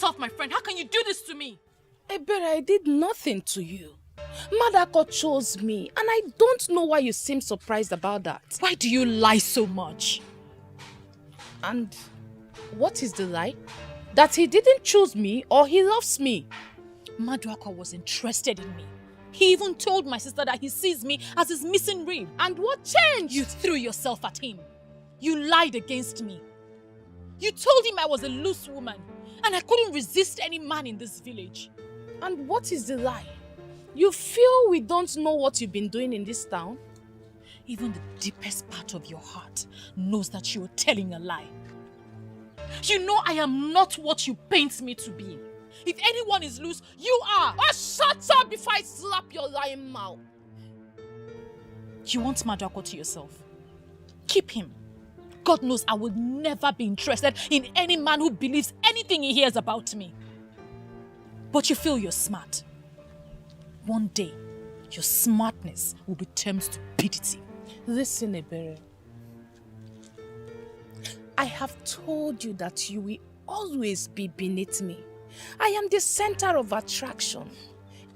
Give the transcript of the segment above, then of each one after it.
yourself, my friend. How can you do this to me? Ebere, I did nothing to you. Madako chose me, and I don't know why you seem surprised about that. Why do you lie so much? And what is the lie? That he didn't choose me or he loves me. Maduaka was interested in me. He even told my sister that he sees me as his missing rib. And what changed? You threw yourself at him. You lied against me. You told him I was a loose woman and I couldn't resist any man in this village. And what is the lie? You feel we don't know what you've been doing in this town? Even the deepest part of your heart knows that you are telling a lie. You know I am not what you paint me to be. If anyone is loose, you are. Oh, shut up before I slap your lying mouth. You want Madako to yourself? Keep him. God knows I will never be interested in any man who believes anything he hears about me. But you feel you're smart. One day, your smartness will be termed stupidity. Listen, Ebere. I have told you that you will always be beneath me. I am the center of attraction.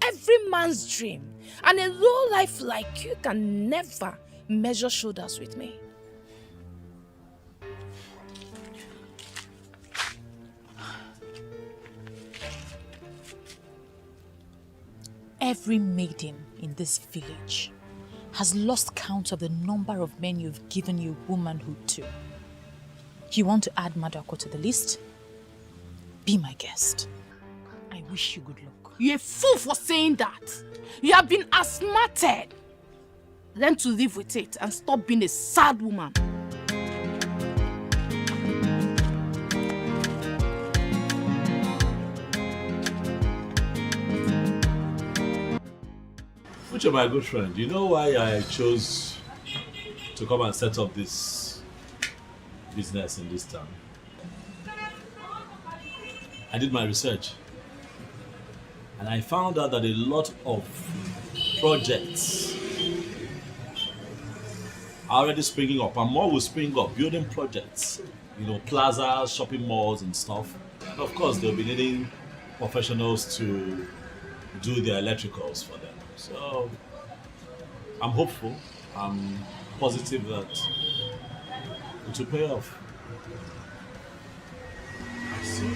Every man's dream. And a low life like you can never measure shoulders with me. Every maiden in this village has lost count of the number of men you've given your womanhood to. You want to add Madako to the list? Be my guest. I wish you good luck. You're a fool for saying that. You have been asthmated. Learn to live with it and stop being a sad woman. Uche, my good friend, you know why I chose to come and set up this business in this town? I did my research and I found out that a lot of projects are already springing up and more will spring up, building projects, you know, plazas, shopping malls and stuff. And of course, they'll be needing professionals to do their electricals for them. So I'm hopeful, I'm positive that it will pay off. I see.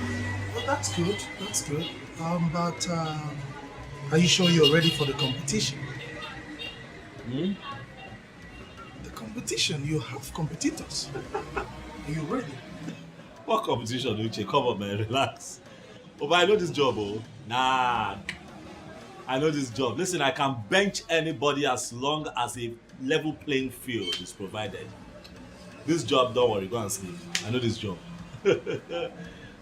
Well, that's good. That's good. But are you sure you're ready for the competition? Hmm? The competition, you have competitors. Are you ready? What competition, Uche? Come on, man, relax. Oh, but I know this job, oh. Nah. I know this job. Listen, I can bench anybody as long as a level playing field is provided. This job, don't worry, go and sleep. I know this job.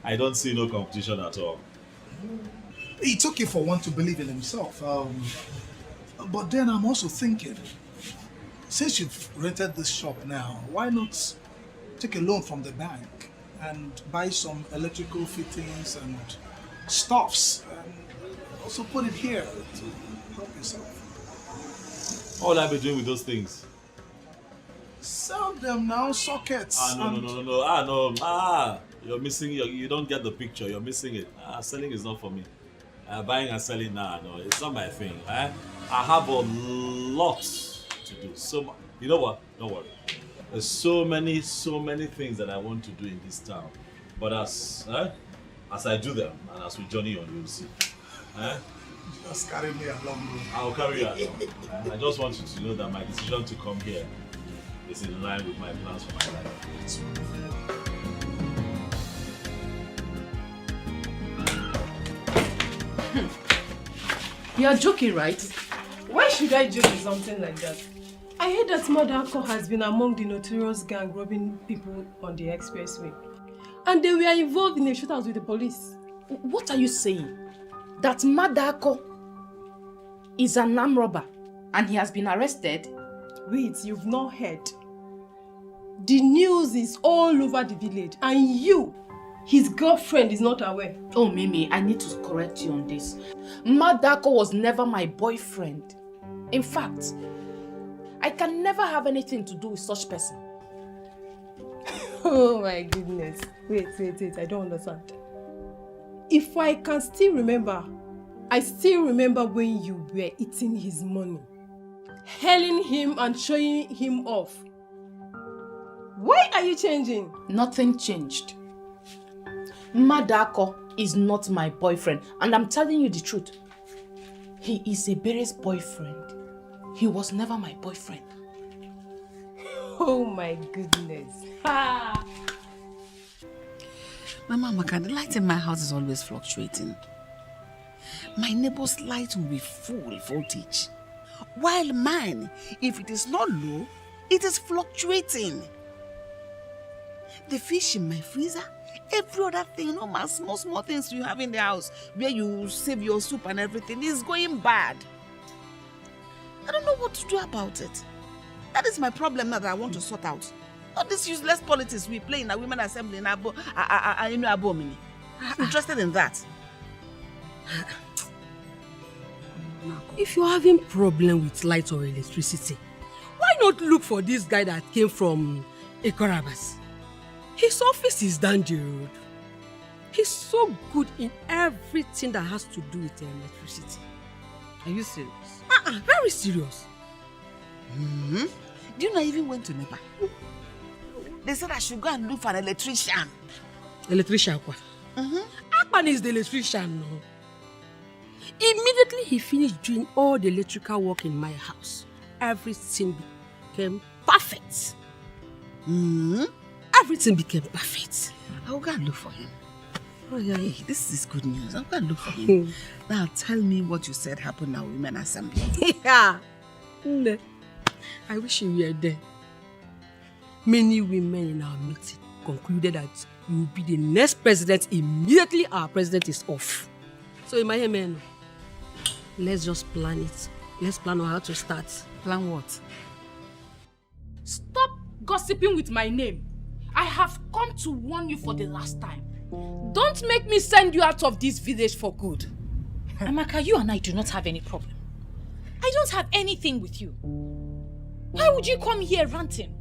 I don't see no competition at all. It's okay for one to believe in himself. But then I'm also thinking, since you've rented this shop now, why not take a loan from the bank and buy some electrical fittings and stuffs and also put it here to help yourself? What will I be doing with those things? Sell them now, sockets. No. You're missing, you don't get the picture, you're missing it. Selling is not for me. Buying and selling, no, it's not my thing. I have a lot to do. So, you know what? Don't worry. There's so many things that I want to do in this town. But as I do them, and as we journey on, you'll see. Just carry me along, bro. I'll carry you along. I just want you to know that my decision to come here is in line with my plans for my life. You're joking, right? Why should I joke with something like that? I heard that Madako has been among the notorious gang robbing people on the expressway. And they were involved in a shootout with the police. What are you saying? That Madako is an armed robber and he has been arrested? Wait, you've not heard. The news is all over the village and you, his girlfriend, is not aware. Oh, Mimi, I need to correct you on this. Madako was never my boyfriend. In fact, I can never have anything to do with such person. Oh my goodness. Wait, I don't understand. If I can still remember, I still remember when you were eating his money, hailing him and showing him off. Why are you changing? Nothing changed. Madako is not my boyfriend, and I'm telling you the truth. He is Ebere's boyfriend. He was never my boyfriend. Oh my goodness. Ha! Mama Amaka, the light in my house is always fluctuating. My neighbor's light will be full voltage, while mine, if it is not low, it is fluctuating. The fish in my freezer, every other thing, my small things you have in the house, where you save your soup and everything, is going bad. I don't know what to do about it. That is my problem now that I want to sort out. All this useless politics we play in a women assembly in Abo, I'm interested in that. If you're having problem with light or electricity, why not look for this guy that came from Ekorabas? His office is down the road. He's so good in everything that has to do with electricity. Are you serious? Very serious. Do you know I even went to NEPA? They said I should go and look for an electrician. Electrician what? Aban is the electrician. No. Immediately he finished doing all the electrical work in my house, everything became perfect. Everything became perfect. I will go and look for him. Oh yeah, this is good news. I'll go and look for him. Now tell me what you said happened at Women Assembly. Yeah. I wish you were there. Many women in our meeting concluded that you will be the next president immediately our president is off. So in my man, let's just plan it. Let's plan on how to start. Plan what? Stop gossiping with my name. I have come to warn you for the last time. Don't make me send you out of this village for good. Amaka, you and I do not have any problem. I don't have anything with you. Why would you come here ranting?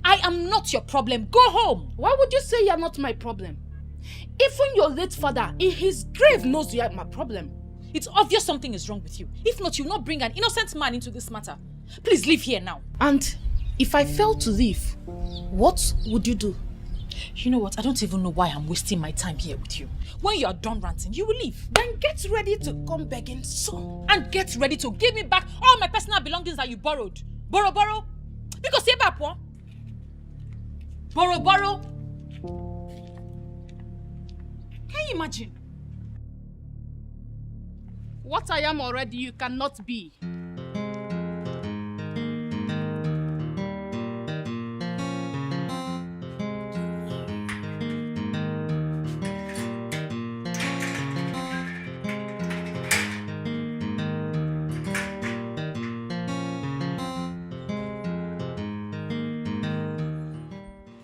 I am not your problem. Go home. Why would you say you are not my problem? Even your late father in his grave knows you are my problem. It's obvious something is wrong with you. If not, you'll not bring an innocent man into this matter. Please leave here now. And if I fail to leave, what would you do? You know what? I don't even know why I'm wasting my time here with you. When you are done ranting, you will leave. Then get ready to come begging soon. And get ready to give me back all my personal belongings that you borrowed. Borrow. Because you're back, what? Borrow. Can you imagine? What I am already, you cannot be.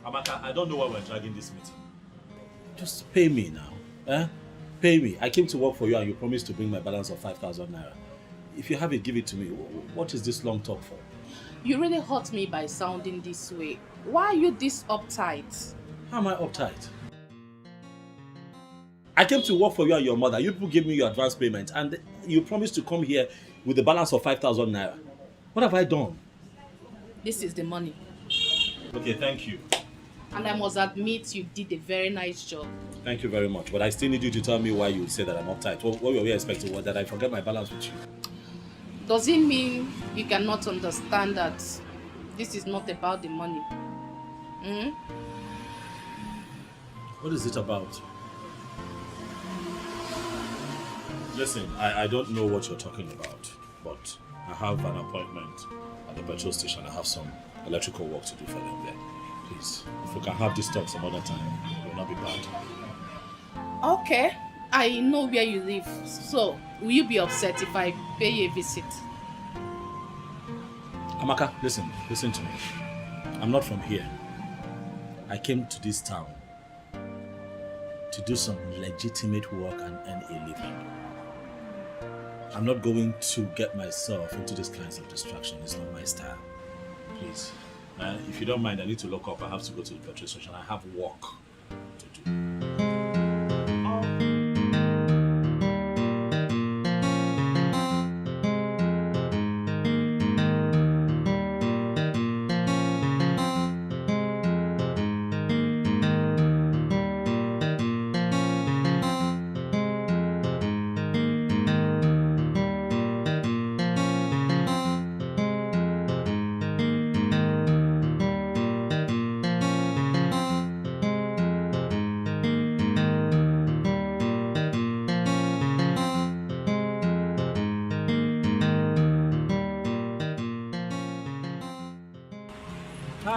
Amaka, I don't know why we're dragging this meeting. Just pay me now. Pay me. I came to work for you and you promised to bring my balance of 5,000 naira. If you have it, give it to me. What is this long talk for? You really hurt me by sounding this way. Why are you this uptight? How am I uptight? I came to work for you and your mother. You people gave me your advance payment and you promised to come here with the balance of 5,000 naira. What have I done? This is the money. Okay, thank you. And I must admit you did a very nice job. Thank you very much. But I still need you to tell me why you say that I'm uptight. What were we expecting? That I forget my balance with you? Does it mean you cannot understand that this is not about the money? What is it about? Listen, I don't know what you're talking about, but I have an appointment at the petrol station. I have some electrical work to do for them there. Please, if we can have this talk some other time, it will not be bad. Okay, I know where you live. So, will you be upset if I pay you a visit? Amaka, listen to me. I'm not from here. I came to this town to do some legitimate work and earn a living. I'm not going to get myself into these kinds of distraction. It's not my style. Please. If you don't mind, I need to lock up. I have to go to the petrol station. I have work to do.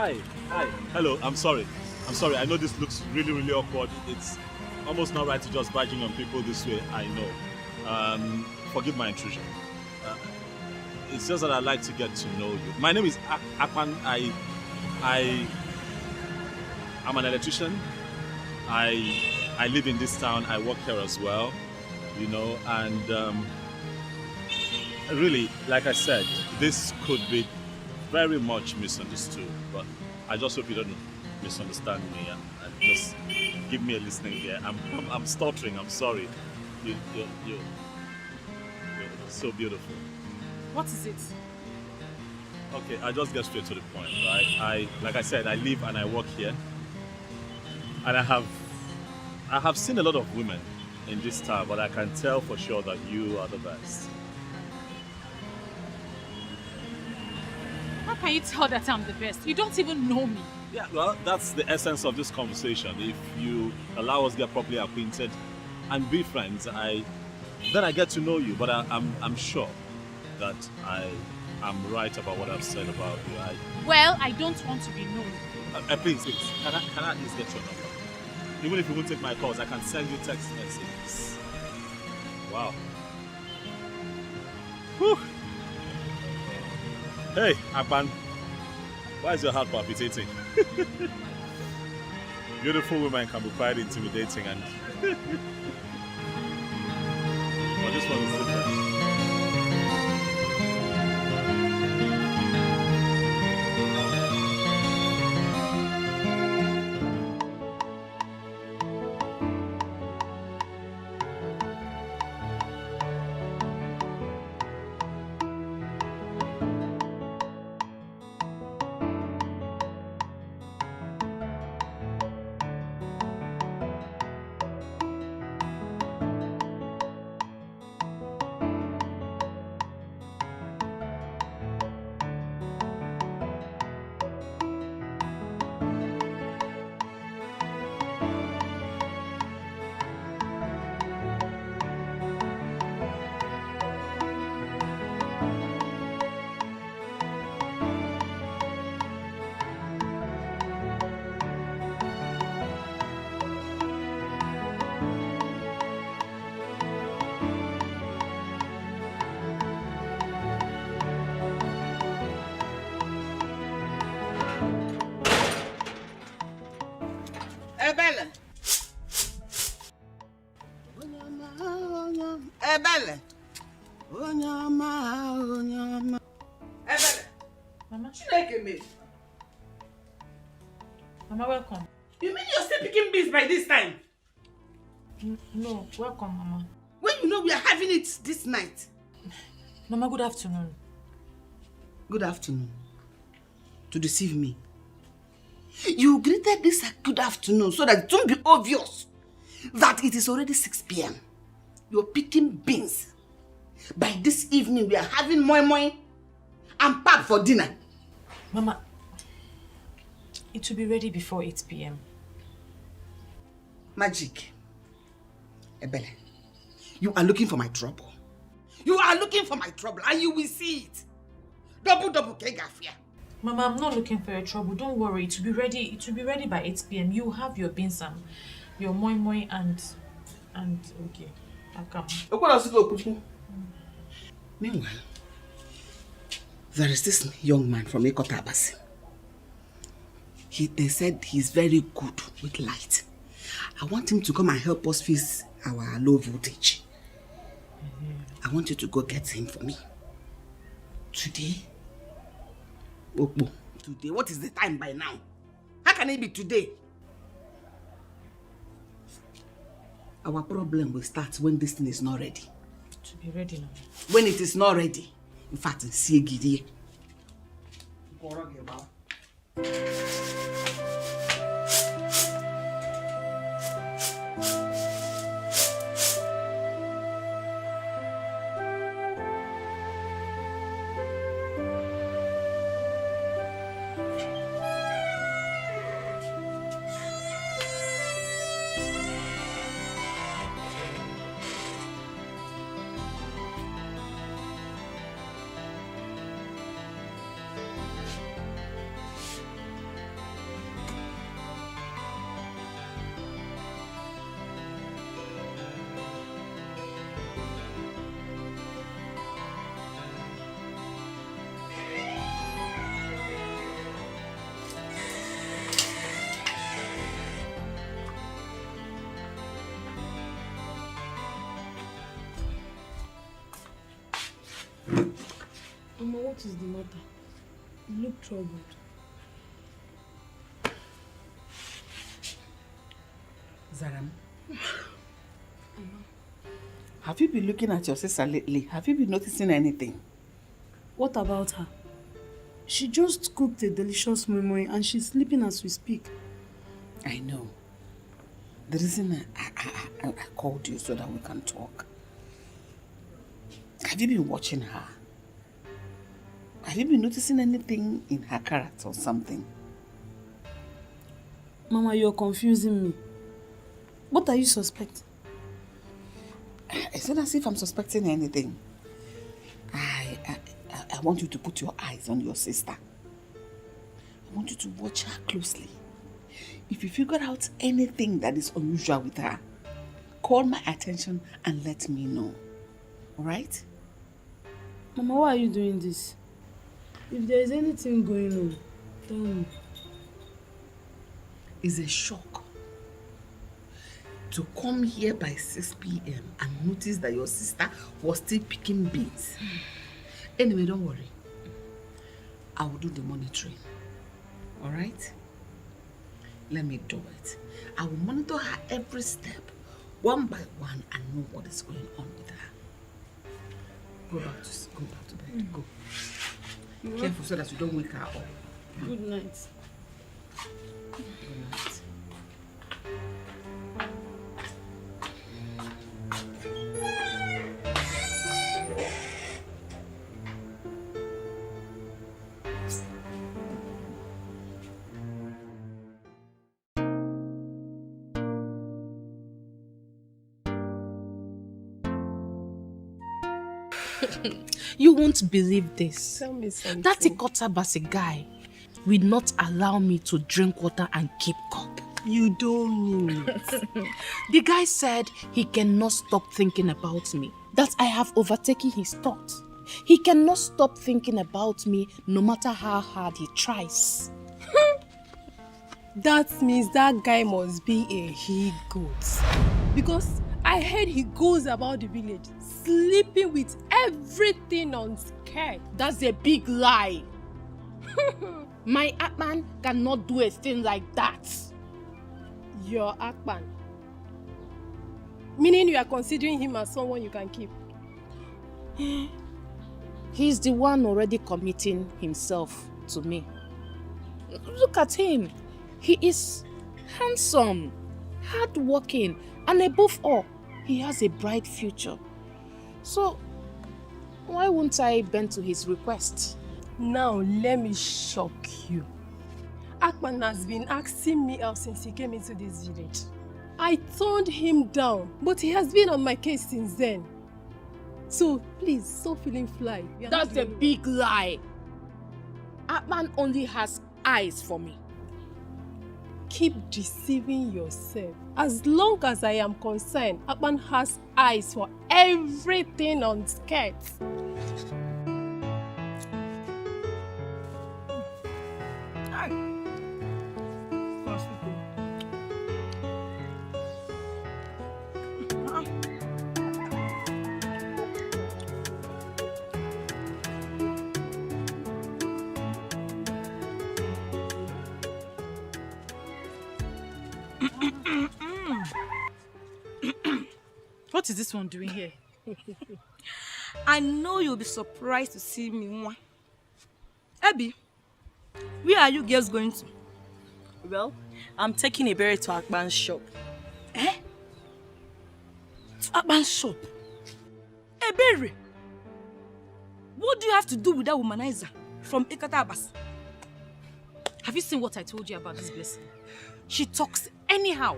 Hi. Hello, I'm sorry. I know this looks really, really awkward. It's almost not right to just barging on people this way, I know. Forgive my intrusion. It's just that I'd like to get to know you. My name is Aban. I'm an electrician. I live in this town. I work here as well, you know, and really, like I said, this could be very much misunderstood, but I just hope you don't misunderstand me and just give me a listening ear. I'm stuttering. I'm sorry. You're so beautiful. What is it? Okay, I just get straight to the point, right? Like I said, I live and I work here, and I have seen a lot of women in this town, but I can tell for sure that you are the best. How can you tell that I'm the best? You don't even know me. Yeah, well, that's the essence of this conversation. If you allow us to get properly acquainted and be friends, then I get to know you. But I'm sure that I'm right about what I've said about you. Well, I don't want to be known. Please, can I at least get your number? Even if you won't take my calls, I can send you text messages. Wow. Whew. Hey, Aban. Why is your heart palpitating? Beautiful women can be quite intimidating, and but this one is different. Ebele. Ebele. Ebele. Mama. Chineke me. Mama, welcome. You mean you're still picking beans by this time? No, welcome, Mama. When you know we are having it this night. Mama, good afternoon. Good afternoon. To deceive me. You greeted this good afternoon so that it won't be obvious that it is already 6 p.m. You're picking beans. By this evening, we are having moi moi and pap for dinner. Mama, it will be ready before 8 p.m. Magic. Ebele, you are looking for my trouble. You are looking for my trouble and you will see it. Double kegafia. Mama, I'm not looking for your trouble. Don't worry. It will be ready. It will be ready by 8 p.m. You have your beans and your moi moi and okay. I'll come. Meanwhile, there is this young man from Ekotabasi. They said he's very good with light. I want him to come and help us fix our low voltage. I want you to go get him for me. Today? Okbo. Today? What is the time by now? How can it be today? Our problem will start when this thing is not ready. To be ready now. When it is not ready. In fact, see Gidi. Mama, what is the matter? You look troubled. Zaram, have you been looking at your sister lately? Have you been noticing anything? What about her? She just cooked a delicious memory and she's sleeping as we speak. I know. The reason I called you so that we can talk. Have you been watching her? Have you been noticing anything in her character or something? Mama, you're confusing me. What are you suspecting? It's not as if I'm suspecting anything. I want you to put your eyes on your sister. I want you to watch her closely. If you figure out anything that is unusual with her, call my attention and let me know. Alright? Mama, why are you doing this? If there is anything going on, tell me. It's a shock to come here by 6 p.m. and notice that your sister was still picking beans. Anyway, don't worry. I will do the monitoring. Alright? Let me do it. I will monitor her every step, one by one, and know what is going on with her. Go back to bed. Go. Be careful so that you don't wake her up. Good night. Good night. You won't believe this. Tell me something. That Ikotabasi guy will not allow me to drink water and keep cup. You don't mean it. The guy said he cannot stop thinking about me, that I have overtaken his thoughts. He cannot stop thinking about me no matter how hard he tries. That means that guy must be a he-goat. Because I heard he goes about the village sleeping with everything on skirt. That's a big lie. My Aban cannot do a thing like that. Your Aban. Meaning you are considering him as someone you can keep. He's the one already committing himself to me. Look at him. He is handsome, hardworking, and above all, he has a bright future. So, why won't I bend to his request? Now, let me shock you. Aban has been asking me out since he came into this village. I turned him down, but he has been on my case since then. So, please, stop feeling fly. That's a big lie. Aban only has eyes for me. Keep deceiving yourself. As long as I am concerned, Aban has eyes for everything on skirts. What is this one doing here? I know you'll be surprised to see me. Mwah. Abby, where are you girls going to? Well, I'm taking a berry to Aban's shop. Eh? To Aban's shop? A berry? What do you have to do with that womanizer from Ikatabas? Have you seen what I told you about this blessing? She talks anyhow.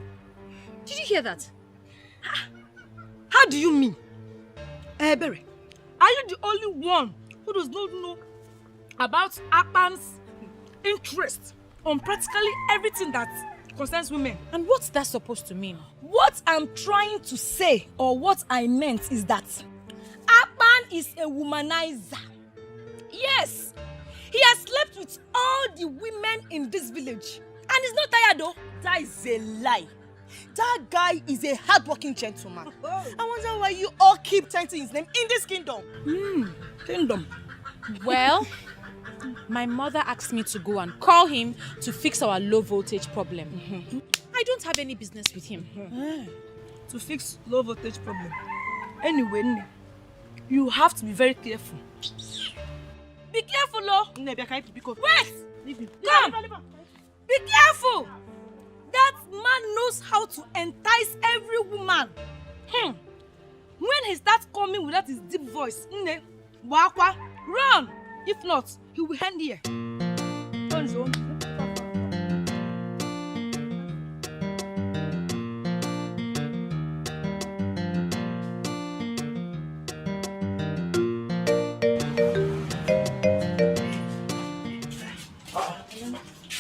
Did you hear that? How do you mean? Berry, are you the only one who does not know about Aban's interest on practically everything that concerns women? And what's that supposed to mean? What I'm trying to say, or what I meant, is that Aban is a womanizer. Yes, he has slept with all the women in this village. And he's not tired though. That is a lie. That guy is a hardworking gentleman. I wonder why you all keep chanting his name in this kingdom. Kingdom. Well, my mother asked me to go and call him to fix our low voltage problem. I don't have any business with him. To fix low voltage problem. Anyway, you have to be very careful. Be careful, Lo. Wait! Come! Be careful! That man knows how to entice every woman. When he starts coming with that his deep voice, run! If not, he will end here. On his own.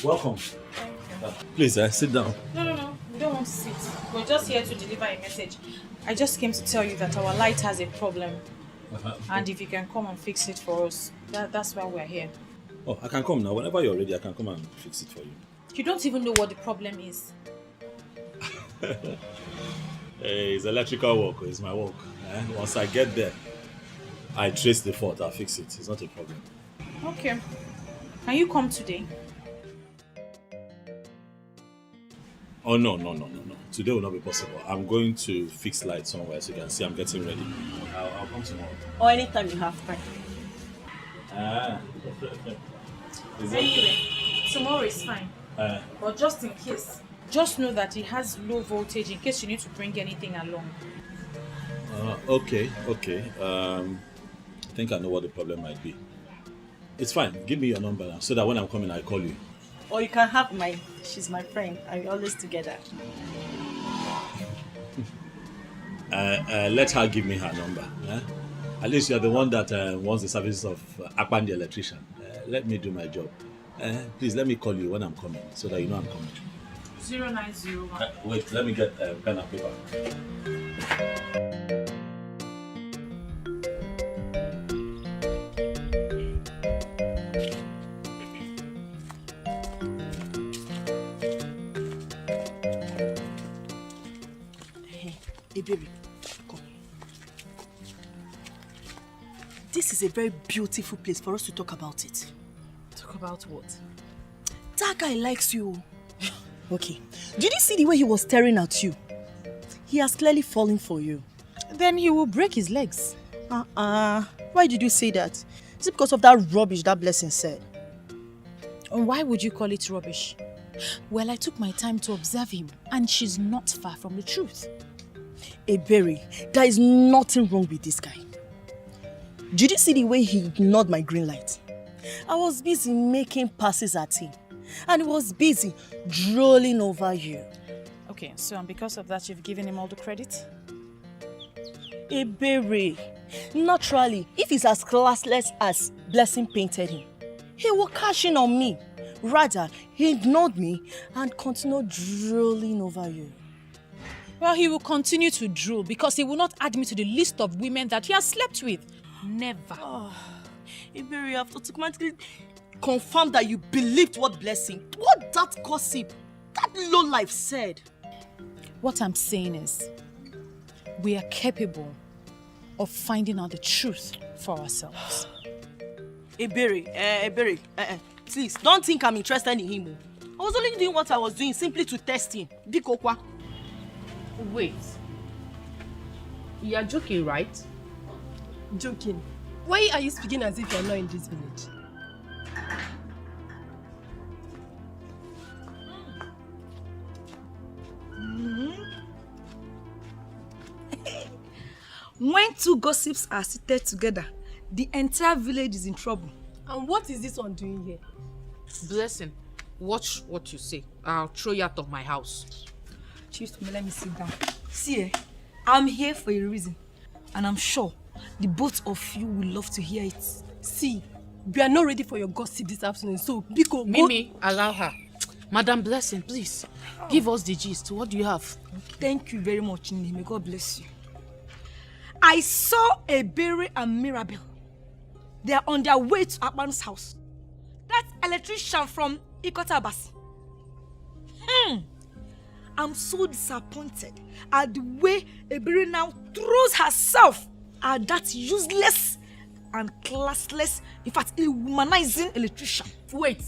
Welcome. Please, sit down. No. We don't want to sit. We're just here to deliver a message. I just came to tell you that our light has a problem. And if you can come and fix it for us, that's why we're here. Oh, I can come now. Whenever you're ready, I can come and fix it for you. You don't even know what the problem is. Hey, it's electrical work. It's my work. Once I get there, I trace the fault. I'll fix it. It's not a problem. Okay. Can you come today? Oh, no. Today will not be possible. I'm going to fix lights somewhere so you can see I'm getting ready. I'll come tomorrow. Or anytime you have time. Anyway, tomorrow is fine. But just in case, just know that it has low voltage in case you need to bring anything along. Okay. I think I know what the problem might be. It's fine. Give me your number now so that when I'm coming, I call you. Or you can have mine. She's my friend. And we're always together. Let her give me her number. At least you're the one that wants the services of Aban the electrician. Let me do my job. Please let me call you when I'm coming so that you know I'm coming. 0901. Wait, let me get pen and paper. Hey, baby, come. This is a very beautiful place for us to talk about it. Talk about what? That guy likes you. Okay. Did you see the way he was staring at you? He has clearly fallen for you. Then he will break his legs. Why did you say that? Is it because of that rubbish that Blessing said? And why would you call it rubbish? Well, I took my time to observe him, and she's not far from the truth. Berry, there is nothing wrong with this guy. Did you see the way he ignored my green light? I was busy making passes at him, and he was busy drooling over you. Okay, so and because of that, you've given him all the credit? Berry, naturally, if he's as classless as Blessing painted him, he will cash in on me. Rather, he ignored me and continued drooling over you. Well, he will continue to drool because he will not add me to the list of women that he has slept with. Never. Berry, I've automatically confirmed that you believed what that gossip, that lowlife said. What I'm saying is, we are capable of finding out the truth for ourselves. Berry, please, don't think I'm interested in him. I was only doing what I was doing simply to test him. Bikokwa. Wait. You are joking, right? Joking? Why are you speaking as if you're not in this village? When two gossips are seated together, the entire village is in trouble. And what is this one doing here? Blessing, watch what you say. I'll throw you out of my house. Chief, let me sit down. See, I'm here for a reason. And I'm sure the both of you will love to hear it. See, we are not ready for your gossip this afternoon, so Biko, Mimi, allow her. Madam Blessing, please, give us the gist. What do you have? Thank you very much, Nini. May God bless you. I saw Berry and Mirabel. They are on their way to Aban's house. That electrician from Ikotabas. I'm so disappointed at the way Ebere now throws herself at that useless and classless, in fact, a womanizing electrician. Wait.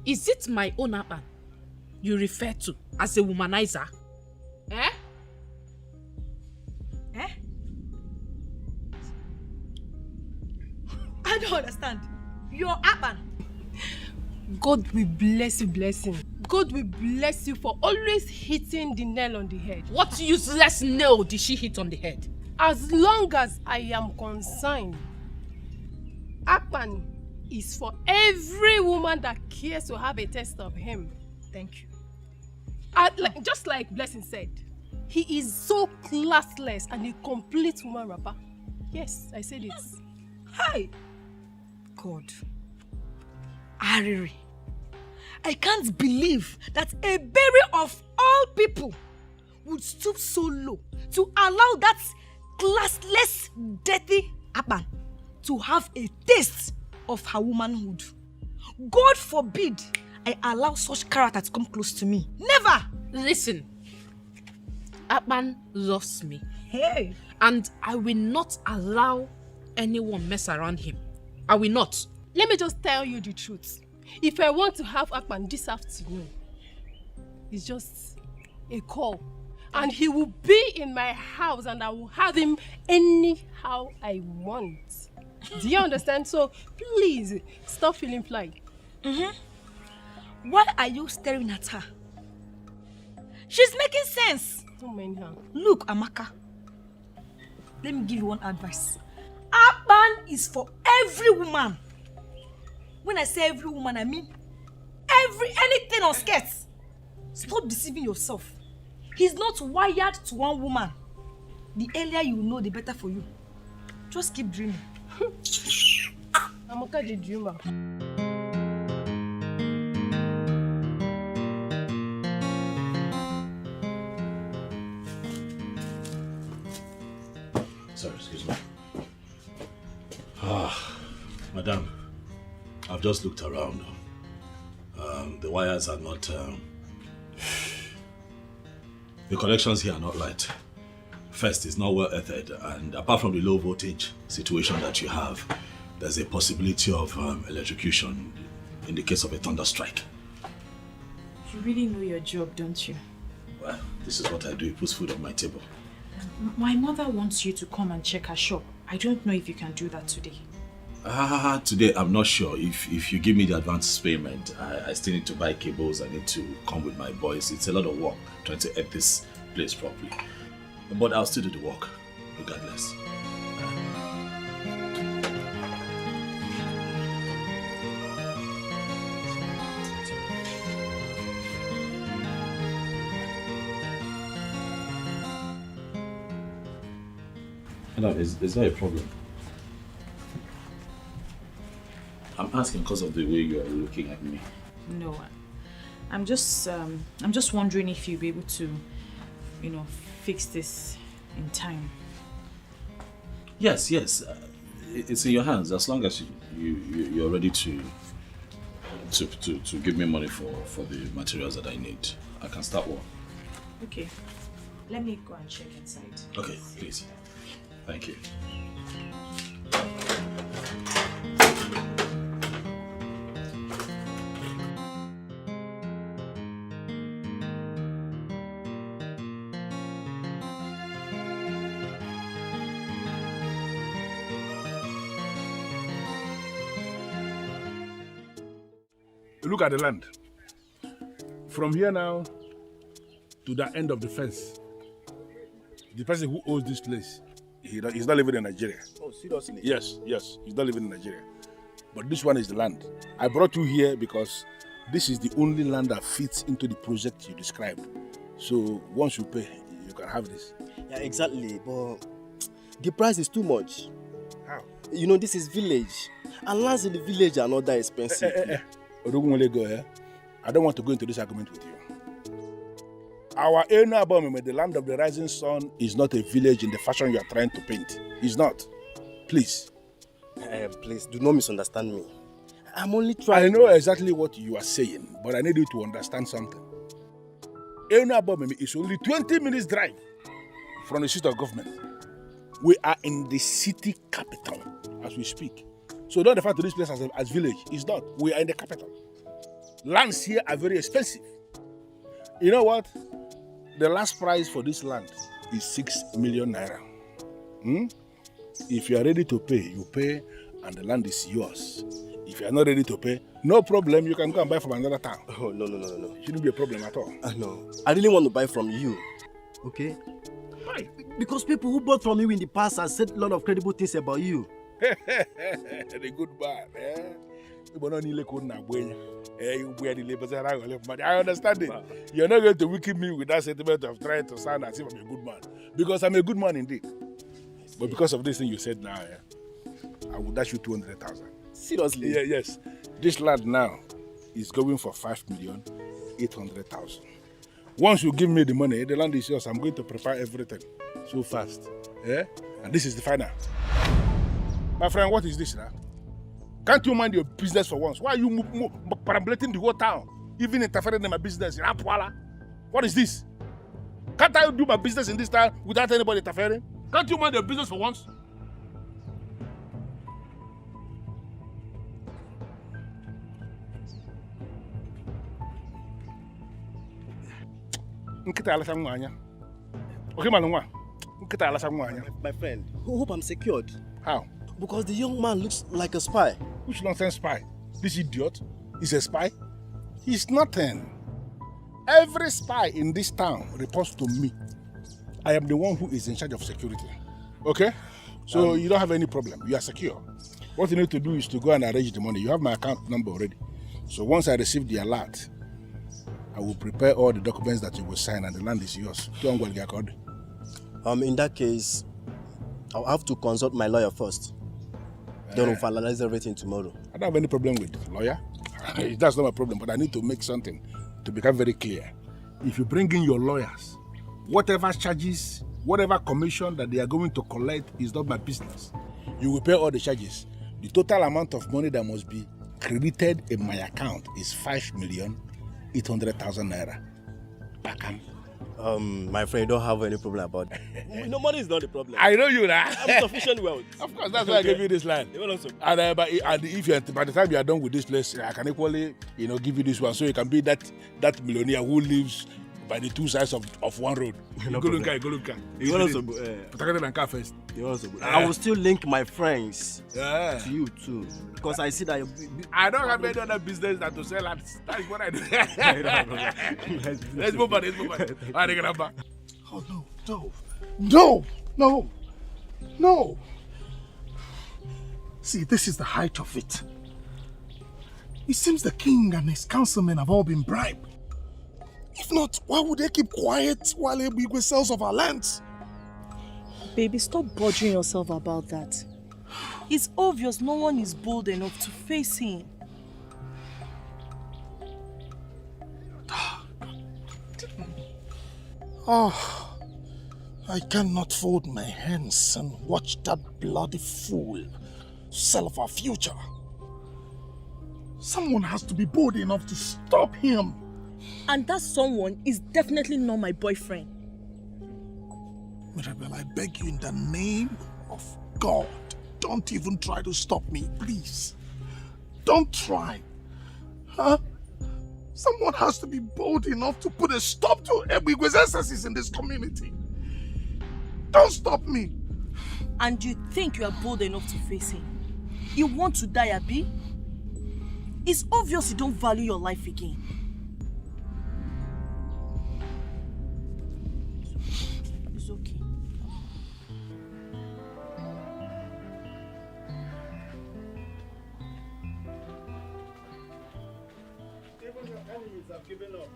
Is it my own Aban you refer to as a womanizer? Eh? Eh? I don't understand. You're Aban. God will bless you, blessing. God will bless you for always hitting the nail on the head. What useless nail did she hit on the head? As long as I am concerned, Aban is for every woman that cares to have a taste of him. Thank you. Just like Blessing said, he is so classless and a complete woman rapper. Yes, I said it. Hi. God. Ariri. I can't believe that a berry of all people would stoop so low to allow that classless, dirty Aban to have a taste of her womanhood. God forbid I allow such character to come close to me. Never! Listen, Aban loves me. Hey! And I will not allow anyone mess around him. I will not. Let me just tell you the truth. If I want to have Aban this afternoon, it's just a call. And he will be in my house and I will have him anyhow I want. Do you understand? So please, stop feeling fly. Why are you staring at her? She's making sense. Don't mind her. Look, Amaka. Let me give you one advice. Aban is for every woman. When I say every woman, I mean anything on skirts. Stop deceiving yourself. He's not wired to one woman. The earlier you know, the better for you. Just keep dreaming. Amaka the dreamer. Sorry, excuse me. Madam, I've just looked around. The wires are not... the connections here are not right. First, it's not well earthed, and apart from the low voltage situation that you have, there's a possibility of electrocution in the case of a thunder strike. You really know your job, don't you? Well, this is what I do. It puts food on my table. My mother wants you to come and check her shop. I don't know if you can do that today. Today I'm not sure. If you give me the advance payment, I still need to buy cables. I need to come with my boys. It's a lot of work trying to edit this place properly. But I'll still do the work, regardless. No, is there a problem? I'm asking because of the way you are looking at me. No, I'm just wondering if you'll be able to, fix this in time. Yes. It's in your hands as long as you're ready to give me money for the materials that I need. I can start work. Okay. Let me go and check inside. Okay, please. Thank you. Look at the land. From here now to the end of the fence, the person who owns this place, he's not living in Nigeria. Oh, seriously? Yes, he's not living in Nigeria. But this one is the land. I brought you here because this is the only land that fits into the project you described. So once you pay, you can have this. Yeah, exactly. But the price is too much. How? This is village. And lands in the village are not that expensive. I don't want to go into this argument with you. Our Enu Abomeme, the land of the rising sun, is not a village in the fashion you are trying to paint. It's not. Please. Please, do not misunderstand me. I'm only trying I know exactly what you are saying, but I need you to understand something. Enu Abomeme is only 20 minutes drive from the seat of government. We are in the city capital as we speak. So don't refer to this place as village. It's not. We are in the capital. Lands here are very expensive. You know what? The last price for this land is 6 million naira. If you are ready to pay, you pay and the land is yours. If you are not ready to pay, no problem. You can go and buy from another town. Oh, no. It shouldn't be a problem at all. No. I really want to buy from you. Okay? Why? Because people who bought from you in the past have said a lot of credible things about you. The good man, eh? I understand it. You're not going to weaken me with that sentiment of trying to sound as if I'm a good man. Because I'm a good man indeed. But because of this thing you said now, I will dash you 200,000. Seriously? Yeah, yes. This land now is going for 5,800,000. Once you give me the money, the land is yours. I'm going to prepare everything so fast. Yeah? And this is the final. My friend, what is this now? Can't you mind your business for once? Why are you perambulating the whole town? Even interfering in my business? What is this? Can't I do my business in this town without anybody interfering? Can't you mind your business for once? My friend, hope I'm secured. How? Because the young man looks like a spy. Which nonsense spy? This idiot is a spy? He's nothing. Every spy in this town reports to me. I am the one who is in charge of security. Okay? So you don't have any problem. You are secure. What you need to do is to go and arrange the money. You have my account number already. So once I receive the alert, I will prepare all the documents that you will sign and the land is yours. In that case, I'll have to consult my lawyer first. Then we'll finalize everything tomorrow. I don't have any problem with lawyer. That's not my problem, but I need to make something to become very clear. If you bring in your lawyers, whatever charges, whatever commission that they are going to collect is not my business. You will pay all the charges. The total amount of money that must be credited in my account is 5,800,000 naira. Bakam. My friend, you don't have any problem about that. No, money is not the problem. I know you now. I'm sufficient wealth. Of course, that's why I gave you this land. And if you by the time you are done with this place, I can equally, give you this one, so you can be that millionaire who lives by the two sides of one road. No go problem. look. You also good. First. You also good. I will still link my friends to you too, because I see that I don't have any other business than to sell lands. That is what I do. Let's move on. Oh, no. See, this is the height of it. It seems the king and his councilmen have all been bribed. If not, why would they keep quiet while Ebigwe sells off our lands? Baby, stop bothering yourself about that. It's obvious no one is bold enough to face him. Oh, I cannot fold my hands and watch that bloody fool sell off our future. Someone has to be bold enough to stop him. And that someone is definitely not my boyfriend. Mirabel, I beg you in the name of God, don't even try to stop me, please. Don't try. Huh? Someone has to be bold enough to put a stop to Ebigwe's excesses in this community. Don't stop me. And you think you are bold enough to face him? You want to die, Abi? It's obvious you don't value your life again. It's okay. Even your enemies have given up.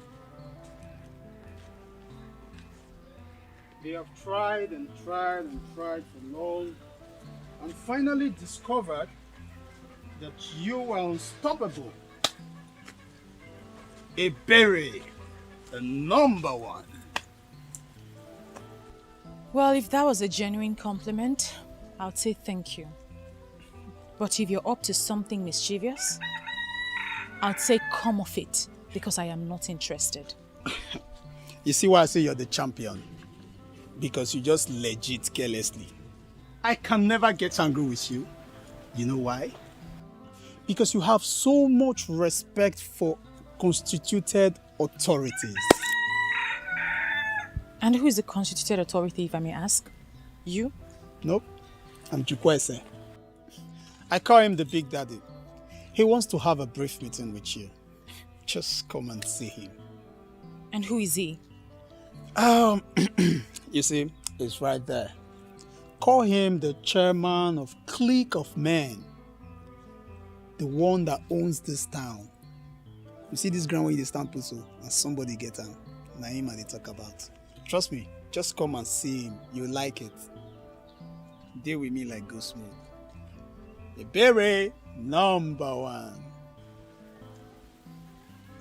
They have tried and tried and tried for long and finally discovered that you are unstoppable. A berry, the number one. Well, if that was a genuine compliment, I'd say thank you. But if you're up to something mischievous, I'd say come off it, because I am not interested. You see why I say you're the champion? Because you just legit carelessly. I can never get angry with you. You know why? Because you have so much respect for constituted authorities. And who is the constituted authority, if I may ask? You? Nope. I'm Chukwese. I call him the Big Daddy. He wants to have a brief meeting with you. Just come and see him. And who is he? You see, it's right there. Call him the chairman of clique of men. The one that owns this town. You see this ground where you stand put so, and somebody get him. Now him and they talk about. Trust me, just come and see him. You like it. Deal with me like go smooth. Ebere, number one.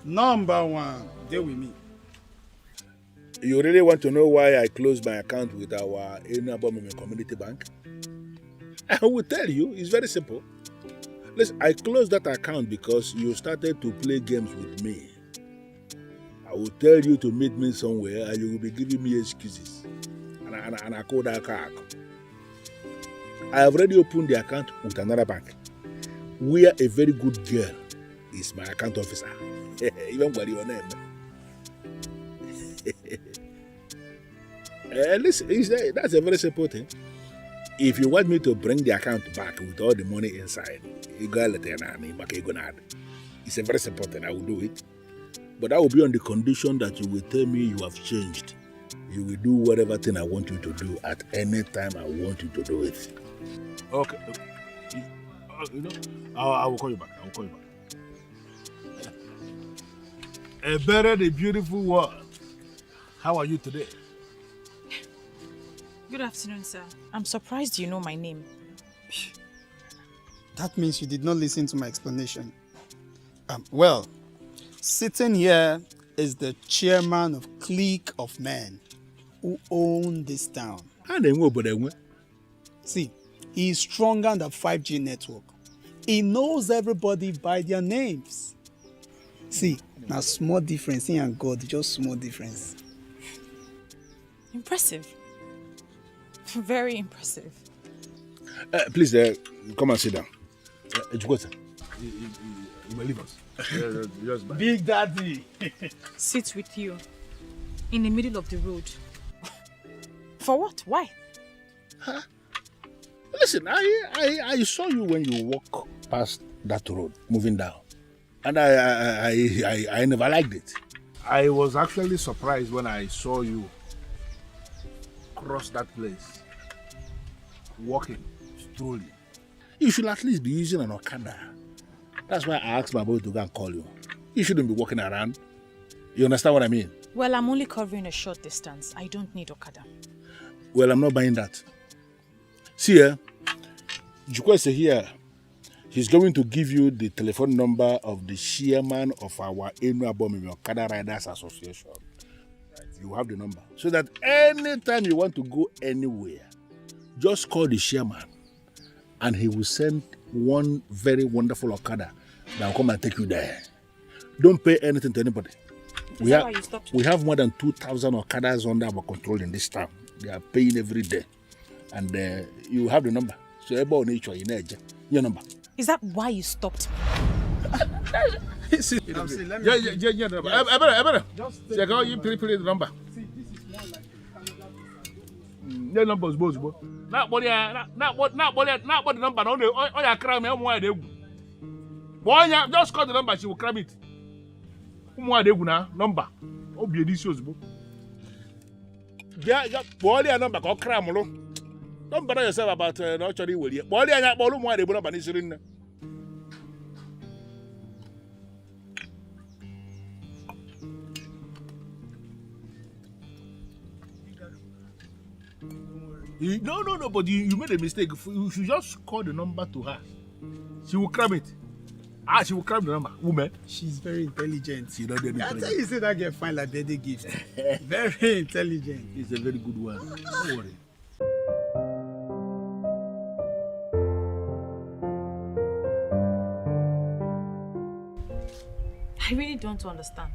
Number one. Deal with me. You really want to know why I closed my account with our Aban Community Bank? I will tell you, it's very simple. Listen, I closed that account because you started to play games with me. I will tell you to meet me somewhere and you will be giving me excuses. And I call that car. I have already opened the account with another bank, where a very good girl is my account officer. Even by your name. Listen, that's a very simple thing. If you want me to bring the account back with all the money inside, it's a very simple thing. I will do it. But that will be on the condition that you will tell me you have changed. You will do whatever thing I want you to do at any time I want you to do it. Okay. I will call you back. A better, the beautiful world. How are you today? Good afternoon, sir. I'm surprised you know my name. That means you did not listen to my explanation. Well, sitting here is the chairman of clique of men who own this town. See, he is stronger than the 5G network. He knows everybody by their names. See, now small difference, he and God, just small difference. Impressive. Very impressive. Please, come and sit down. You will leave us. Big Daddy. Sit with you in the middle of the road. For what? Why? Huh? Listen, I saw you when you walk past that road, moving down. And I never liked it. I was actually surprised when I saw you cross that place, walking, strolling. You should at least be using an Okada. That's why I asked my boy to go and call you. You shouldn't be walking around. You understand what I mean? Well, I'm only covering a short distance. I don't need Okada. Well, I'm not buying that. See here, Jukwese here. He's going to give you the telephone number of the chairman of our Aban Okada Riders Association. You have the number. So that anytime you want to go anywhere, just call the chairman and he will send one very wonderful Okada that will come and take you there. Don't pay anything to anybody. We have more than 2,000 Okadas under our control in this town. They are paying every day. And you have the number. So everybody needs your number. Is that why you stopped me? Just the number. See, this is more like the numbers both. Not what the number. Oh, yeah, cram me. Boy, just call the number. She will cram it. Number. Oh, be delicious. Yeah, boy, the number. Go cram. Don't bother yourself about not actually will you. Boy, the number. No, but you made a mistake. You should just call the number to her. She will cram it. She will cram the number. Woman. She's very intelligent. She don't I tell you, say that girl fine like birthday gift. Very intelligent. It's a very good one. Don't worry. I really don't understand.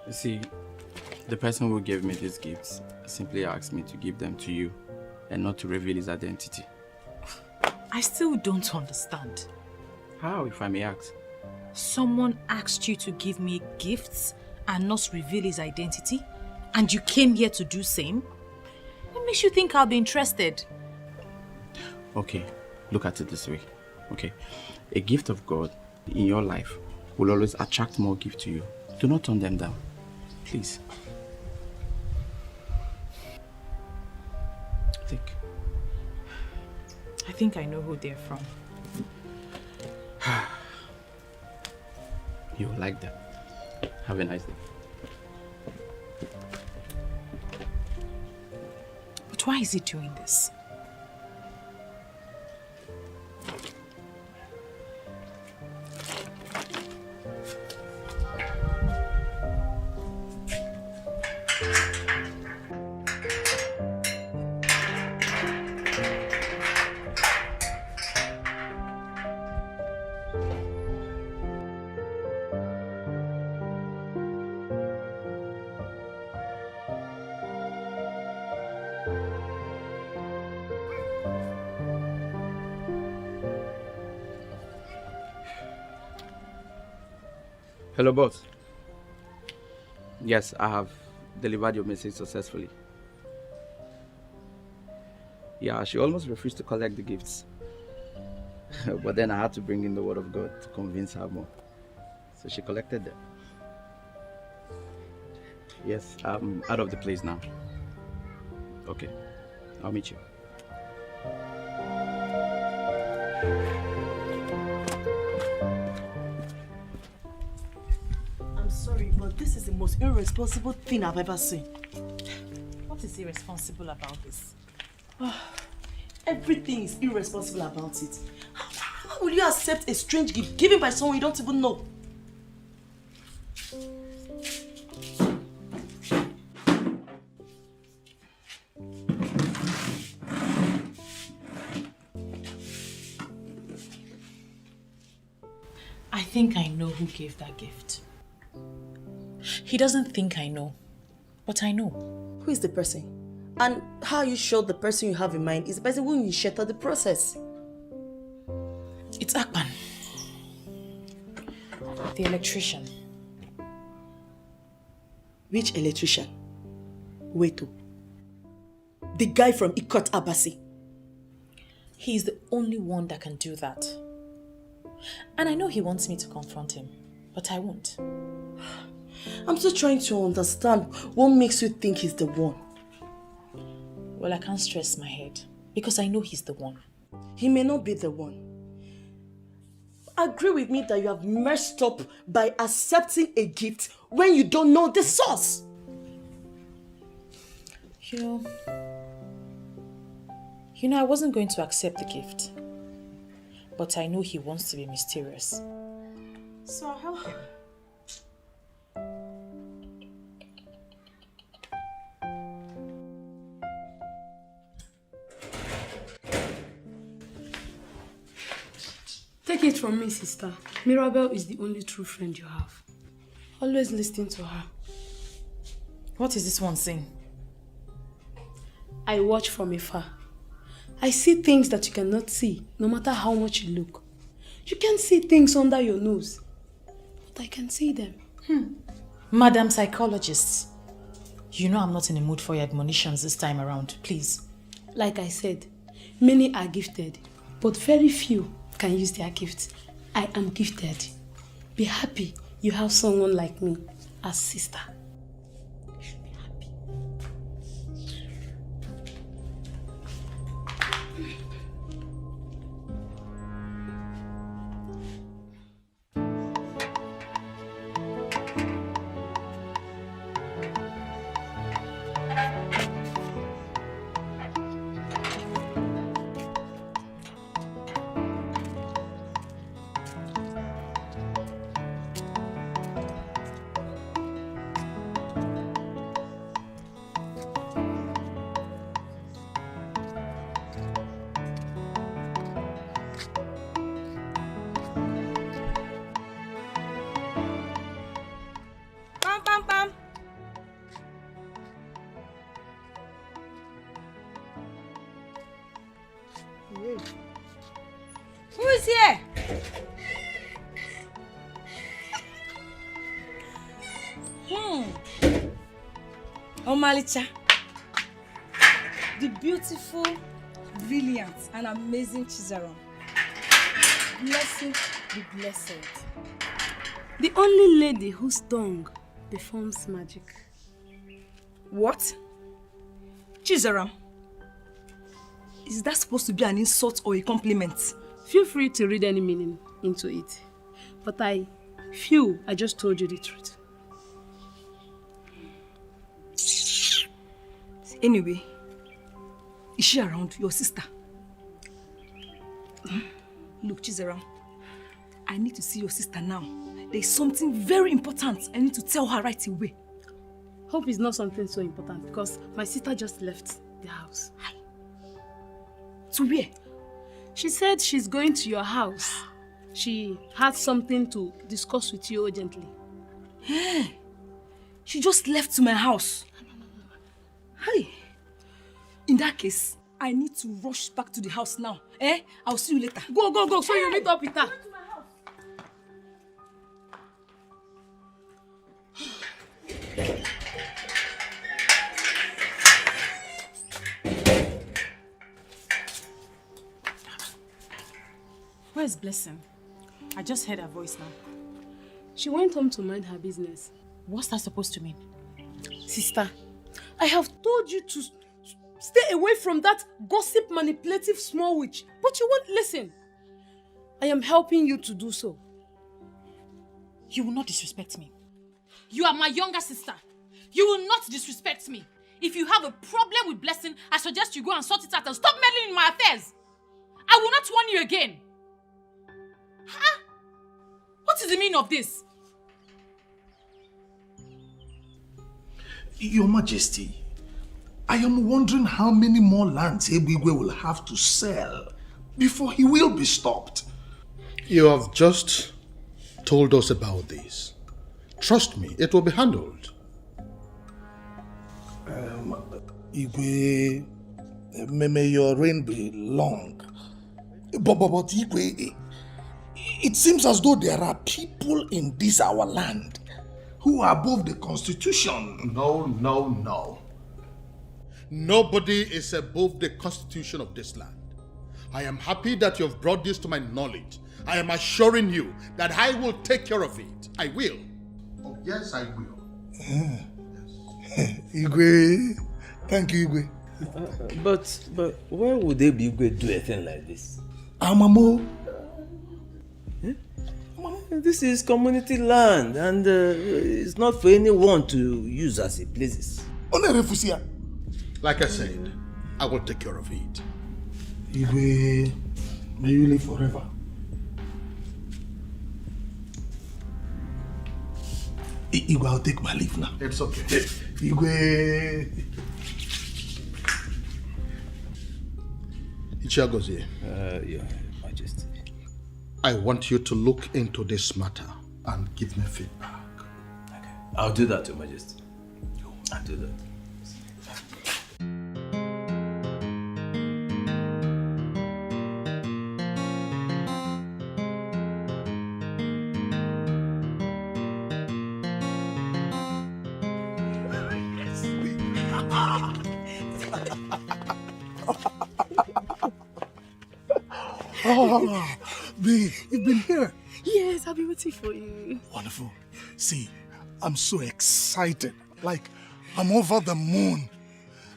You see, The person who gave me these gifts simply asked me to give them to you and not to reveal his identity. I still don't understand. How, if I may ask? Someone asked you to give me gifts and not reveal his identity, and you came here to do same? What makes you think I'll be interested? Okay, look at it this way. Okay, a gift of God in your life will always attract more gifts to you. Do not turn them down, please. Think. I think I know who they're from. You will like them. Have a nice day. But why is he doing this? Hello, boss. Yes, I have delivered your message successfully. Yeah, she almost refused to collect the gifts. But then I had to bring in the word of God to convince her more. So she collected them. Yes, I'm out of the place now. Okay, I'll meet you. I'm sorry, but this is the most irresponsible thing I've ever seen. What is irresponsible about this? Everything is irresponsible about it. How will you accept a strange gift given by someone you don't even know? I think I know who gave that gift. He doesn't think I know, but I know. Who is the person? And how are you sure the person you have in mind is the person who initiated the process? It's Aban, the electrician. Which electrician? Wait, the guy from Ikot Abasi. He's the only one that can do that. And I know he wants me to confront him, but I won't. I'm still trying to understand what makes you think he's the one. Well, I can't stress my head because I know he's the one. He may not be the one. Agree with me that you have messed up by accepting a gift when you don't know the source. You know, I wasn't going to accept the gift. But I know he wants to be mysterious. So I'll help him. Take it from me, sister. Mirabel is the only true friend you have. Always listen to her. What is this one saying? I watch from afar. I see things that you cannot see, no matter how much you look. You can see things under your nose, but I can see them. Madam Psychologist, you know I'm not in the mood for your admonitions this time around, please. Like I said, many are gifted, but very few can use their gifts. I am gifted. Be happy you have someone like me as sister. Yeah. Who is here? Omalicha. The beautiful, brilliant, and amazing Chizaron. Blessed be blessed. The only lady whose tongue performs magic. What? Chizaram? Is that supposed to be an insult or a compliment? Feel free to read any meaning into it. But I feel I just told you the truth. Anyway, is she around, your sister? Look, Chizaram, I need to see your sister now. There is something very important I need to tell her right away. Hope it's not something so important because my sister just left the house. To where? She said she's going to your house. She had something to discuss with you urgently. Hey, she just left to my house. Hey, in that case, I need to rush back to the house now. I'll see you later. Go, go, go, so you meet up with her. Where's Blessing? I just heard her voice now. She went home to mind her business. What's that supposed to mean? Sister, I have told you to stay away from that gossip manipulative small witch, but you won't listen. I am helping you to do so. You will not disrespect me. You are my younger sister. You will not disrespect me. If you have a problem with Blessing, I suggest you go and sort it out and stop meddling in my affairs. I will not warn you again. Huh? What is the meaning of this? Your Majesty, I am wondering how many more lands Ebigwe will have to sell before he will be stopped. You have just told us about this. Trust me, it will be handled. Igwe, may your reign be long. But Igwe, it seems as though there are people in this our land who are above the constitution. No. Nobody is above the constitution of this land. I am happy that you have brought this to my knowledge. I am assuring you that I will take care of it. I will. Oh, yes, I will. Igwe, thank you, Igwe. But why would they be Igwe do a thing like this? Amamo. This is community land and it's not for anyone to use as a places. Like I said, I will take care of it. Igwe, may you live forever. Igwe, I'll take my leave now. It's okay. Igwe. Ichiagozie. Your Majesty. I want you to look into this matter and give me feedback. Okay. I'll do that, Your Majesty. I'll do that. Oh, babe, you've been here. Yes, I've been waiting for you. Wonderful. See, I'm so excited. Like, I'm over the moon.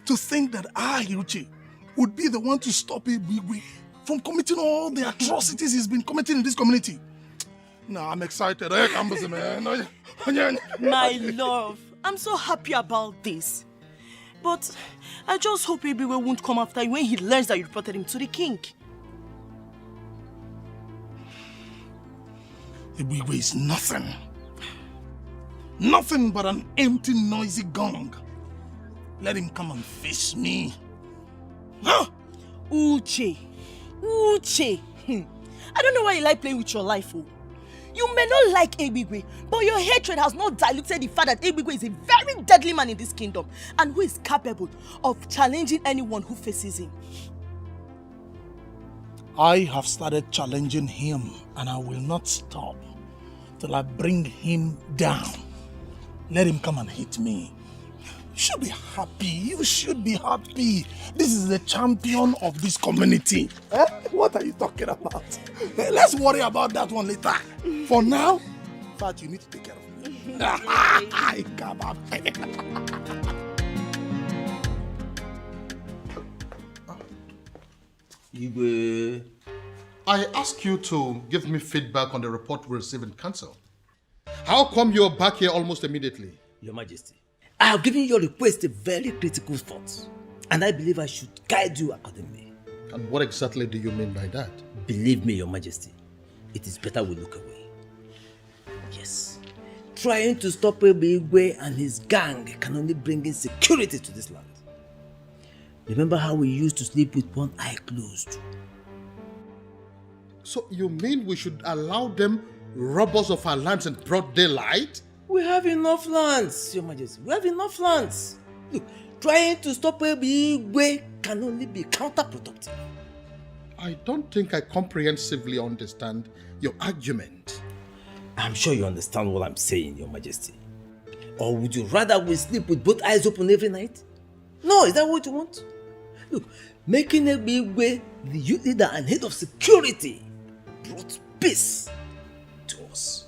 To think that I, Iruchi, would be the one to stop Ibigwe from committing all the atrocities he's been committing in this community. No, I'm excited. My love, I'm so happy about this. But I just hope Ibigwe won't come after you when he learns that you reported him to the king. Ibigwe is nothing. Nothing but an empty, noisy gong. Let him come and face me. Huh? Uche. I don't know why you like playing with your life, oh. You may not like Ibigwe, but your hatred has not diluted the fact that Ibigwe is a very deadly man in this kingdom and who is capable of challenging anyone who faces him. I have started challenging him, and I will not stop till I bring him down. Let him come and hit me. You should be happy. You should be happy. This is the champion of this community. Eh? What are you talking about? Let's worry about that one later. For now, in fact, you need to take care of me. Come on. I ask you to give me feedback on the report we received in council. How come you're back here almost immediately? Your Majesty, I have given your request a very critical thought, and I believe I should guide you accordingly. And what exactly do you mean by that? Believe me, Your Majesty, it is better we look away. Yes, trying to stop Igwe and his gang can only bring insecurity to this land. Remember how we used to sleep with one eye closed? So you mean we should allow them rob us of our lands in broad daylight? We have enough lands, Your Majesty. We have enough lands. Look, trying to stop Igwe can only be counterproductive. I don't think I comprehensively understand your argument. I'm sure you understand what I'm saying, Your Majesty. Or would you rather we sleep with both eyes open every night? No, is that what you want? Look, making Igwe the youth leader and head of security brought peace to us.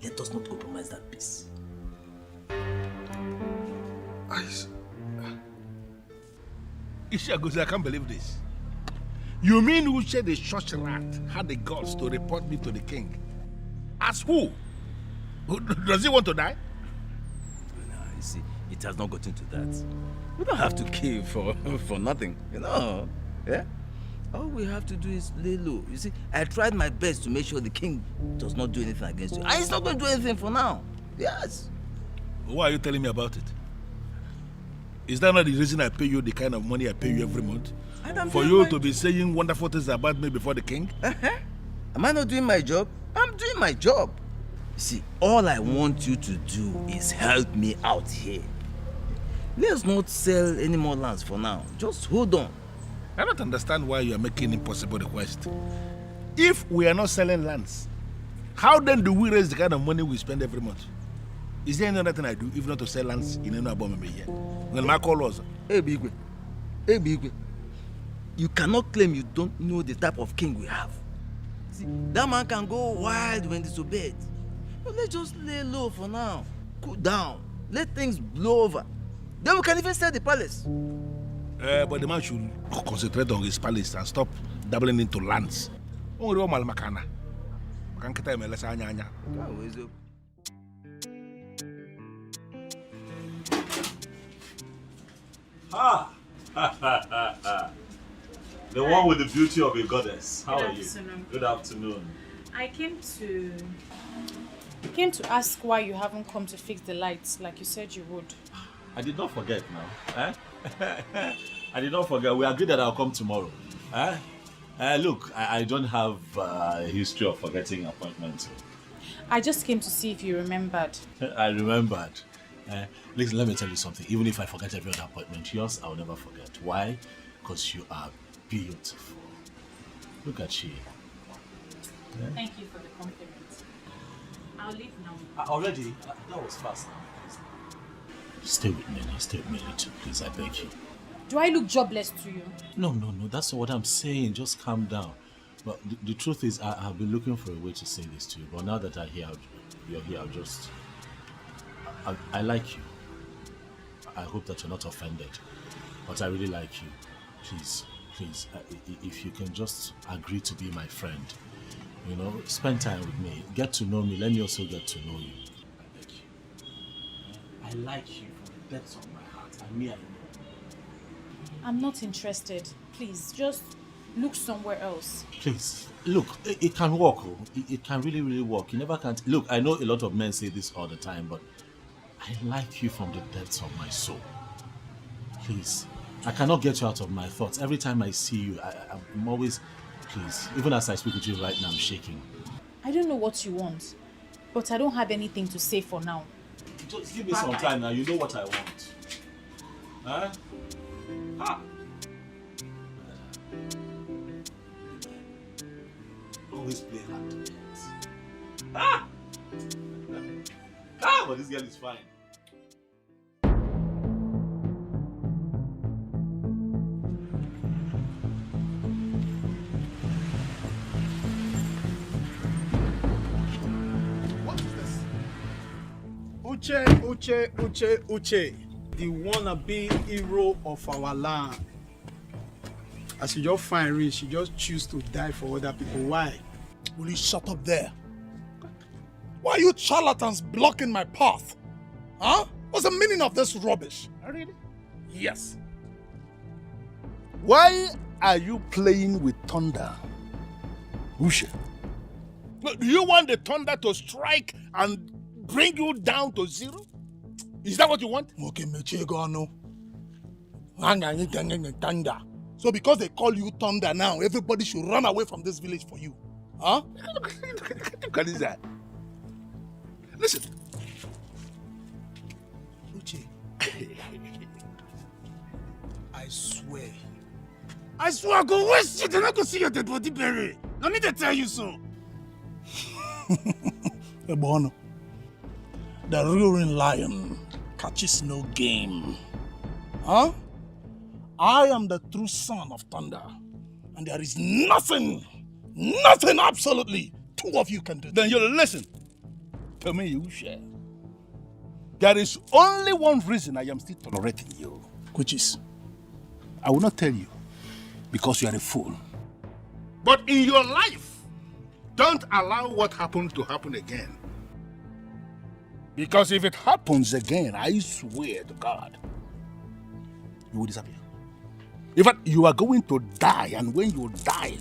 Let us not compromise that peace. Ishagozi, I can't believe this. You mean Uche the church rat had the guts to report me to the king? As who? Does he want to die? No, you see, it has not gotten to that. We don't have to kill for nothing, you know. Yeah? All we have to do is lay low. You see, I tried my best to make sure the king does not do anything against you. And he's not going to do anything for now. Yes. Why are you telling me about it? Is that not the reason I pay you the kind of money I pay you every month? For you to be saying wonderful things about me before the king? Am I not doing my job? I'm doing my job. See, all I want you to do is help me out here. Let's not sell any more lands for now. Just hold on. I don't understand why you are making impossible request. If we are not selling lands, how then do we raise the kind of money we spend every month? Is there any other thing I do if not to sell lands in any above here? When my call was, Hey Bigwe, you cannot claim you don't know the type of king we have. See, that man can go wild when disobeyed. But let's just lay low for now. Cool down. Let things blow over. Then we can even sell the palace. But the man should concentrate on his palace and stop dabbling into lands. Ah! The one with the beauty of a goddess. How are you? Good afternoon. I came to ask why you haven't come to fix the lights like you said you would. I did not forget now. I did not forget. We agreed that I'll come tomorrow. Look, I don't have a history of forgetting appointments. I just came to see if you remembered. I remembered. Listen, let me tell you something. Even if I forget every other appointment, yours I'll never forget. Why? Because you are beautiful. Look at you. Yeah? Thank you for the compliment. I'll leave now. Already? That was fast. Stay with me now. Stay with me a little, please. I beg you. Do I look jobless to you? No. That's not what I'm saying. Just calm down. But the truth is, I've been looking for a way to say this to you. But now that you're here, I'll just... I like you. I hope that you're not offended. But I really like you. Please, if you can just agree to be my friend. You know, spend time with me. Get to know me. Let me also get to know you. I like you. I like you from the depths of my heart. I know. I'm not interested. Please, just look somewhere else. Please, look, it can work. It can really work. You never can't. Look, I know a lot of men say this all the time, but I like you from the depths of my soul. Please, I cannot get you out of my thoughts. Every time I see you, I'm always... Please, even as I speak with you right now, I'm shaking. I don't know what you want, but I don't have anything to say for now. Just give me some time now. You know what I want. Huh? always play hard to get. Ah! Ah, but this girl is fine. What is this? Uche, the wannabe hero of our land. As you just find rich, she just choose to die for other people. Why? Will you shut up there? Why are you charlatans blocking my path? Huh? What's the meaning of this rubbish? Really? Yes. Why are you playing with thunder? Uche? Do you want the thunder to strike and bring you down to zero? Is that what you want? Okay, Mechegano. Thunder. So because they call you Thunder now, everybody should run away from this village for you. Huh? What is that? Listen. Uche. I swear I go waste it and I go see your dead body buried. No need to tell you so. Ebono. The roaring lion catches no game. Huh? I am the true son of thunder. And there is nothing, absolutely, two of you can do. Then you listen to me, Uche. There is only one reason I am still tolerating you. Which is? I will not tell you, because you are a fool. But in your life, don't allow what happened to happen again. Because if it happens again, I swear to God, you will disappear. In fact, you are going to die, and when you die,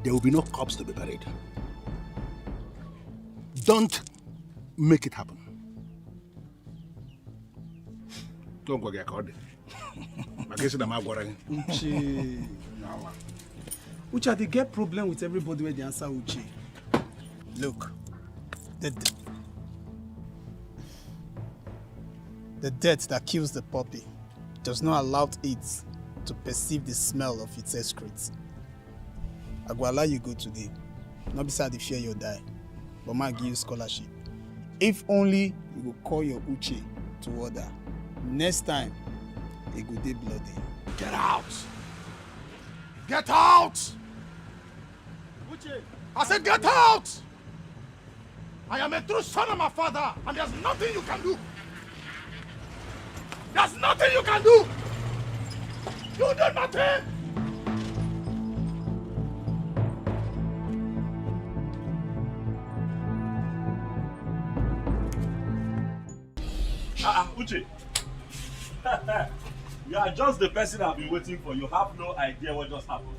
there will be no corpse to be buried. Don't make it happen. Don't go get caught. Uche, they get problem with everybody where they answer Uche. Look, the death that kills the puppy does not allow it to perceive the smell of its excrete. I will allow you go today. Not beside the fear you'll die, but might give you scholarship. If only you will call your Uche to order. Next time, it will be bloody. Get out! Get out! Uche! I said get out! I am a true son of my father, and there's nothing you can do. There's nothing you can do! You do nothing! Uche. You are just the person I've been waiting for. You have no idea what just happened.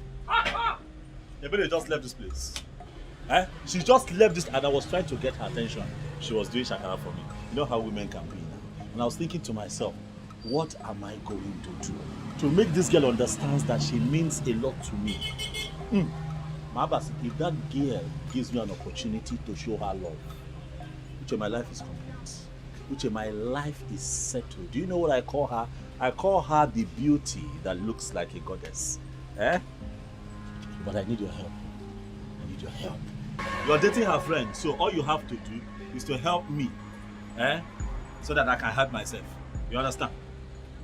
Ebele just left this place. She just left this, and I was trying to get her attention. She was doing shakara for me. You know how women can be now. And I was thinking to myself, what am I going to do to make this girl understand that she means a lot to me? Mabas, if that girl gives me an opportunity to show her love, Uche, my life is complete. Uche, my life is settled. Do you know what I call her? I call her the beauty that looks like a goddess. But I need your help. I need your help. You're dating her friend, so all you have to do is to help me. So that I can help myself. You understand?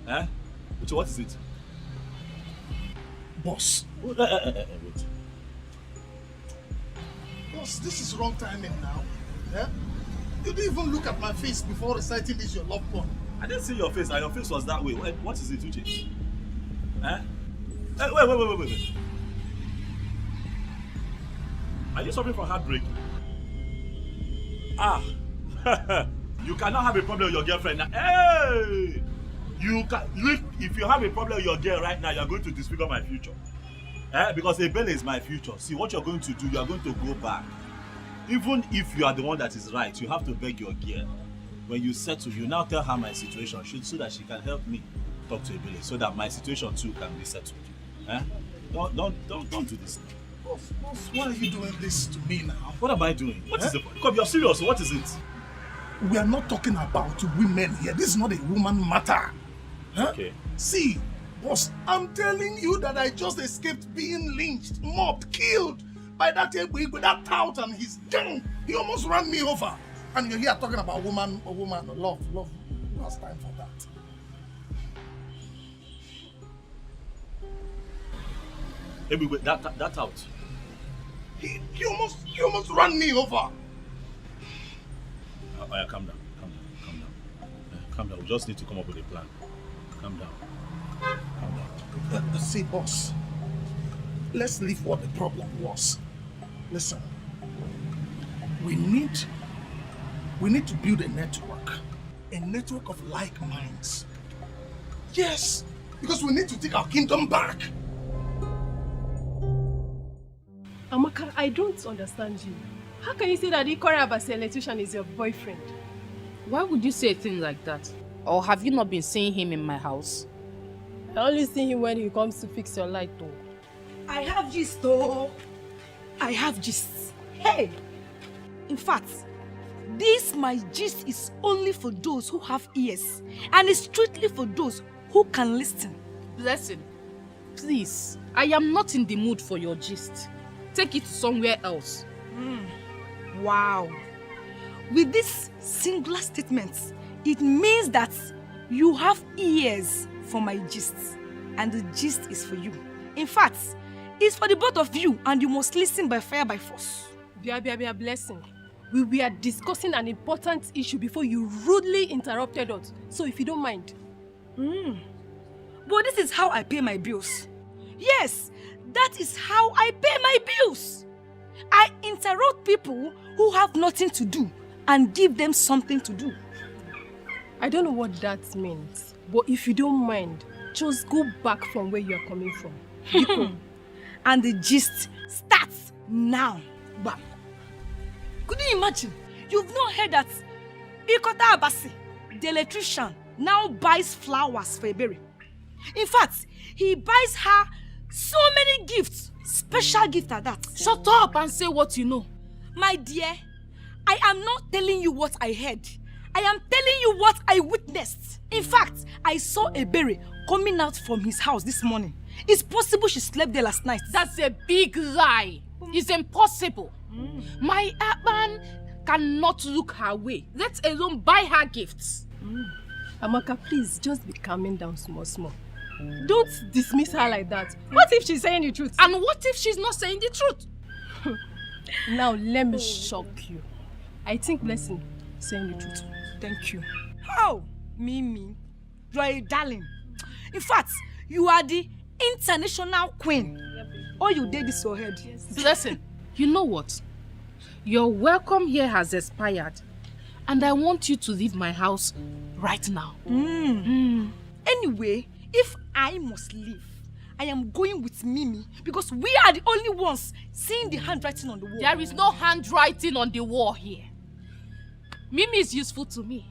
Uche, what is it? Boss. Wait. Boss, this is wrong timing now. You didn't even look at my face before reciting this your love poem. I didn't see your face, and your face was that way. What is it, Uche? Wait. Are you suffering from heartbreak? You cannot have a problem with your girlfriend now. Hey! If you have a problem with your girl right now, you're going to disfigure my future. Because Ebele is my future. See, what you're going to do, you're going to go back. Even if you are the one that is right, you have to beg your girl. When you settle, you now tell her my situation so that she can help me talk to Ebele, so that my situation too can be settled. Don't do this now. Boss, why are you doing this to me now? What am I doing? What is the point? Come, you're serious. What is it? We are not talking about women here. This is not a woman matter. Okay. See, boss, I'm telling you that I just escaped being lynched, mobbed, killed by that with that tout and his gang. He almost ran me over. And you're here talking about woman, love. Last time for that. Maybe that out. He almost ran me over. Calm down. Calm down. We just need to come up with a plan. Calm down. See, boss. Let's leave what the problem was. Listen. We need to build a network of like minds. Yes, because we need to take our kingdom back. Amaka, I don't understand you. How can you say that Ikora Abasi electrician is your boyfriend? Why would you say a thing like that? Or have you not been seeing him in my house? I only see him when he comes to fix your light though. I have gist though. I have gist. Hey! In fact, this my gist is only for those who have ears. And it's strictly for those who can listen. Blessing, please. I am not in the mood for your gist. Take it somewhere else. Wow. With this singular statement, it means that you have ears for my gist. And the gist is for you. In fact, it's for the both of you and you must listen by fire by force. Bia, Blessing. We were discussing an important issue before you rudely interrupted us. So if you don't mind. But this is how I pay my bills. Yes, that is how I pay my bills. I interrupt people who have nothing to do and give them something to do. I don't know what that means, but if you don't mind, just go back from where you are coming from. And the gist starts now. Bam. Could you imagine? You've not heard that Ikota Abasi, the electrician, now buys flowers for Ebere. In fact, he buys her so many gifts, special gifts at that. Shut up and say what you know. My dear, I am not telling you what I heard. I am telling you what I witnessed. In fact, I saw Ebere coming out from his house this morning. It's possible she slept there last night. That's a big lie. It's impossible. My Aban cannot look her way, let alone buy her gifts. Amaka, please just be calming down small. Don't dismiss her like that. What if she's saying the truth? And what if she's not saying the truth? Now let me shock you. I think Blessing is saying the truth. Thank you. How? Mimi, you are a darling. In fact, you are the international queen. All you did is your head. Blessing, you know what? Your welcome here has expired. And I want you to leave my house right now. Anyway, if I must leave, I am going with Mimi because we are the only ones seeing the handwriting on the wall. There is no handwriting on the wall here. Mimi is useful to me.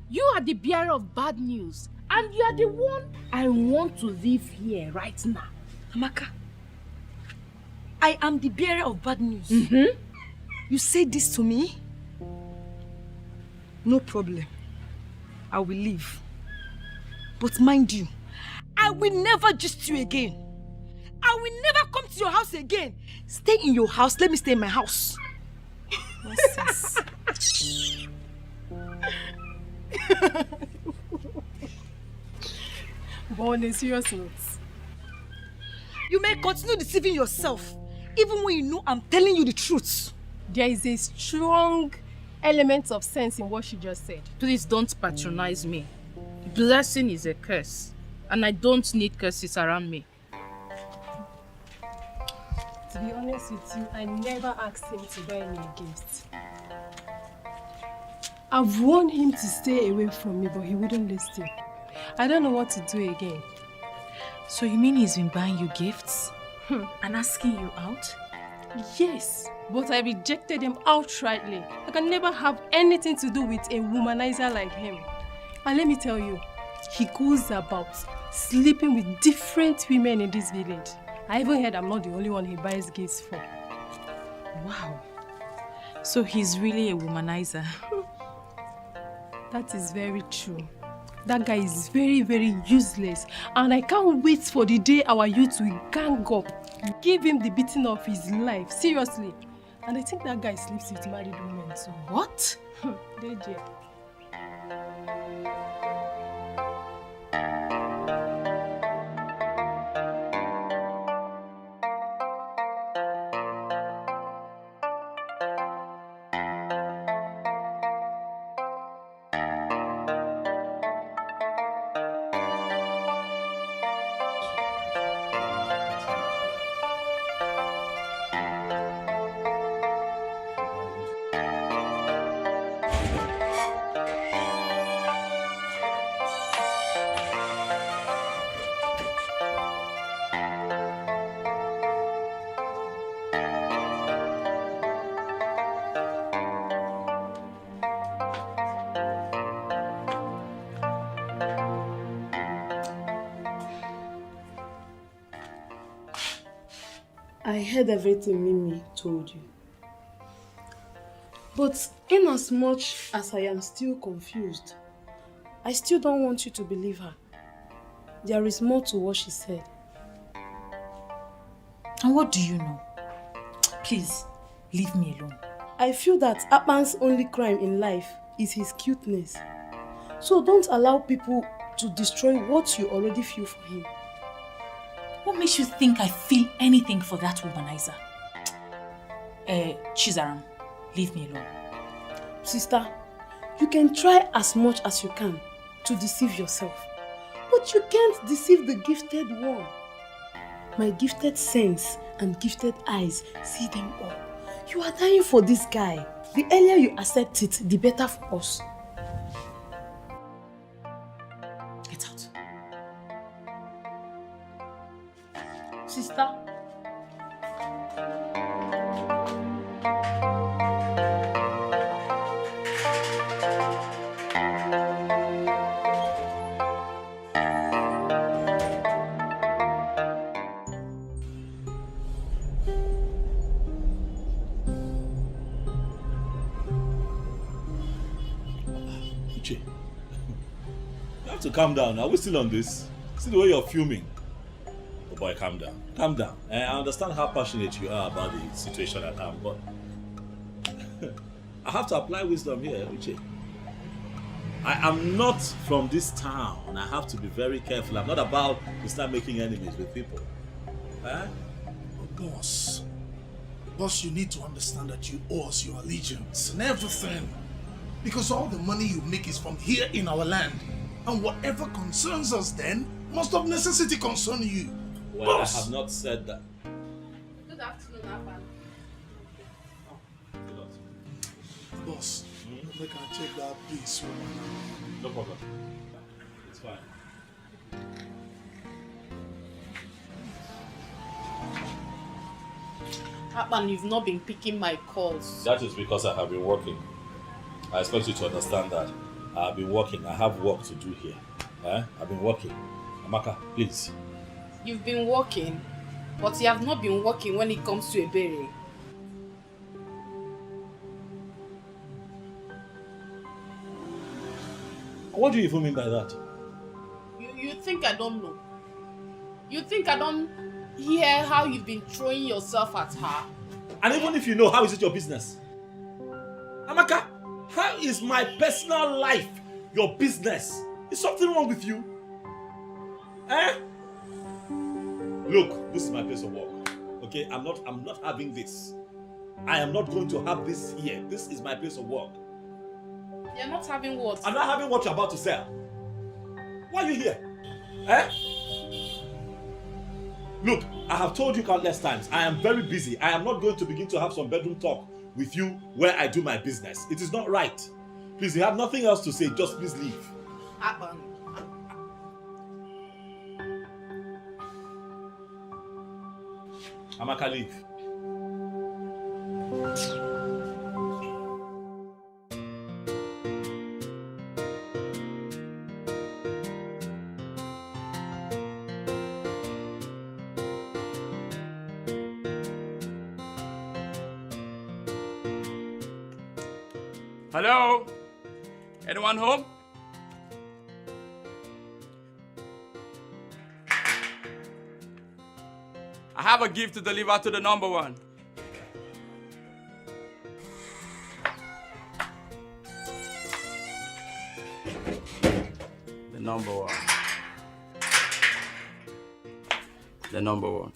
You are the bearer of bad news. And you are the one I want to leave here right now. Amaka, I am the bearer of bad news. You say this to me? No problem. I will leave. But mind you, I will never gist you again. I will never come to your house again. Stay in your house. Let me stay in my house. Nonsense. But on a serious note, you may continue deceiving yourself, even when you know I'm telling you the truth. There is a strong element of sense in what she just said. Please don't patronize me. Blessing is a curse, and I don't need curses around me. To be honest with you, I never asked him to buy me a gift. I've warned him to stay away from me, but he wouldn't listen. I don't know what to do again. So you mean he's been buying you gifts? And asking you out? Yes, but I rejected him outrightly. I can never have anything to do with a womanizer like him. And let me tell you, he goes about sleeping with different women in this village. I even heard I'm not the only one he buys gifts for. Wow. So he's really a womanizer. That is very true. That guy is very, very useless. And I can't wait for the day our youth will gang up give him the beating of his life, seriously. And I think that guy sleeps with married women, so... What? DJ. I heard everything Mimi told you. But in as much as I am still confused, I still don't want you to believe her. There is more to what she said. And what do you know? Please, leave me alone. I feel that Aban's only crime in life is his cuteness. So don't allow people to destroy what you already feel for him. What makes you think I feel anything for that womanizer? Chizaram, leave me alone. Sister, you can try as much as you can to deceive yourself. But you can't deceive the gifted one. My gifted sense and gifted eyes see them all. You are dying for this guy. The earlier you accept it, the better for us. Get out. Sister. You have to calm down. Are we still on this? See the way you're fuming. Oh boy, calm down. Calm down. I understand how passionate you are about the situation at hand, but I have to apply wisdom here, Uche. I am not from this town. I have to be very careful. I'm not about to start making enemies with people. Boss, you need to understand that you owe us your allegiance and everything. Because all the money you make is from here in our land. And whatever concerns us then must of necessity concern you. Well, Boss. I have not said that. Good afternoon, Aban. Boss, make I check that please. No problem. It's fine. Aban, you've not been picking my calls. That is because I have been working. I expect you to understand that. I've been working. I have work to do here. I've been working. Amaka, please. You've been working, but you have not been working when it comes to Ebere. What do you even mean by that? You think I don't know? You think I don't hear how you've been throwing yourself at her? And even if you know, how is it your business? Amaka, how is my personal life your business? Is something wrong with you? Look, this is my place of work. Okay, I'm not having this. I am not going to have this here. This is my place of work. You're not having what? I'm not having what you're about to sell. Why are you here? Look, I have told you countless times, I am very busy. I am not going to begin to have some bedroom talk with you where I do my business. It is not right. Please, you have nothing else to say. Just please leave. Aban. Amaka, leave. Hello? Anyone home? I have a gift to deliver to the number one. The number one. The number one.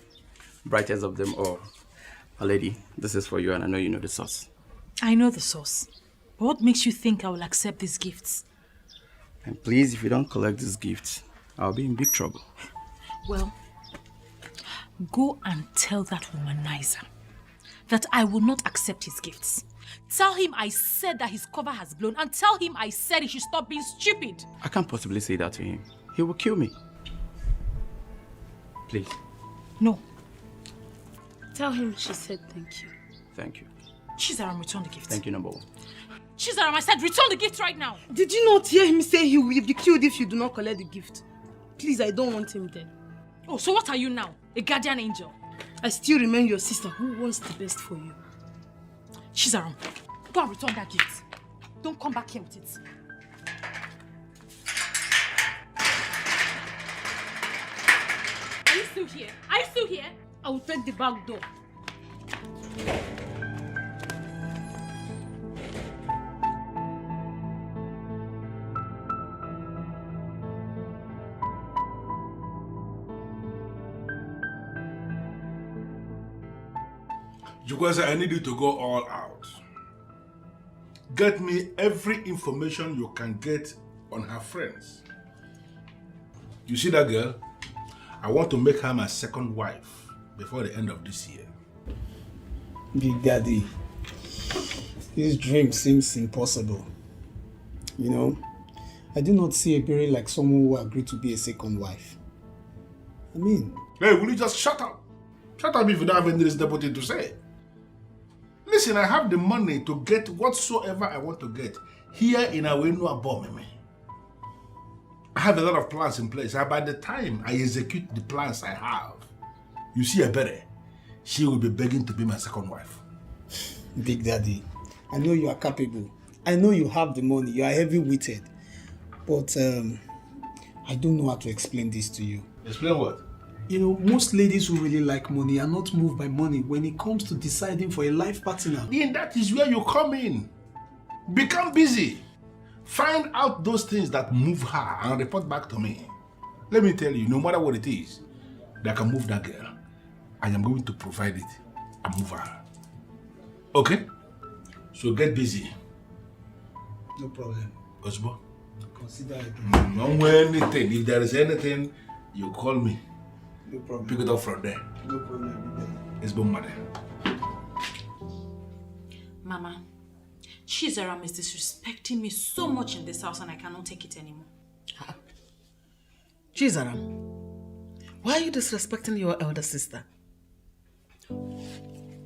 Brightest of them all. A lady, this is for you and I know you know the source. I know the source. But what makes you think I will accept these gifts? And please, if you don't collect these gifts, I'll be in big trouble. Well, go and tell that womanizer that I will not accept his gifts. Tell him I said that his cover has blown, and tell him I said he should stop being stupid. I can't possibly say that to him. He will kill me. Please. No. Tell him she said thank you. Thank you. Chizaram, return the gift. Thank you, number one. Chizaram, I said return the gift right now. Did you not hear him say he will be killed if you do not collect the gift? Please, I don't want him dead. Oh, so what are you now? A guardian angel? I still remain your sister who wants the best for you. Chizaram, go and return that gift. Don't come back here with it. Are you still here? Are you still here? I will take the back door. Jukwese, I need you to go all out. Get me every information you can get on her friends. You see that girl? I want to make her my second wife before the end of this year. Big Daddy, this dream seems impossible. You know, I do not see Ebere like someone who agreed to be a second wife. I mean... Hey, will you just shut up? Shut up if you don't have any reasonable thing to say. Listen, I have the money to get whatsoever I want to get here in Awenu Abomeme. I have a lot of plans in place, and by the time I execute the plans I have, you see Ebere, she will be begging to be my second wife. Big Daddy, I know you are capable. I know you have the money. You are heavy-witted. But I don't know how to explain this to you. Explain what? You know, most ladies who really like money are not moved by money when it comes to deciding for a life partner. Then that is where you come in. Become busy. Find out those things that move her and report back to me. Let me tell you, no matter what it is that can move that girl, I am going to provide it and move her. Okay? So get busy. No problem. Osbo? Consider it. Don't wear anything. If there is anything, you call me. No problem. Pick it up from there. No problem. It's been mother. Mama, Chizaram is disrespecting me so much in this house and I cannot take it anymore. Chizaram, why are you disrespecting your elder sister?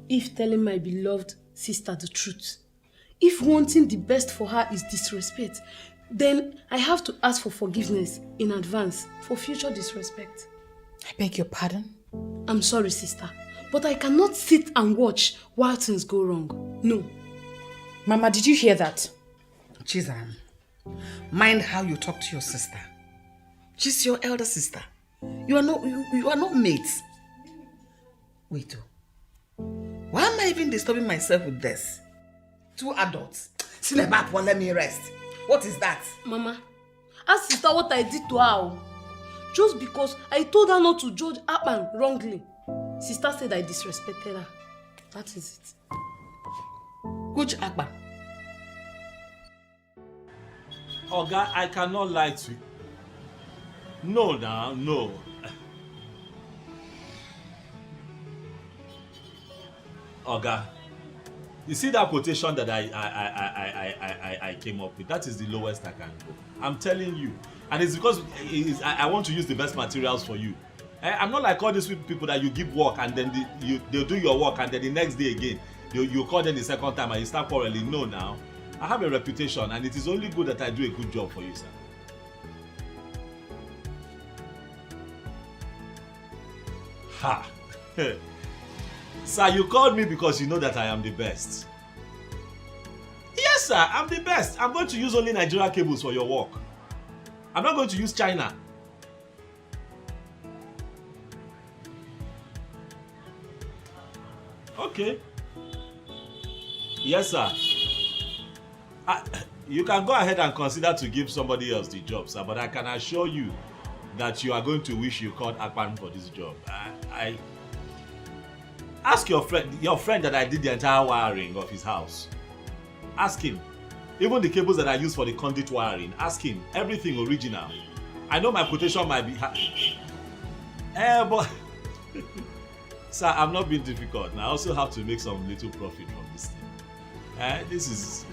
If telling my beloved sister the truth, if wanting the best for her is disrespect, then I have to ask for forgiveness in advance for future disrespect. I beg your pardon? I'm sorry, sister, but I cannot sit and watch while things go wrong. No. Mama, did you hear that? Chizaram, mind how you talk to your sister. She's your elder sister. You are not mates. Wait, why am I even disturbing myself with this? Two adults. Sleep up, one, let me rest. What is that? Mama, ask sister what I did to her. Just because I told her not to judge Aban wrongly. Sister said I disrespected her. That is it. Which Aban? Oga, I cannot lie to you. No, now, no. Oga, you see that quotation that I came up with? That is the lowest I can go. I'm telling you. And it's because I want to use the best materials for you. I'm not like all these people that you give work and then they'll do your work and then the next day again, you call them the second time and you start quarreling. No, now. I have a reputation and it is only good that I do a good job for you, sir. Ha! Sir, you called me because you know that I am the best. Yes, sir, I'm the best. I'm going to use only Nigerian cables for your work. I'm not going to use China. Okay. Yes, sir. You can go ahead and consider to give somebody else the job, sir, but I can assure you that you are going to wish you called Aban for this job. I ask your friend that I did the entire wiring of his house. Ask him. Even the cables that I use for the conduit wiring, ask him. Everything original. I know my quotation might be but sir, I'm not being difficult. I also have to make some little profit from this thing. This is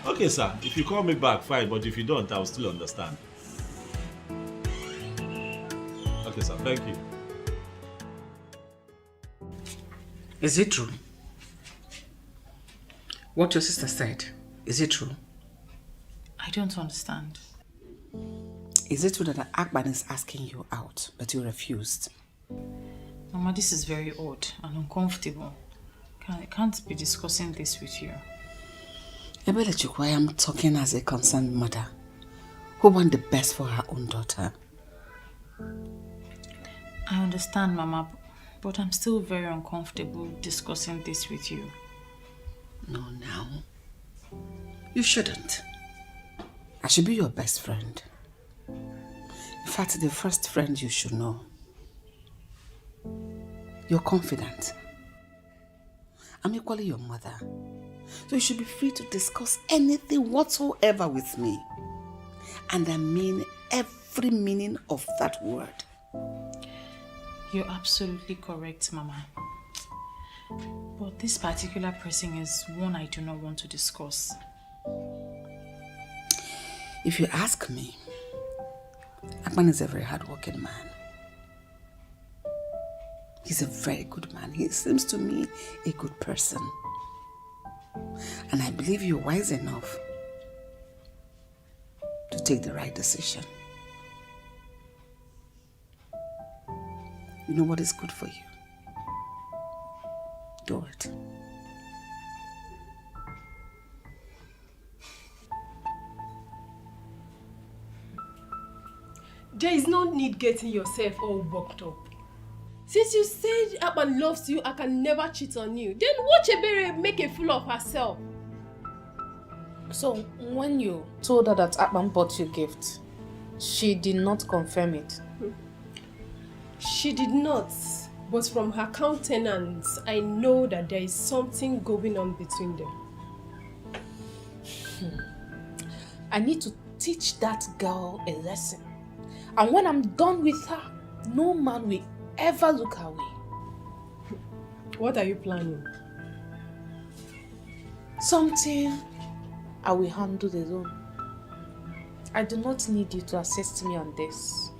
okay, sir. If you call me back, fine. But if you don't, I will still understand. Okay, sir. Thank you. Is it true? What your sister said, is it true? I don't understand. Is it true that Aban is asking you out, but you refused? Mama, this is very odd and uncomfortable. I can't be discussing this with you. Ebelechukwu, I am talking as a concerned mother who wants the best for her own daughter. I understand, Mama, but I'm still very uncomfortable discussing this with you. No, now. You shouldn't. I should be your best friend. In fact, the first friend you should know. You're confident. I'm equally your mother. So you should be free to discuss anything whatsoever with me. And I mean every meaning of that word. You're absolutely correct, Mama. But this particular person is one I do not want to discuss. If you ask me, Aban is a very hardworking man. He's a very good man. He seems to me a good person. And I believe you're wise enough to take the right decision. You know what is good for you. Do it. There is no need getting yourself all worked up. Since you said Aban loves you, I can never cheat on you. Then watch Ebere make a fool of herself. So, when you told her that Aban bought you a gift, she did not confirm it? She did not. But from her countenance, I know that there is something going on between them. I need to teach that girl a lesson. And when I'm done with her, no man will ever look her way. What are you planning? Something I will handle alone. I do not need you to assist me on this.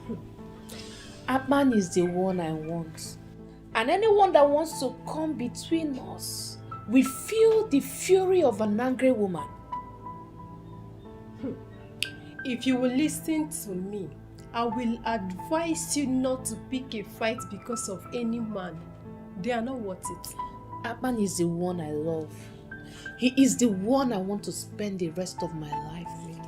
Aban is the one I want. And anyone that wants to come between us will feel the fury of an angry woman. If you will listen to me, I will advise you not to pick a fight because of any man. They are not worth it. Aban is the one I love. He is the one I want to spend the rest of my life with.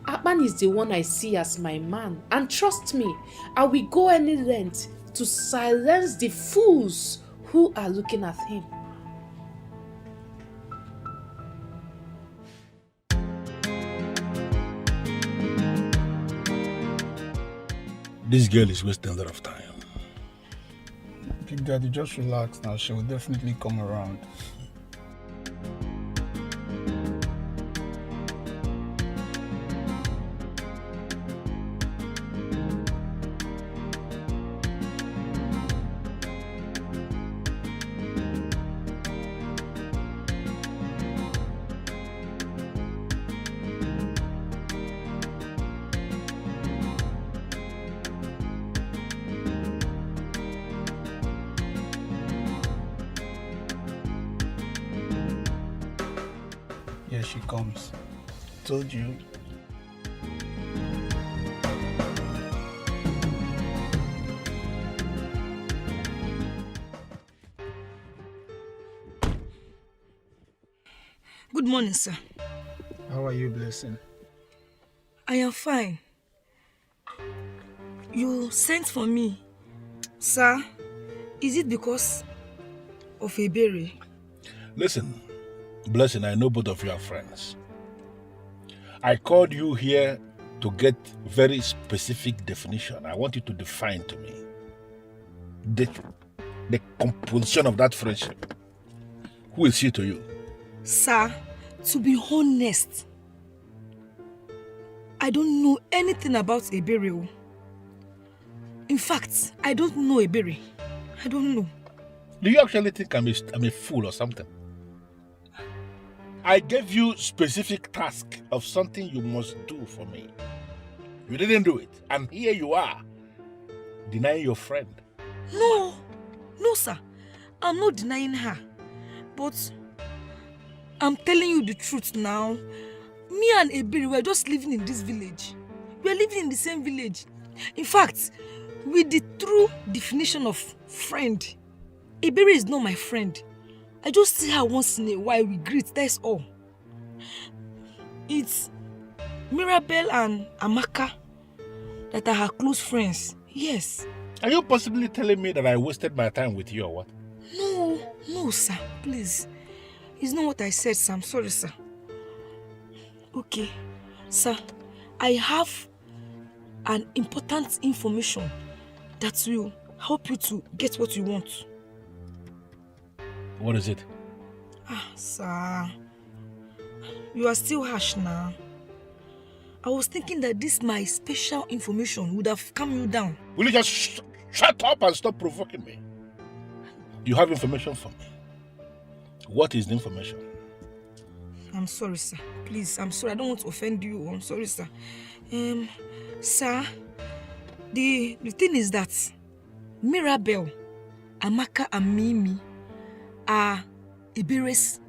Aban is the one I see as my man. And trust me, I will go any length to silence the fools who are looking at him. This girl is wasting a lot of time. Big Daddy, just relax now. She will definitely come around. Here she comes. Told you. Good morning, sir. How are you, Blessing? I am fine. You sent for me Sir, is it because of Ebere? Listen, Blessing, I know both of you are friends. I called you here to get very specific definition. I want you to define to me the composition of that friendship. Who is she to you? Sir, to be honest, I don't know anything about Ebere. In fact, I don't know Ebere. I don't know. Do you actually think I'm a fool or something? I gave you specific task of something you must do for me. You didn't do it, and here you are, denying your friend. No, sir. I'm not denying her. But I'm telling you the truth now. Me and Ebere were just living in this village. We're living in the same village. In fact, with the true definition of friend, Ebere is not my friend. I just see her once in a while, we greet, that's all. It's Mirabel and Amaka that are her close friends, yes. Are you possibly telling me that I wasted my time with you or what? No, sir, please. It's not what I said, sir. I'm sorry, sir. Okay, sir, I have an important information that will help you to get what you want. What is it? Sir, you are still harsh now. I was thinking that this my special information would have calmed you down. Will you just shut up and stop provoking me? You have information for me. What is the information? I'm sorry, sir. Please, I'm sorry. I don't want to offend you. I'm sorry, sir. Sir, the thing is that Mirabel, Amaka and Mimi are Ebere's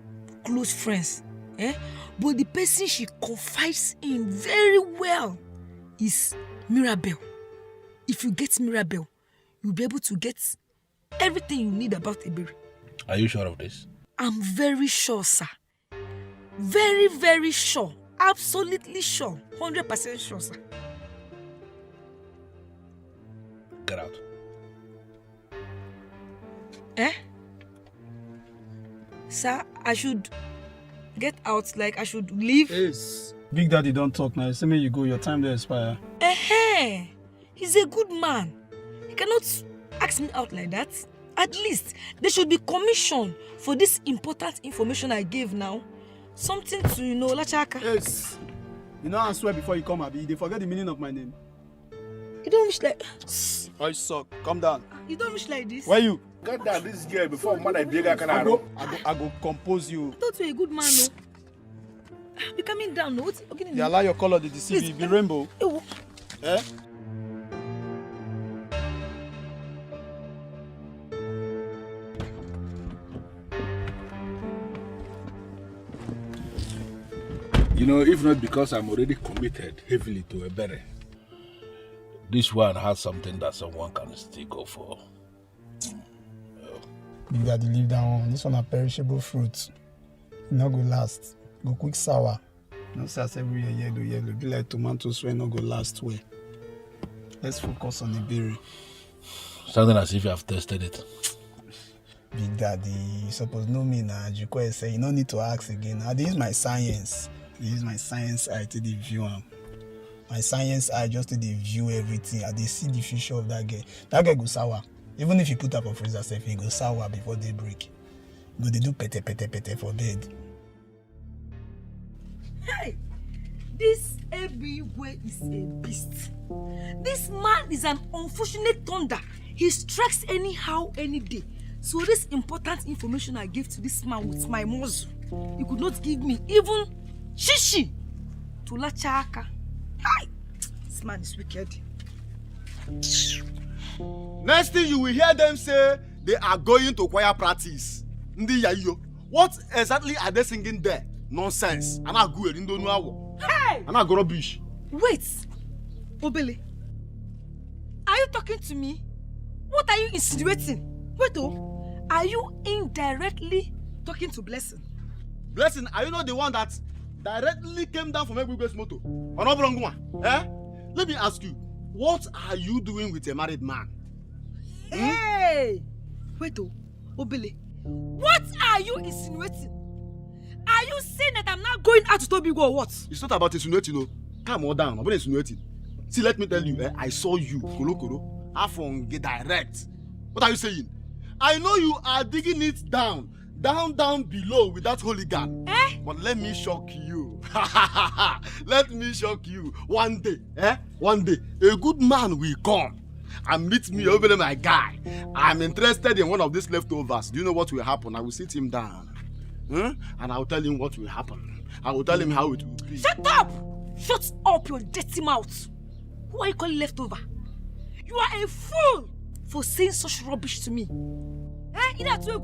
close friends. But the person she confides in very well is Mirabel. If you get Mirabel, you'll be able to get everything you need about Ebere. Are you sure of this? I'm very sure, sir. Very, very sure. Absolutely sure. 100% sure, sir. Get out. Sir, I should get out, like I should leave? Yes. Big Daddy don't talk now. Say me you go, your time to expire. He's a good man. He cannot ask me out like that. At least, there should be commission for this important information I gave now. Something to, Lachaka. Yes. You know I swear before you come, Abi, they forget the meaning of my name. You don't wish like... I suck. Calm down. You don't wish like this? Why you? Get down this girl before man I beg I go compose you. I thought you were a good man, no? Be coming down, no? Okay, you allow your color to deceive you. Be rainbow. You know, if not because I'm already committed heavily to Ebere, this one has something that someone can still go for. Big Daddy, leave that one. This one a perishable fruit. It not go last. Go quick sour. No sense every year yellow. Be like tomatoes when not go last way. Let's focus on the berry. Sounding as if you have tested it. Big Daddy, you suppose know me now. You say you don't need to ask again. I use my science. I use my science eye to the view. My science eye just to the view everything. I see the future of that girl. That girl go sour. Even if you put up a freezer safe, he go sour before they break. Go they do pete for bed. Hey, this Ebigwe is a beast. This man is an unfortunate thunder. He strikes anyhow, any day. So this important information I gave to this man with my muzzle, he could not give me even shishi to Lachaka. Hi, this man is wicked. Next thing you will hear them say they are going to choir practice. Ndi yayo. What exactly are they singing there? Nonsense. Ana go in do no. Hey! Ana go rubbish. Wait. Obele. Are you talking to me? What are you insinuating? Wait are you indirectly talking to Blessing? Blessing, are you not the one that directly came down from Ebigwe's motor? Let me ask you, what are you doing with a married man? Hey! Wait, Obele. What are you insinuating? Are you saying that I'm not going out to Toby or what? It's not about insinuating, no. Calm on down. I'm not insinuating. See, let me tell you, I saw you, Kolo, Afon, get direct. What are you saying? I know you are digging it down below with that hooligan. But let me shock you. Let me shock you. One day, a good man will come and meet me over there, my guy. I'm interested in one of these leftovers. Do you know what will happen? I will sit him down. And I'll tell him what will happen. I will tell him how it will be. Shut up! Shut up your dirty mouth. Who are you calling leftover? You are a fool for saying such rubbish to me.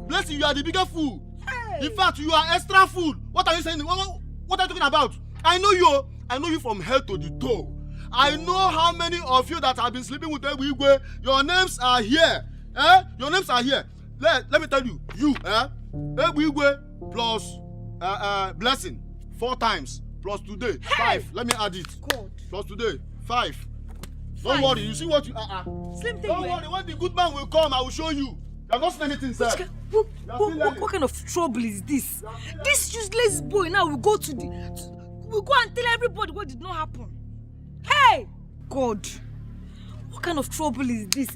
Bless you, you are the bigger fool. Hey. In fact, you are extra fool. What are you saying? What are you talking about? I know you from head to the toe. I know how many of you that have been sleeping with Igwe. Your names are here. Your names are here. Let me tell you, Igwe plus Blessing 4 times plus today 5. Let me add it. God. Plus today 5. Don't worry. You see what you Slim thing. Don't worry. When the good man will come, I will show you. You have not seen anything, sir. What kind of trouble is this? This useless boy now will go to we'll go and tell everybody what did not happen. Hey! God! What kind of trouble is this,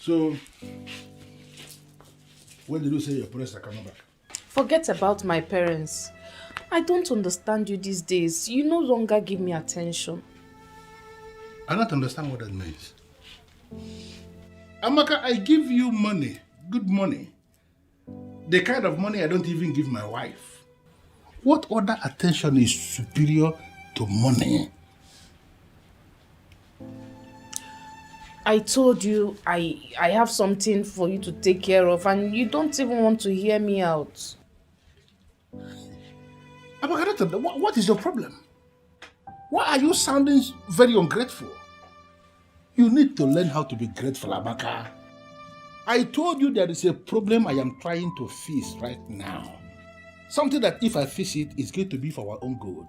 So, when did you say your parents are coming back? Forget about my parents. I don't understand you these days. You no longer give me attention. I don't understand what that means. Amaka, I give you money, good money. The kind of money I don't even give my wife. What other attention is superior to money? I told you I have something for you to take care of and you don't even want to hear me out. Amaka, what is your problem? Why are you sounding very ungrateful? You need to learn how to be grateful, Amaka. I told you there is a problem I am trying to fix right now. Something that if I fix it, it's going to be for our own good.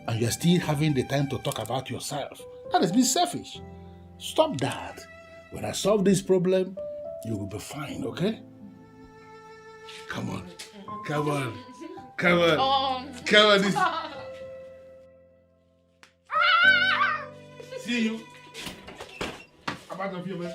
And you are still having the time to talk about yourself. That is being selfish. Stop that. When I solve this problem, you will be fine, okay? Come on. Come on. Come on. Come on. See you. I'm out of here, man.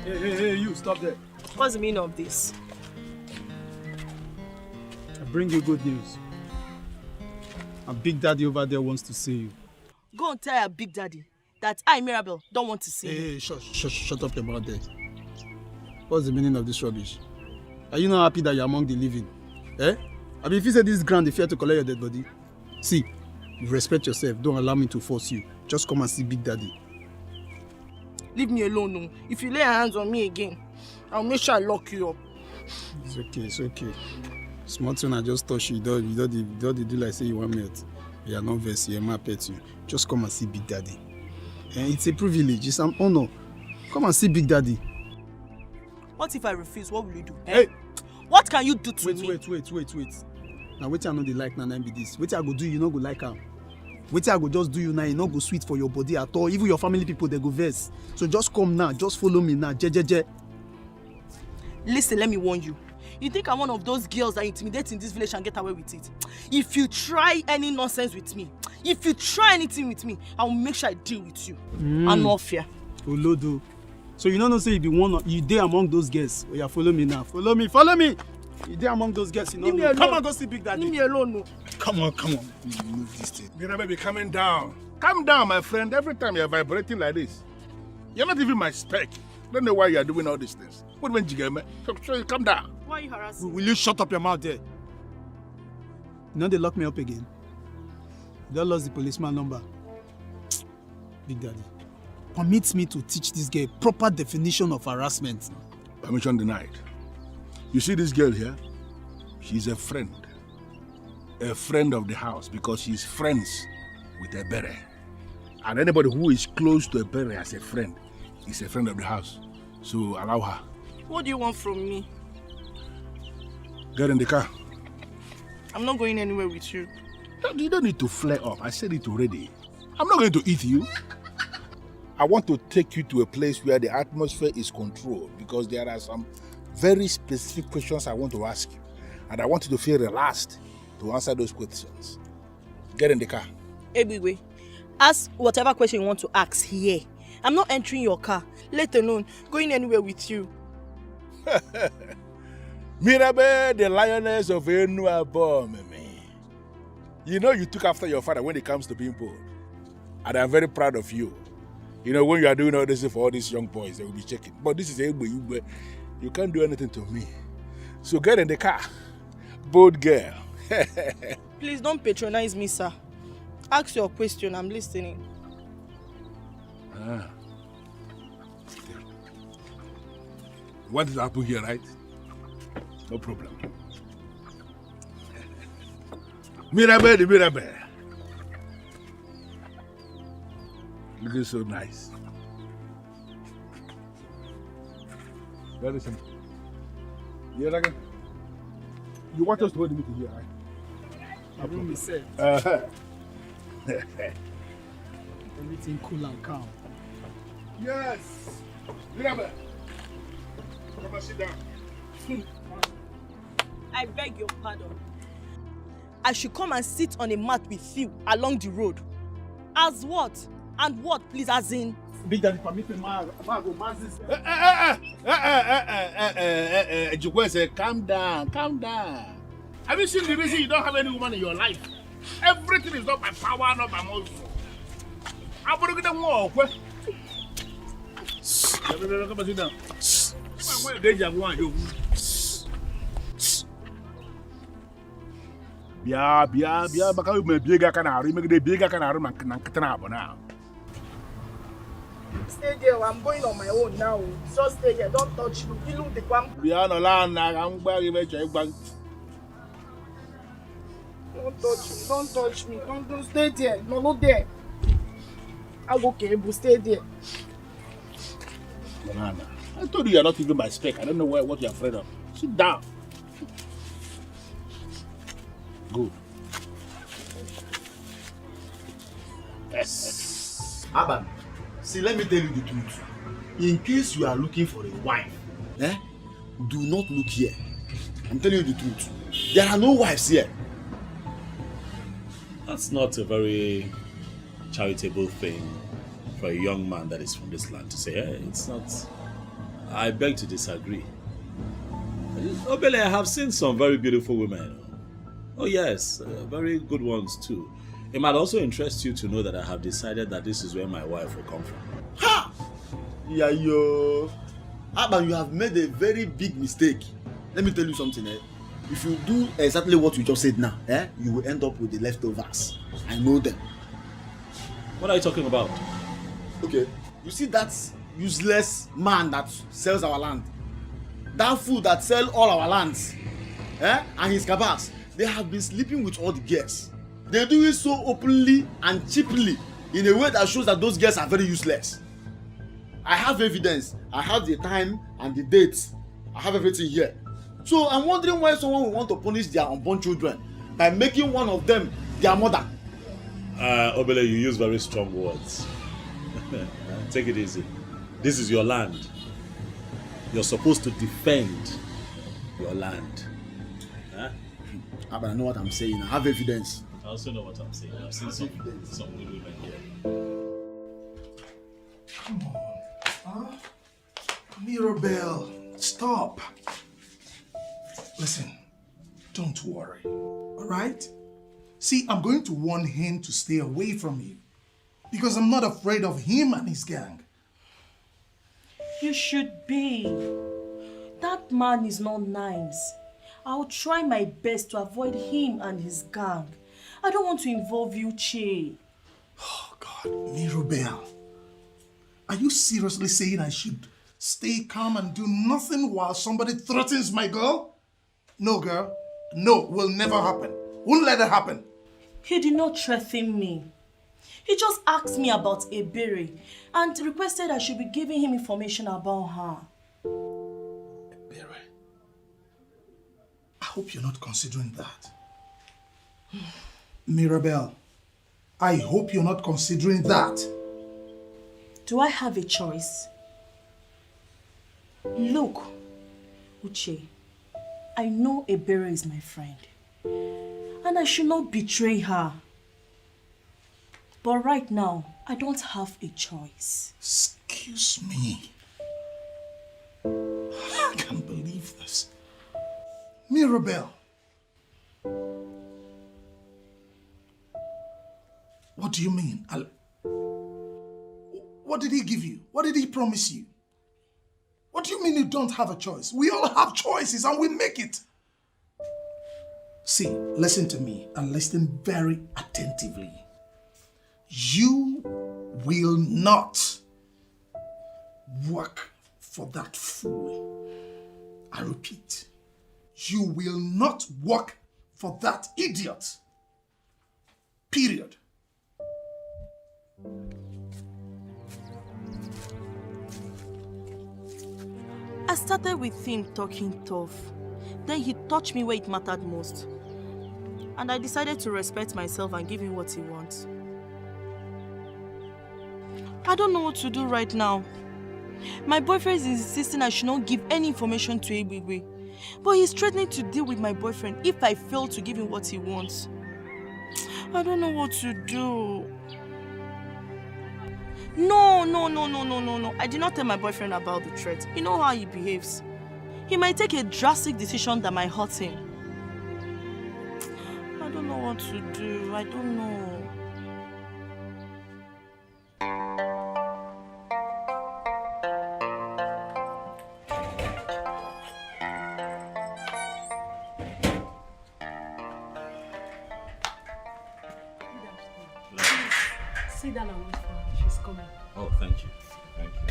Hey, you, stop there. What's the meaning of this? I bring you good news. And Big Daddy over there wants to see you. Go and tell your Big Daddy that I, Mirabel, don't want to see you. Hey, shut up about that. What's the meaning of this rubbish? Are you not happy that you're among the living? I mean, if you say this ground, they fear to collect your dead body. See, you respect yourself. Don't allow me to force you. Just come and see Big Daddy. Leave me alone, no. If you lay your hands on me again, I'll make sure I lock you up. It's okay. Small thing, I just touch you. You don't do like say you want me. You are not versed, you're my pet you. Just come and see Big Daddy. And it's a privilege, it's an honor. Come and see Big Daddy. What if I refuse? What will you do? Hey! What can you do to me? Wait. Now wait, I know they like Nana be this. Wait, I go do you not go like her. Wait, I go just do you now, you not go sweet for your body at all. Even your family people, they go vex. So just come now, just follow me now. Je. Listen, let me warn you. You think I'm one of those girls that intimidate in this village and get away with it? If you try any nonsense with me, if you try anything with me, I will make sure I deal with you. I'm not fear. Olodo. So you don't know say you be one, you dey among those girls. Oh yeah, follow me now. Follow me. You there among those girls, you know? Leave me alone. Come on, go see Big Daddy. Leave me alone, no. Come on. Please move this thing. Mira, baby, calm down. Calm down, my friend. Every time you're vibrating like this, you're not even my spec. Don't know why you're doing all these things. What when you get me? Calm down. Why are you harassing me? Will you shut up your mouth there? You know they lock me up again. They lost the policeman number. Big Daddy, permit me to teach this girl proper definition of harassment. Permission denied. You see this girl here? She's a friend of the house because she's friends with a beret. And anybody who is close to a beret as a friend is a friend of the house. So allow her. What do you want from me? Get in the car. I'm not going anywhere with you. You don't need to flare up. I said it already. I'm not going to eat you. I want to take you to a place where the atmosphere is controlled because there are some very specific questions I want to ask you. And I want you to feel relaxed to answer those questions. Get in the car. Ebiwe, ask whatever question you want to ask here. I'm not entering your car, let alone going anywhere with you. Mirabe, the lioness of Aban. You know you took after your father when it comes to being bold. And I'm very proud of you. You know, when you are doing all this for all these young boys, they will be checking. But this is Egbe. You can't do anything to me. So get in the car. Bold girl. Please don't patronize me, sir. Ask your question, I'm listening. What is happening here, right? No problem. Mirabe. Looking so nice. Very simple. You want us to hold the meeting here, right? I bring me set. Everything cool and calm. Yes. Mirabe. Come and sit down. I beg your pardon. I should come and sit on a mat with you along the road. As what? And what, please, as in? Big Daddy, permit me, go Jukwe said, calm down. Have you seen the reason you don't have any woman in your life? Everything is not by power, not by muscle. I'm going to get them more. Come and sit down. Bia, baka me biega kanaru, me de biega kanaru na kitana abona. Stay there, I'm going on my own now. So stay there, don't touch me. You look the one. Bia no la na am gba give e che gba. Don't touch me. Don't stay there. No, not there. I'm okay, but stay there. Banana. I told you you're not even my spec. I don't know what you're afraid of. Sit down. Good. Aban, see, let me tell you the truth. In case you are looking for a wife, do not look here. I'm telling you the truth. There are no wives here. That's not a very charitable thing for a young man that is from this land to say. It's not. I beg to disagree. Obele, I have seen some very beautiful women. Oh yes, very good ones too. It might also interest you to know that I have decided that this is where my wife will come from. Ha! Yeah, yo. Aban, you have made a very big mistake. Let me tell you something. If you do exactly what you just said now, you will end up with the leftovers. I know them. What are you talking about? Okay, you see that useless man that sells our land? That fool that sells all our lands, and his cabals, they have been sleeping with all the girls. They do it so openly and cheaply in a way that shows that those girls are very useless. I have evidence. I have the time and the dates. I have everything here. So I'm wondering why someone would want to punish their unborn children by making one of them their mother. Obele, you use very strong words. Take it easy. This is your land. You're supposed to defend your land. But I know what I'm saying. I have evidence. I also know what I'm saying. I've seen some good women here. Come on. Mirabelle, stop. Listen, don't worry, all right? See, I'm going to warn him to stay away from you because I'm not afraid of him and his gang. You should be. That man is not nice. I'll try my best to avoid him and his gang. I don't want to involve you, Che. Oh, God. Mirabel, are you seriously saying I should stay calm and do nothing while somebody threatens my girl? No, girl. No, will never happen. Won't let it happen. He did not threaten me. He just asked me about Ebere and requested I should be giving him information about her. Ebere? I hope you're not considering that. Mirabel, I hope you're not considering that. Do I have a choice? Look, Uche, I know Ebere is my friend, and I should not betray her. But right now, I don't have a choice. Excuse me. I can't believe this. Mirabel. What do you mean? What did he give you? What did he promise you? What do you mean you don't have a choice? We all have choices and we make it. See, listen to me and listen very attentively. You will not work for that fool. I repeat, you will not work for that idiot. Period. I started with him talking tough. Then he touched me where it mattered most. And I decided to respect myself and give him what he wants. I don't know what to do right now. My boyfriend is insisting I should not give any information to Ebigwe. But he's threatening to deal with my boyfriend if I fail to give him what he wants. I don't know what to do. No. I did not tell my boyfriend about the threat. You know how he behaves. He might take a drastic decision that might hurt him. I don't know what to do. I don't know. Sit down and wait for her. She's coming. Oh, thank you. Thank you.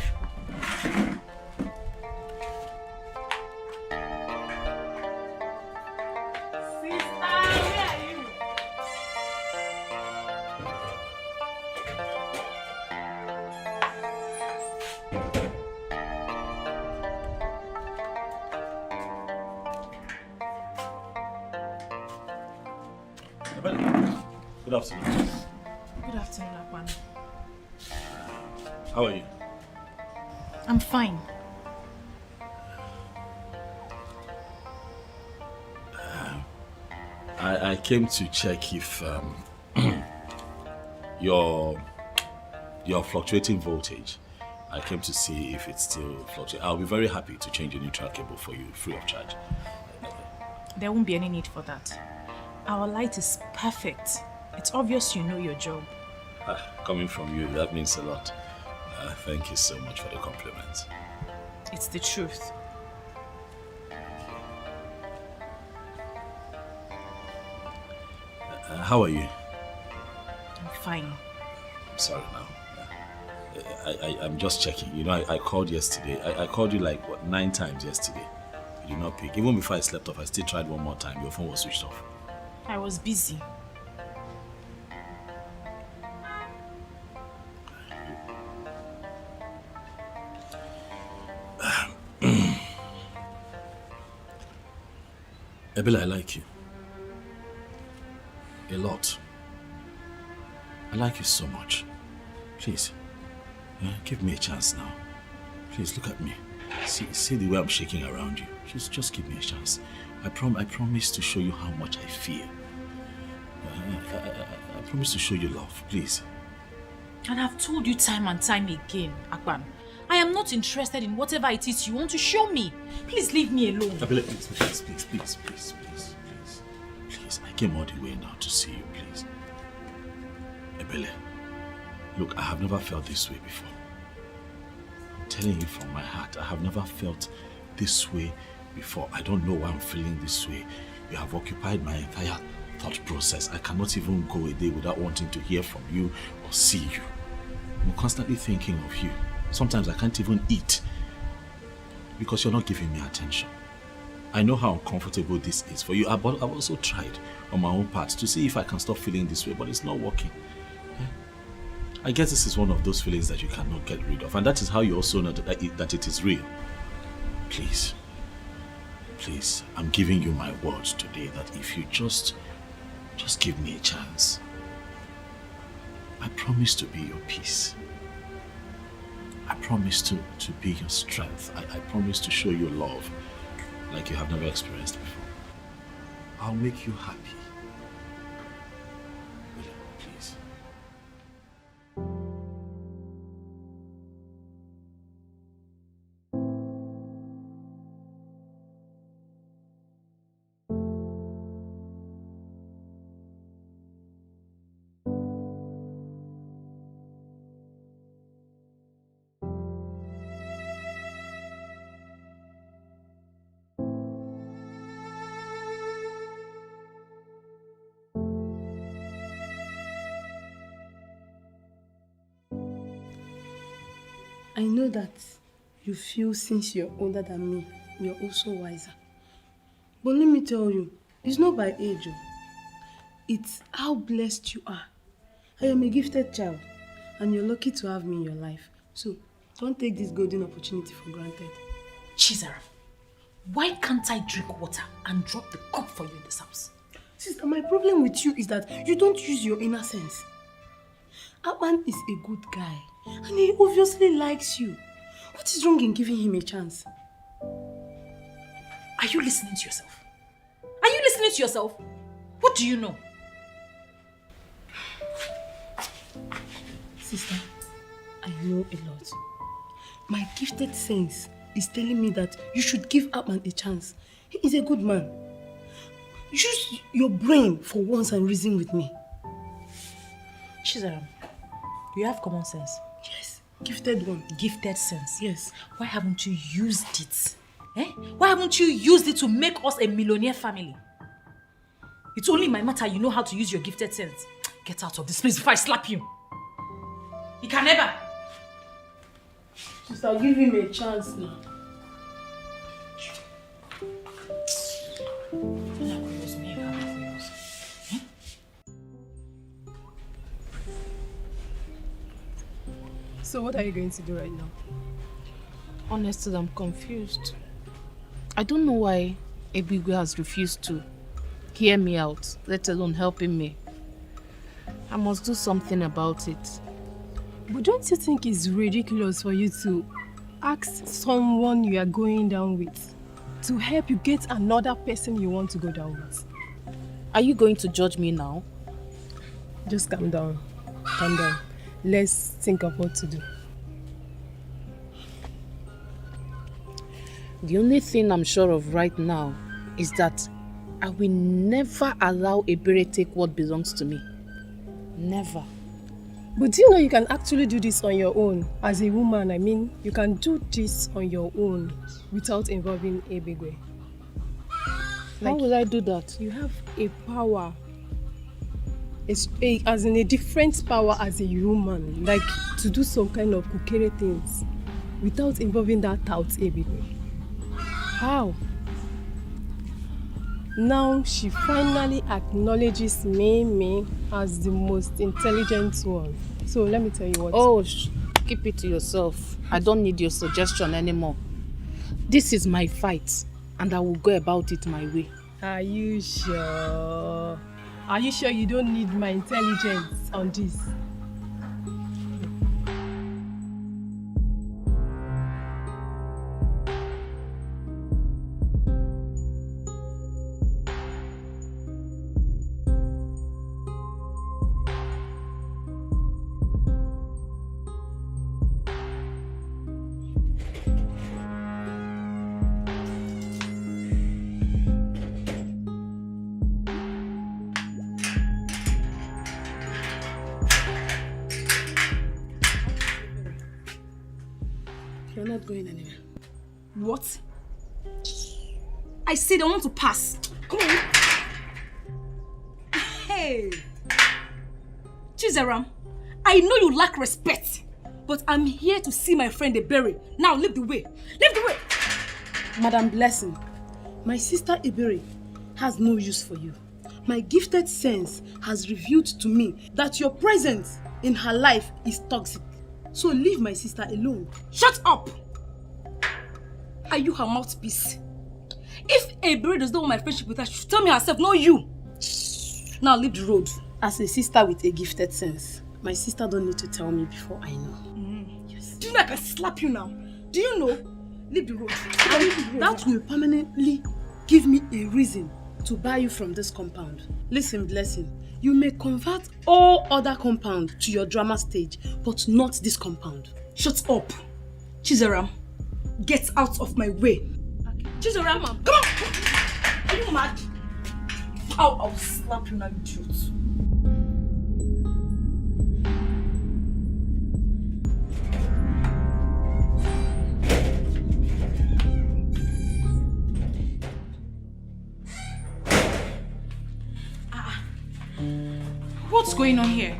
Good afternoon. Good afternoon, Aban. How are you? I'm fine. I came to check if your fluctuating voltage. I came to see if it's still fluctuating. I'll be very happy to change a neutral cable for you free of charge. There won't be any need for that. Our light is perfect. It's obvious you know your job. Coming from you, that means a lot. Thank you so much for the compliment. It's the truth. How are you? I'm fine. I'm sorry now. I'm just checking. You know, I called yesterday. I called you like, what, 9 times yesterday. You did not pick. Even before I slept off, I still tried one more time. Your phone was switched off. I was busy. Ebele, I like you. A lot. I like you so much. Please, give me a chance now. Please, look at me. See the way I'm shaking around you. Just give me a chance. I promise to show you how much I feel. I promise to show you love, please. And I've told you time and time again, Aban, I am not interested in whatever it is you want to show me. Please leave me alone. Abele, please. Please, I came all the way now to see you, please. Abele, look, I have never felt this way before. I'm telling you from my heart, I have never felt this way before. I don't know why I'm feeling this way. You have occupied my entire thought process. I cannot even go a day without wanting to hear from you or see you. I'm constantly thinking of you. Sometimes I can't even eat because you're not giving me attention. I know how uncomfortable this is for you, but I've also tried on my own part to see if I can stop feeling this way, but it's not working. I guess this is one of those feelings that you cannot get rid of, and that is how you also know that it is real. Please, I'm giving you my word today that if you just give me a chance, I promise to be your peace. I promise to be your strength. I promise to show you love like you have never experienced before. I'll make you happy. Please. I know that you feel since you're older than me, you're also wiser. But let me tell you, it's not by age. It's how blessed you are. I am a gifted child, and you're lucky to have me in your life. So, don't take this golden opportunity for granted. Chizaram, why can't I drink water and drop the cup for you in this house? Sister, my problem with you is that you don't use your inner sense. Aban is a good guy, and he obviously likes you. What is wrong in giving him a chance? Are you listening to yourself? Are you listening to yourself? What do you know? Sister, I know a lot. My gifted sense is telling me that you should give Aban a chance. He is a good man. Use your brain for once and reason with me. Chizaram, you have common sense. Yes, gifted one. Gifted sense. Yes. Why haven't you used it? Why haven't you used it to make us a millionaire family? It's only my matter you know how to use your gifted sense. Get out of this place before I slap you. You can never. Sister, give him a chance now. So what are you going to do right now? Honestly, I'm confused. I don't know why Ebigwe has refused to hear me out, let alone helping me. I must do something about it. But don't you think it's ridiculous for you to ask someone you are going down with to help you get another person you want to go down with? Are you going to judge me now? Just calm down. Calm down. Let's think of what to do. The only thing I'm sure of right now is that I will never allow Ebere take what belongs to me. Never. But do you know you can actually do this on your own? As a woman, I mean, you can do this on your own without involving Ebigwe. How will I do that? You have a power. As in a different power as a human, like to do some kind of kukere things without involving that tout Ebigwe. How? Now she finally acknowledges me as the most intelligent one. So let me tell you what. Oh, keep it to yourself. I don't need your suggestion anymore. This is my fight, and I will go about it my way. Are you sure? Are you sure you don't need my intelligence on this? We're not going anywhere. What? I said I want to pass. Come on. Hey. Chizaram, I know you lack respect, but I'm here to see my friend Ebere. Now leave the way. Leave the way. Madam Blessing, my sister Ebere has no use for you. My gifted sense has revealed to me that your presence in her life is toxic. So leave my sister alone. Shut up! Are you her mouthpiece? If Ebere does not want my friendship with her, she should tell me herself, not you. Now leave the road. As a sister with a gifted sense, my sister don't need to tell me before I know. Yes. Do you know I can slap you now? Do you know? Leave the road. That will permanently give me a reason to buy you from this compound. Listen, Blessing, you may convert all other compound to your drama stage, but not this compound. Shut up. Chizaram, get out of my way. Okay. Chizaram, come on. Are you mad? I'll slap you now, you idiot. What's going on here?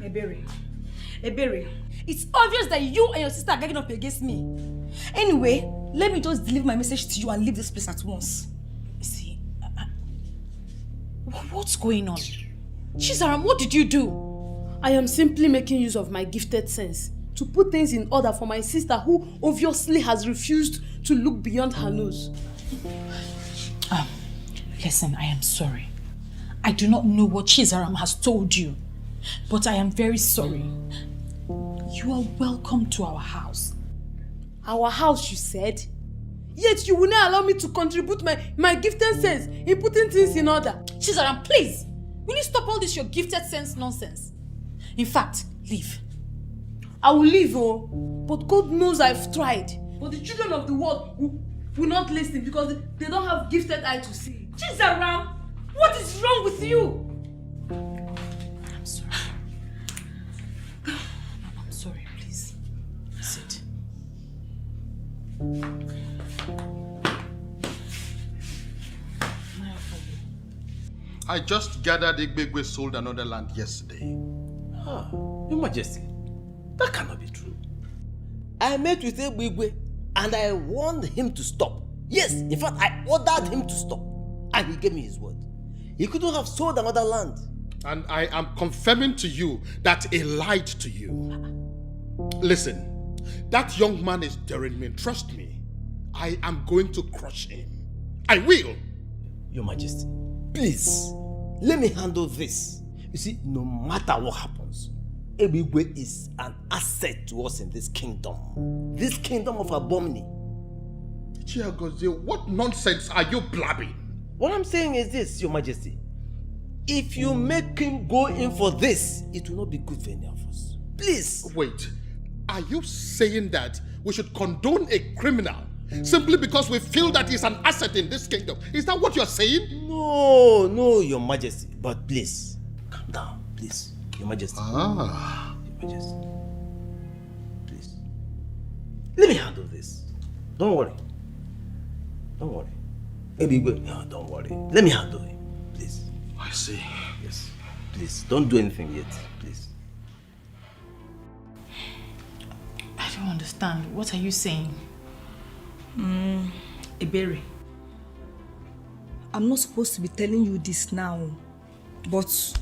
Ebere, it's obvious that you and your sister are getting up against me. Anyway, let me just deliver my message to you and leave this place at once. See, what's going on? Chizaram, what did you do? I am simply making use of my gifted sense to put things in order for my sister who obviously has refused to look beyond her nose. Listen, I am sorry. I do not know what Chizaram has told you, but I am very sorry. You are welcome to our house. Our house, you said? Yet you will not allow me to contribute my gifted sense in putting things in order. Chizaram, please! Will you stop all this your gifted sense nonsense? In fact, leave. I will leave, oh. But God knows I've tried. But the children of the world will not listen because they don't have gifted eye to see. Chizaram, what is wrong with you? I'm sorry. I'm sorry, please. Sit. I just gathered Igbegwe sold another land yesterday. Your Majesty, that cannot be true. I met with Igbegwe and I warned him to stop. Yes, in fact, I ordered him to stop. And he gave me his word. He couldn't have sold another land. And I am confirming to you that he lied to you. Listen, that young man is daring me. Trust me. I am going to crush him. I will. Your Majesty, please, let me handle this. You see, no matter what happens, Ebigwe is an asset to us in this kingdom. This kingdom of Abomni. Chiagozie, what nonsense are you blabbing? What I'm saying is this, Your Majesty. If you make him go in for this, it will not be good for any of us. Please. Wait, are you saying that we should condone a criminal simply because we feel that he's an asset in this kingdom? Is that what you're saying? No, Your Majesty. But please, calm down, please. Your Majesty. Your Majesty. Please. Let me handle this. Don't worry. No, don't worry. Let me handle it, please. I see. Yes. Please, don't do anything yet, please. I don't understand. What are you saying? Ebere, I'm not supposed to be telling you this now, but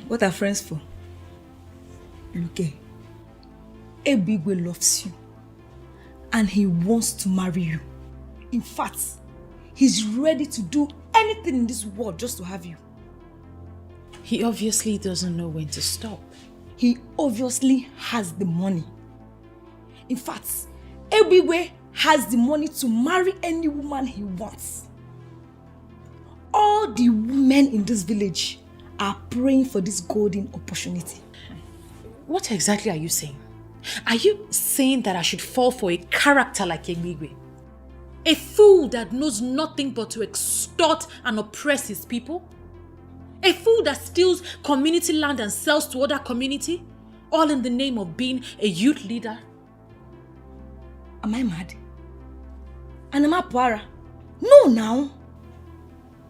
what are friends for? Look, Ebigwe loves you and he wants to marry you. In fact, he's ready to do anything in this world just to have you. He obviously doesn't know when to stop. He obviously has the money. In fact, Ebigwe has the money to marry any woman he wants. All the women in this village are praying for this golden opportunity. What exactly are you saying? Are you saying that I should fall for a character like Ebigwe? A fool that knows nothing but to extort and oppress his people? A fool that steals community land and sells to other community? All in the name of being a youth leader. Am I mad? And am I Puara? No, now.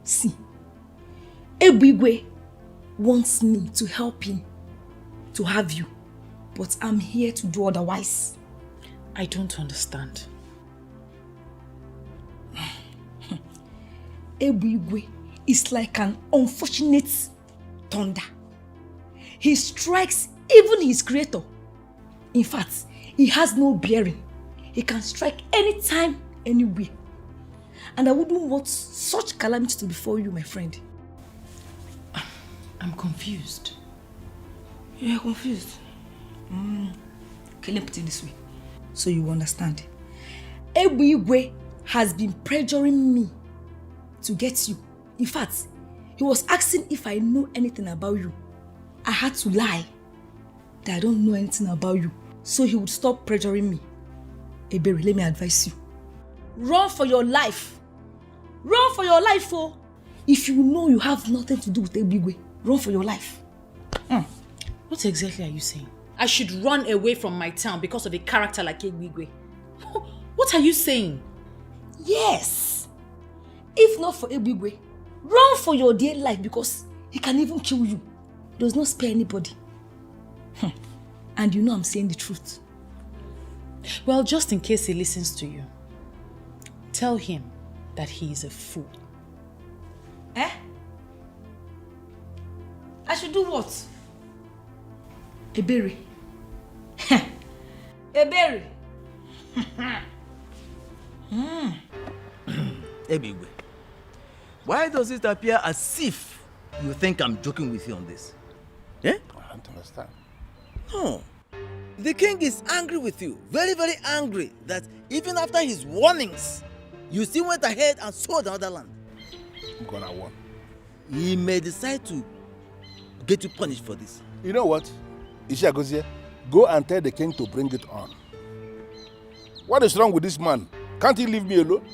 See, Ebigwe wants me to help him to have you, but I'm here to do otherwise. I don't understand. Ebigwe is like an unfortunate thunder. He strikes even his creator. In fact, he has no bearing. He can strike anytime, anywhere. And I wouldn't want such calamity to befall you, my friend. I'm confused. You're confused? Okay, let me put it this way, so you understand. Ebigwe has been pressuring me to get you. In fact, he was asking if I know anything about you. I had to lie that I don't know anything about you, so he would stop pressuring me. Ebere, let me advise you. Run for your life. Run for your life, oh. If you know you have nothing to do with Ebigwe, run for your life. What exactly are you saying? I should run away from my town because of a character like Ebigwe. What are you saying? Yes. If not for Ebigwe, run for your dear life because he can even kill you. He does not spare anybody. And you know I'm saying the truth. Well, just in case he listens to you, tell him that he is a fool. Eh? I should do what? Ebere. Ebere. Ebigwe, why does it appear as if you think I'm joking with you on this? Eh? I don't understand. No. The king is angry with you. Very, very angry that even after his warnings, you still went ahead and sold another land. I'm gonna warn. He may decide to get you punished for this. You know what? Ishiagozie, go and tell the king to bring it on. What is wrong with this man? Can't he leave me alone?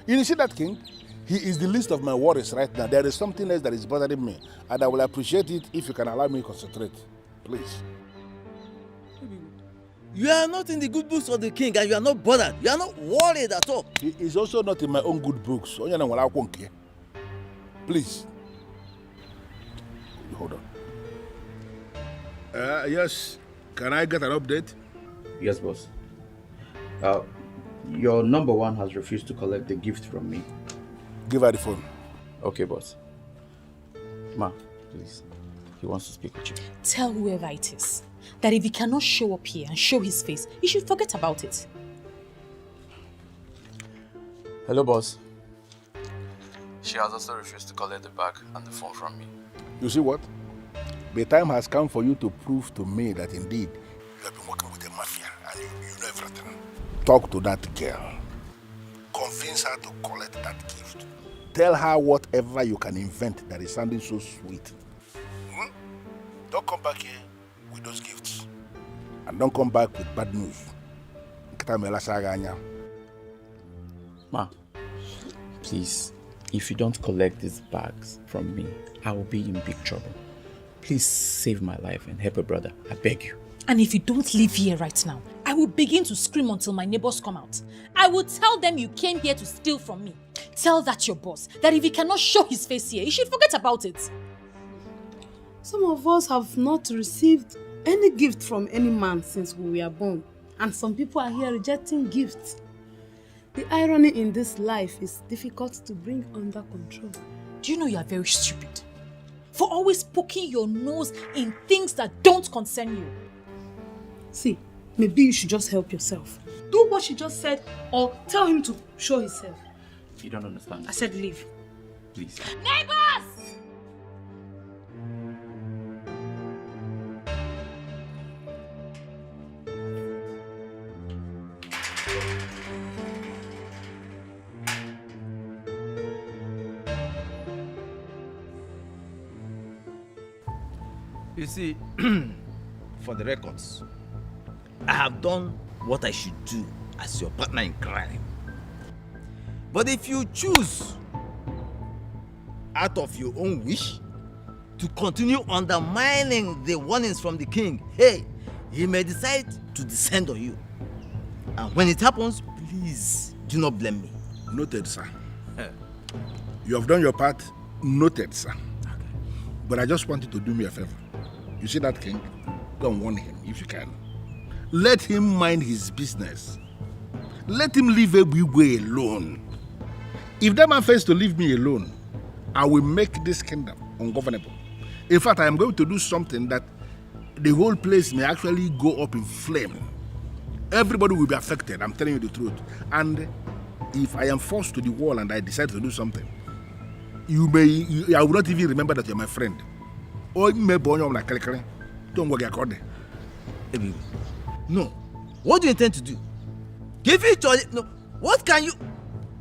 You see that king? He is the least of my worries right now. There is something else that is bothering me, and I will appreciate it if you can allow me to concentrate. Please. You are not in the good books of the king and you are not bothered. You are not worried at all. He is also not in my own good books. Please. Hold on. Yes. Can I get an update? Yes, boss. Your number one has refused to collect the gift from me. Give her the phone. Okay, boss. Ma, please. He wants to speak with you. Tell whoever it is that if he cannot show up here and show his face, he should forget about it. Hello, boss. She has also refused to collect the bag and the phone from me. You see what? The time has come for you to prove to me that indeed you have been working with the mafia and you know everything. Talk to that girl. Convince her to collect that gift. Tell her whatever you can invent that is sounding so sweet. Don't come back here with those gifts. And don't come back with bad news. Ma, please, if you don't collect these bags from me, I will be in big trouble. Please save my life and help a brother. I beg you. And if you don't leave here right now, I will begin to scream until my neighbors come out. I will tell them you came here to steal from me. Tell that your boss, that if he cannot show his face here, he should forget about it. Some of us have not received any gift from any man since we were born. And some people are here rejecting gifts. The irony in this life is difficult to bring under control. Do you know you are very stupid? For always poking your nose in things that don't concern you. See, maybe you should just help yourself. Do what she just said or tell him to show himself. You don't understand. I said leave. Please. Neighbors! You see, for the records, I have done what I should do as your partner in crime. But if you choose, out of your own wish, to continue undermining the warnings from the king, hey, he may decide to descend on you. And when it happens, please do not blame me. Noted, sir. You have done your part. Noted, sir. Okay. But I just want you to do me a favor. You see that king? Go and warn him if you can. Let him mind his business. Let him leave Ebigwe alone. If that man fails to leave me alone, I will make this kingdom ungovernable. In fact, I am going to do something that the whole place may actually go up in flame. Everybody will be affected, I'm telling you the truth. And if I am forced to the wall and I decide to do something, I will not even remember that you're my friend. Don't worry, no. What do you intend to do? Give it to... No. What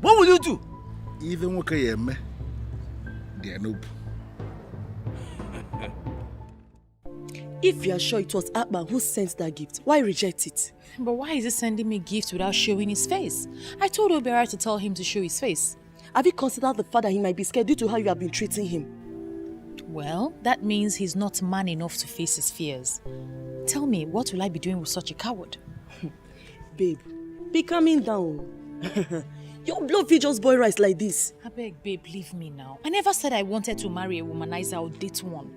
will you do? Even okay, they are noob. If you are sure it was Aban who sent that gift, why reject it? But why is he sending me gifts without showing his face? I told Obera to tell him to show his face. Have you considered the fact that he might be scared due to how you have been treating him? Well, that means he's not man enough to face his fears. Tell me, what will I be doing with such a coward? Babe, be calming down. Your blood feed just boil rice like this. I beg, babe, leave me now. I never said I wanted to marry a womanizer or date one.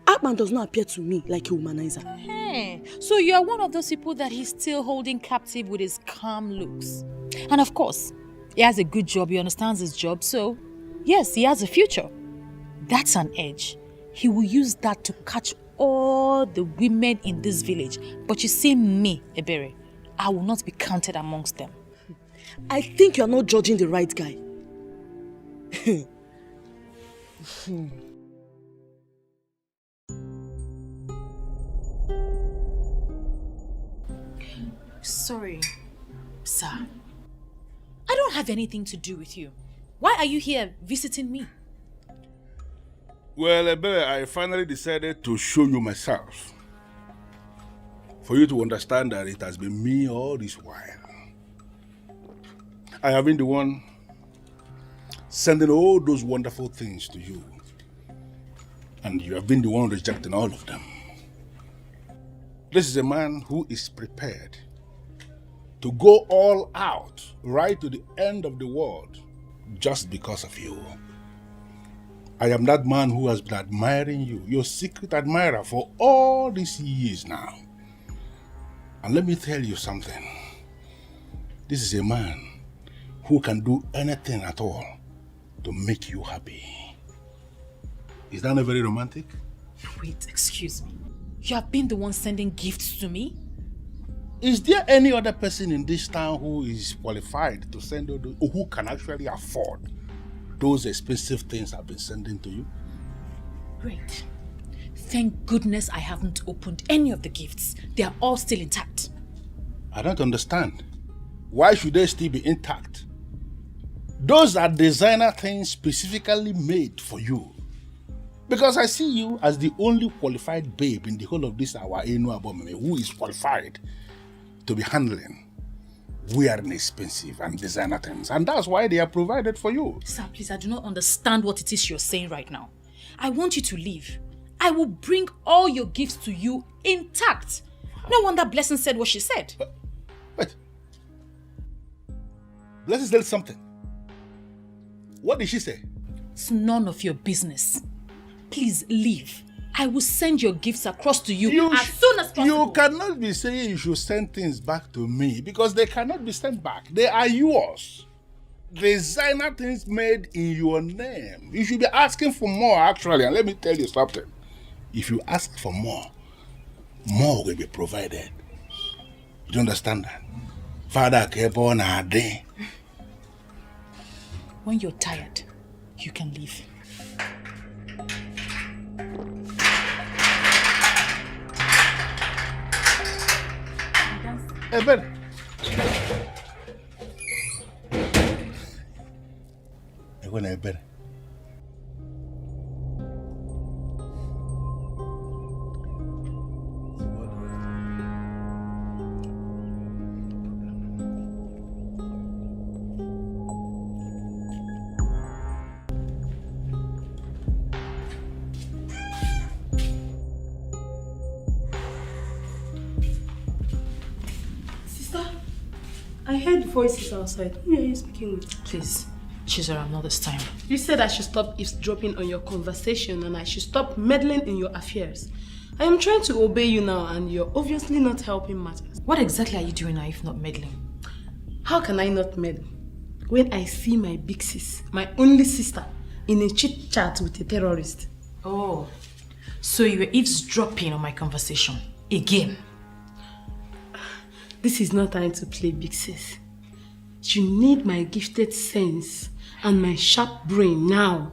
Aban does not appear to me like a womanizer. Hey, so you are one of those people that he's still holding captive with his calm looks. And of course, he has a good job, he understands his job, so yes, he has a future. That's an edge. He will use that to catch all the women in this village. But you see me, Ebere, I will not be counted amongst them. I think you're not judging the right guy. Sorry, sir. I don't have anything to do with you. Why are you here visiting me? Well, Ebere, I finally decided to show you myself. For you to understand that it has been me all this while. I have been the one sending all those wonderful things to you. And you have been the one rejecting all of them. This is a man who is prepared to go all out, right to the end of the world, just because of you. I am that man who has been admiring you, your secret admirer for all these years now. And let me tell you something. This is a man who can do anything at all to make you happy. Is that not very romantic? Wait, excuse me. You have been the one sending gifts to me? Is there any other person in this town who is qualified to send those, or who can actually afford those expensive things I've been sending to you? Great. Thank goodness I haven't opened any of the gifts. They are all still intact. I don't understand. Why should they still be intact? Those are designer things specifically made for you. Because I see you as the only qualified babe in the whole of this our Enu Abomeme who is qualified to be handling wearing expensive and designer things. And that's why they are provided for you. Sir, please, I do not understand what it is you're saying right now. I want you to leave. I will bring all your gifts to you intact. No wonder Blessing said what she said. Wait. Blessing said something. What did she say? It's none of your business. Please leave. I will send your gifts across to you as soon as possible. You cannot be saying you should send things back to me because they cannot be sent back. They are yours. Designer things made in your name. You should be asking for more actually. And let me tell you something. If you ask for more, more will be provided. You understand that? Father kept on a day. When you're tired, you can leave. Aban. Aban. I heard voices outside. Who are you speaking with? Please, Chizoram, not this time. You said I should stop eavesdropping on your conversation and I should stop meddling in your affairs. I am trying to obey you now and you're obviously not helping matters. What exactly are you doing now if not meddling? How can I not meddle? When I see my big sis, my only sister, in a chit-chat with a terrorist. Oh, so you were eavesdropping on my conversation again? This is not time to play big sis. You need my gifted sense and my sharp brain now.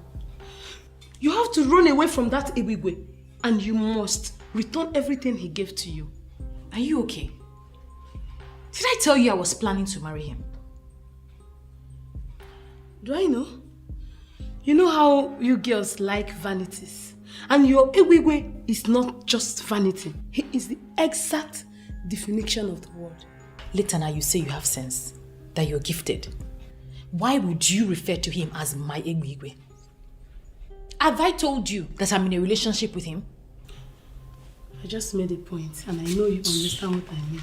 You have to run away from that Ebigwe and you must return everything he gave to you. Are you okay? Did I tell you I was planning to marry him? Do I know? You know how you girls like vanities. And your Ebigwe is not just vanity. He is the exact definition of the word. Later now you say you have sense, that you're gifted. Why would you refer to him as my Ebigwe? Have I told you that I'm in a relationship with him? I just made a point and I know you understand what I mean.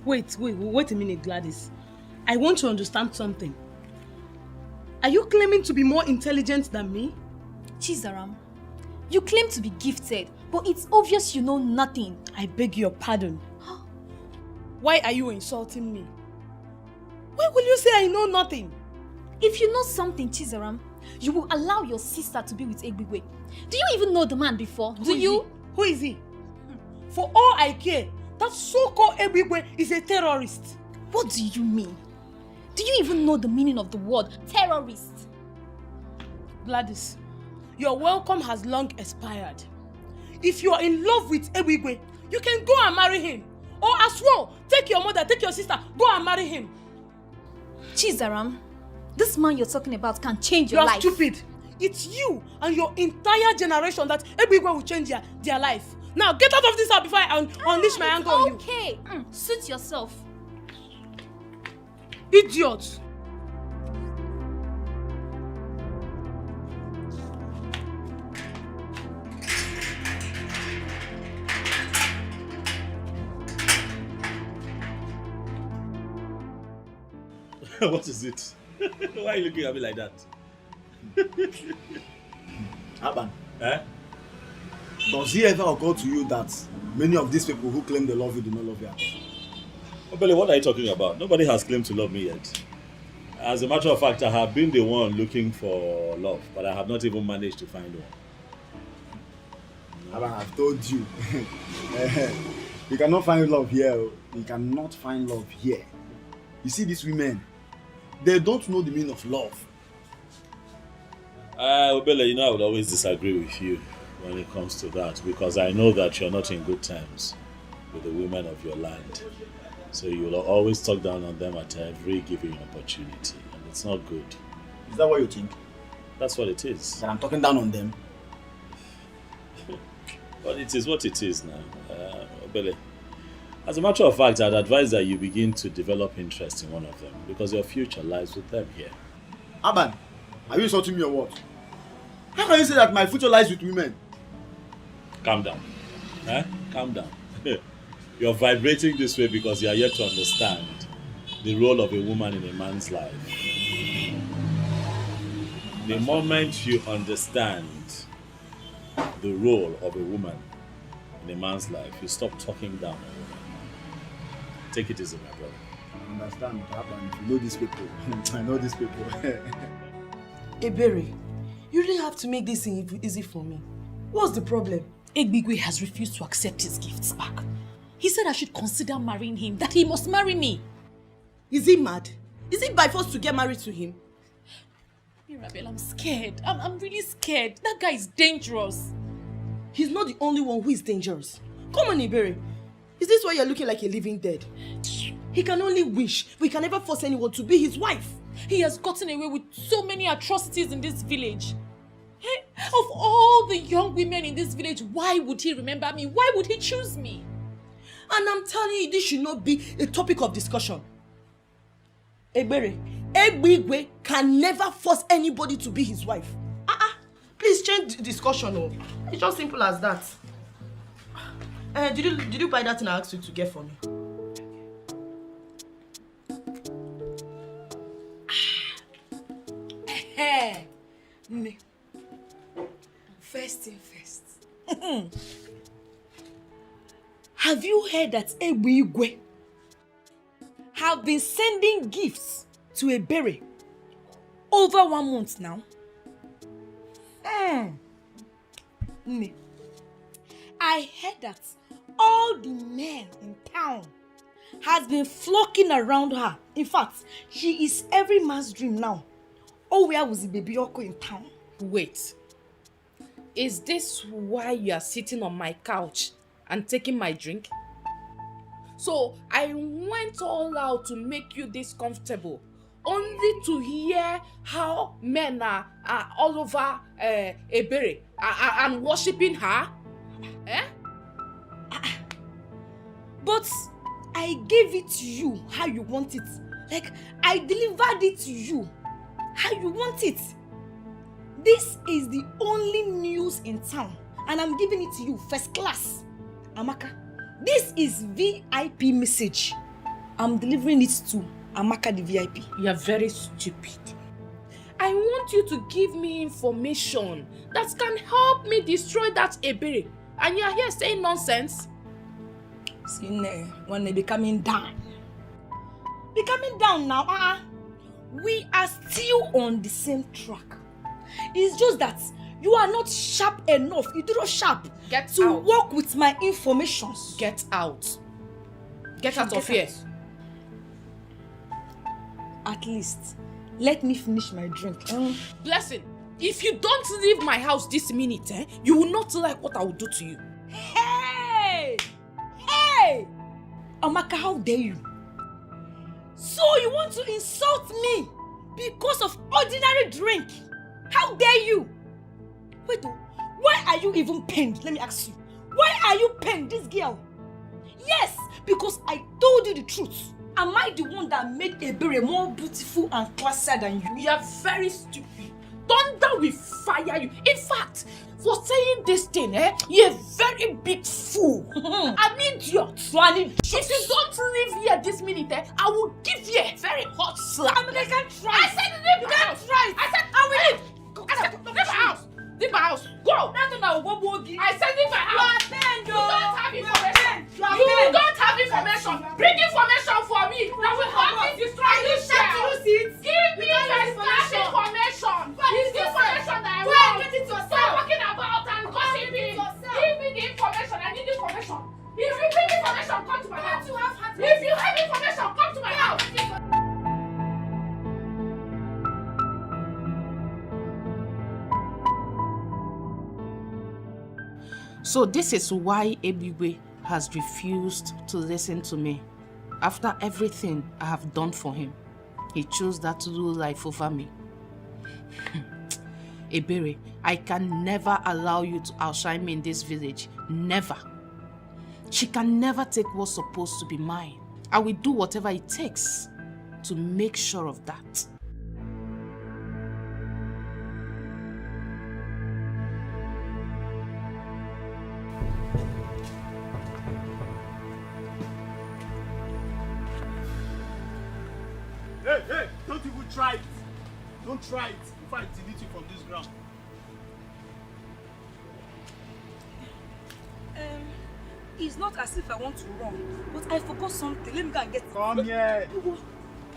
Wait a minute, Gladys. I want to understand something. Are you claiming to be more intelligent than me? Chizaram, you claim to be gifted, but it's obvious you know nothing. I beg your pardon. Why are you insulting me? Why will you say I know nothing? If you know something, Chizaram, you will allow your sister to be with Egbigwe. Do you even know the man before? Who is he? For all I care, that so-called Egbigwe is a terrorist. What do you mean? Do you even know the meaning of the word terrorist? Gladys, your welcome has long expired. If you are in love with Egbigwe, you can go and marry him. Or as well, take your mother, take your sister, go and marry him. Chizaram, this man you're talking about can change your life. You are stupid. It's you and your entire generation that Egbigwe will change their life. Now get out of this house before I unleash my anger on you. Okay, suit yourself. Idiot. What is it? Why are you looking at me like that? Aban, Eh? does it ever occur to you that many of these people who claim they love you do not love you at all? Obele, what are you talking about? Nobody has claimed to love me yet. As a matter of fact, I have been the one looking for love, but I have not even managed to find one. Aban, I've told you. You cannot find love here. You cannot find love here. You see these women, they don't know the meaning of love. Obele, you know I would always disagree with you when it comes to that, because I know that you're not in good terms with the women of your land. So you will always talk down on them at every given opportunity, and it's not good. Is that what you think? That's what it is. That I'm talking down on them? But it is what it is now. Obele, as a matter of fact, I'd advise that you begin to develop interest in one of them, because your future lies with them here. Aban, are you insulting me or what? How can you say that my future lies with women? Calm down. Calm down. You're vibrating this way because you are yet to understand the role of a woman in a man's life. The moment you understand the role of a woman in a man's life, you stop talking down on women. Take it easy, my brother. I understand what happened. You know these people. I know these people. Ebere, you really have to make this thing easy for me. What's the problem? Egbigwe has refused to accept his gifts back. He said I should consider marrying him, that he must marry me. Is he mad? Is it by force to get married to him? Mirabel, I'm scared. I'm really scared. That guy is dangerous. He's not the only one who is dangerous. Come on, Ebere. Is this why you're looking like a living dead? He can only wish, but he can never force anyone to be his wife. He has gotten away with so many atrocities in this village. Hey, of all the young women in this village, why would he remember me? Why would he choose me? And I'm telling you, this should not be a topic of discussion. Ebere, Egbigwe can never force anybody to be his wife. Please change the discussion. Oh. It's just simple as that. Did you buy that thing I asked you to get for me? First thing first. Have you heard that Ebigwe have been sending gifts to Ebere over 1 month now? Nne, I heard that all the men in town has been flocking around her. In fact, she is every man's dream now. Oh, where was the baby Oko in town? Wait. Is this why you are sitting on my couch and taking my drink? So I went all out to make you this comfortable, only to hear how men are all over Ebere and worshipping her? Eh? But I gave it to you how you want it. Like, I delivered it to you how you want it. This is the only news in town, and I'm giving it to you first class. Amaka, this is VIP message. I'm delivering it to Amaka the VIP. You're very stupid. I want you to give me information that can help me destroy that Ebere. And you're here saying nonsense? See, when they be coming down. Be coming down now. We are still on the same track. It's just that you are not sharp enough. You do not sharp to work with my information. Get out. Get out of here. At least, let me finish my drink. Blessing, if you don't leave my house this minute, you will not like what I will do to you. Hey! Hey! Amaka, how dare you? So you want to insult me because of ordinary drink? How dare you? Wait, why are you even pained? Let me ask you. Why are you pained, this girl? Yes, because I told you the truth. Am I the one that made Ebere more beautiful and classier than you? You are very stupid. Thunder will fire you. In fact, for saying this thing, you're a very big fool. An idiot. If you don't leave here this minute, I will give you a very hot slap. I can't try. I said leave my house. I said I will leave. I said leave my house. Leave my house. Go. I said leave my house. You don't have information. You don't have information. Bring information for me. That will help me destroy this shell. Give me first class information. It's the information that I want. Stop talking about and gossiping. Give me the information. I need the information. If you bring information, come to my house. If you have information, come to my house. So this is why Ebigwe has refused to listen to me. After everything I have done for him, he chose that low life over me. Ebere, I can never allow you to outshine me in this village. Never. She can never take what's supposed to be mine. I will do whatever it takes to make sure of that. Hey, don't even try it. Don't try it before I delete you from this ground. It's not as if I want to run, but I forgot something. Let me go and get it. Come here.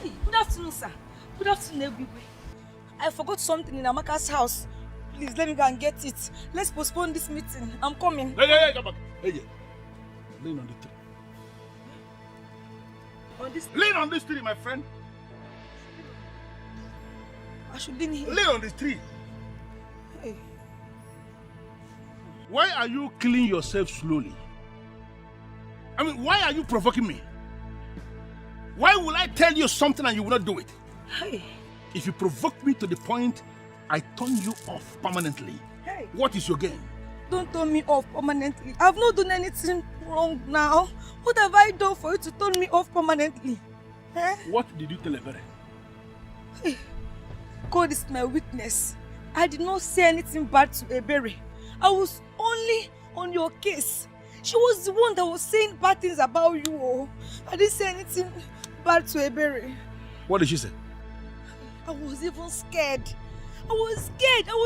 Hey, good afternoon, sir. Good afternoon, everybody. I forgot something in Amaka's house. Please, let me go and get it. Let's postpone this meeting. I'm coming. Hey, come back. Hey, lean on the tree. On this? Lean on this tree, my friend. I should lean here. Lean on this tree. Hey. Why are you killing yourself slowly? I mean, why are you provoking me? Why will I tell you something and you will not do it? Hey. If you provoke me to the point I turn you off permanently, hey, what is your game? Don't turn me off permanently. I've not done anything wrong now. What have I done for you to turn me off permanently? What did you tell Ebere? Hey. God is my witness. I did not say anything bad to Ebere. I was only on your case. She was the one that was saying bad things about you. Oh. I didn't say anything bad to Ebere. What did she say? I was even scared. I was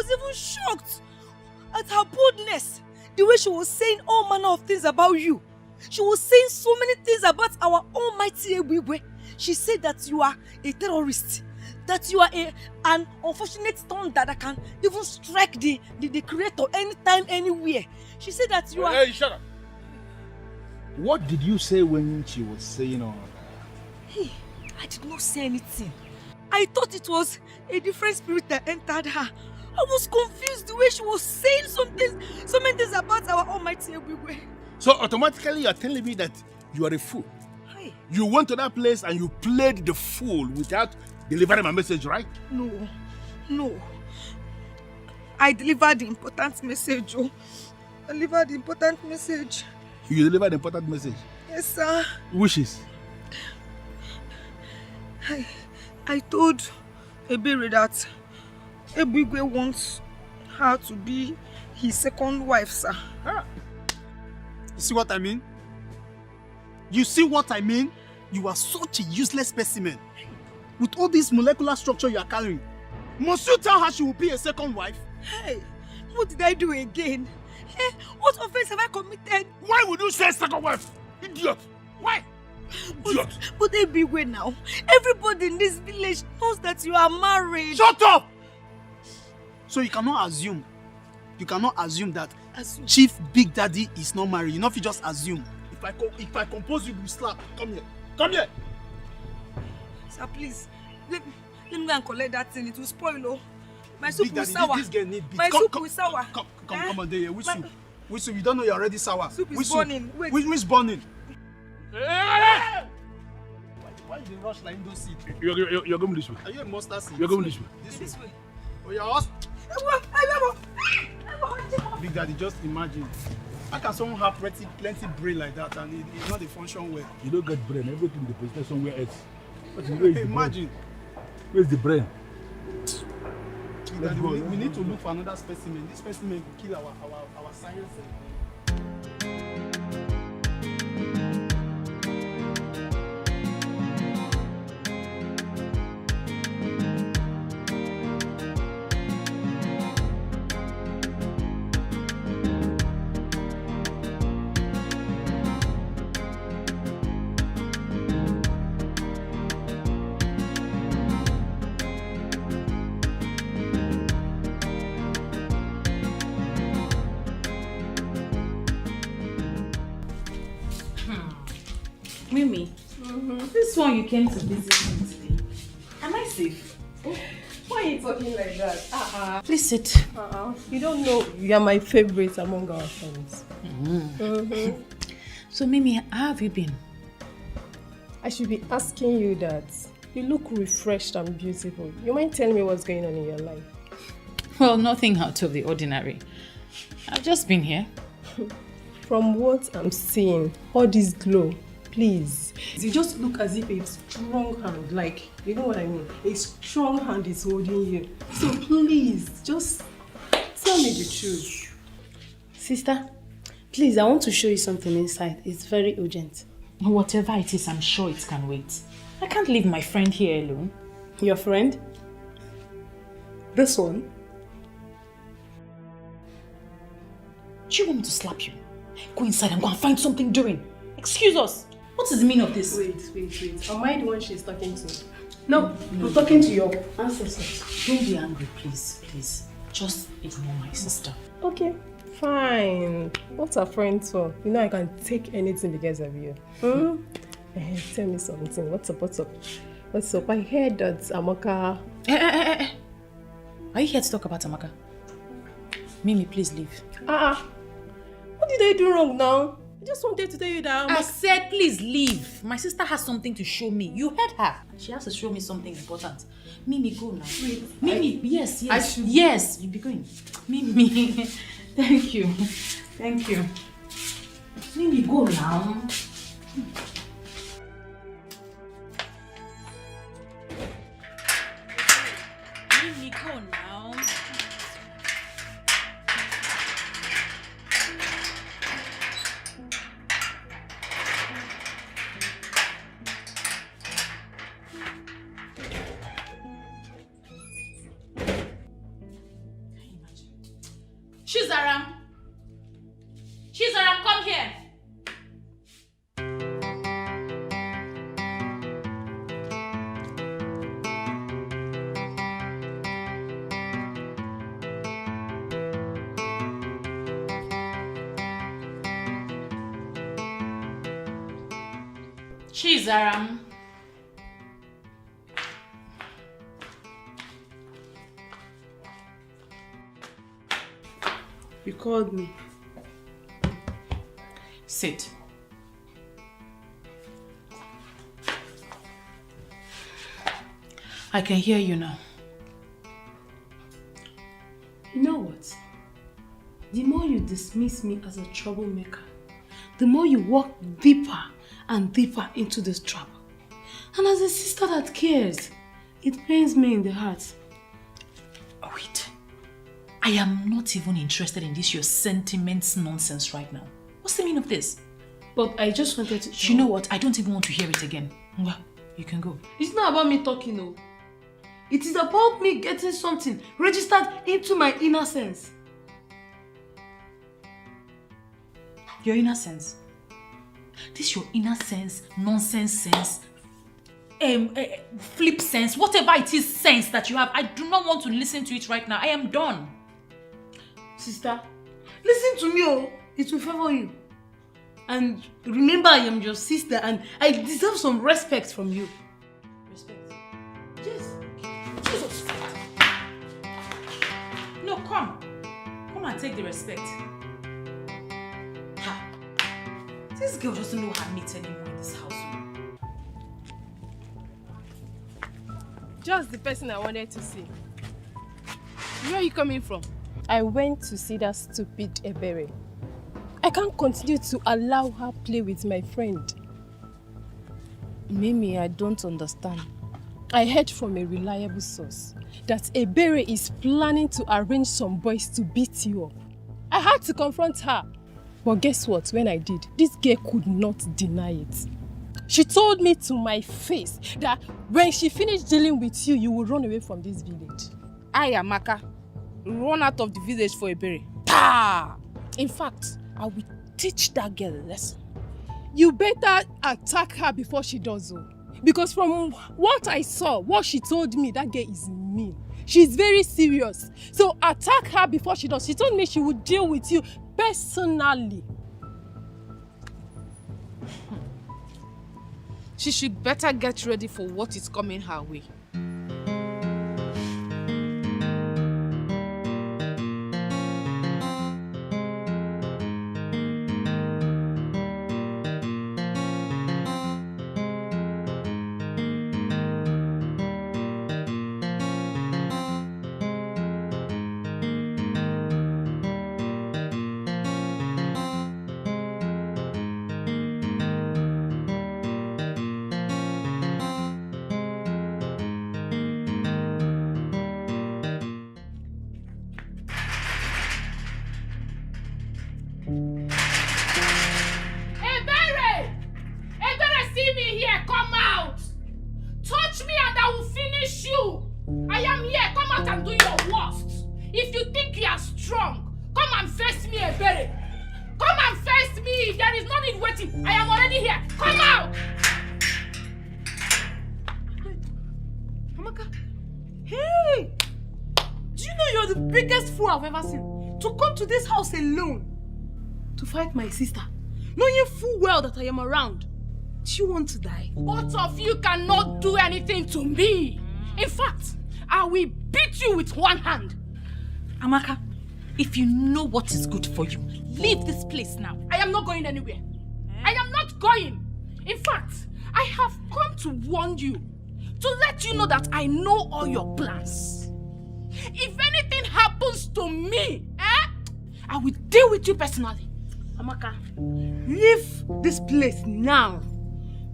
even shocked at her boldness. The way she was saying all manner of things about you. She was saying so many things about our almighty Ebigwe. She said that you are a terrorist. That you are an unfortunate thunder that can even strike the creator anytime, anywhere. She said that you are... Hey, shut up! What did you say when she was saying all that? Hey, I did not say anything. I thought it was a different spirit that entered her. I was confused the way she was saying so many things about our almighty Ebigwe. So automatically you are telling me that you are a fool. Hey. You went to that place and you played the fool without delivering my message, right? No. I delivered the important message, oh. I delivered the important message. You delivered the important message? Yes, sir. Wishes? I told Ebere that Ebigwe wants her to be his second wife, sir. You see what I mean? You see what I mean? You are such a useless specimen. With all this molecular structure you are carrying, must you tell her she will be a second wife? Hey, what did I do again? Hey, what offense have I committed? Why would you say second wife? Idiot! Why? Idiot! But Ebigwe now, everybody in this village knows that you are married. Shut up! So you cannot assume that Chief Big Daddy is not married. You know if you just assume. If I compose you, you slap. Come here. Come here. Sir, please. Let me go and collect that thing. It will spoil, oh. My soup will sour. This girl need beat. My soup will sour. Come on, there. Which soup? Which soup? You don't know you're already sour. Soup is burning. Wait. Which burning? Hey! Why did you rush like those seeds? You're going this way. Are you a mustard seed? You're going this way. This way. Oh, you're us. Big Daddy, just imagine. How can someone have plenty brain like that and it's not a function well? You don't get brain. Everything is deposited somewhere else. Where is imagine. Where's the brain? Daddy, we need to look for another specimen. This specimen will kill our science. Mimi, this one you came to visit me today. Am I safe? Why are you talking like that? Please sit. You don't know you are my favorite among our friends. So Mimi, how have you been? I should be asking you that. You look refreshed and beautiful. You mind telling me what's going on in your life? Well, nothing out of the ordinary. I've just been here. From what I'm seeing, all this glow, please. You just look as if a strong hand, like, you know what I mean? A strong hand is holding you. So please, just tell me the truth. Sister, please, I want to show you something inside. It's very urgent. Whatever it is, I'm sure it can wait. I can't leave my friend here alone. Your friend? This one? Do you want me to slap you? Go inside and go and find something doing. Excuse us. What is the meaning of this? Wait. Am I the one she's talking to? No, I'm talking to your ancestors. Don't be angry, please. Just ignore my sister. Okay, fine. What's a friend for? You know I can take anything because of you. Tell me something. What's up? I heard that Amaka... Are you here to talk about Amaka? Mimi, please leave. What did I do wrong now? I just wanted to tell you that I said please leave. My sister has something to show me. You heard her. She has to show me something important. Mimi, go now. Wait. Mimi, yes. I should... Yes, you be going. Mimi, thank you. Mimi, go now. Mimi, go now. Chizaram! Chizaram, come here! Chizaram. You called me. Sit. I can hear you now. You know what? The more you dismiss me as a troublemaker, the more you walk deeper and deeper into this trap. And as a sister that cares, it pains me in the heart. Wait. I am not even interested in this your sentiments nonsense right now. What's the meaning of this? But I just wanted to... You know what? I don't even want to hear it again. Well, you can go. It's not about me talking, no. It is about me getting something registered into my inner sense. Your inner sense? This your inner sense, nonsense sense, flip sense, whatever it is sense that you have, I do not want to listen to it right now. I am done. Sister, listen to me, oh. It will favor you. And remember, I am your sister and I deserve some respect from you. Respect? Yes. Jesus. No, come. Come and take the respect. Ha. This girl doesn't know her mates anymore in this house. Just the person I wanted to see. Where are you coming from? I went to see that stupid Ebere. I can't continue to allow her play with my friend. Mimi, I don't understand. I heard from a reliable source that Ebere is planning to arrange some boys to beat you up. I had to confront her. But guess what? When I did, this girl could not deny it. She told me to my face that when she finished dealing with you, you will run away from this village. I, Amaka, run out of the village for Ebere. Ta! In fact, I will teach that girl a lesson. You better attack her before she does so. Because from what I saw, what she told me, that girl is mean. She's very serious. So attack her before she does. She told me she would deal with you personally. She should better get ready for what is coming her way. I've ever seen. To come to this house alone to fight my sister, knowing full well that I am around. Do you want to die? Both of you cannot do anything to me. In fact, I will beat you with one hand. Amaka, if you know what is good for you, leave this place now. I am not going anywhere. I am not going. In fact, I have come to warn you, to let you know that I know all your plans. If anything happens to me, I will deal with you personally. Amaka, leave this place now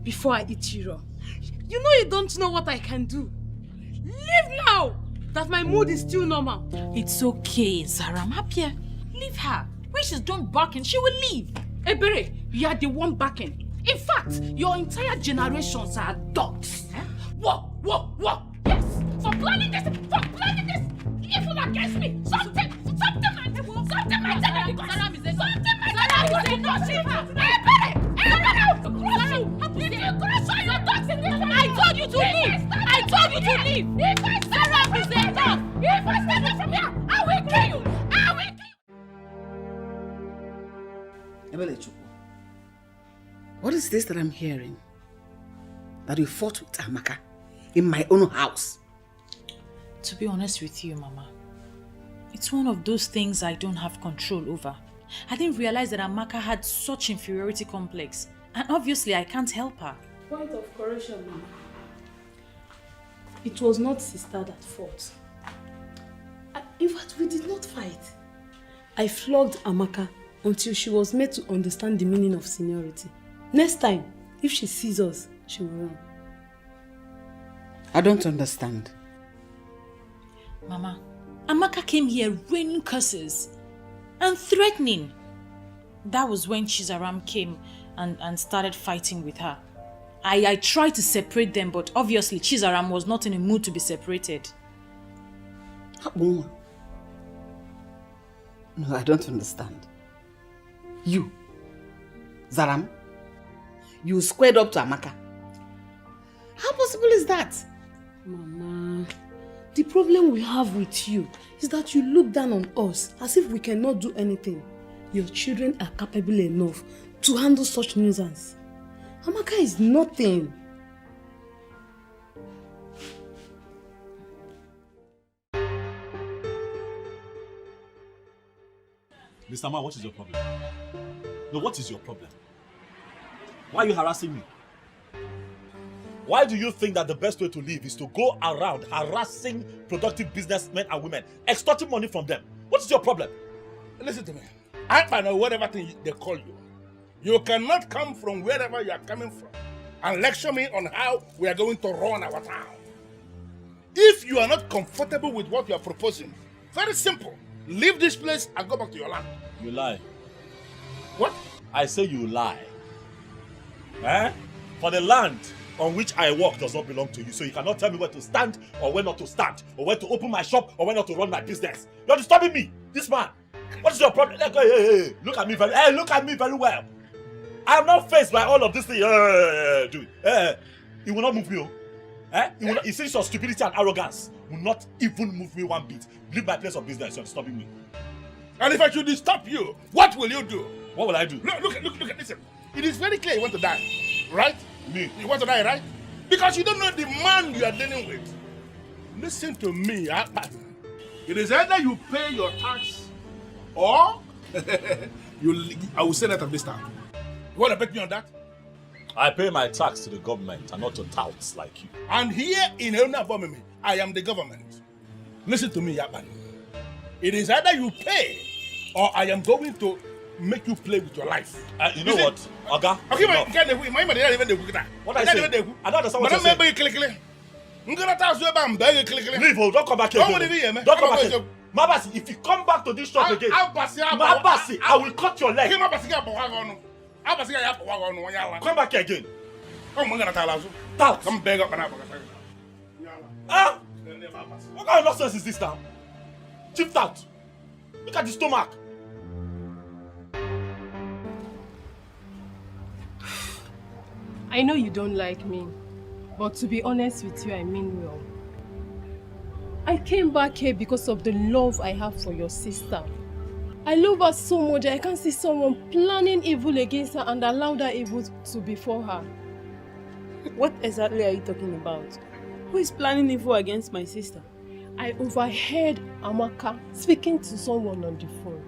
before I eat you raw. You know you don't know what I can do. Leave now that my mood is still normal. It's okay, Zara. I'm happier. Leave her. When she's done barking, she will leave. Ebere, you are the one barking. In fact, your entire generations are dogs. Whoa. Yes, for planning this, evil against me. Something I tell you, Saram is enough. I told you to leave. I told you to leave. Saram is enough. If I step away from here, I will kill you. I will kill you. Ebele Chukwu, what is this that I'm hearing? That you fought with Amaka in my own house? To be honest with you, Mama, it's one of those things I don't have control over. I didn't realize that Amaka had such inferiority complex, and obviously I can't help her. Point of correction, Mama. It was not sister that fought. In fact, we did not fight. I flogged Amaka until she was made to understand the meaning of seniority. Next time, if she sees us, she will run. I don't understand. Mama, Amaka came here raining curses and threatening. That was when Chizaram came and started fighting with her. I tried to separate them, but obviously Chizaram was not in a mood to be separated. No, I don't understand. You, Zaram, you squared up to Amaka. How possible is that? Mama, the problem we have with you is that you look down on us as if we cannot do anything. Your children are capable enough to handle such nuisance. Amaka is nothing. Mr. Man, what is your problem? No, what is your problem? Why are you harassing me? Why do you think that the best way to live is to go around harassing productive businessmen and women, extorting money from them? What is your problem? Listen to me. Aban or whatever thing they call you. You cannot come from wherever you are coming from and lecture me on how we are going to run our town. If you are not comfortable with what you are proposing, very simple. Leave this place and go back to your land. You lie. What? I say you lie. Eh? For the land on which I work does not belong to you, so you cannot tell me where to stand or where not to stand, or where to open my shop or where not to run my business. You're disturbing me, this man. What is your problem? Hey, look at me very well. I am not faced by all of this thing. Dude, it will not move me. It seems your stupidity and arrogance will not even move me one bit. Leave my place of business. You're disturbing me. And if I should stop you, what will you do? What will I do? Look at this. It is very clear you want to die, right? Me? You want to die, right? Because you don't know the man you are dealing with. Listen to me, Aban. It is either you pay your tax or I will send out of this town. You want to bet me on that? I pay my tax to the government and not to touts like you. And here in Elna, I am the government. Listen to me, Aban. It is either you pay or I am going to make you play with your life. You know what, Oga? Okay, What I say? I don't understand what you're saying. Leave, don't come back here. Don't come back here. Mabasi, if you come back to this shop again, Mabasi, I will cut your leg. Come back here again. Tout. Ah? What kind of nonsense is this now? Chief Tout. Look at the stomach. I know you don't like me, but to be honest with you, I mean well. I came back here because of the love I have for your sister. I love her so much I can't see someone planning evil against her and allow that evil to befall her. What exactly are you talking about? Who is planning evil against my sister? I overheard Amaka speaking to someone on the phone.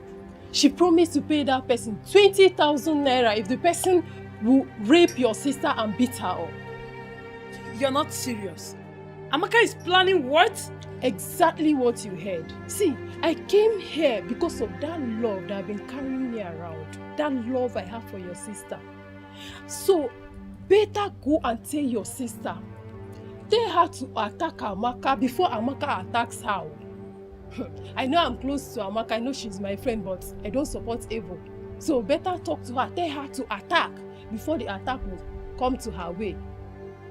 She promised to pay that person 20,000 naira if the person will rape your sister and beat her up. You're not serious. Amaka is planning what? Exactly what you heard. See, I came here because of that love that I've been carrying me around. That love I have for your sister. So, better go and tell your sister. Tell her to attack Amaka before Amaka attacks her. I know I'm close to Amaka, I know she's my friend, but I don't support evil. So better talk to her, tell her to attack before the attack will come to her way.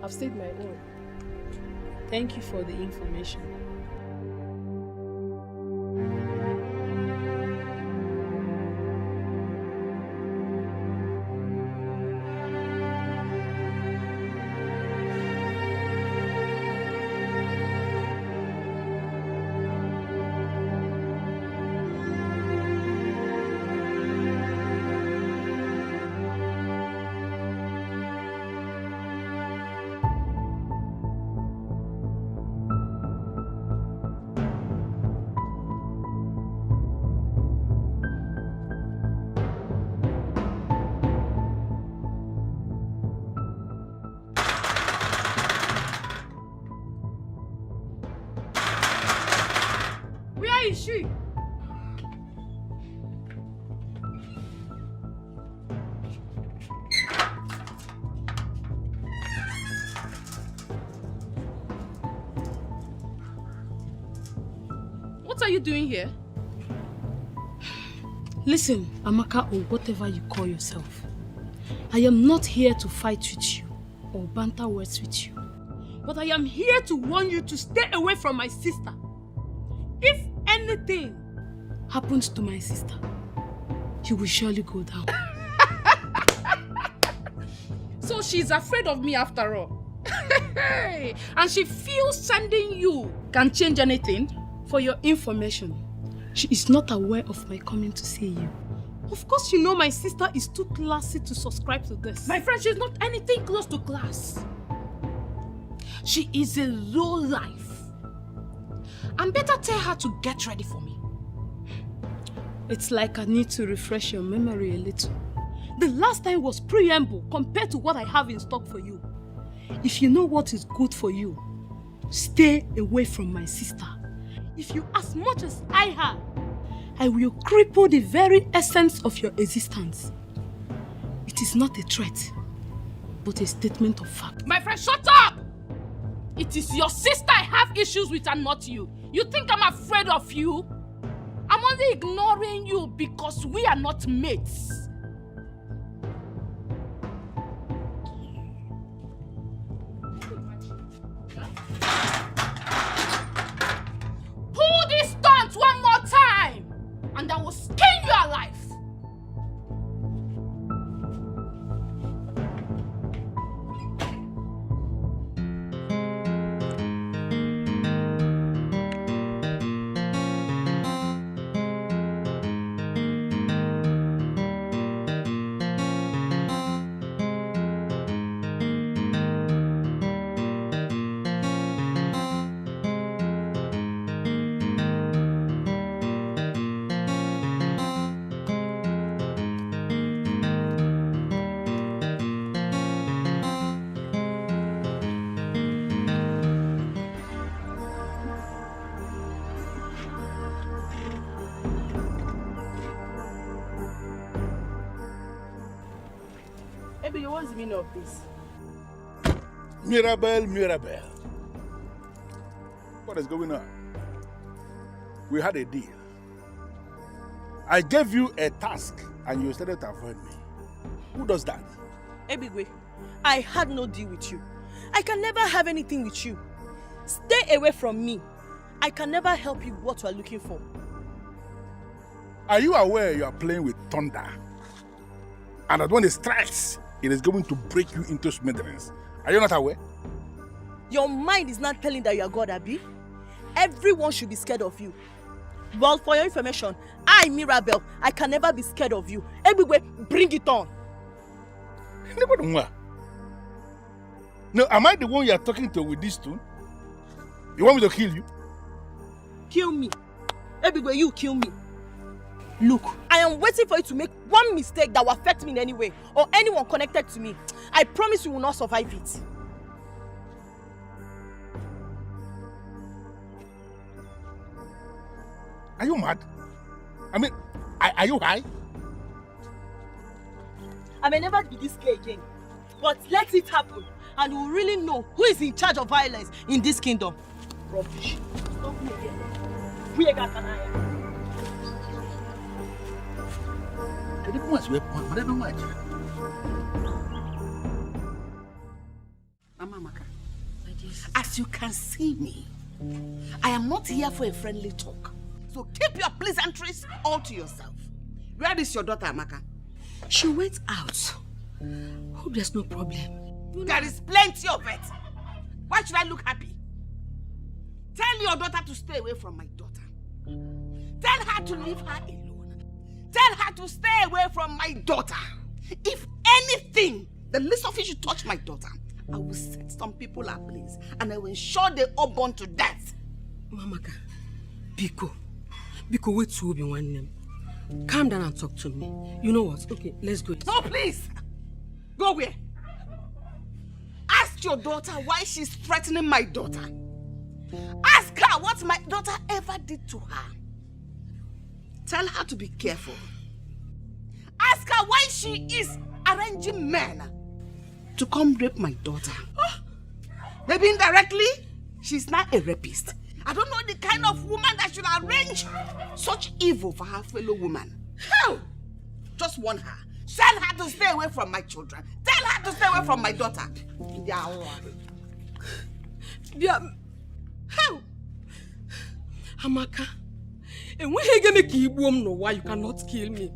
I've said my own. Thank you for the information. Where is she? What are you doing here? Listen, Amaka, or whatever you call yourself. I am not here to fight with you or banter words with you. But I am here to warn you to stay away from my sister. If anything happens to my sister, you will surely go down. So she's afraid of me after all. And she feels sending you can change anything? For your information, she is not aware of my coming to see you. Of course you know my sister is too classy to subscribe to this. My friend, she's not anything close to class. She is a low life. And better tell her to get ready for me. It's like I need to refresh your memory a little. The last time was preamble compared to what I have in stock for you. If you know what is good for you, stay away from my sister. If you as much as I have, I will cripple the very essence of your existence. It is not a threat, but a statement of fact. My friend, shut up! It is your sister I have issues with and not you. You think I'm afraid of you? I'm only ignoring you because we are not mates. Pull this stunt one more time and I will skin you alive. What's the meaning of this? Mirabel. What is going on? We had a deal. I gave you a task and you started to avoid me. Who does that? Ebigwe, I had no deal with you. I can never have anything with you. Stay away from me. I can never help you with what you are looking for. Are you aware you are playing with thunder? And that when it strikes, it is going to break you into smithereens. Are you not aware? Your mind is not telling that you are God, Abi. Everyone should be scared of you. Well, for your information, I, Mirabel, I can never be scared of you. Everywhere, bring it on. No, am I the one you are talking to with this tone? You want me to kill you? Kill me. Everywhere, you kill me. Look, I am waiting for you to make one mistake that will affect me in any way, or anyone connected to me. I promise you will not survive it. Are you mad? I mean, are you high? I may never be this gay again, but let it happen, and we will really know who is in charge of violence in this kingdom. Rubbish. Stop me again. We are Mama Maka, as you can see me, I am not here for a friendly talk. So keep your pleasantries all to yourself. Where is your daughter, Amaka? She went out. Hope there's no problem. There is plenty of it. Why should I look happy? Tell your daughter to stay away from my daughter. Tell her to leave her alone. Tell her to stay away from my daughter. If anything, the least of it should touch my daughter, I will set some people ablaze and I will ensure they all burn to death. Mamaka, Biko, wait to be one name. Calm down and talk to me. You know what? Okay, let's go. No, please. Go where? Ask your daughter why she's threatening my daughter. Ask her what my daughter ever did to her. Tell her to be careful. Ask her why she is arranging men to come rape my daughter. Maybe indirectly, she's now a rapist. I don't know the kind of woman that should arrange such evil for her fellow woman. How? Just warn her. Tell her to stay away from my children. Tell her to stay away from my daughter. How? Amaka, and when you make you boom, no, why you cannot kill me?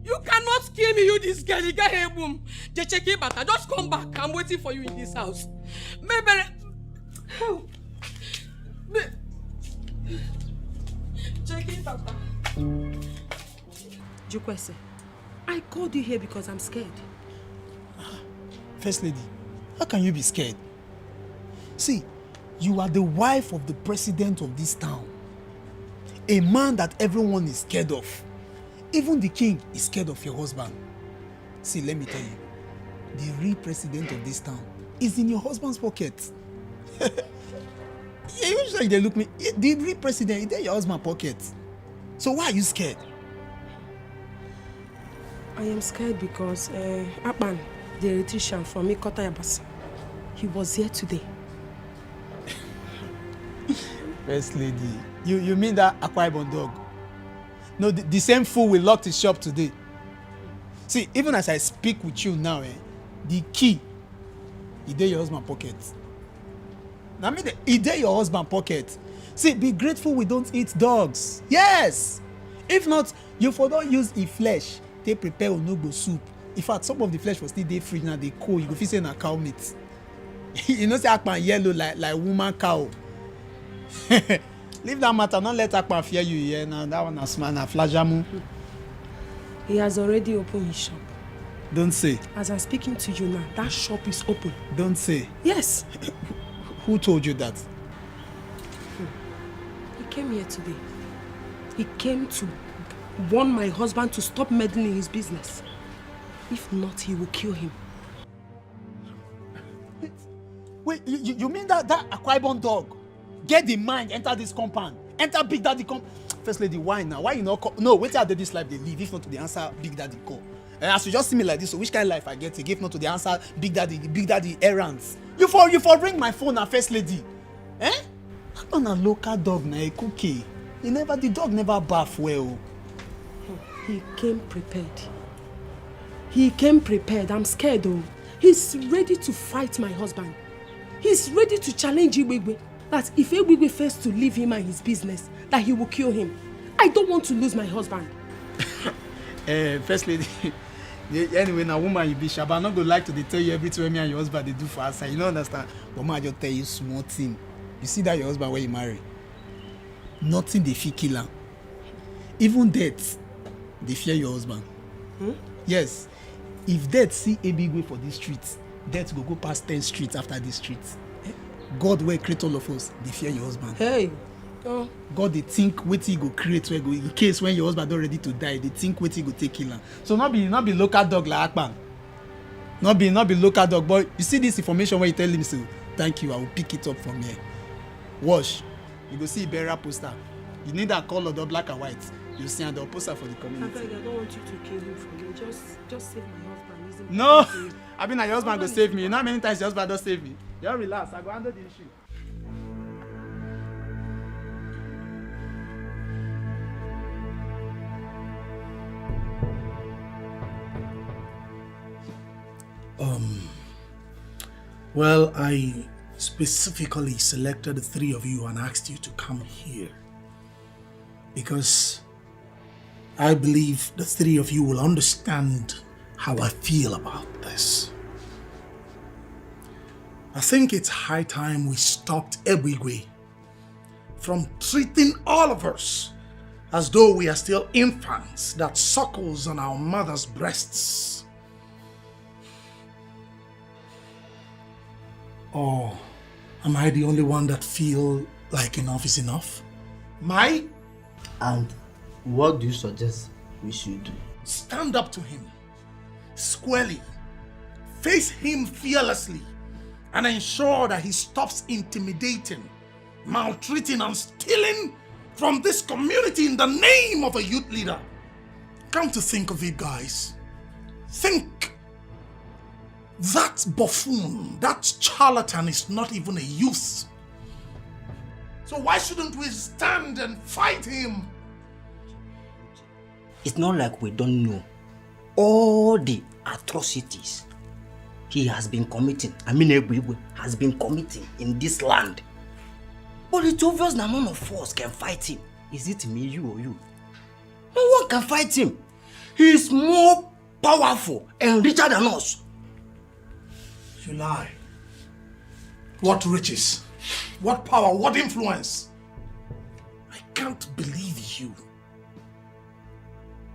You cannot kill me, you this girl. You got a boom. Just check it, but I just come back. I'm waiting for you in this house. Maybe. How? Check it, Papa. Jukwese, I called you here because I'm scared. First lady, how can you be scared? See, you are the wife of the president of this town. A man that everyone is scared of. Even the king is scared of your husband. See, let me tell you, the real president of this town is in your husband's pocket. Usually they look me, the real president is in your husband's pocket. So why are you scared? I am scared because Aban, the electrician from Ikota Yabasa, he was here today. First lady, you mean that Akwa Ibom dog? No, the same fool will lock his shop today. See, even as I speak with you now, the key is in your husband's pocket. I mean, it's in your husband's pocket. See, be grateful we don't eat dogs. Yes! If not, you for don't use e flesh. They prepare onugbo soup. In fact, some of the flesh was still day free now, they cold. You go feel say na cow meat. You know say Akpan yellow like woman cow. Leave that matter, not let Akpan fear you here. Now that one is man, flajamu. He has already opened his shop. Don't say. As I'm speaking to you now, that shop is open. Don't say. Yes. Who told you that? He came here today. He came to warn my husband to stop meddling in his business. If not, he will kill him. Wait, you mean that Akwa Ibom dog get the mind, enter this compound, enter Big Daddy compound? First lady, why now? Why you not call? No, wait till this life they live, if not to the answer Big Daddy call. And as you just see me like this, so which kind of life I get, if not to the answer Big Daddy errands. You for ring my phone now, first lady. Eh? On a local dog na a cookie. The dog never bath well. He came prepared. He came prepared. I'm scared though. He's ready to fight my husband. He's ready to challenge Igwegwe. That if Igwegwe fails to leave him and his business, that he will kill him. I don't want to lose my husband. First lady, anyway, now woman you be sharp. I'm not gonna like to tell you everything me and your husband they do for us. You don't understand. But man, I just tell you small thing. You see that your husband when you marry, nothing they fear kill him. Even death, they fear your husband. Yes. If death see a big way for this streets, death go past 10 streets after this street. God will create all of us, they fear your husband. Hey. God they think what he go create where go in case when your husband not ready to die, they think what he go take kill him. So not be local dog like Akpan. Not be local dog, but you see this information when you tell him so thank you, I will pick it up from here. Wash. You go see a burial poster. You need that color, the black and white. You see the poster for the community. I don't want you to kill him for me. Just save my husband. No, I mean your husband go save me. You know how many times your husband don't save me? Just relax. I go handle the issue. Well, I specifically selected the three of you and asked you to come here because I believe the three of you will understand how I feel about this. I think it's high time we stopped Ebwigwe from treating all of us as though we are still infants that suckles on our mother's breasts. Or am I the only one that feel like enough is enough? My? And what do you suggest we should do? Stand up to him, squarely, face him fearlessly, and ensure that he stops intimidating maltreating and stealing from this community in the name of a youth leader. Come to think of it, guys. Think. That buffoon, that charlatan is not even a youth. So why shouldn't we stand and fight him? It's not like we don't know all the atrocities he has been committing. Ebigwe has been committing in this land. But it's obvious that none of us can fight him. Is it me, you, or you? No one can fight him. He is more powerful and richer than us. You lie. What riches? What power? What influence? I can't believe you.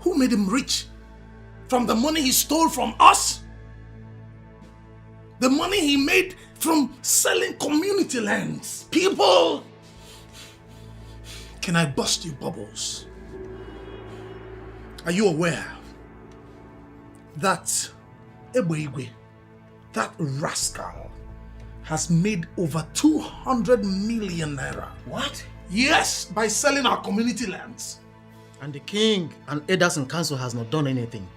Who made him rich? From the money he stole from us? The money he made from selling community lands? People! Can I bust your bubbles? Are you aware that Ebweigwe, that rascal, has made over 200 million naira? What? Yes, by selling our community lands. And the king and elders in council has not done anything.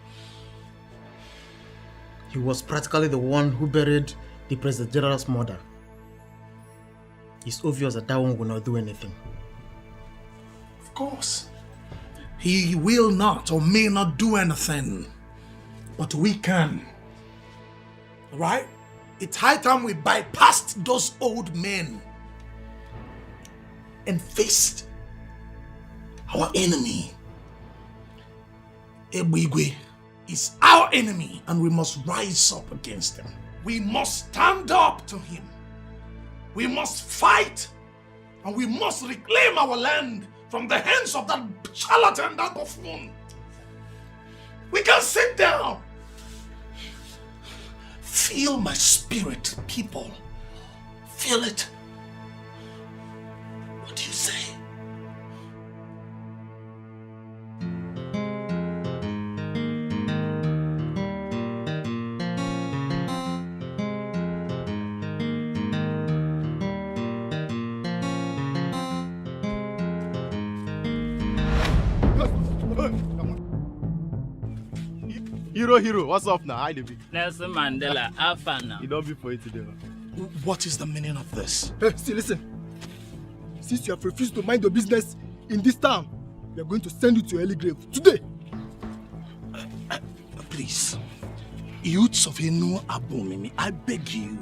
He was practically the one who buried the President General's mother. It's obvious that that one will not do anything. Of course. He will not or may not do anything. But we can. Right? It's high time we bypassed those old men and faced our enemy. Ebweigwe is our enemy and we must rise up against him. We must stand up to him. We must fight and we must reclaim our land from the hands of that charlatan, that buffoon. We can't sit down. Feel my spirit, people. Feel it. What do you say? Hero, what's up now? Hi, David. Nelson Mandela, Aban now. You don't be for it today. What is the meaning of this? Hey, see, listen. Since you have refused to mind your business in this town, we are going to send you to your early grave today. Please, youths of Enu Abomimi, I beg you.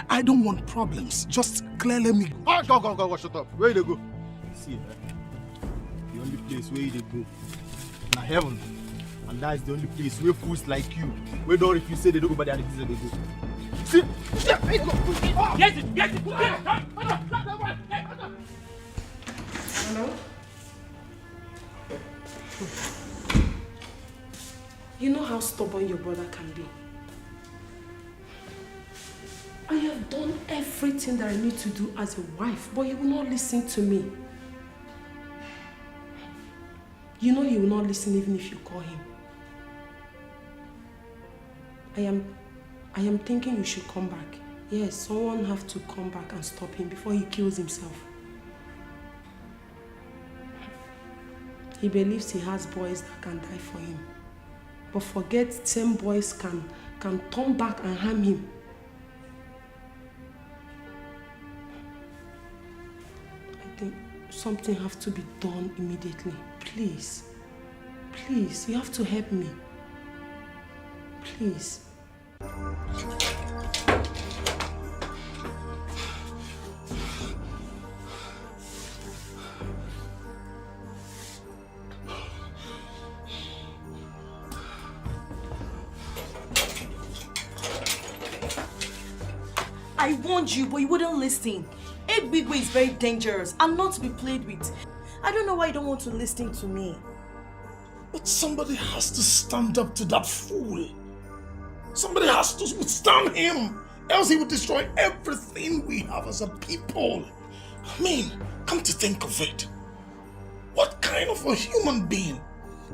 I don't want problems. Just clearly me. Oh, go, shut up. Where they go? See, the only place where they go, now heaven. And that is the only place where fools like you, where don't if you say they don't go, but they are the places they go. See? Get it! Hello? You know how stubborn your brother can be. I have done everything that I need to do as a wife, but he will not listen to me. You know he will not listen even if you call him. I am thinking you should come back. Yes, someone have to come back and stop him before he kills himself. He believes he has boys that can die for him. But forget same boys can turn back and harm him. I think something has to be done immediately. Please. Please, you have to help me. Please. I warned you, but you wouldn't listen. Ebweigwe is very dangerous and not to be played with. I don't know why you don't want to listen to me. But somebody has to stand up to that fool. Somebody has to withstand him, else he will destroy everything we have as a people. I mean, come to think of it, what kind of a human being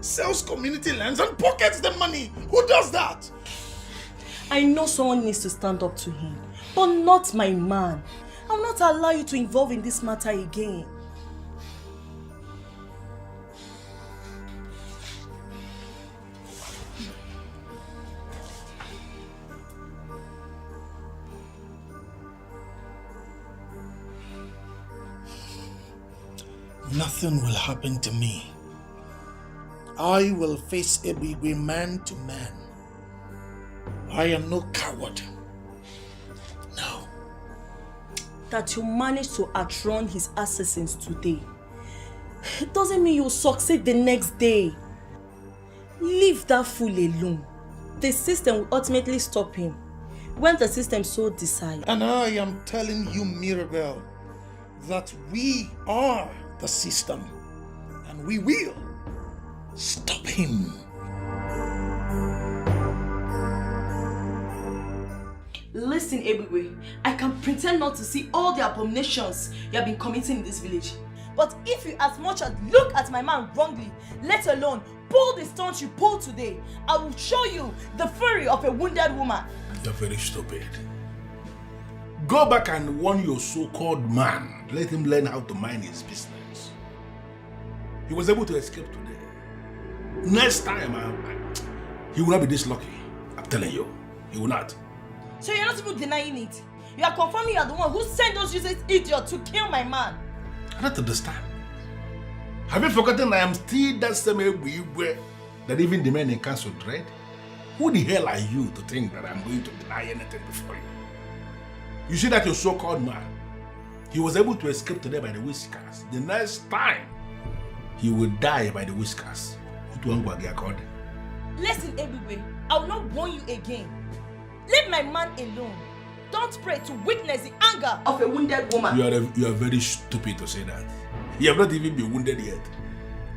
sells community lands and pockets the money? Who does that? I know someone needs to stand up to him, but not my man. I will not allow you to involve in this matter again. Nothing will happen to me. I will face Ebigwe man to man. I am no coward. No. That you managed to outrun his assassins today, it doesn't mean you'll succeed the next day. Leave that fool alone. The system will ultimately stop him when the system so decides. And I am telling you, Mirabel, that we are the system, and we will stop him. Listen, Ebigwe, I can pretend not to see all the abominations you have been committing in this village. But if you as much as look at my man wrongly, let alone pull the stunt you pulled today, I will show you the fury of a wounded woman. You're very stupid. Go back and warn your so-called man. Let him learn how to mind his business. He was able to escape today. Next time, he will not be this lucky. I'm telling you, he will not. So you're not even denying it. You are confirming you are the one who sent those useless idiots to kill my man. I don't understand. Have you forgotten I am still that same Ebigwe that even the men in council dread? Who the hell are you to think that I'm going to deny anything before you? You see that your so-called man, he was able to escape today by the whiskers. The next time, he will die by the whiskers. Listen, Ebigwe, I will not warn you again. Leave my man alone. Don't pray to witness the anger of a wounded woman. You are very stupid to say that. You have not even been wounded yet.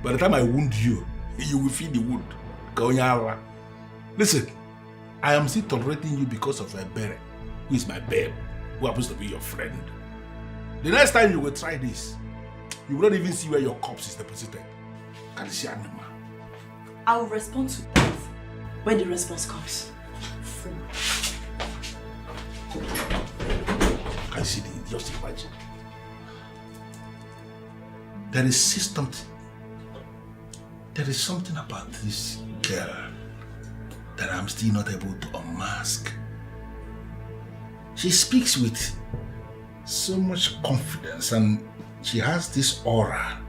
By the time I wound you, you will feel the wound. Listen, I am still tolerating you because of a bear, who is my babe, who happens to be your friend. The next time you will try this, you will not even see where your corpse is deposited. I will respond to that when the response comes. Can you see just imagine? There is something about this girl that I'm still not able to unmask. She speaks with so much confidence and she has this aura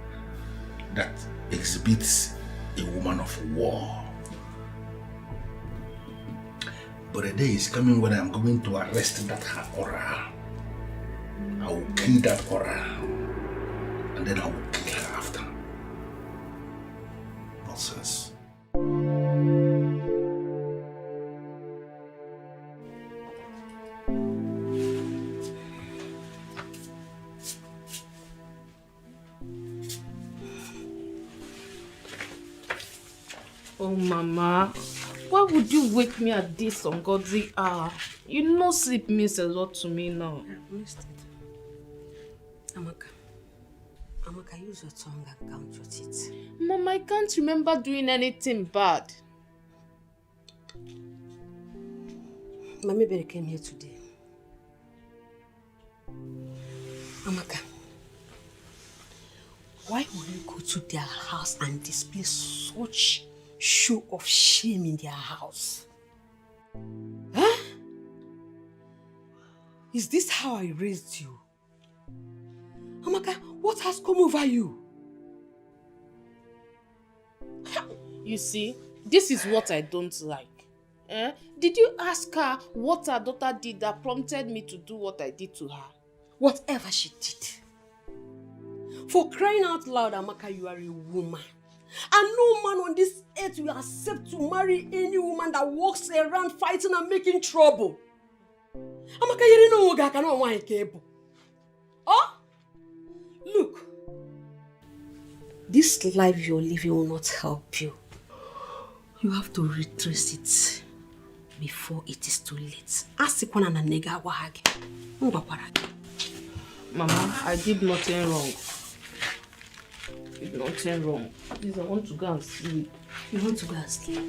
that exhibits a woman of war. But a day is coming when I'm going to arrest that her aura. I will kill that aura and then I will kill her after. Nonsense. Oh, Mama, why would you wake me at this ungodly hour? You know sleep means a lot to me now. I've missed it. Amaka, use your tongue and count your teeth. Mama, I can't remember doing anything bad. Mommy Berry came here today. Amaka, why would you go to their house and display such show of shame in their house? Huh? Is this how I raised you? Amaka, what has come over you? You see, this is what I don't like. Did you ask her what her daughter did that prompted me to do what I did to her? Whatever she did. For crying out loud, Amaka, you are a woman. And no man on this earth will accept to marry any woman that walks around fighting and making trouble. Amaka, you don't know what I cannot want to. Oh? Look. This life you're living will not help you. You have to retrace it before it is too late. Mama, I did nothing wrong. Nothing wrong. Please, I want to go and sleep. You want to go and sleep?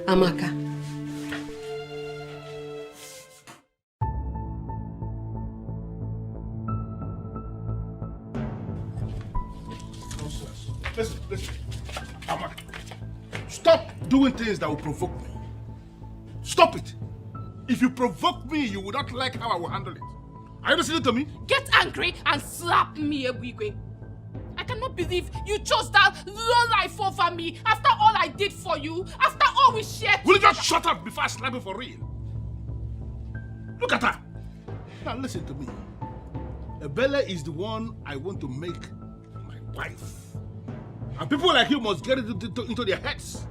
Amaka. Listen. Aban, stop doing things that will provoke me. Stop it. If you provoke me, you will not like how I will handle it. Are you listening to me? Get angry and slap me, Ebigwe. I cannot believe you chose that low life over me after all I did for you, after all we shared. Will you just shut up before I slap you for real? Look at her. Now listen to me. Bella is the one I want to make my wife. And people like you must get it into their heads.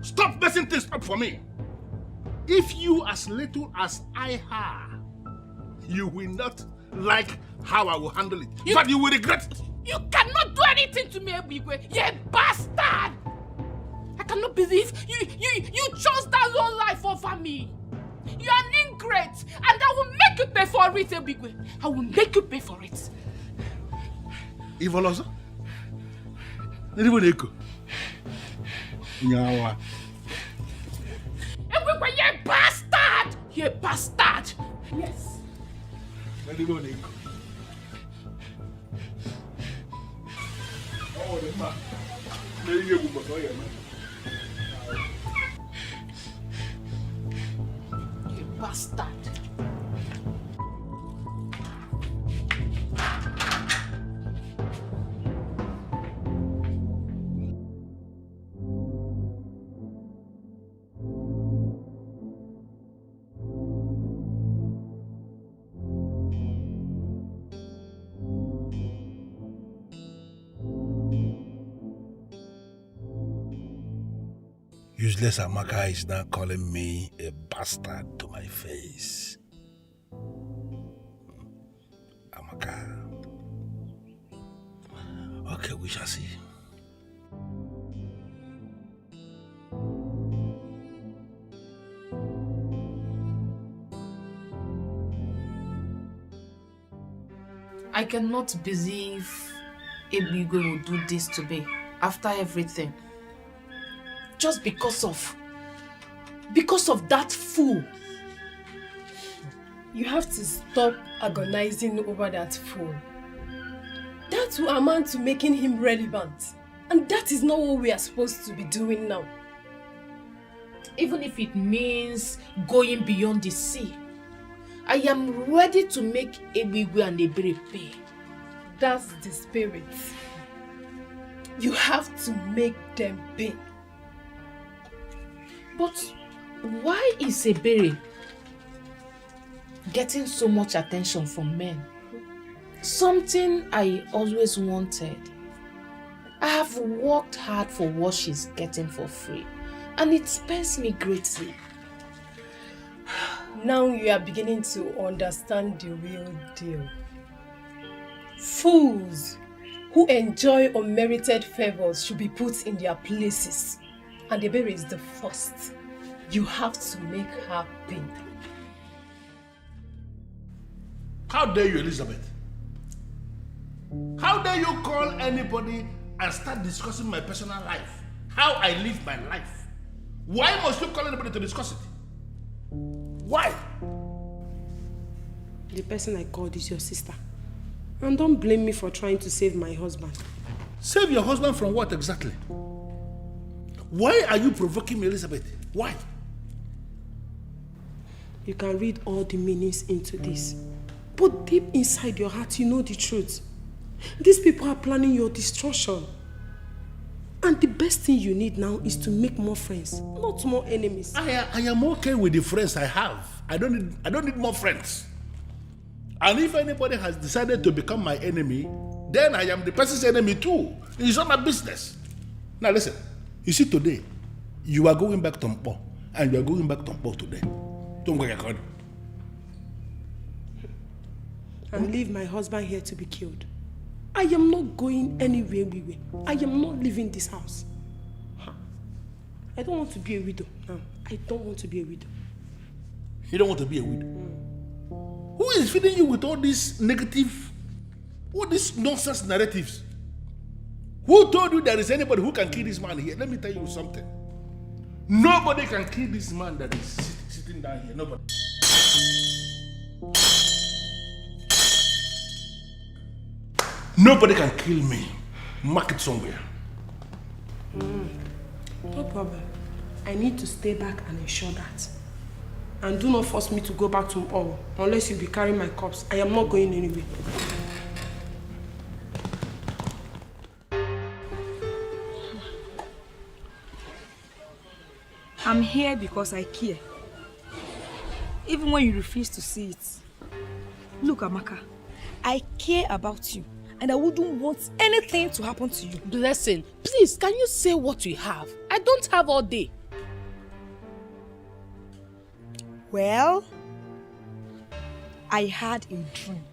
Stop messing things up for me. If you as little as I have, you will not like how I will handle it. In fact, you will regret it. You cannot do anything to me, Ebigwe. You bastard! I cannot believe you chose that low life over me. You are an ingrate, and I will make you pay for it, Ebigwe. I will make you pay for it. Ivoloso? Ebigwe, you bastard! You bastard! Yes. Oh, the man. You bastard. Useless Amaka is now calling me a bastard to my face. Amaka. Okay, we shall see. I cannot believe Ebigwe will do this to me after everything. Just because of that fool. You have to stop agonizing over that fool. That will amount to making him relevant. And that is not what we are supposed to be doing now. Even if it means going beyond the sea, I am ready to make Ebigwe and Ebere pay. That's the spirit. You have to make them pay. But why is Ebere getting so much attention from men? Something I always wanted. I have worked hard for what she's getting for free, and it pains me greatly. Now you are beginning to understand the real deal. Fools who enjoy unmerited favors should be put in their places. And Ebere is the first. You have to make her pay. How dare you, Elizabeth? How dare you call anybody and start discussing my personal life? How I live my life? Why must you call anybody to discuss it? Why? The person I called is your sister. And don't blame me for trying to save my husband. Save your husband from what exactly? Why are you provoking me, Elizabeth? Why? You can read all the meanings into this. But deep inside your heart, you know the truth. These people are planning your destruction. And the best thing you need now is to make more friends, not more enemies. I am okay with the friends I have. I don't need more friends. And if anybody has decided to become my enemy, then I am the person's enemy too. It's not my business. Now listen. You see, today, you are going back to Mpo, and you are going back to Mpo today. Don't go ahead. And leave my husband here to be killed. I am not going anywhere. I am not leaving this house. I don't want to be a widow now. I don't want to be a widow. You don't want to be a widow? Who is feeding you with all these negative, all these nonsense narratives? Who told you there is anybody who can kill this man here? Let me tell you something. Nobody can kill this man that is sitting down here. Nobody. Nobody can kill me. Mark it somewhere. No problem. I need to stay back and ensure that. And do not force me to go back to all unless you be carrying my corpse. I am not going anywhere. I'm here because I care. Even when you refuse to see it. Look, Amaka, I care about you and I wouldn't want anything to happen to you. Blessing, please, can you say what you have? I don't have all day. Well, I had a dream.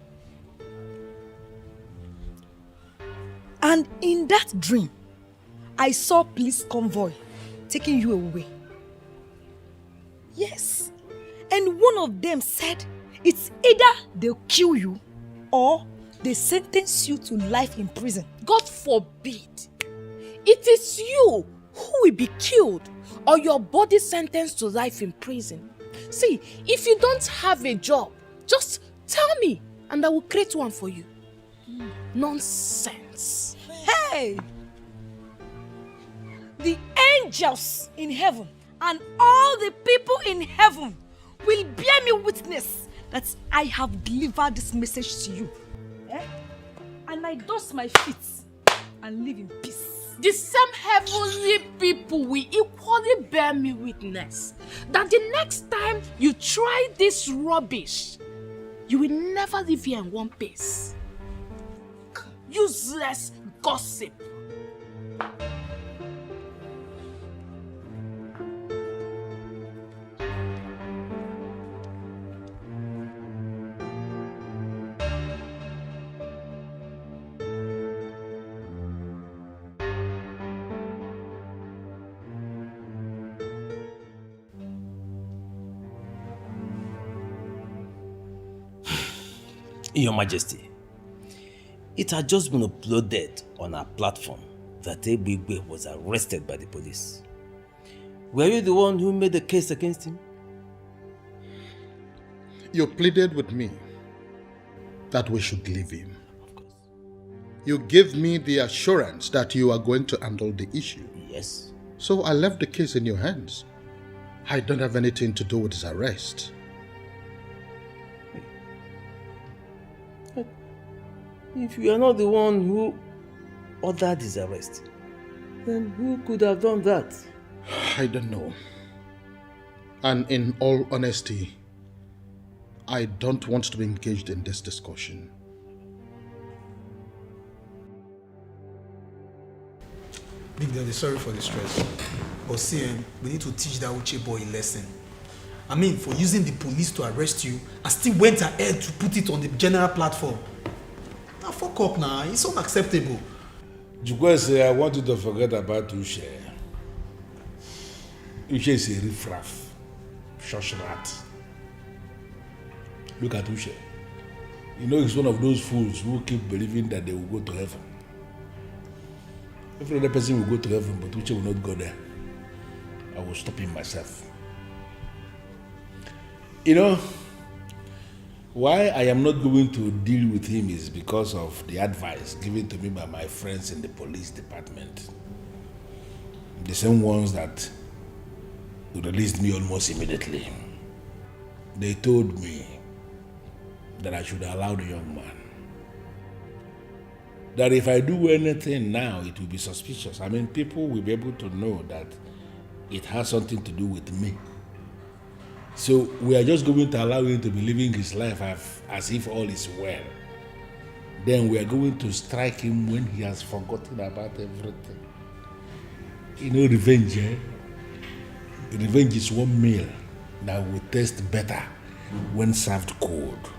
And in that dream, I saw police convoy taking you away. Yes. And one of them said, it's either they'll kill you or they sentence you to life in prison. God forbid. It is you who will be killed or your body sentenced to life in prison. See, if you don't have a job, just tell me and I will create one for you. Nonsense. Hey! The angels in heaven and all the people in heaven will bear me witness that I have delivered this message to you. And I dust my feet and live in peace. The same heavenly people will equally bear me witness that the next time you try this rubbish, you will never live here in one piece. Useless gossip. Your Majesty, it had just been uploaded on our platform that Ebigwe was arrested by the police. Were you the one who made the case against him? You pleaded with me that we should leave him. Of course. You gave me the assurance that you are going to handle the issue. Yes. So I left the case in your hands. I don't have anything to do with his arrest. If you are not the one who ordered his arrest, then who could have done that? I don't know. And in all honesty, I don't want to be engaged in this discussion. Big Daddy, sorry for the stress. But see, we need to teach that Uche boy a lesson. I mean, for using the police to arrest you, I still went ahead to put it on the general platform. Now fuck up now, it's unacceptable. Jukwese, I want you to forget about Uche. Uche is a riffraff, shush rat. Look at Uche. You know he's one of those fools who keep believing that they will go to heaven. Every other person will go to heaven, but Uche will not go there. I will stop him myself. You know, why I am not going to deal with him is because of the advice given to me by my friends in the police department. The same ones that released me almost immediately. They told me that I should allow the young man. That if I do anything now, it will be suspicious. I mean, people will be able to know that it has something to do with me. So we are just going to allow him to be living his life as if all is well. Then we are going to strike him when he has forgotten about everything. You know, revenge, eh? Revenge is one meal that will taste better when served cold.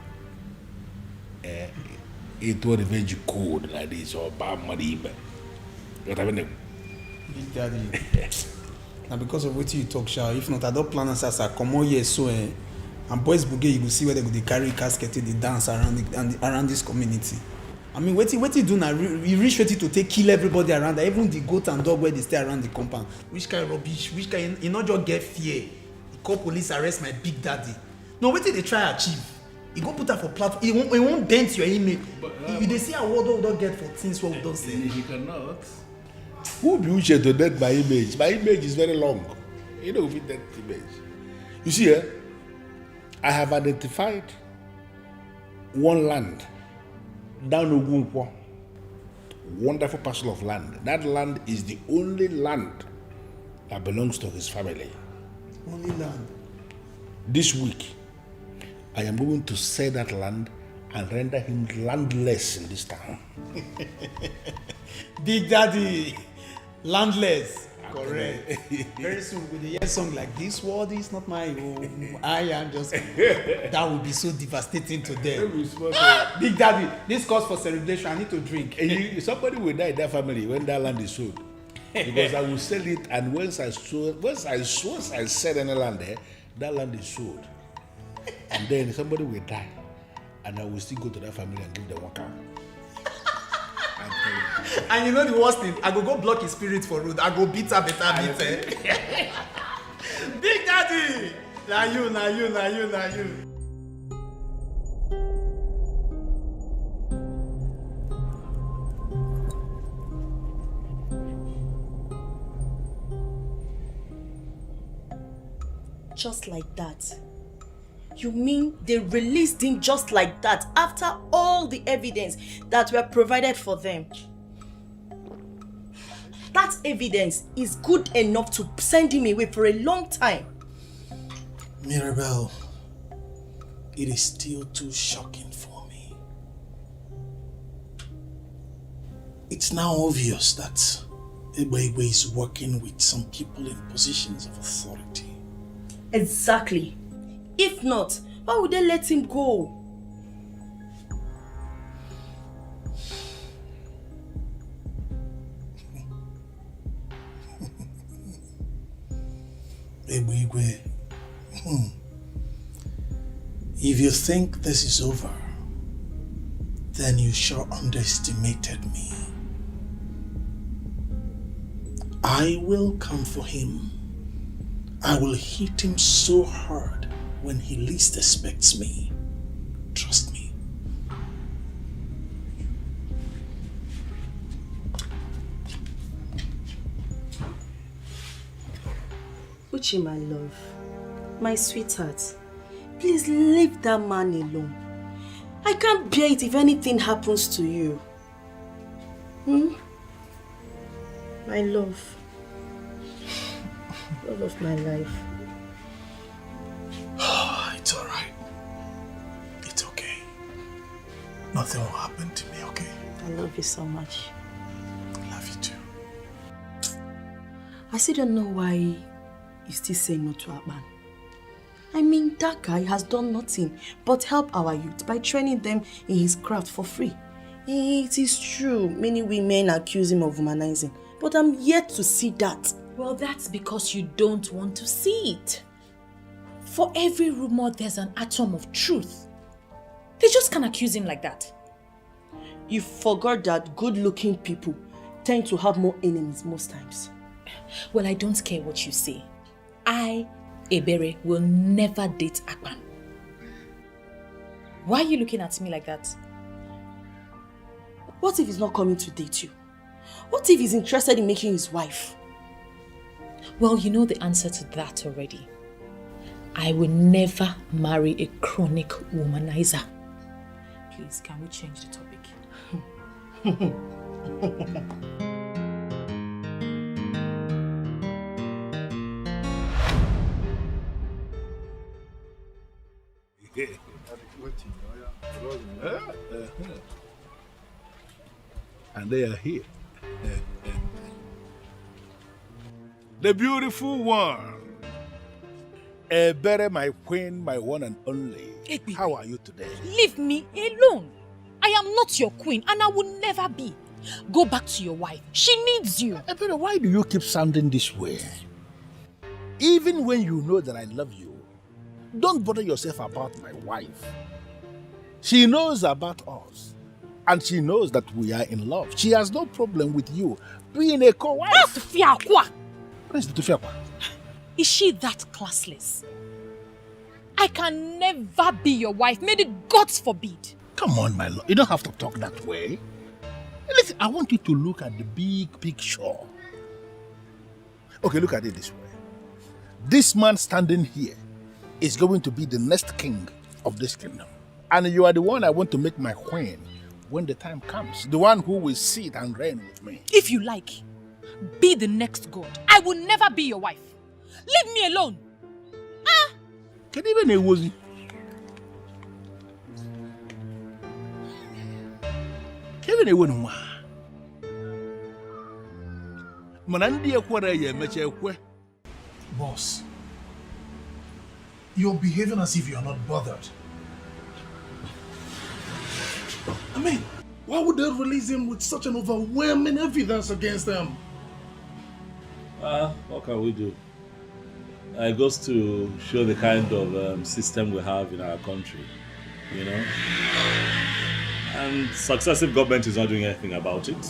It will revenge cold like this or bad mariba. What I mean? Big Daddy. Now because of what you talk, Sha, if not, I don't plan as I come on here so and boys bougie, you will see where they go carry casket, they dance around this community. I mean, what you do now? You reach ready to kill everybody around there, even the goat and dog where they stay around the compound. Which kind of rubbish? Which kind? You not just get fear. You call police arrest my Big Daddy. No, what did they try to achieve? You go put that for platform. It won't dent your image. If they see a word we don't get for things what we don't say. He cannot. Who be Uche to date my image? My image is very long. You know, with that image. You see, I have identified one land down Ogunkwo. Wonderful parcel of land. That land is the only land that belongs to his family. Only land. This week, I am going to sell that land and render him landless in this town. Big Daddy, landless. Correct. Very soon with a year song like this world is not my home. I am just that would be so devastating to them. Big Daddy, this calls for celebration. I need to drink. Somebody will die in that family when that land is sold. Because I will sell it, and once I sell any land there, that land is sold. And then somebody will die, and I will still go to that family and give them one cow. And you know the worst thing, I go block his spirit for road. I go beat her better. Big Daddy! Now you. Just like that? You mean they released him just like that after all the evidence that were provided for them? That evidence is good enough to send him away for a long time. Mirabel, it is still too shocking for me. It's now obvious that Ebegbe is working with some people in positions of authority. Exactly. If not, why would they let him go? Ebegbe, if you think this is over, then you sure underestimated me. I will come for him. I will hit him so hard when he least expects me. Trust me. Uchi, my love, my sweetheart, please leave that man alone. I can't bear it if anything happens to you. My love. Love of my life. It's alright. It's okay. Nothing will happen to me, okay? I love you so much. I love you too. I still don't know why you still say no to Aban. I mean, that guy has done nothing but help our youth by training them in his craft for free. It is true, many women accuse him of womanizing, but I'm yet to see that. Well, that's because you don't want to see it. For every rumor, there's an atom of truth. They just can't accuse him like that. You forgot that good-looking people tend to have more enemies most times. Well, I don't care what you say. I, Ebere, will never date Aban. Why are you looking at me like that? What if he's not coming to date you? What if he's interested in making his wife? Well, you know the answer to that already. I will never marry a chronic womanizer. Please, can we change the topic? And they are here. The beautiful one. Ebere, my queen, my one and only. How are you today? Leave me alone. I am not your queen and I will never be. Go back to your wife. She needs you. Ebere, why do you keep sounding this way? Even when you know that I love you, don't bother yourself about my wife. She knows about us. And she knows that we are in love. She has no problem with you being a co-wife. What is Tufiakwa? Is she that classless? I can never be your wife. May the gods forbid. Come on, my love. You don't have to talk that way. Listen, I want you to look at the big picture. Okay, look at it this way. This man standing here is going to be the next king of this kingdom. And you are the one I want to make my queen when the time comes. The one who will sit and reign with me. If you like, be the next god. I will never be your wife. Leave me alone. Can even a wozy? Kevin a woman. Manandi akwara ye meche ekwe. Boss, you're behaving as if you're not bothered. I mean, why would they release him with such an overwhelming evidence against them? What can we do? It goes to show the kind of system we have in our country, you know? And successive government is not doing anything about it.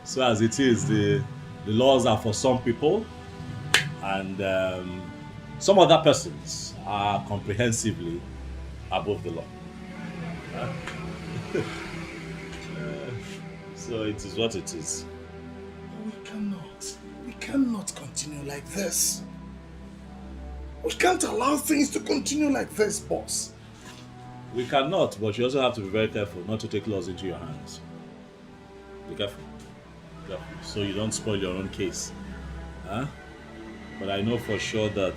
So as it is, the laws are for some people, and some other persons are comprehensively above the law. So it is what it is. We cannot continue like this. We can't allow things to continue like this, boss. We cannot, but you also have to be very careful not to take laws into your hands. Be careful. So you don't spoil your own case. Huh? But I know for sure that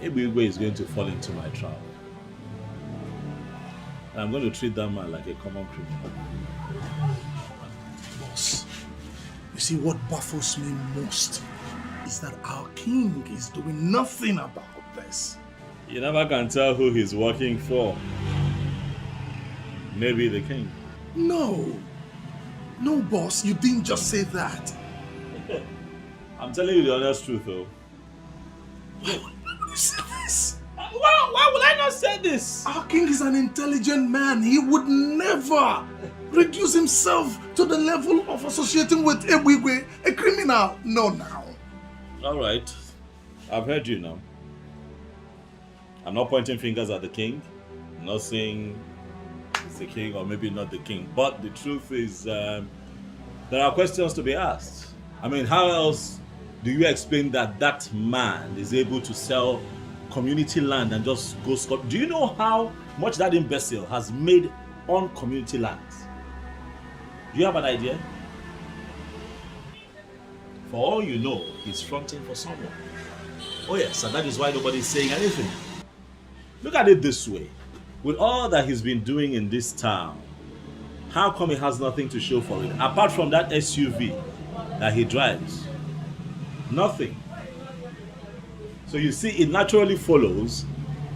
Ebigwe is going to fall into my trap. And I'm going to treat that man like a common criminal. Boss, you see what baffles me most is that our king is doing nothing about this. You never can tell who he's working for. Maybe the king. No, boss, you didn't just say that. I'm telling you the honest truth, though. Why would you say this? Why would I not say this? Our king is an intelligent man. He would never reduce himself to the level of associating with Ebigwe, a criminal. No, now. All right. I've heard you now. I'm not pointing fingers at the king. I'm not saying it's the king or maybe not the king. But the truth is, there are questions to be asked. I mean, how else do you explain that that man is able to sell community land and just go scot? Do you know how much that imbecile has made on community lands? Do you have an idea? For all you know, he's fronting for someone. Oh yes, and that is why nobody's saying anything. Look at it this way. With all that he's been doing in this town, how come he has nothing to show for it? Apart from that SUV that he drives. Nothing. So you see, it naturally follows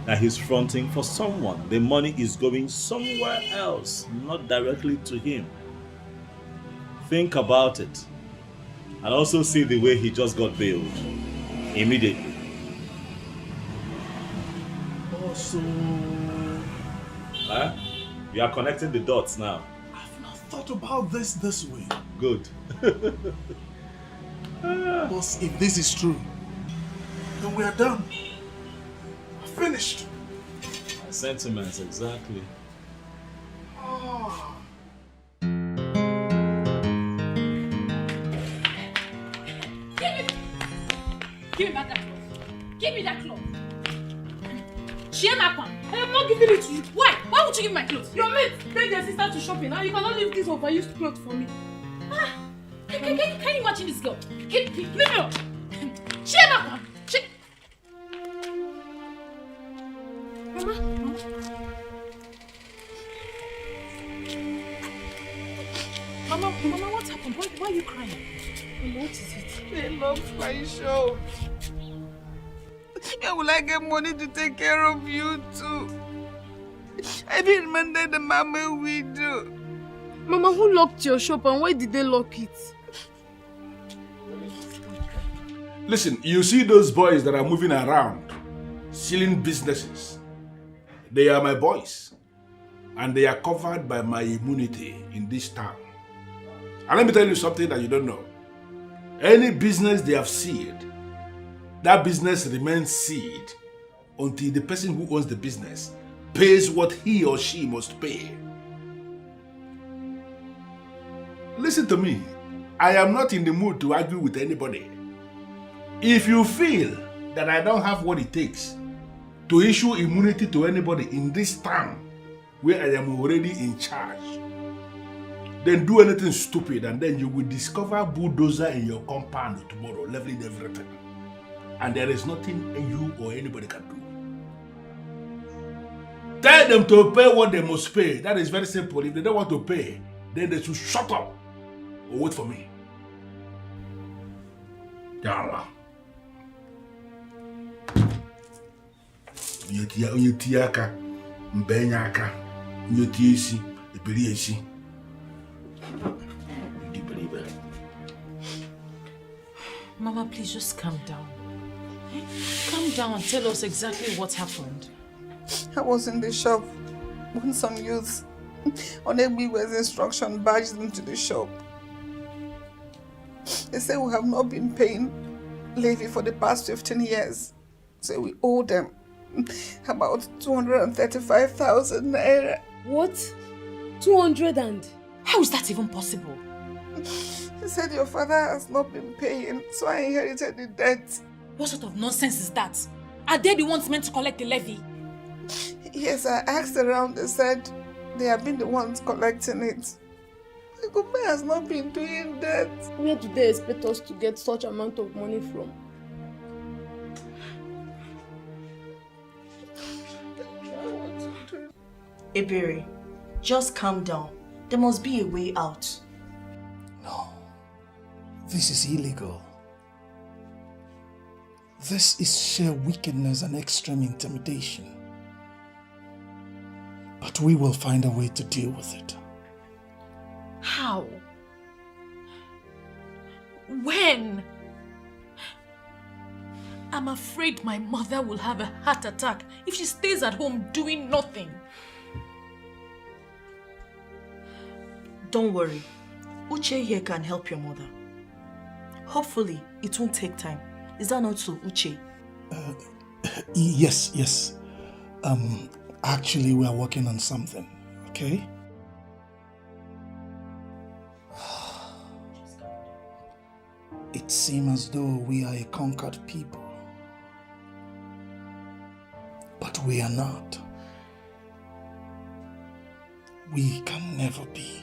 that he's fronting for someone. The money is going somewhere else, not directly to him. Think about it. And also see the way he just got bailed. Immediately. Also, you are connecting the dots now. I've not thought about this way. Good. Boss, if this is true, then we are done. Finished. Sentiments, exactly. Oh. Give me back that cloth. Give me that cloth. Aban, I am not giving it to you. Why? Why would you give my clothes? Your mate take your sister to shopping and you cannot leave this overused cloth for me. Can you imagine this girl? Leave me alone. Aban. Mama, what happened? Why are you crying? Mama, what is it? They lost my show. How will I get money to take care of you too? I didn't remember the mama we do. Mama, who locked your shop and why did they lock it? Listen, you see those boys that are moving around, stealing businesses. They are my boys. And they are covered by my immunity in this town. And let me tell you something that you don't know. Any business they have sealed, that business remains sealed until the person who owns the business pays what he or she must pay. Listen to me. I am not in the mood to argue with anybody. If you feel that I don't have what it takes to issue immunity to anybody in this town where I am already in charge, then do anything stupid and then you will discover bulldozer in your compound tomorrow, leveling everything. And there is nothing you or anybody can do. Tell them to pay what they must pay. That is very simple. If they don't want to pay, then they should shut up or wait for me. Yalla. Onye tie aka, mbenye aka, onye tie isi, ebiri isi. Mama, please just calm down. Calm down and tell us exactly what happened. I was in the shop when some youths on Egbiwe's instruction barged into the shop. They say we have not been paying levy for the past 15 years. So we owe them about 235,000 naira. What? 200 and? How is that even possible? He said your father has not been paying, so I inherited the debt. What sort of nonsense is that? Are they the ones meant to collect the levy? Yes, I asked around. They said they have been the ones collecting it. The government has not been doing that. Where do they expect us to get such amount of money from? Ebere, just calm down. There must be a way out. No. This is illegal. This is sheer wickedness and extreme intimidation. But we will find a way to deal with it. How? When? I'm afraid my mother will have a heart attack if she stays at home doing nothing. Don't worry. Uche here can help your mother. Hopefully, it won't take time. Is that not so, Uche? Yes. Actually, we are working on something, okay? It seems as though we are a conquered people. But we are not. We can never be.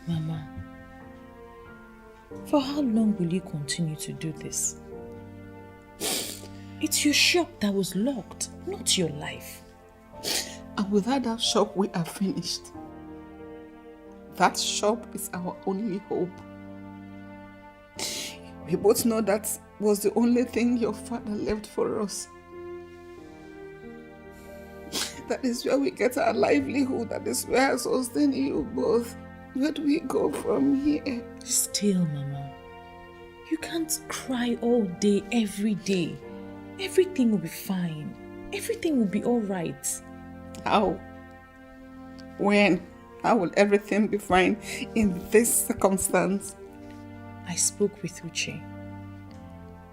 Mama, for how long will you continue to do this? It's your shop that was locked, not your life. And without that shop, we are finished. That shop is our only hope. We both know that was the only thing your father left for us. That is where we get our livelihood. That is where I sustain you both. Where do we go from here? Still, Mama, you can't cry all day, every day. Everything will be fine. Everything will be all right. How? When? How will everything be fine in this circumstance? I spoke with Uche.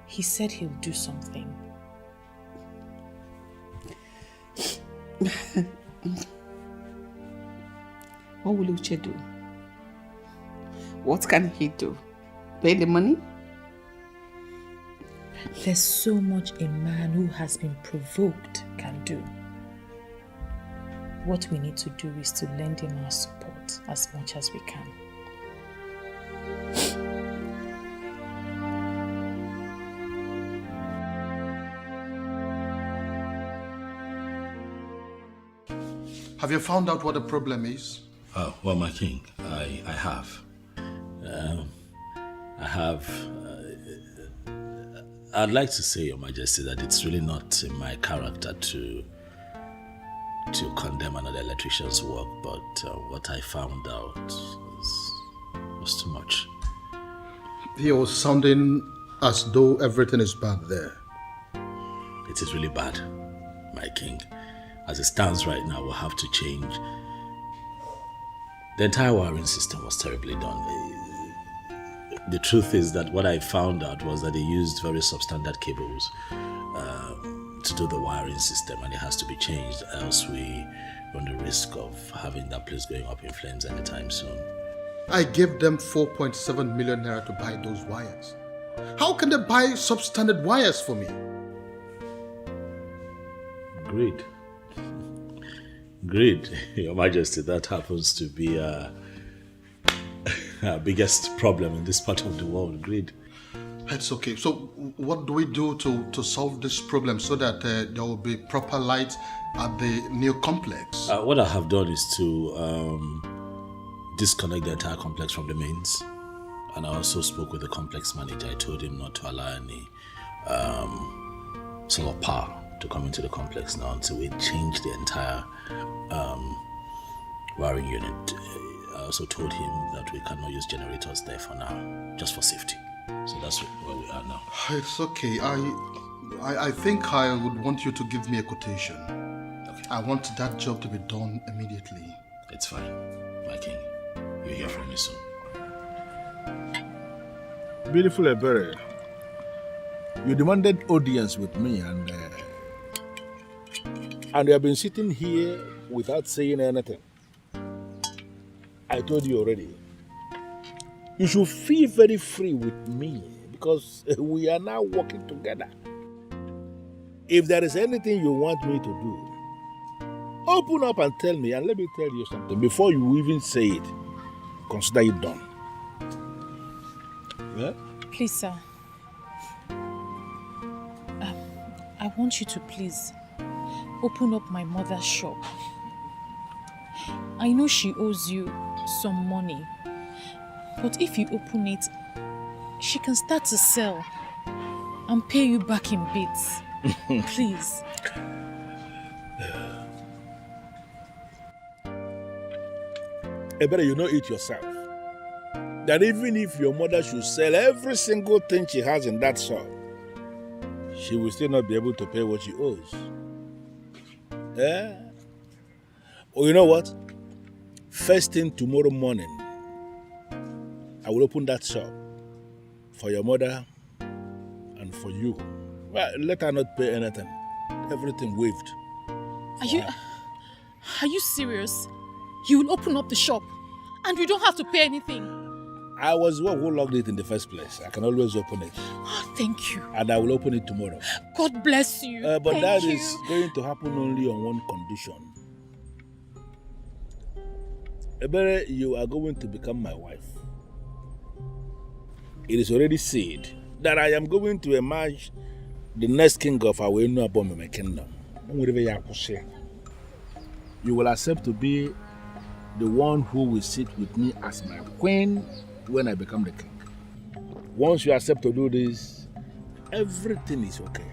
He said he'll do something. What will Uche do? What can he do? Pay the money? There's so much a man who has been provoked can do. What we need to do is to lend him our support as much as we can. Have you found out what the problem is? Oh, well, my king, I have. I'd like to say, Your Majesty, that it's really not in my character to condemn another electrician's work, but what I found out was too much. He was sounding as though everything is bad there. It is really bad, my king. As it stands right now, we'll have to change. The entire wiring system was terribly done. The truth is that what I found out was that they used very substandard cables to do the wiring system, and it has to be changed, else we run the risk of having that place going up in flames anytime soon. I gave them 4.7 million naira to buy those wires. How can they buy substandard wires for me? Greed. Greed, Your Majesty, that happens to be our biggest problem in this part of the world, greed. It's okay. So what do we do to solve this problem so that there will be proper light at the new complex? What I have done is to disconnect the entire complex from the mains. And I also spoke with the complex manager. I told him not to allow any solar power to come into the complex now until we change the entire wiring unit. I also told him that we cannot use generators there for now, just for safety. So that's where we are now. It's okay. I think I would want you to give me a quotation. Okay. I want that job to be done immediately. It's fine, my king. You'll hear from me soon. Beautiful Ebere, you demanded audience with me and you have been sitting here without saying anything. I told you already. You should feel very free with me because we are now working together. If there is anything you want me to do, open up and tell me, and let me tell you something. Before you even say it, consider it done. Yeah? Please, sir. I want you to please open up my mother's shop. I know she owes you some money, but if you open it, she can start to sell and pay you back in bits. Please. Ebere, you know it yourself. That even if your mother should sell every single thing she has in that shop, she will still not be able to pay what she owes. Yeah? Oh, you know what? First thing tomorrow morning, I will open that shop for your mother and for you. Well, let her not pay anything. Everything waived. Are you serious? You will open up the shop and you don't have to pay anything. I was the one who locked it in the first place. I can always open it. Oh, thank you. And I will open it tomorrow. God bless you. But that is going to happen only on one condition. Ebere, you are going to become my wife. It is already said that I am going to emerge the next king of our Abomeme kingdom. You will accept to be the one who will sit with me as my queen when I become the king. Once you accept to do this, everything is okay.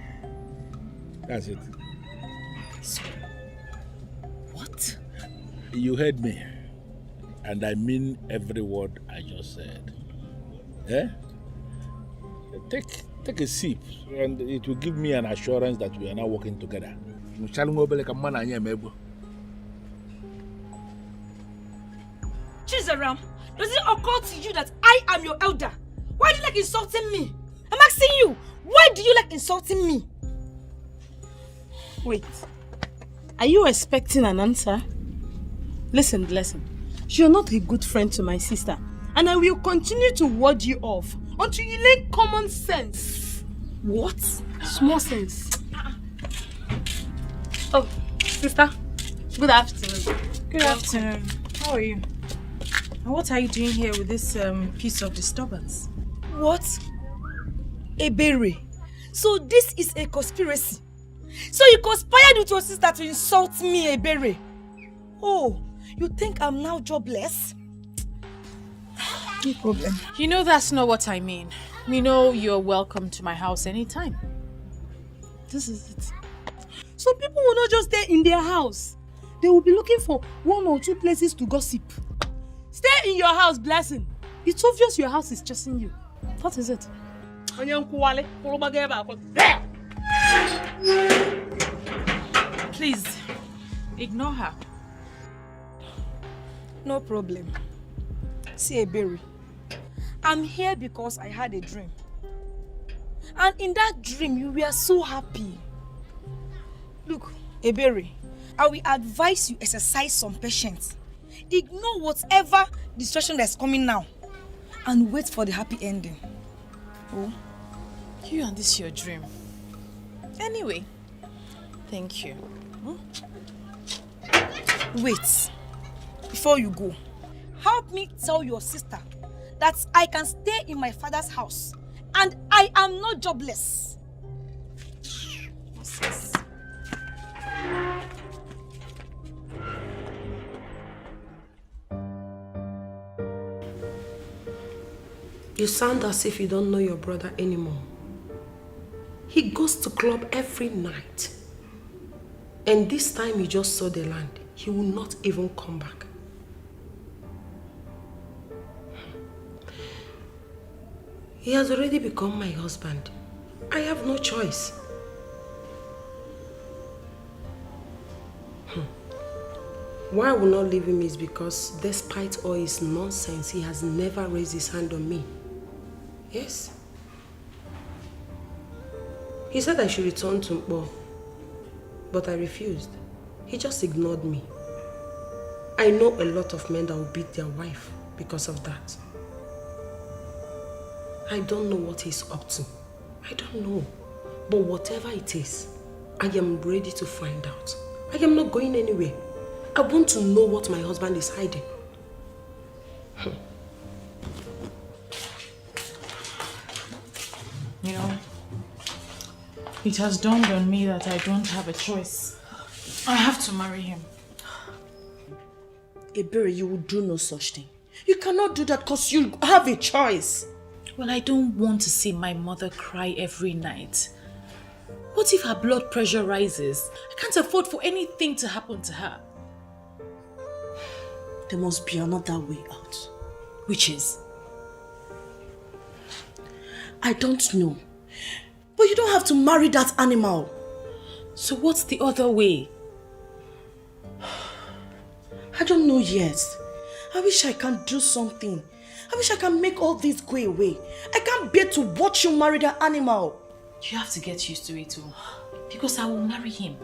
That's it. So, what? You heard me. And I mean every word I just said. Eh? Take a sip, and it will give me an assurance that we are now working together. Chizaram, does it occur to you that I am your elder? Why do you like insulting me? I'm asking you, why do you like insulting me? Wait, are you expecting an answer? Listen, you're not a good friend to my sister, and I will continue to ward you off until you learn common sense. What? Small sense. Oh, sister, good afternoon. Good afternoon. How are you? And what are you doing here with this piece of disturbance? What? Ebere. So this is a conspiracy. So you conspired with your sister to insult me, Ebere. Oh, you think I'm now jobless? No problem. You know that's not what I mean. You know you're welcome to my house anytime. This is it. Some people will not just stay in their house. They will be looking for 1 or 2 places to gossip. Stay in your house, Blessing. It's obvious your house is chasing you. What is it? Please, ignore her. No problem. See, Eberi, I'm here because I had a dream. And in that dream, you were so happy. Look, Eberi, I will advise you exercise some patience. Ignore whatever distraction that's coming now. And wait for the happy ending. Oh, you and this your dream. Anyway, thank you. Wait. Before you go, help me tell your sister that I can stay in my father's house and I am not jobless. What's this? You sound as if you don't know your brother anymore. He goes to club every night. And this time he just saw the land. He will not even come back. He has already become my husband. I have no choice. Why I will not leave him is because despite all his nonsense, he has never raised his hand on me. Yes. He said I should return to Mpo, but I refused. He just ignored me. I know a lot of men that will beat their wife because of that. I don't know what he's up to. I don't know. But whatever it is, I am ready to find out. I am not going anywhere. I want to know what my husband is hiding. You know, it has dawned on me that I don't have a choice. I have to marry him. Ebere, you will do no such thing. You cannot do that because you have a choice. Well, I don't want to see my mother cry every night. What if her blood pressure rises? I can't afford for anything to happen to her. There must be another way out. Which is? I don't know. But you don't have to marry that animal. So what's the other way? I don't know yet. I wish I can do something. I wish I can make all this go away. I can't bear to watch you marry that animal. You have to get used to it too. Because I will marry him.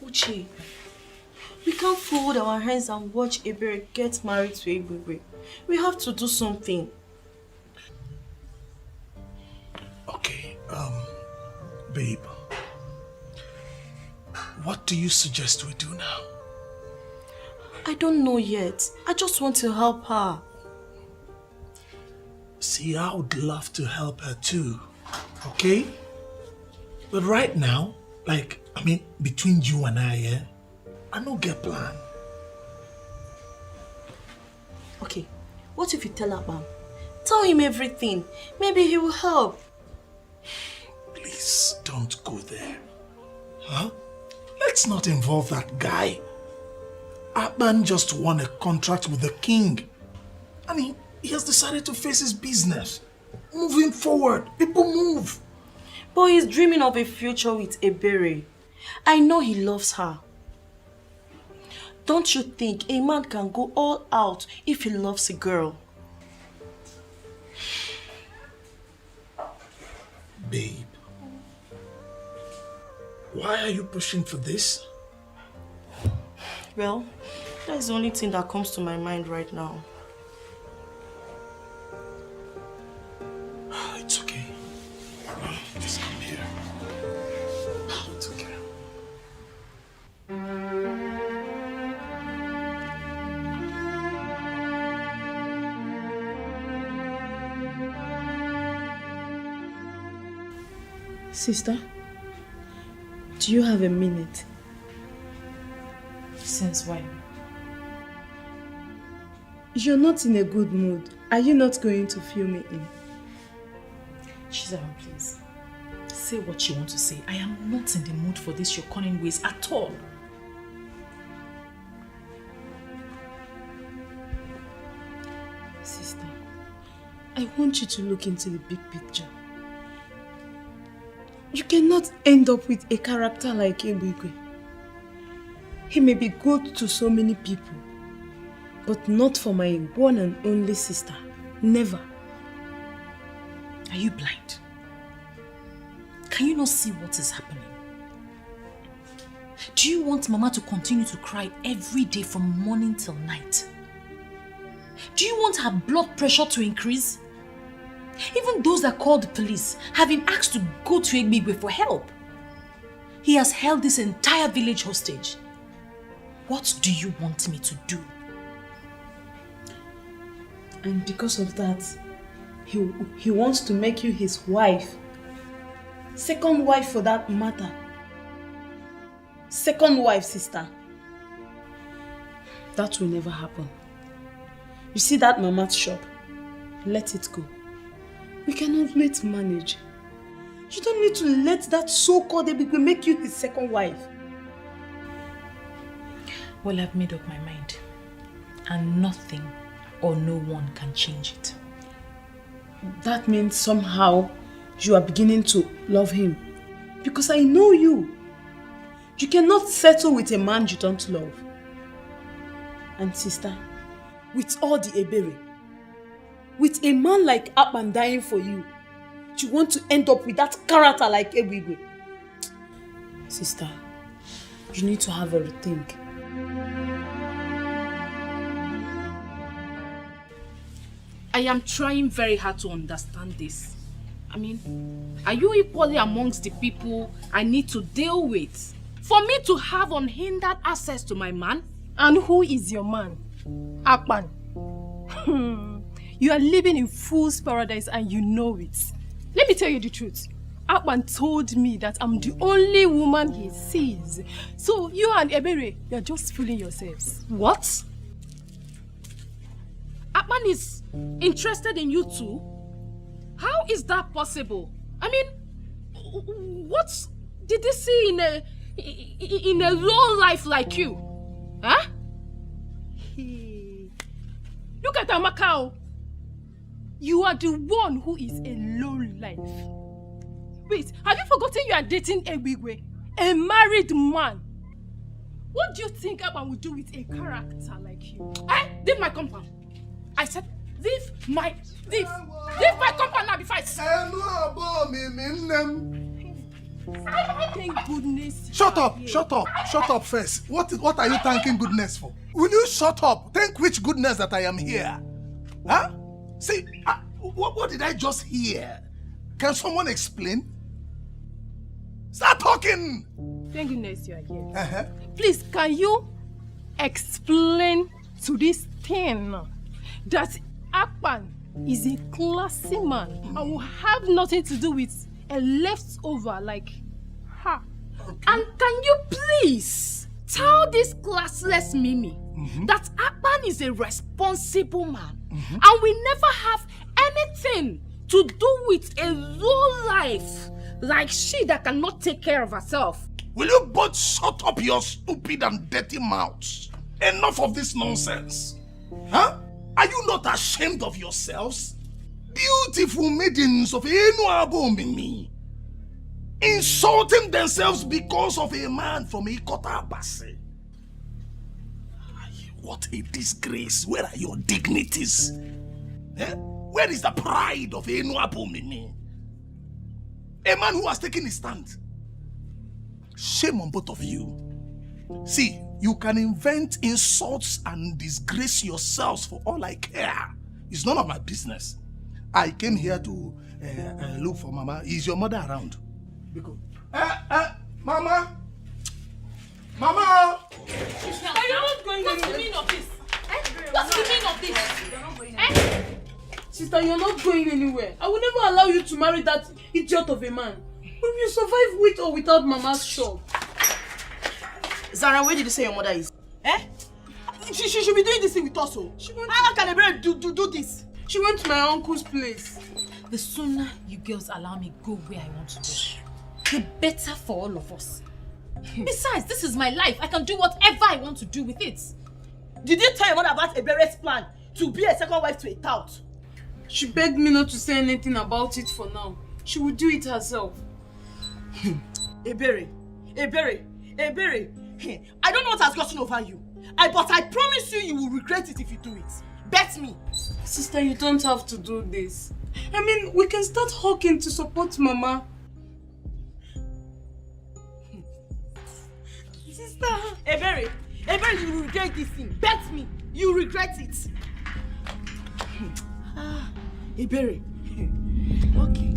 Uche, we can't fold our hands and watch Ebere get married to Ebube. We have to do something. Okay, babe. What do you suggest we do now? I don't know yet. I just want to help her. See, I would love to help her too, okay? But right now, between you and I, I don't get plan. Okay, what if you tell Aban? Tell him everything. Maybe he will help. Please, don't go there. Huh? Let's not involve that guy. Aban just won a contract with the king. He has decided to face his business. Moving forward, people move. But he's dreaming of a future with Ebere. I know he loves her. Don't you think a man can go all out if he loves a girl? Babe, why are you pushing for this? Well, that's the only thing that comes to my mind right now. It's okay. Just come here. It's okay. Sister, do you have a minute? Since when? You're not in a good mood. Are you not going to fill me in? Chizaram, please. Say what you want to say. I am not in the mood for this your cunning ways at all. Sister, I want you to look into the big picture. You cannot end up with a character like Ebigwe. He may be good to so many people, but not for my one and only sister. Never. Are you blind? Can you not see what is happening? Do you want Mama to continue to cry every day from morning till night? Do you want her blood pressure to increase? Even those that called the police have been asked to go to Egbigwe for help. He has held this entire village hostage. What do you want me to do? And because of that, he wants to make you his wife. Second wife for that matter. Second wife, sister. That will never happen. You see that mama's shop? Let it go. We can always manage. You don't need to let that so-called Ebigwe make you his second wife. Well, I've made up my mind. And nothing or no one can change it. That means somehow you are beginning to love him. Because I know you. You cannot settle with a man you don't love. And sister, with all the ebere, with a man like Aban dying for you, you want to end up with that character like Ebigwe. Sister, you need to have a rethink. I am trying very hard to understand this. I mean, are you equally amongst the people I need to deal with for me to have unhindered access to my man? And who is your man? Aban. You are living in fool's paradise and you know it. Let me tell you the truth. Aban told me that I'm the only woman he sees. So you and Ebere, you're just fooling yourselves. What? Aban is interested in you too? How is that possible? I mean, what did he see in a low life like you? Huh? Look at Amakao. You are the one who is a low life. Wait, have you forgotten you are dating Ebigwe, a married man? What do you think Aban will do with a character like you? Leave my compound. I said, leave my compound now before I Thank goodness. Shut up first. What are you thanking goodness for? Will you shut up? Thank which goodness that I am here? Huh? See, what did I just hear? Can someone explain? Start talking! Thank goodness you are here. Please, can you explain to this thing that Aban is a classy man and will have nothing to do with a leftover like her? Okay. And can you please tell this classless Mimi that Aban is a responsible man and we never have anything to do with a low life like she that cannot take care of herself? Will you both shut up your stupid and dirty mouths? Enough of this nonsense. Huh? Are you not ashamed of yourselves? Beautiful maidens of Enuabo Mimi, insulting themselves because of a man from Ikota Abase. What a disgrace. Where are your dignities? Where is the pride of Enuabo Mimi? A man who has taken his stand. Shame on both of you. See, you can invent insults and disgrace yourselves for all I care. It's none of my business. I came here to look for Mama. Is your mother around? Because, Mama! Mama! Are you not going anywhere? What's the meaning of this? What's the meaning of this? You're not going anywhere. Sister, you're not going anywhere. I will never allow you to marry that idiot of a man. We will survive with or without Mama's shop. Zara, where did you say your mother is? Eh? She should be doing this thing with us. How can Ebere do this? She went to my uncle's place. The sooner you girls allow me go where I want to go, the better for all of us. Besides, this is my life. I can do whatever I want to do with it. Did you tell your mother about Ebere's plan to be a second wife to a tout? She begged me not to say anything about it for now. She will do it herself. Ebere. I don't know what has gotten over you. But I promise you will regret it if you do it. Bet me. Sister, you don't have to do this. I mean, we can start hawking to support Mama. Sister. Ebere, you will regret this thing. Bet me. You regret it. Ebere. Okay.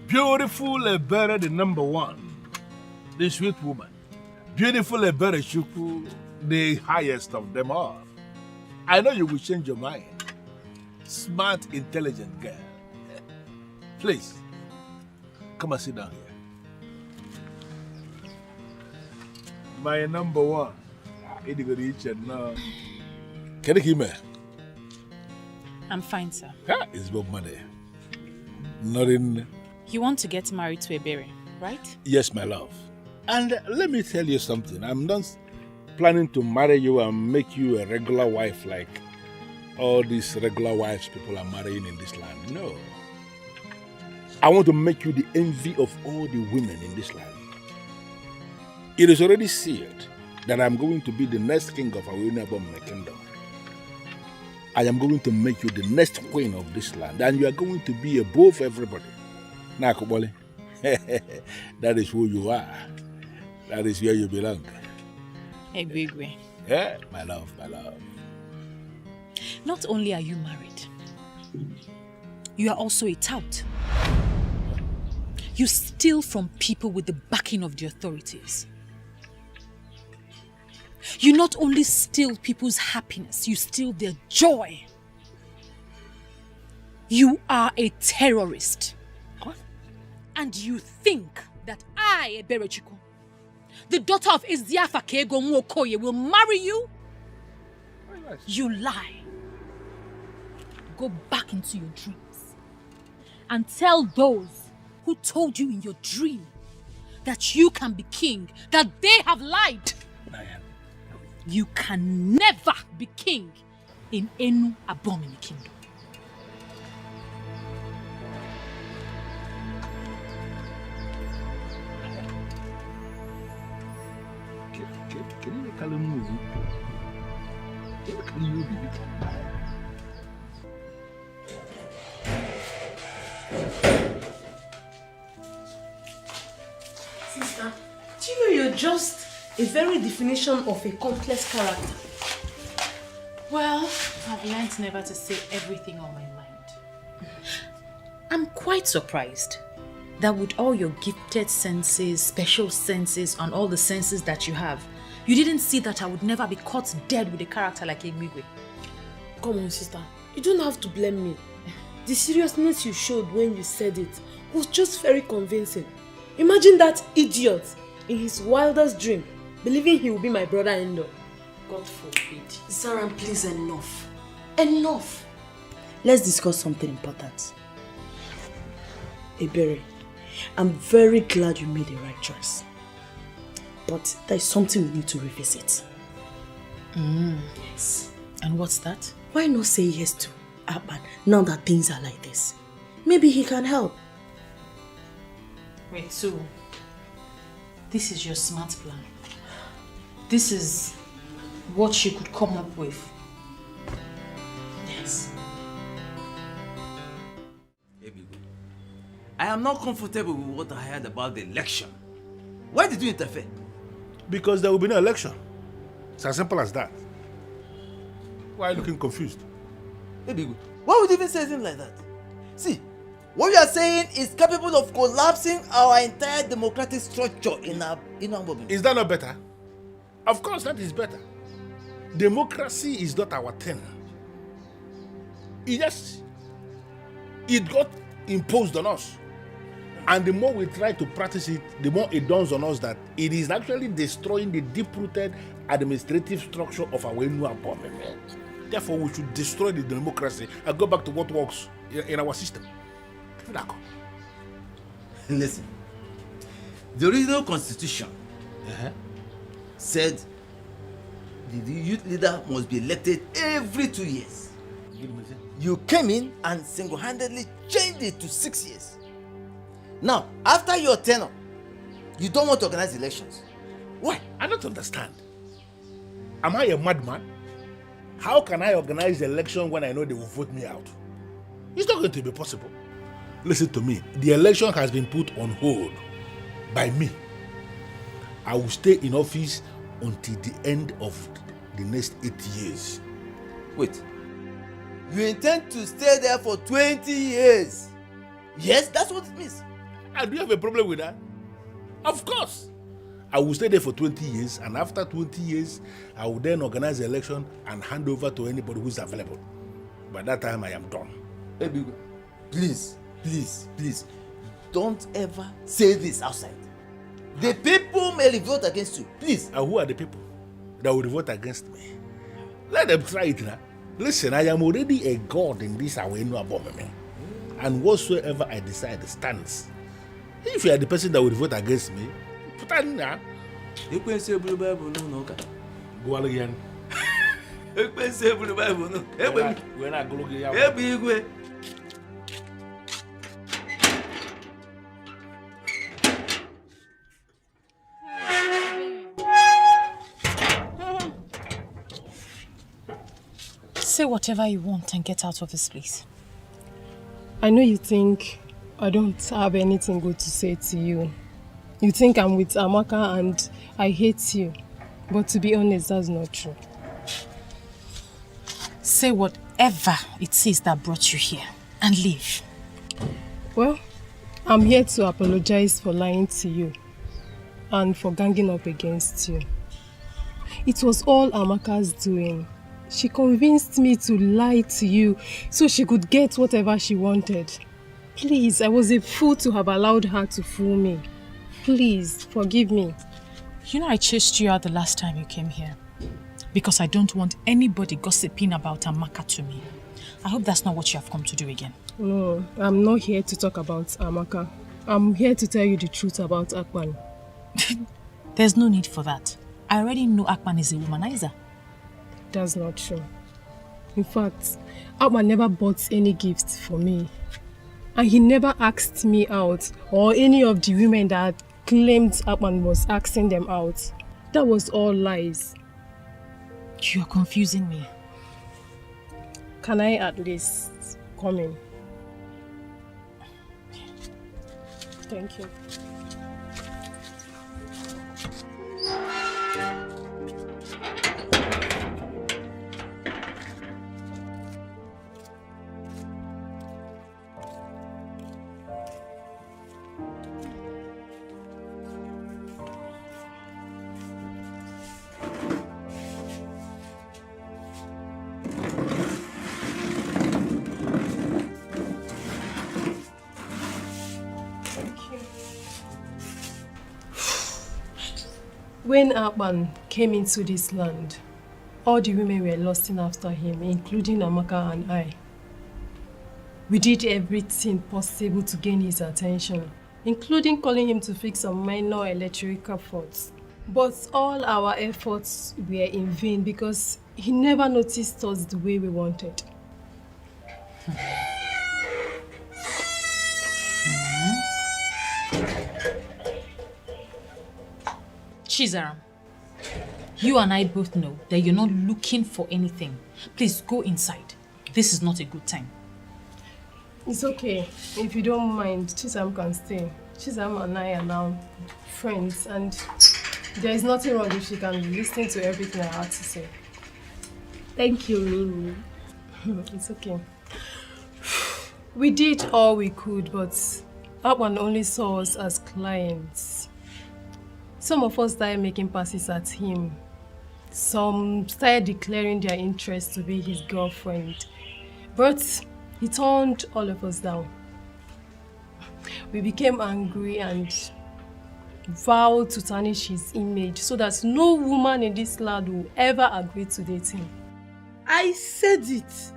Beautiful Ebere, the number one, the sweet woman. Beautiful Ebere Shuku, the highest of them all. I know you will change your mind. Smart, intelligent girl. Please, come and sit down here. My number one. Can you hear me? I'm fine, sir. It's Bob Money. Nothing. You want to get married to Ebere, right? Yes, my love. And let me tell you something. I'm not planning to marry you and make you a regular wife like all these regular wives people are marrying in this land. No. I want to make you the envy of all the women in this land. It is already sealed that I'm going to be the next king of our kingdom. I am going to make you the next queen of this land, and you are going to be above everybody. Nakobole, that is who you are. That is where you belong. Egwegwe. Yeah, my love, my love. Not only are you married, you are also a tout. You steal from people with the backing of the authorities. You not only steal people's happiness, you steal their joy. You are a terrorist. What? And you think that I, Ebere Chukwu, the daughter of Eziafa Kego Nwokoye, will marry you? You lie. Go back into your dreams and tell those who told you in your dream that you can be king, that they have lied. You can never be king in Enu Abomini kingdom. Can you call him? Can you be? Sister, do you know you're just a very definition of a complex character? Well, I've learned never to say everything on my mind. I'm quite surprised that with all your gifted senses, special senses, and all the senses that you have, you didn't see that I would never be caught dead with a character like Egwigwe. Come on, sister. You don't have to blame me. The seriousness you showed when you said it was just very convincing. Imagine that idiot in his wildest dream believing he will be my brother-in-law. God forbid. Zara, please, enough. Enough. Let's discuss something important. Ebere, I'm very glad you made the right choice. But there's something we need to revisit. Yes. And what's that? Why not say yes to Aban now that things are like this? Maybe he can help. Wait, so this is your smart plan? This is what she could come up with? Yes. I am not comfortable with what I heard about the election. Why did you interfere? Because there will be no election. It's as simple as that. Why are you looking confused? Baby, why would you even say something like that? See, what you are saying is capable of collapsing our entire democratic structure in our movement. Is that not better? Of course, that is better. Democracy is not our thing. It got imposed on us. And the more we try to practice it, the more it dawns on us that it is actually destroying the deep-rooted administrative structure of our new government. Therefore, we should destroy the democracy and go back to what works in our system. Listen, the original constitution said the youth leader must be elected every 2 years. You came in and single-handedly changed it to 6 years. Now, after your tenure, you don't want to organize elections. Why? I don't understand. Am I a madman? How can I organize the election when I know they will vote me out? It's not going to be possible. Listen to me. The election has been put on hold by me. I will stay in office until the end of the next 8 years. Wait. You intend to stay there for 20 years? Yes, that's what it means. And do you have a problem with that? Of course. I will stay there for 20 years, and after 20 years, I will then organize the election and hand over to anybody who is available. By that time, I am done. Baby, please, don't ever say this outside. The people may revolt against you, please. And who are the people that will revolt against me? Let them try it now. Listen, I am already a god in this Awenu Abomeme, and whatsoever I decide stands. If you are the person that will vote against me, put that in there. You can say blue Bible no. Go again. You can say blue Bible no. We're not going to go. Say whatever you want and get out of this place. I know you think I don't have anything good to say to you. You think I'm with Amaka and I hate you. But to be honest, that's not true. Say whatever it is that brought you here and leave. Well, I'm here to apologize for lying to you and for ganging up against you. It was all Amaka's doing. She convinced me to lie to you so she could get whatever she wanted. Please, I was a fool to have allowed her to fool me. Please, forgive me. You know I chased you out the last time you came here because I don't want anybody gossiping about Amaka to me. I hope that's not what you have come to do again. No, I'm not here to talk about Amaka. I'm here to tell you the truth about Akpan. There's no need for that. I already know Akpan is a womanizer. That's not true. In fact, Akpan never bought any gifts for me. And he never asked me out or any of the women that claimed Aban was asking them out. That was all lies. You're confusing me. Can I at least come in? Thank you. When Aban came into this land, all the women were lusting after him, including Amaka and I. We did everything possible to gain his attention. including calling him to fix some minor electrical faults. But all our efforts were in vain because he never noticed us the way we wanted. Chizaram, you and I both know that you're not looking for anything. Please go inside. This is not a good time. It's okay. If you don't mind, Chizam can stay. Chizam and I are now friends, and there is nothing wrong if she can listen to everything I have to say. Thank you, Mimi. It's okay. We did all we could, but Aban only saw us as clients. Some of us started making passes at him. Some started declaring their interest to be his girlfriend. But he turned all of us down. We became angry and vowed to tarnish his image so that no woman in this land will ever agree to date him. I said it.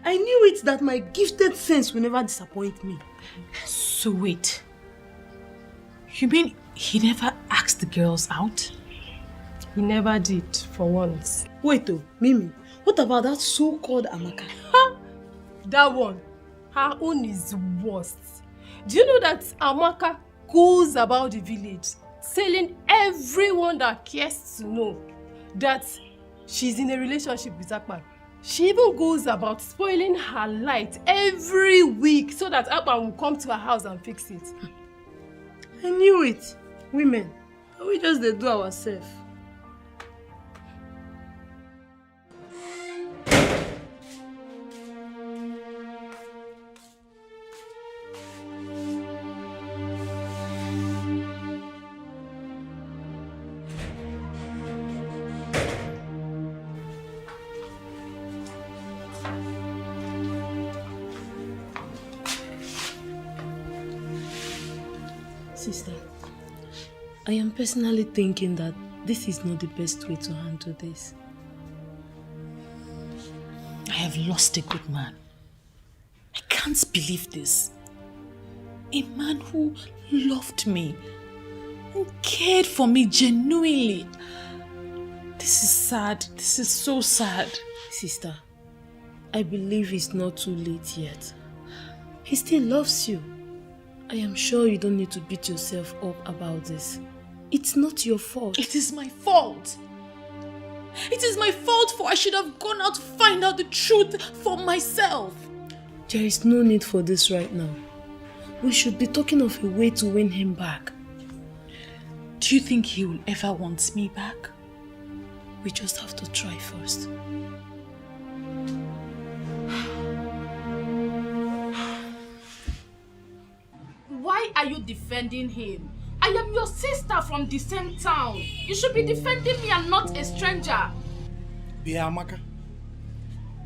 I knew it that my gifted sense will never disappoint me. So wait. You mean he never asked the girls out? He never did, for once. Wait though, Mimi, what about that so-called Amaka? That one, her own is worst. Do you know that Amaka goes about the village telling everyone that cares to know that she's in a relationship with Akpan? She even goes about spoiling her light every week so that Akpan will come to her house and fix it. I knew it. Women, we just do ourselves. Sister, I am personally thinking that this is not the best way to handle this. I have lost a good man. I can't believe this. A man who loved me, who cared for me genuinely. This is sad. This is so sad. Sister, I believe it's not too late yet. He still loves you. I am sure you don't need to beat yourself up about this. It's not your fault. It is my fault. It is my fault, for I should have gone out to find out the truth for myself. There is no need for this right now. We should be talking of a way to win him back. Do you think he will ever want me back? We just have to try first. Why are you defending him? I am your sister from the same town. You should be defending me and not a stranger. Biamaka,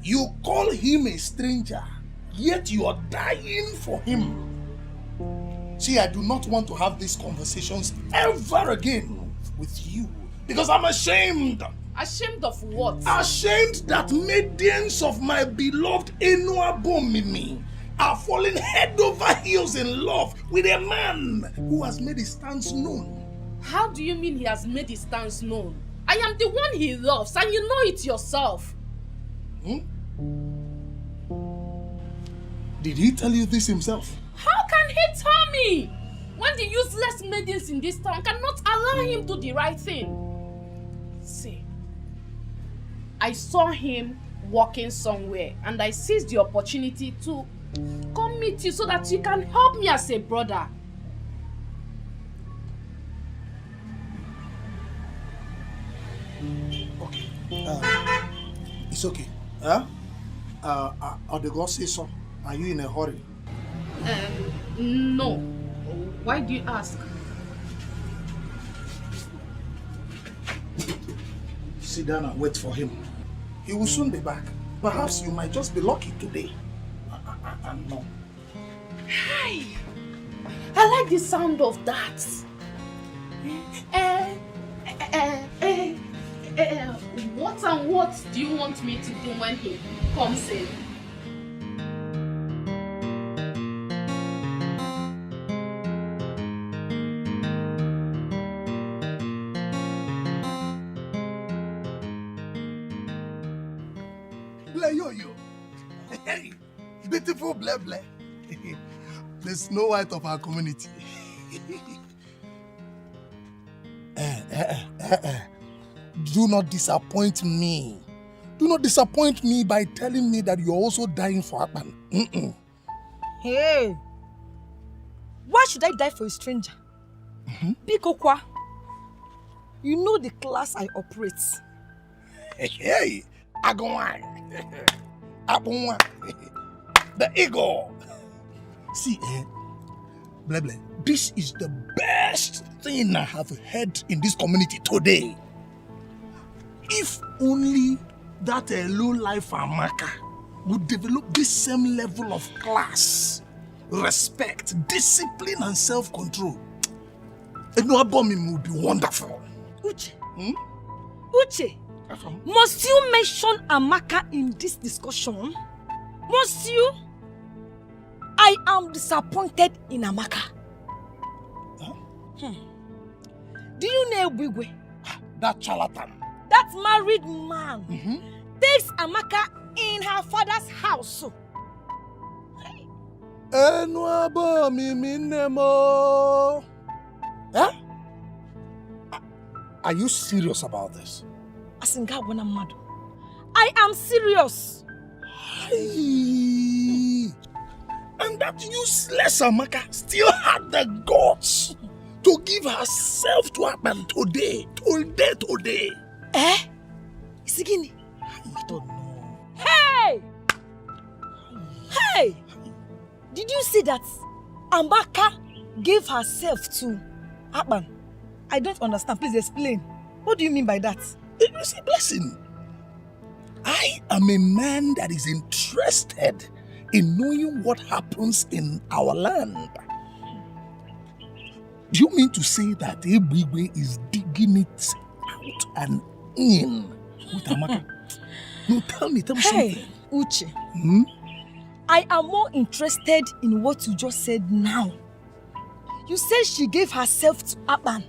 you call him a stranger, yet you are dying for him. See, I do not want to have these conversations ever again with you because I'm ashamed. Ashamed of what? Ashamed that maidens of my beloved Enuabomimi are falling head over heels in love with a man who has made his stance known. How do you mean he has made his stance known? I am the one he loves, and you know it yourself. Did he tell you this himself? How can he tell me? When the useless maidens in this town cannot allow him to do the right thing. See, I saw him walking somewhere, and I seized the opportunity to come meet you so that you can help me as a brother. Okay. It's okay. Or the God say so. Are you in a hurry? No. Why do you ask? Sit down and wait for him. He will soon be back. Perhaps you might just be lucky today. No. Hi. I like the sound of that. What and what do you want me to do when he comes in? Ble yo-yo. Hey, beautiful Ble Ble. The Snow White of our community. Do not disappoint me. Do not disappoint me by telling me that you're also dying for Aban. Hey, why should I die for a stranger? Bikokwa, you know the class I operate. Hey, Agawai. Abunwa. The ego. See, Ble Ble, this is the best thing I have heard in this community today. If only that low-life Amaka would develop this same level of class, respect, discipline, and self-control, Enuabomim would be wonderful. Uche, Uche, must you mention Amaka in this discussion? Must you? I am disappointed in Amaka. Do you know Bigwe? That charlatan. That married man takes Amaka in her father's house. Huh? Are you serious about this? I am serious. And that useless Amaka still had the guts to give herself to Aban today. Eh? Isigini? I don't know. Hey! Hey! Did you see that Amaka gave herself to Aban? I don't understand. Please explain. What do you mean by that? It was a blessing. I am a man that is interested in knowing what happens in our land. Do you mean to say that Ebigwe is digging it out and in with Amaka? No, tell me something. Hey, Uche. I am more interested in what you just said now. You said she gave herself to Aban,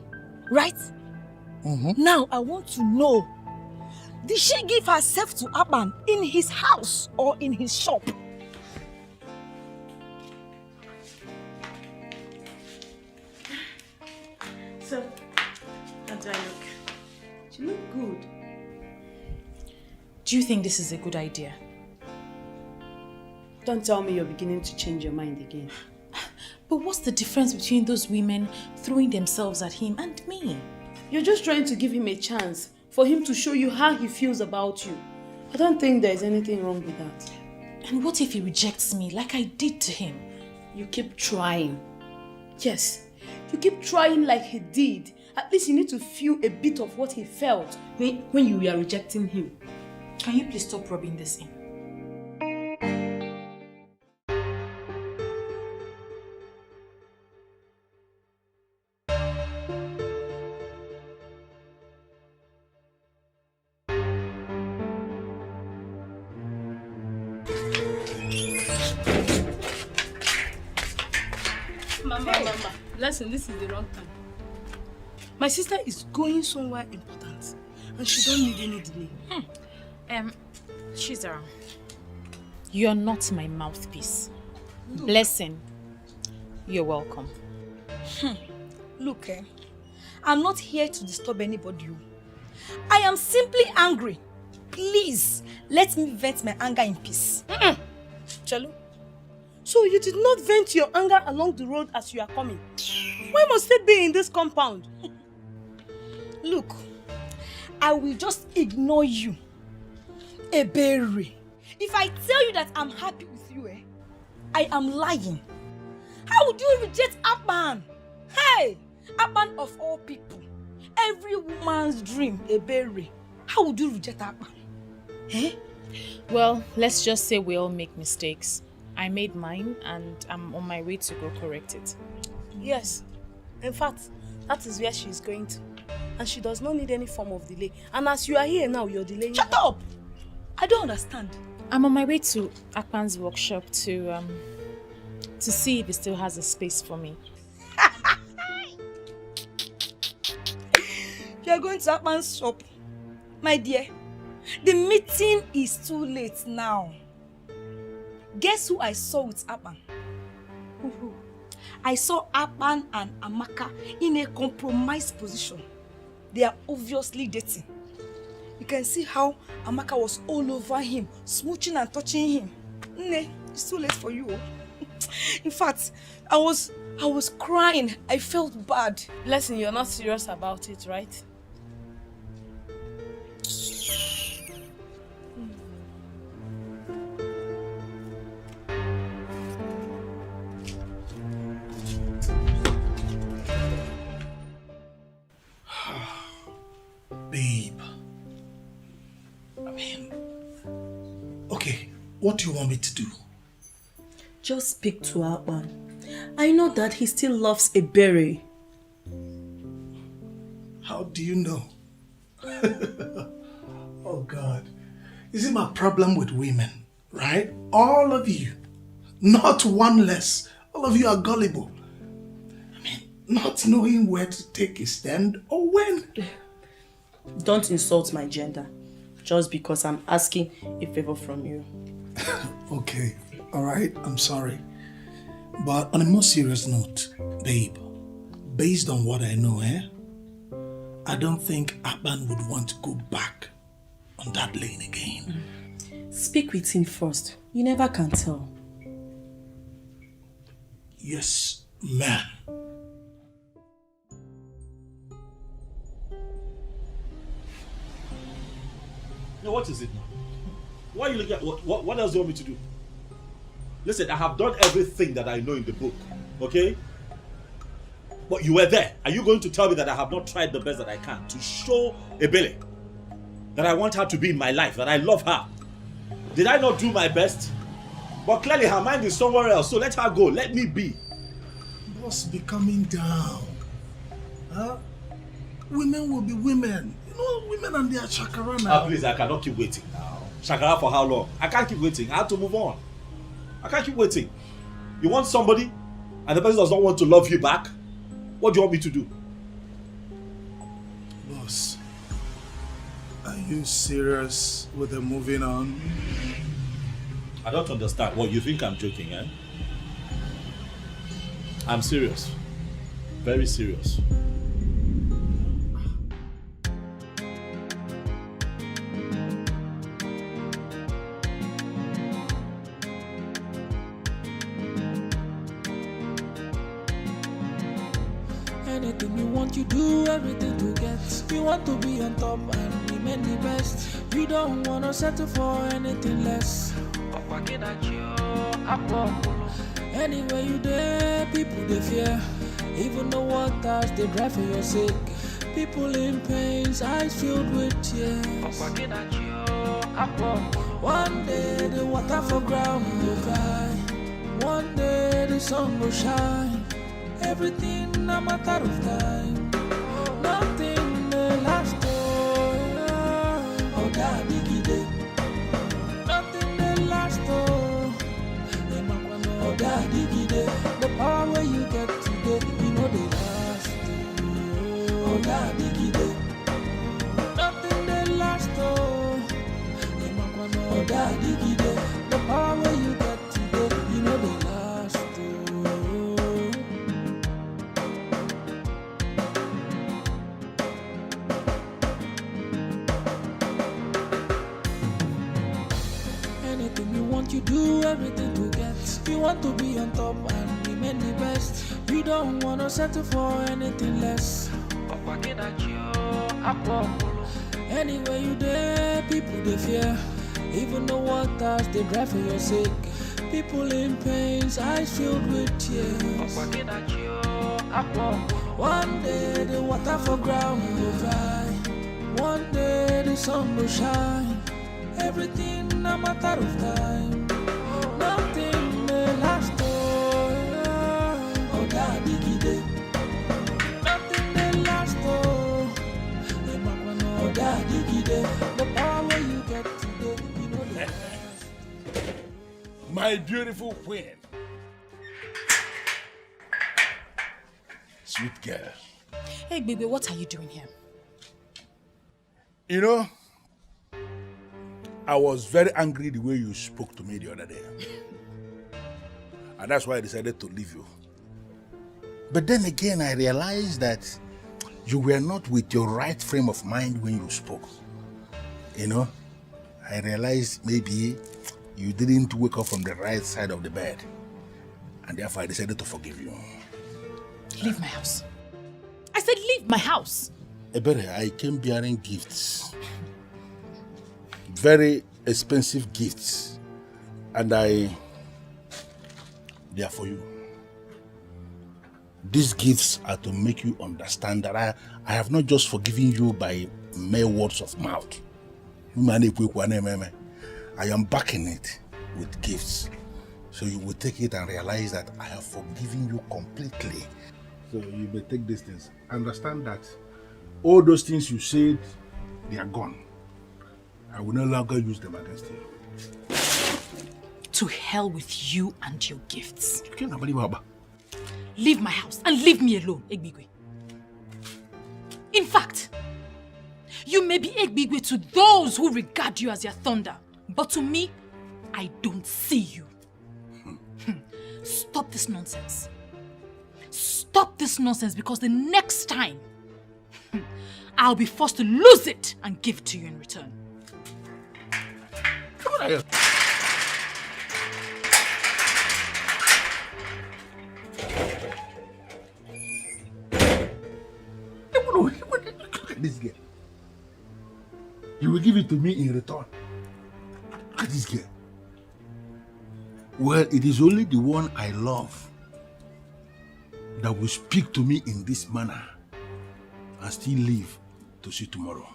right? Now I want to know, did she give herself to Aban in his house or in his shop? So, how do I look? You look good. Do you think this is a good idea? Don't tell me you're beginning to change your mind again. But what's the difference between those women throwing themselves at him and me? You're just trying to give him a chance for him to show you how he feels about you. I don't think there's anything wrong with that. And what if he rejects me like I did to him? You keep trying. Yes, you keep trying like he did. At least you need to feel a bit of what he felt when you were rejecting him. Can you please stop rubbing this in? Mama, listen, this is the wrong time. My sister is going somewhere important and she don't need any delay. Chizara, you're not my mouthpiece. Blessing, you're welcome. Look, I'm not here to disturb anybody. I am simply angry. Please, let me vent my anger in peace. Chalo, so you did not vent your anger along the road as you are coming. Why must it be in this compound? Look, I will just ignore you. Ebere. If I tell you that I'm happy with you, I am lying. How would you reject Aban? Hey, Aban of all people. Every woman's dream, Ebere. How would you reject Aban? Well, let's just say we all make mistakes. I made mine and I'm on my way to go correct it. Yes. In fact, that is where she is going to. And she does not need any form of delay. And as you are here now, you're delaying. Shut up! I don't understand. I'm on my way to Akpan's workshop to see if he still has a space for me. You're going to Akpan's shop. My dear, The meeting is too late now. Guess who I saw with Aban? I saw Aban and Amaka in a compromised position. They are obviously dating. You can see how Amaka was all over him, smooching and touching him. Nne, it's too late for you. In fact, I was crying. I felt bad. Listen, you're not serious about it, right? Babe. I mean, okay, what do you want me to do? Just speak to Aban. I know that he still loves a berry. How do you know? Oh God. Is it my problem with women, right? All of you. Not one less. All of you are gullible. I mean, not knowing where to take a stand or when. Don't insult my gender. Just because I'm asking a favor from you. Okay, alright, I'm sorry. But on a more serious note, babe, based on what I know, I don't think Aban would want to go back on that lane again. Speak with him first. You never can tell. Yes, ma'am. Now, what is it now? Why are you looking at what else do you want me to do? Listen, I have done everything that I know in the book, okay? But you were there. Are you going to tell me that I have not tried the best that I can to show Ebele that I want her to be in my life, that I love her? Did I not do my best? But clearly her mind is somewhere else, so let her go. Let me be. Boss, be coming down. Huh? Women will be women. You know, women and their shakara now. Please, I cannot keep waiting now. Shakara for how long? I can't keep waiting. I have to move on. I can't keep waiting. You want somebody and the person does not want to love you back? What do you want me to do? Boss, are you serious with the moving on? I don't understand. What, you think I'm joking, eh? I'm serious. Very serious. Anything you want, you do everything to get. You want to be on top and remain the best. You don't want to settle for anything less. Anywhere you there, people they fear. Even the waters they drive for your sake. People in pain, eyes filled with tears. One day the water for ground will cry. One day the sun will shine. Everything a matter of time. Nothing may last. Oh, daddy, gide. Nothing may last. Oh, daddy, gide. The power where you get today, you know they last. Oh, daddy, gide. Nothing may last. Oh, daddy, gide. The power where you get today, you know they last. You do everything to get. You want to be on top and remain the best. You don't want to settle for anything less. Anywhere you there, people they fear. Even the waters they drive for your sake. People in pain, eyes filled with tears. One day the water for ground will dry. One day the sun will shine. Everything a matter of time. Nothing may last. Oh, daddy, gide. Nothing may last. Oh, daddy, gide. The power you get today, you know the last. My beautiful queen. Sweet girl. Hey, baby, what are you doing here? You know, I was very angry the way you spoke to me the other day. And that's why I decided to leave you. But then again, I realized that you were not with your right frame of mind when you spoke. You know, I realized maybe you didn't wake up from the right side of the bed. And therefore I decided to forgive you. Leave my house. I said leave my house. Ebere, I came bearing gifts. Very expensive gifts. And they are for you. These gifts are to make you understand that I have not just forgiven you by mere words of mouth. I am backing it with gifts. So you will take it and realize that I have forgiven you completely. So you may take these things. Understand that all those things you said, they are gone. I will no longer use them against you. To hell with you and your gifts. You can't believe Baba. Leave my house and leave me alone, Egbigwe. In fact, you may be Egbigwe to those who regard you as their thunder, but to me, I don't see you. Stop this nonsense. Stop this nonsense, because the next time, I'll be forced to lose it and give it to you in return. Come on here. Look at this girl. You will give it to me in return. Look at this girl. Well, it is only the one I love that will speak to me in this manner and still live to see tomorrow.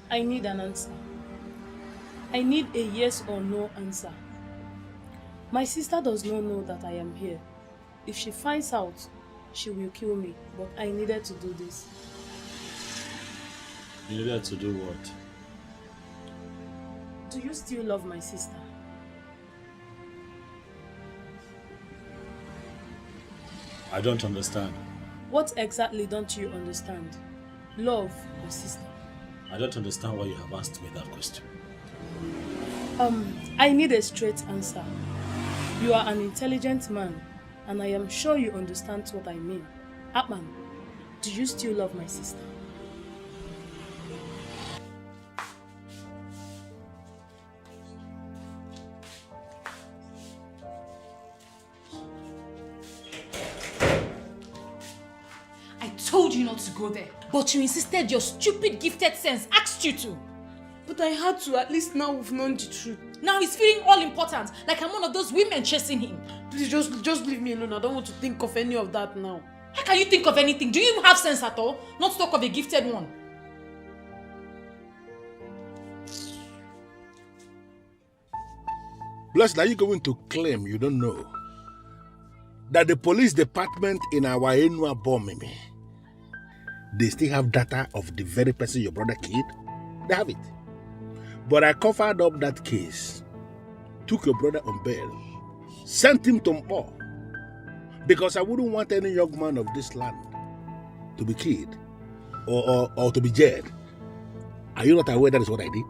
I need an answer. I need a yes or no answer. My sister does not know that I am here. If she finds out, she will kill me. But I needed to do this. You needed to do what? Do you still love my sister? I don't understand. What exactly don't you understand? Love or sister? I don't understand why you have asked me that question. I need a straight answer. You are an intelligent man, and I am sure you understand what I mean. Aban, do you still love my sister? I told you not to go there, but you insisted. Your stupid gifted sense asked you to. But I had to. At least now we've known the truth. Now he's feeling all important, like I'm one of those women chasing him. Please just leave me alone. I don't want to think of any of that now. How can you think of anything? Do you even have sense at all? Not to talk of a gifted one. Blessed, are you going to claim you don't know that the police department in our Enua Bomimi, they still have data of the very person your brother killed? They have it. But I covered up that case, took your brother on bail, sent him to Mpo, because I wouldn't want any young man of this land to be killed or to be jailed. Are you not aware that is what I did?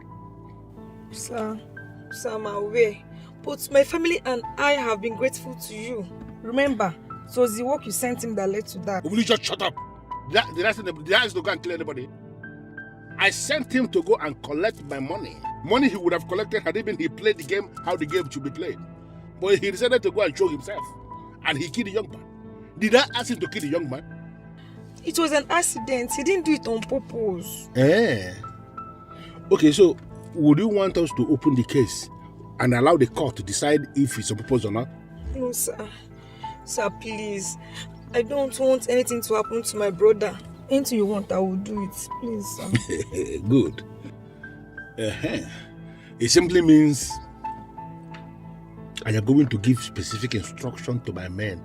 Sir, I'm aware. But my family and I have been grateful to you. Remember, it was the work you sent him that led to that. Will you just shut up? Did I ask to go and kill anybody? I sent him to go and collect my money. Money he would have collected had he played the game how the game should be played. But he decided to go and show himself. And he killed the young man. Did I ask him to kill the young man? It was an accident. He didn't do it on purpose. Okay, so would you want us to open the case and allow the court to decide if it's on purpose or not? No, sir. Sir, please. I don't want anything to happen to my brother. Anything you want, I will do it. Please, sir. Good. It simply means I am going to give specific instruction to my men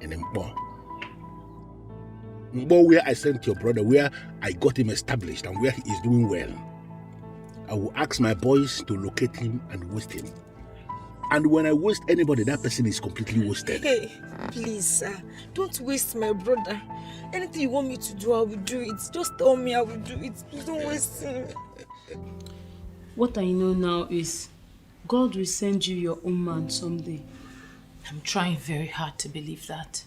in Mpo Mbo where I sent your brother, where I got him established and where he is doing well. I will ask my boys to locate him and waste him. And when I waste anybody, that person is completely wasted. Hey, please, sir, don't waste my brother. Anything you want me to do, I will do it. Just tell me I will do it. Please don't waste him. What I know now is God will send you your own man someday. I'm trying very hard to believe that.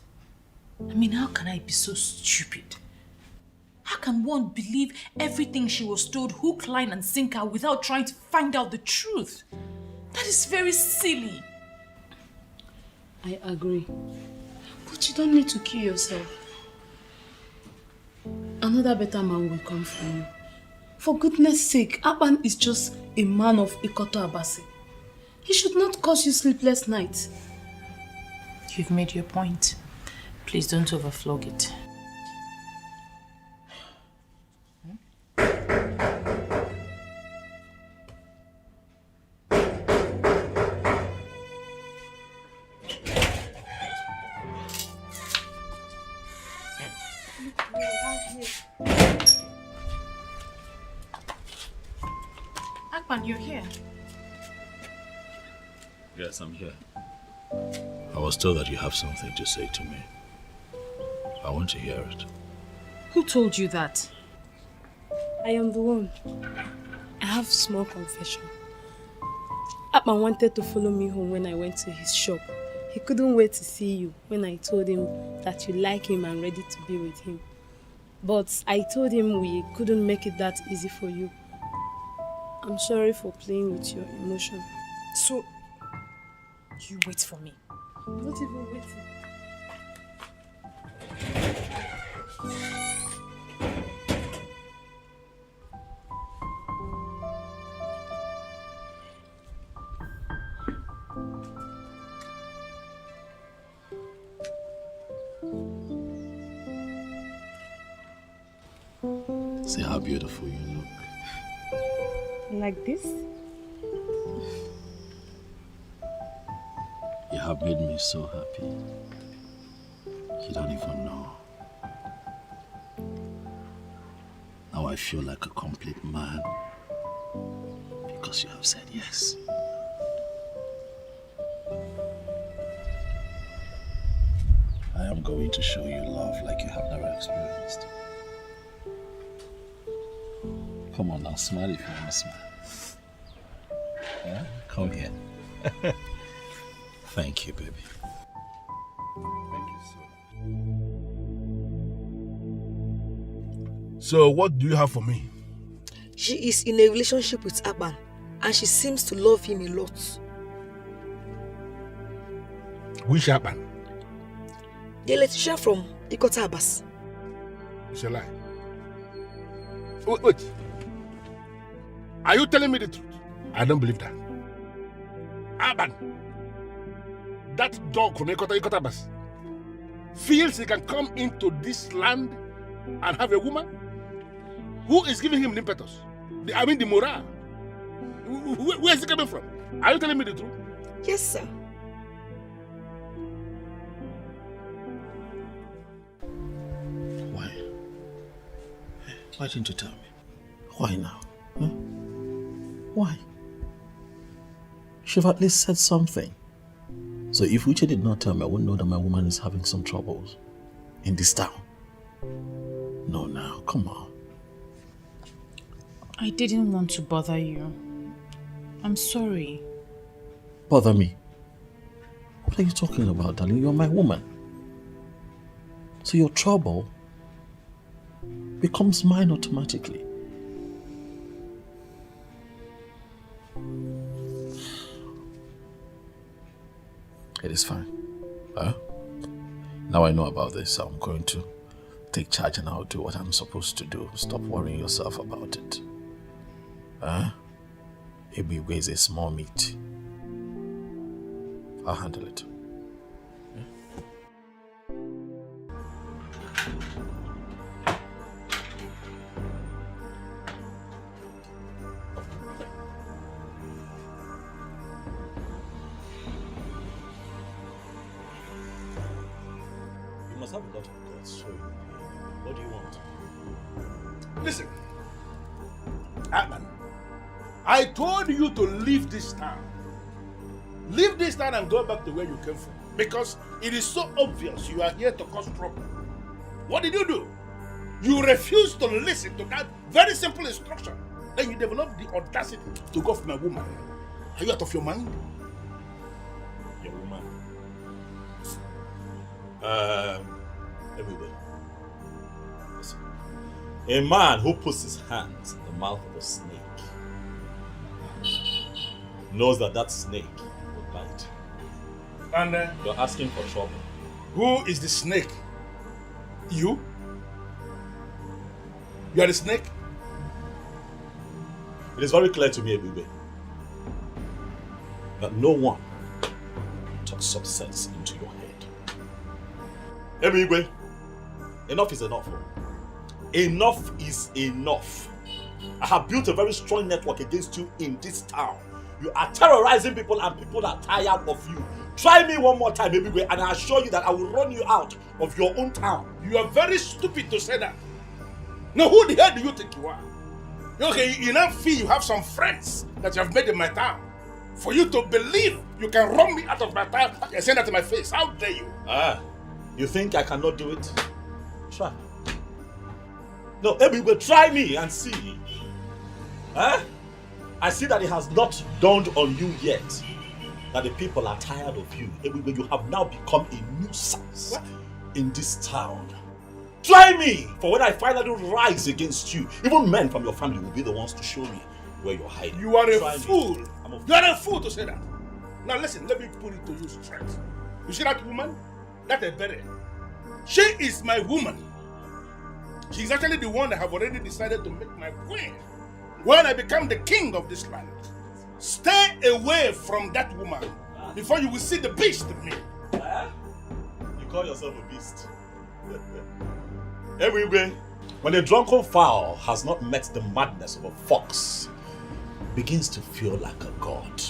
I mean, how can I be so stupid? How can one believe everything she was told hook, line and sinker without trying to find out the truth? That is very silly. I agree. But you don't need to kill yourself. Another better man will come for you. For goodness sake, Aban is just a man of Ikoto Abasi. He should not cause you sleepless nights. You've made your point. Please don't overflog it. Akpan, you're here. Yes, I'm here. I was told that you have something to say to me. I want to hear it. Who told you that? I am the one. I have small confession. Aban wanted to follow me home when I went to his shop. He couldn't wait to see you when I told him that you like him and ready to be with him. But I told him we couldn't make it that easy for you. I'm sorry for playing with your emotion. So, you wait for me. Not even waiting. See how beautiful you look. Like this? You have made me so happy. You don't even know. Now I feel like a complete man because you have said yes. I am going to show you love like you have never experienced. Come on now, smile if you want to smile. Yeah? Come here. Thank you, baby. Thank you so. So, what do you have for me? She is in a relationship with Aban and she seems to love him a lot. Which Aban? The electrician from Ikoto Abasi. It's a lie. Wait. Are you telling me the truth? I don't believe that. Aban, that dog from Ikoto Abasi, feels he can come into this land and have a woman? Who is giving him the impetus? The morale. Where is he coming from? Are you telling me the truth? Yes, sir. Why? Why didn't you tell me? Why now? Huh? Why? You should have at least said something. So if Uche did not tell me, I wouldn't know that my woman is having some troubles in this town. No, now, come on. I didn't want to bother you. I'm sorry. Bother me? What are you talking about, darling? You're my woman. So your trouble becomes mine automatically. It is fine. Now I know about this, I'm going to take charge and I'll do what I'm supposed to do. Stop worrying yourself about it. Ibigwe is a small meat. I'll handle it. You must have a lot of guts, so What do you want? Listen, Aban, I told you to leave this town. Leave this town and go back to where you came from. Because it is so obvious you are here to cause trouble. What did you do? You refused to listen to that very simple instruction. Then you developed the audacity to go for my woman. Are you out of your mind? Your woman? Everybody. Listen. A man who puts his hands in the mouth of a snake knows that that snake will bite. And you're asking for trouble. Who is the snake? You? You are the snake? It is very clear to me, Ebube, that no one talks some sense into your head. Ebube, enough is enough. Enough is enough. I have built a very strong network against you in this town. You are terrorizing people and people are tired of you. Try me one more time, Ebube, and I assure you that I will run you out of your own town. You are very stupid to say that. Now, who the hell do you think you are? Okay, you now feel you have some friends that you have made in my town. For you to believe you can run me out of my town and say that to my face. How dare you? You think I cannot do it? Try. No, Ebube, try me and see. I see that it has not dawned on you yet that the people are tired of you. Ebube, you have now become a nuisance in this town. Try me! For when I finally rise against you, even men from your family will be the ones to show me where you're hiding. You are a fool. You are a fool to say that. Now listen, let me put it to you straight. You see that woman? That Ebere. She is my woman. She's actually the one that have already decided to make my queen when I become the king of this land. Stay away from that woman before you will see the beast in me. You call yourself a beast? Everywhere, when a drunken fowl has not met the madness of a fox, begins to feel like a god,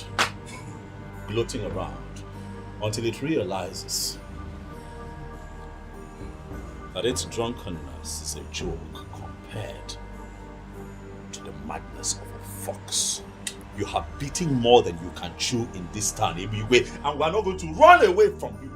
gloating around until it realizes that its drunkenness is a joke compared to the madness of a fox. You have beaten more than you can chew in this town, Ebube, and we are not going to run away from you.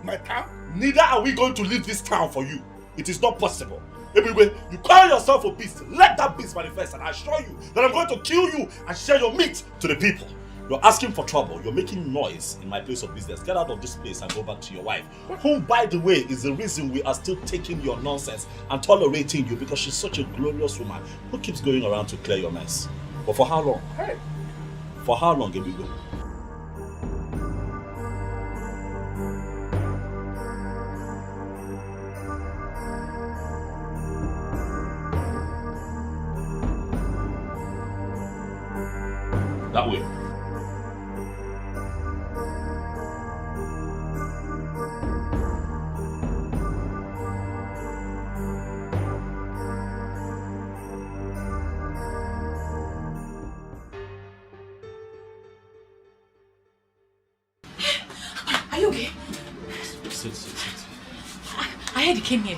My town? Neither are we going to leave this town for you. It is not possible. Ebube, you call yourself a beast. Let that beast manifest, and I assure you that I'm going to kill you and share your meat to the people. You're asking for trouble. You're making noise in my place of business. Get out of this place and go back to your wife, whom, by the way, is the reason we are still taking your nonsense and tolerating you, because she's such a glorious woman who keeps going around to clear your mess. But for how long? Hey. For how long, Ebube? That way. Are you okay? Sit. I heard you came here.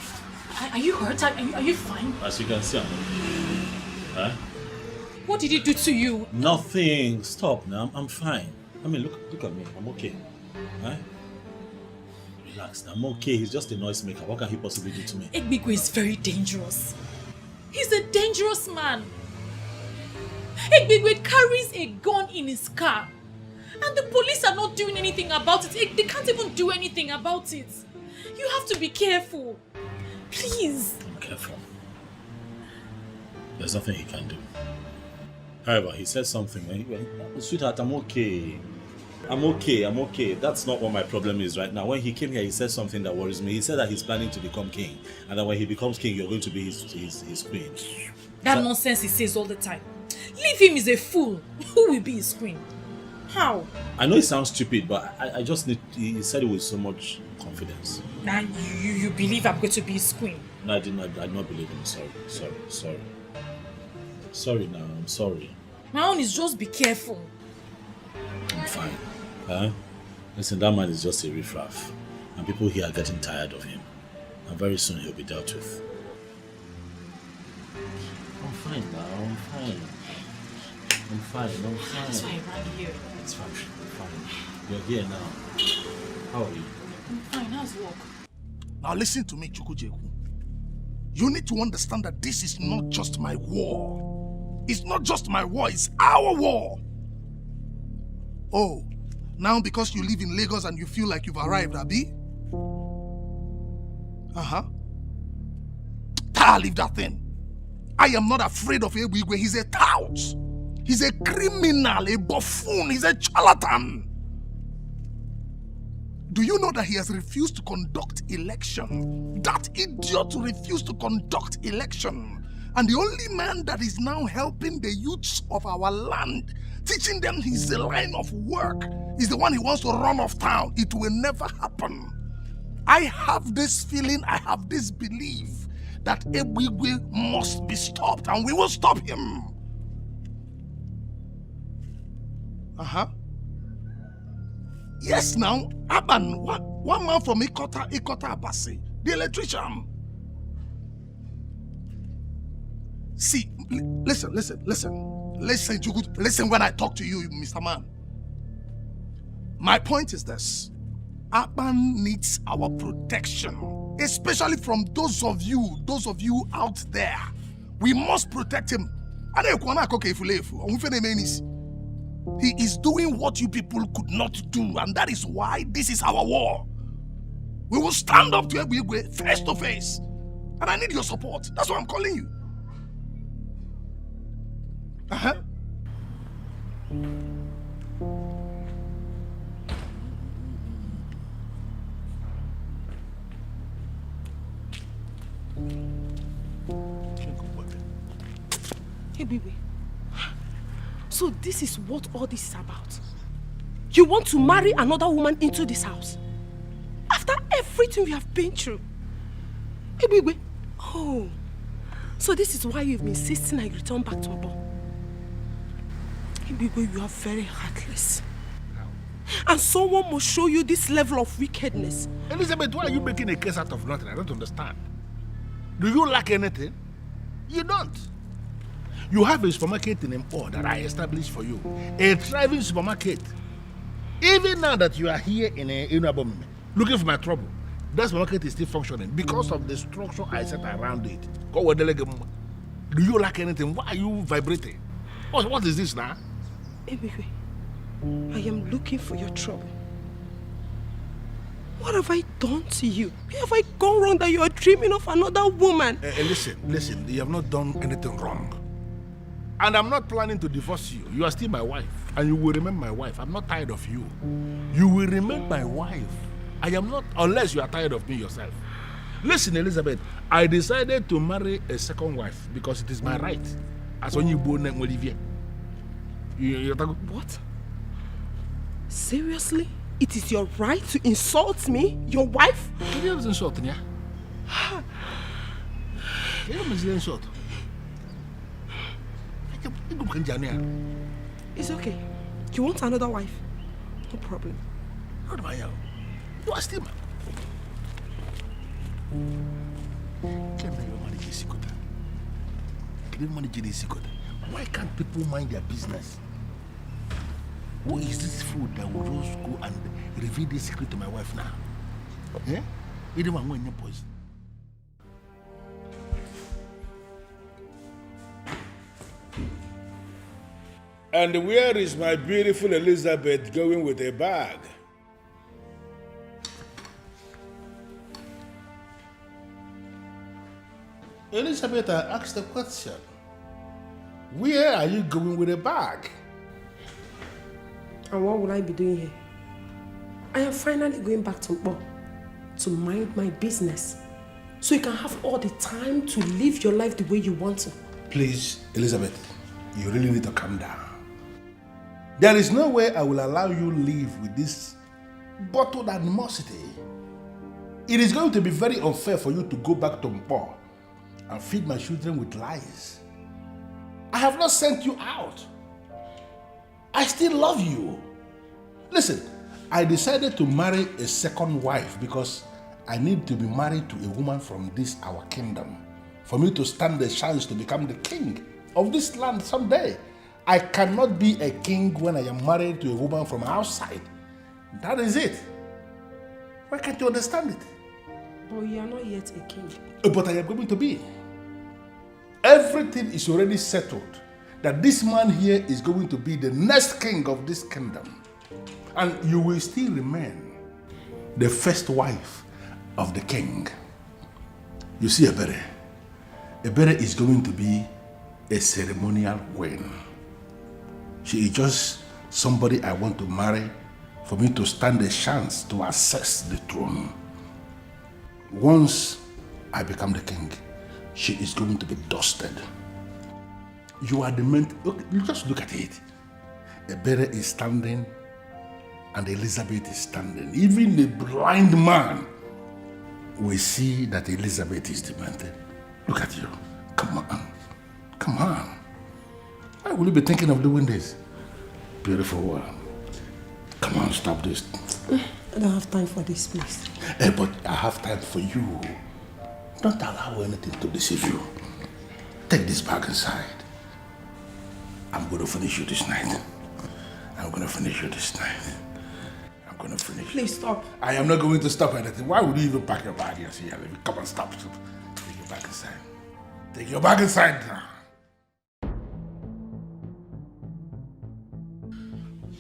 Are you hurt? Are you fine? As you can see, I'm okay. Huh? What did he do to you? Nothing. Stop now. I'm fine. I mean, look at me. I'm okay. Huh? Relax. I'm okay. He's just a noisemaker. What can he possibly do to me? Egbigwe is very dangerous. He's a dangerous man. Egbigwe carries a gun in his car. And the police are not doing anything about it. They can't even do anything about it. You have to be careful. Please. I'm careful. There's nothing he can do. However, he said something. Sweetheart, I'm okay. I'm okay. That's not what my problem is right now. When he came here, he said something that worries me. He said that he's planning to become king. And that when he becomes king, you're going to be his queen. That nonsense he says all the time. Leave him, he's a fool. Who will be his queen? How? I know it sounds stupid, but I just need... He said it with so much confidence. Now you believe I'm going to be his queen? No, I did not believe him. Sorry. Sorry now, I'm sorry. My own is just be careful. I'm fine. Huh? Listen, that man is just a riffraff. And people here are getting tired of him. I'm very soon he'll be dealt with. I'm fine now, I'm fine. That's why I ran here. It's fine, I'm fine. You're here now. How are you? I'm fine, how's work? Now listen to me, Chukwujeku. You need to understand that this is not just my war. It's not just my war, it's our war. Oh, now because you live in Lagos and you feel like you've arrived, Abi? Leave that thing. I am not afraid of Ebigwe. He's a tout. He's a criminal, a buffoon, he's a charlatan. Do you know that he has refused to conduct election? That idiot refused to conduct election. And the only man that is now helping the youths of our land, teaching them his line of work, is the one he wants to run off town. It will never happen. I have this feeling, I have this belief that Ebigwe must be stopped, and we will stop him. Yes, now, Aban, one man from Ikota Abasi, the electrician. See, listen, listen when I talk to you, Mr. Man. My point is this. Aban needs our protection, especially from those of you out there. We must protect him. He is doing what you people could not do, and that is why this is our war. We will stand up to Ebigwe face to face, and I need your support. That's why I'm calling you. Hey, baby. So this is what all this is about. You want to marry another woman into this house? After everything we have been through? Hey, baby. Oh. So this is why you've been insisting I return back to Aban. Hey, baby, you are very heartless. And someone must show you this level of wickedness. Elizabeth, why are you making a case out of nothing? I don't understand. Do you lack anything? You don't. You have a supermarket in Mpo that I established for you. A thriving supermarket. Even now that you are here in Aban looking for my trouble, that supermarket is still functioning because of the structure I set around it. Do you lack anything? Why are you vibrating? What is this now? Ebigwe, I am looking for your trouble. What have I done to you? Where have I gone wrong that you are dreaming of another woman? Listen, you have not done anything wrong. And I'm not planning to divorce you. You are still my wife. And you will remain my wife. I'm not tired of you. You will remain my wife. I am not, unless you are tired of me yourself. Listen, Elizabeth, I decided to marry a second wife because it is my right. As when you born Olivier. What? Seriously? It is your right to insult me? Your wife? Can you insult me? Insult. It's okay. You want another wife? No problem. How do I know? You are still why can't people mind their business? Who is this fool that will just go and reveal this secret to my wife now? Eh? You don't want any poison. And where is my beautiful Elizabeth going with a bag? Elizabeth, I asked the question. Where are you going with a bag? And what will I be doing here? I am finally going back to Mpo to mind my business, so you can have all the time to live your life the way you want to. Please, Elizabeth, you really need to calm down. There is no way I will allow you live with this bottled animosity. It is going to be very unfair for you to go back to Mpo and feed my children with lies. I have not sent you out. I still love you. Listen, I decided to marry a second wife because I need to be married to a woman from this our kingdom for me to stand the chance to become the king of this land someday. I cannot be a king when I am married to a woman from outside. That is it. Why can't you understand it? But you are not yet a king. But I am going to be. Everything is already settled that this man here is going to be the next king of this kingdom. And you will still remain the first wife of the king. You see, Ebere is going to be a ceremonial queen. She is just somebody I want to marry for me to stand a chance to access the throne. Once I become the king, she is going to be dusted. You are the man. You just look at it. Ebere is standing and Elizabeth is standing. Even the blind man will see that Elizabeth is demented. Look at you. Come on. Come on. Why will you be thinking of doing this? Beautiful one. Come on, stop this. I don't have time for this, please. But I have time for you. Don't allow anything to deceive you. Take this bag inside. I'm going to finish you this night. I'm going to finish you this night. I'm going to finish you. Please stop. I am not going to stop anything. Why would you even pack your bag here? See, come on, stop. Take your bag inside. Take your bag inside now.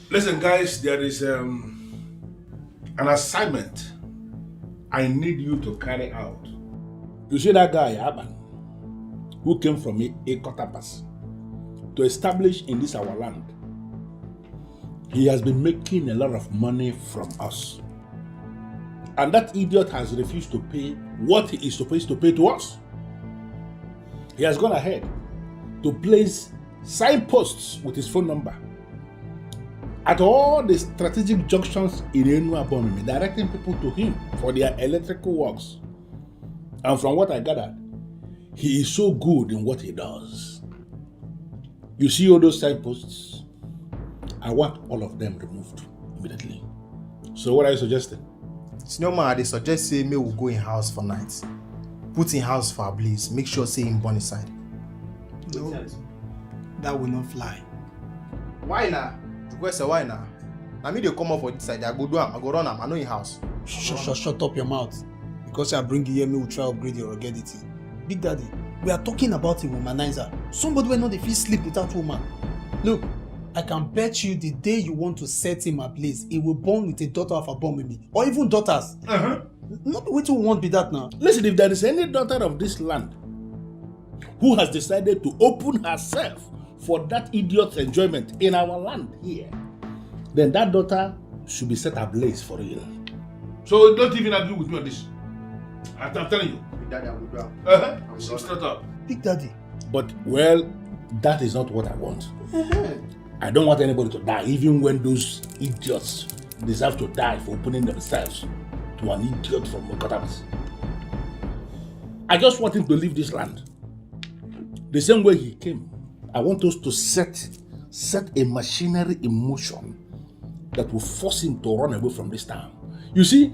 Listen, guys, there is an assignment I need you to carry out. You see that guy, Aban, who came from Ekotapas to establish in this our land. He has been making a lot of money from us. And that idiot has refused to pay what he is supposed to pay to us. He has gone ahead to place signposts with his phone number at all the strategic junctions in Enuabomimi, directing people to him for their electrical works. And from what I gathered, he is so good in what he does. You see all those signposts? I want all of them removed immediately. So what are you suggesting? Senior man, they suggest say me will go in house for night. Put in house for a blaze. Make sure say him born inside. No, that will not fly. Why now? Why now? I mean they come up for this side. I go do am. I go run am. I know in house. Shut up your mouth. Because I bring you here, me will try to upgrade your ruggedity. Big Daddy, we are talking about a womanizer. Somebody will not feel sleep without woman. Look, I can bet you the day you want to set him ablaze, he will born with a daughter of Abomimi, or even daughters. Not the way to want be that now. Listen, if there is any daughter of this land who has decided to open herself for that idiot's enjoyment in our land here, then that daughter should be set ablaze for real. So don't even agree with me on this. I'm telling you. Big Daddy, I will do. Straight up. Big Daddy. But, well, that is not what I want. I don't want anybody to die, even when those idiots deserve to die for opening themselves to an idiot from Mokotabas. I just want him to leave this land. The same way he came. I want us to set a machinery in motion that will force him to run away from this town. You see,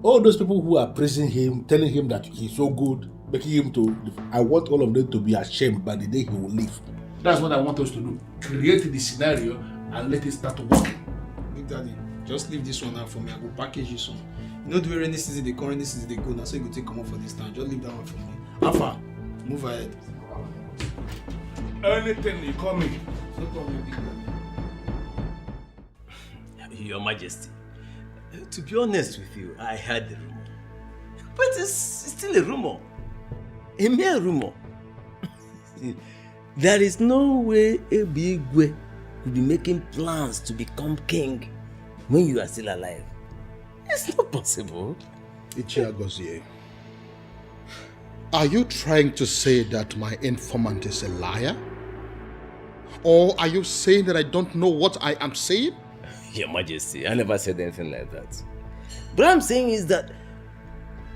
all those people who are praising him, telling him that he's so good, making him to, I want all of them to be ashamed by the day he will leave. That's what I want us to do. Create the scenario and let it start working. Big Daddy, just leave this one out for me. I will package you some. You know the way rainy season they come, rainy season they go. Now so you go take come up for this time. Just leave that one for me. Alpha, move ahead. Anything you call me. No problem, Big Daddy. Your Majesty, to be honest with you, I heard the rumor. But it's still a rumor. A mere rumor. There is no way Ebigwe could be making plans to become king when you are still alive. It's not possible. Ichiagozie, are you trying to say that my informant is a liar? Or are you saying that I don't know what I am saying? Your Majesty, I never said anything like that. What I'm saying is that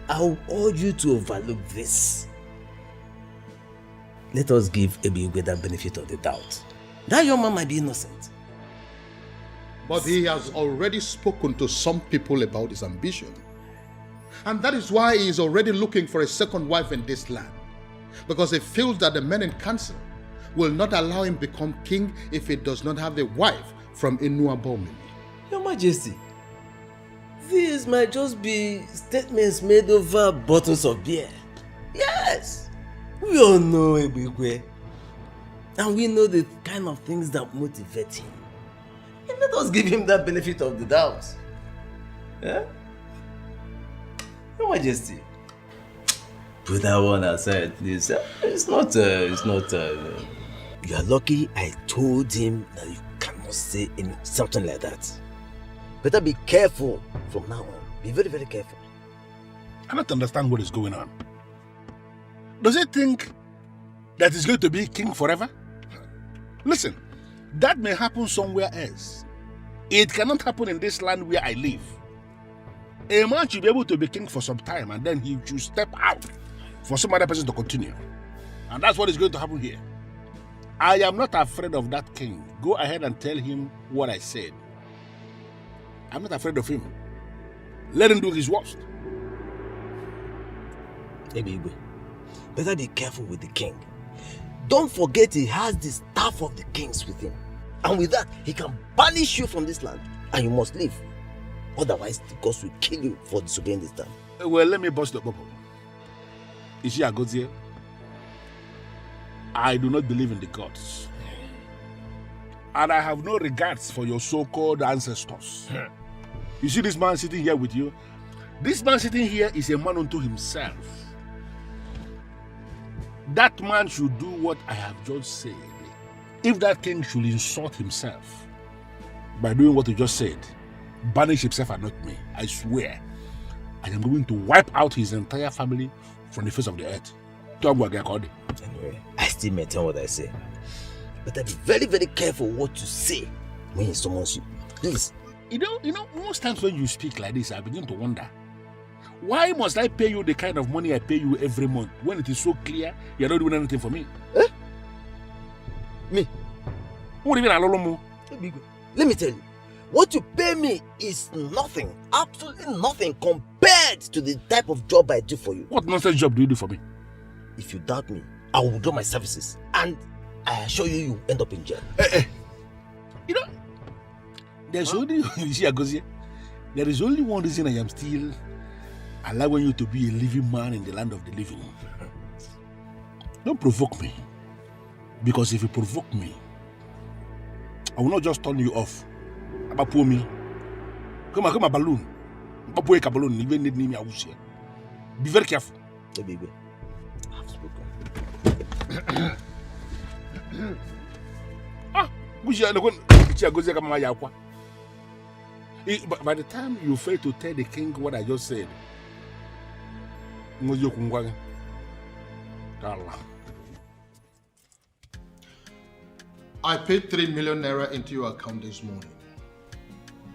I will urge you to overlook this. Let us give Ebigwe the benefit of the doubt. That young man might be innocent. But he has already spoken to some people about his ambition. And that is why he is already looking for a second wife in this land. Because he feels that the men in council will not allow him become king if he does not have a wife from Inuabomini. Your Majesty, these might just be statements made over bottles of beer. Yes, we all know Ebigwe. And we know the kind of things that motivate him. And let us give him that benefit of the doubt. Yeah? Your Majesty, put that one aside, please. It's not. You are lucky I told him that you cannot say something like that. Better be careful from now on. Be very, very careful. I don't understand what is going on. Does he think that he's going to be king forever? Listen, that may happen somewhere else. It cannot happen in this land where I live. A man should be able to be king for some time and then he should step out for some other person to continue. And that's what is going to happen here. I am not afraid of that king. Go ahead and tell him what I said. I'm not afraid of him. Let him do his worst. Ebigwe, better be careful with the king. Don't forget he has the staff of the kings with him. And with that, he can banish you from this land. And you must leave. Otherwise, the gods will kill you for disobeying this time. Well, let me bust the bubble. Is she a god here? I do not believe in the gods. And I have no regards for your so-called ancestors. You see this man sitting here with you? This man sitting here is a man unto himself. That man should do what I have just said. If that king should insult himself by doing what he just said, banish himself and not me, I swear, I am going to wipe out his entire family from the face of the earth. Anyway, I still maintain what I say. But be very, very careful what you say when he summons you. Please. You know, most times when you speak like this, I begin to wonder, why must I pay you the kind of money I pay you every month when it is so clear you're not doing anything for me? Eh? Me? What do you mean, let me tell you, what you pay me is nothing, absolutely nothing compared to the type of job I do for you. What nonsense job do you do for me? If you doubt me, I will withdraw my services and I assure you, you end up in jail. You know, there's only, you see, Agozie, there is only one reason I am still allowing you to be a living man in the land of the living. Don't provoke me. Because if you provoke me, I will not just turn you off. About me. Come on, balloon. About balloon, even need me. Be very careful. Hey, baby. I've spoken. By the time you fail to tell the king what I just said, I paid 3 million naira into your account this morning.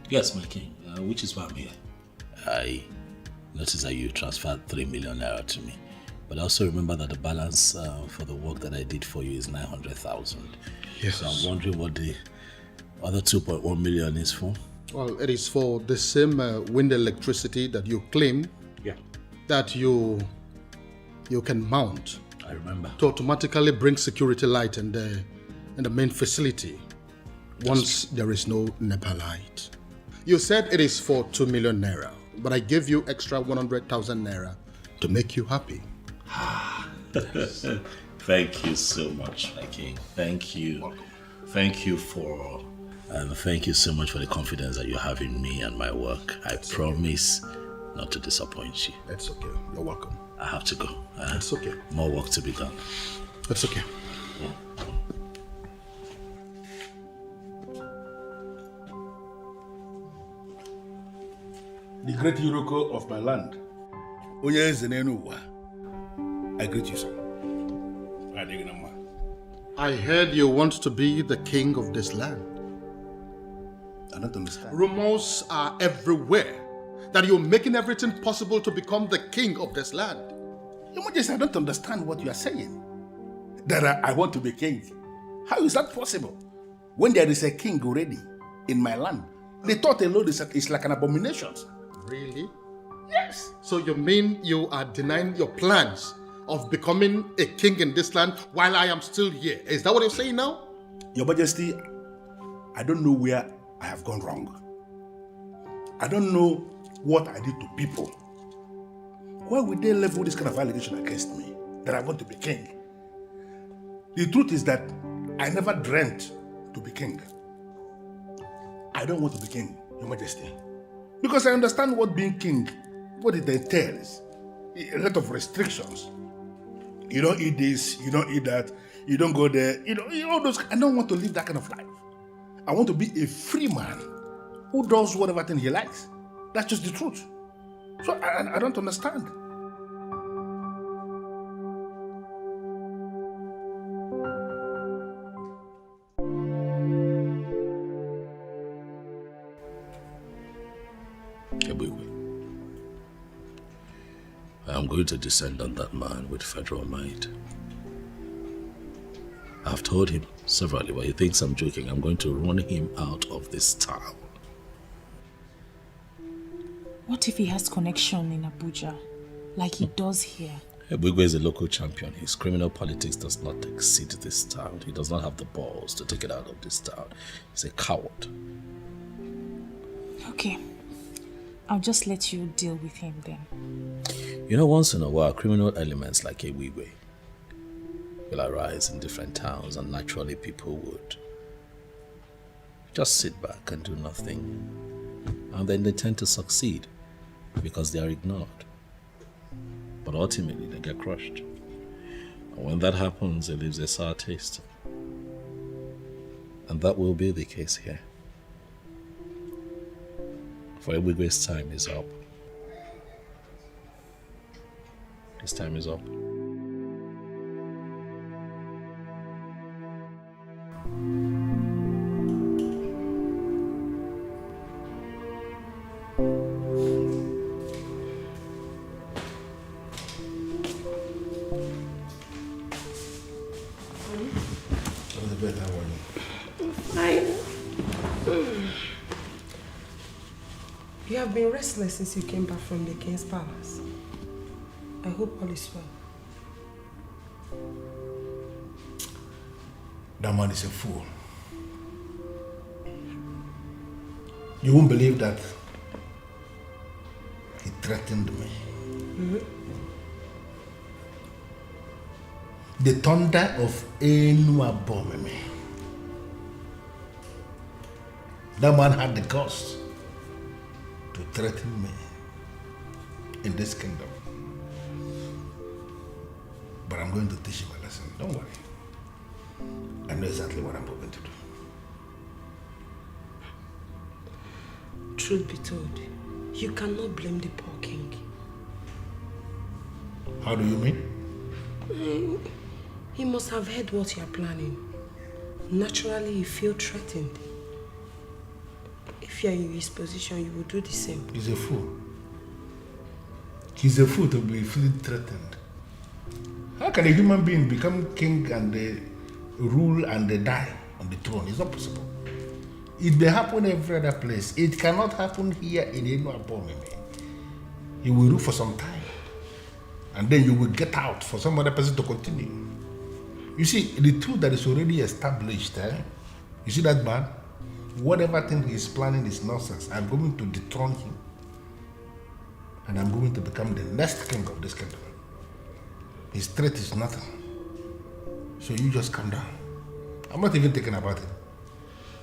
Yes, my king, which is why I'm here. I noticed that you transferred 3 million naira to me. But also remember that the balance for the work that I did for you is 900,000. Yes. So I'm wondering what the other 2.1 million is for. Well, it is for the same wind electricity that you claim that you can mount. I remember. To automatically bring security light in the main facility once there is no NEPA light. You said it is for 2 million naira, but I gave you extra 100,000 naira to make you happy. Thank you so much, my king. Thank you. Welcome. Thank you thank you so much for the confidence that you have in me and my work. I promise not to disappoint you. That's okay. You're welcome. I have to go. It's okay. More work to be done. That's okay. The great Yuroko of my land, I greet you, sir. I heard you want to be the king of this land. I don't understand. Rumors are everywhere that you're making everything possible to become the king of this land. Your Majesty, I don't understand what you are saying. That I want to be king. How is that possible? When there is a king already in my land, the thought alone is like an abomination. Really? Yes. So you mean you are denying your plans of becoming a king in this land while I am still here? Is that what you're saying now? Your Majesty, I don't know where I have gone wrong. I don't know what I did to people. Why would they level this kind of allegation against me that I want to be king? The truth is that I never dreamt to be king. I don't want to be king, Your Majesty. Because I understand what being king, what it entails. A lot of restrictions. You don't eat this, you don't eat that, you don't go there, you know, all those. I don't want to live that kind of life. I want to be a free man who does whatever thing he likes. That's just the truth. So I don't understand. I am going to descend on that man with federal might. I've told him severally, but he thinks I'm joking. I'm going to run him out of this town. What if he has connection in Abuja, like he does here? Ebugwe is a local champion. His criminal politics does not exceed this town. He does not have the balls to take it out of this town. He's a coward. Okay. I'll just let you deal with him then. You know, once in a while, criminal elements like Ebugwe will arise in different towns, and naturally people would just sit back and do nothing. And then they tend to succeed because they are ignored. But ultimately they get crushed. And when that happens, it leaves a sour taste. And that will be the case here. For Ebugwe's time is up. His time is up. You have been restless since you came back from the king's palace. I hope all is well. That man is a fool. You won't believe that he threatened me. Mm-hmm. The thunder of Enuabomeme. That man had the guts to threaten me in this kingdom. But I'm going to teach him a lesson. Don't worry. I know exactly what I'm going to do. Truth be told, you cannot blame the poor king. How do you mean? He must have heard what you are planning. Naturally, you feel threatened. If you are in his position, you will do the same. He's a fool. He's a fool to be feeling threatened. How can a human being become king and rule and die on the throne? It's not possible. It may happen every other place. It cannot happen here in Enuabomeme. You will rule for some time. And then you will get out for some other person to continue. You see, the truth that is already established, you see that man? Whatever thing he is planning is nonsense. I'm going to dethrone him. And I'm going to become the next king of this kingdom. His threat is nothing. So you just calm down. I'm not even thinking about it.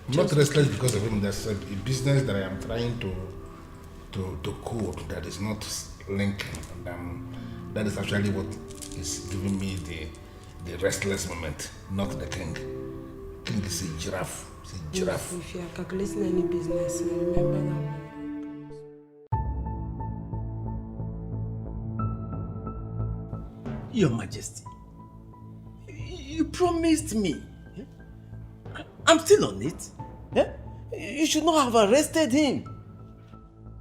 I'm not restless because of him. There's a business that I am trying to code that is not linking. And that is actually what is giving me the restless moment, not the king. King is a giraffe. It's a giraffe. If you are calculating any business, remember that. Your Majesty, you promised me. I'm still on it. You should not have arrested him.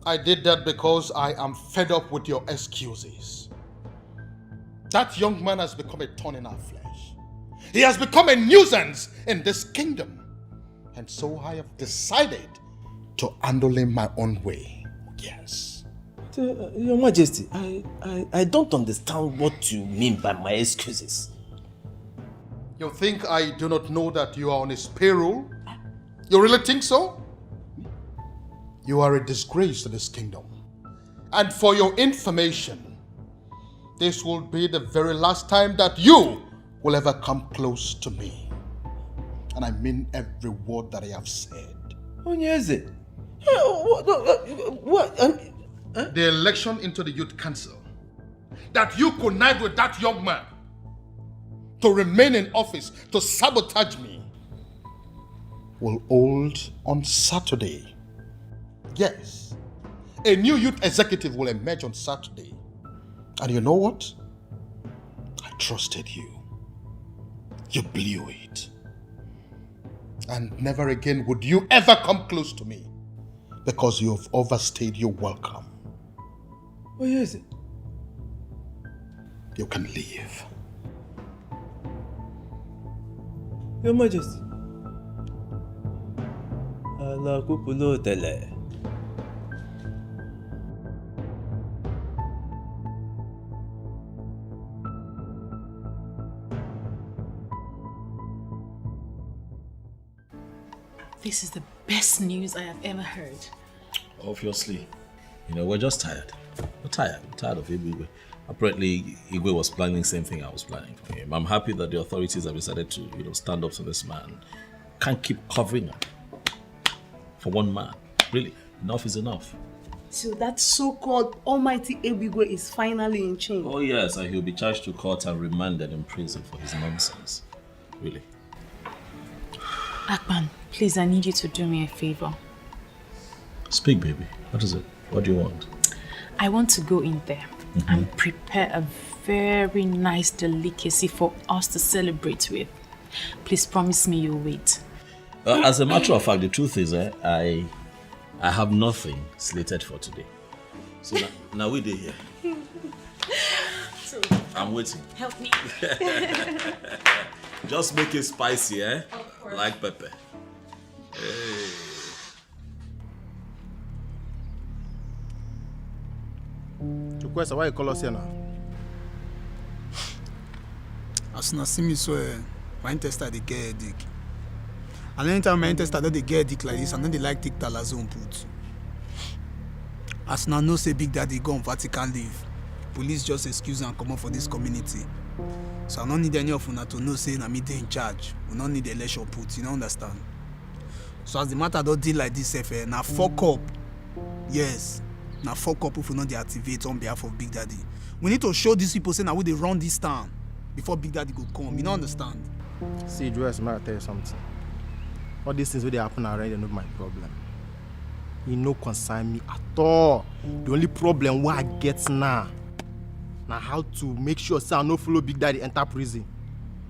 I did that because I am fed up with your excuses. That young man has become a thorn in our flesh. He has become a nuisance in this kingdom. And so I have decided to handle him my own way. Yes. Your Majesty, I don't understand what you mean by my excuses. You think I do not know that you are on his payroll? You really think so? You are a disgrace to this kingdom. And for your information, this will be the very last time that you will ever come close to me. And I mean every word that I have said. Onyeze, the election into the youth council, that you connive with that young man to remain in office, to sabotage me, will hold on Saturday. Yes, a new youth executive will emerge on Saturday. And you know what? I trusted you. You blew it. And never again would you ever come close to me, because you have overstayed your welcome. Where is it? You can leave. Your Majesty. Allah kupulo tele. This is the best news I have ever heard. Obviously. You know, we're just tired. We're tired. We're tired of Igwe. Apparently, Igwe was planning the same thing I was planning for him. I'm happy that the authorities have decided to, stand up to this man. Can't keep covering up for one man. Really, enough is enough. So that so-called almighty Ebigwe is finally in chains. Oh yes, and he'll be charged to court and remanded in prison for his nonsense. Really. Aban, please, I need you to do me a favor. Speak, baby. What is it? What do you want? I want to go in there and prepare a very nice delicacy for us to celebrate with. Please promise me you'll wait. As a matter of fact, the truth is, I have nothing slated for today. So now we're here. So, I'm waiting. help me. Just make it spicy, eh? Like pepper. Hey. Chukwesa, why you call us here now? As soon as see me so, my intestine they get headache. And anytime my intestine they get headache like this, and then they like take talazone put. As now no say Big Daddy go on Vatican leave. Police just excuse and come up for this community. So I don't need any of una to know say na me dey in charge. We don't need election put, you don't understand? So as the matter don't deal like this, now fuck up. Yes. Now fuck up if we not deactivate on behalf of Big Daddy. We need to show these people say now we they run this town before Big Daddy go come. You don't understand? See, Joyce, I tell you something. All these things where they happen already, not my problem. You no concern me at all. The only problem what I get now how to make sure say I no follow Big Daddy enter prison.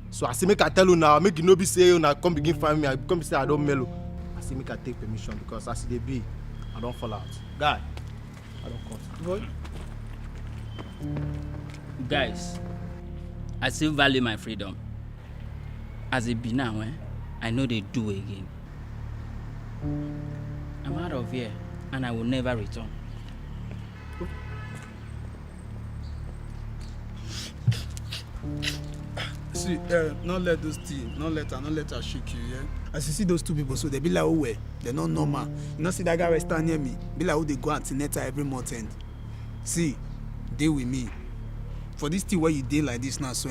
So I say make I tell you now, make you no be say you now come begin find me. I come say I don't mellow. I say make I take permission because as they be, I don't fall out. Guy, I don't cut. Boy. Guys, I still value my freedom. As it be now, I know they do again. I'm out of here and I will never return. See, not let those things, not let her shake you, yeah? As you see those two people, so they be like, oh, well, they're not normal. You know, see that guy right stand near me, be like, oh, they go antenatal every month end. See, deal with me. For this thing where you deal like this now, so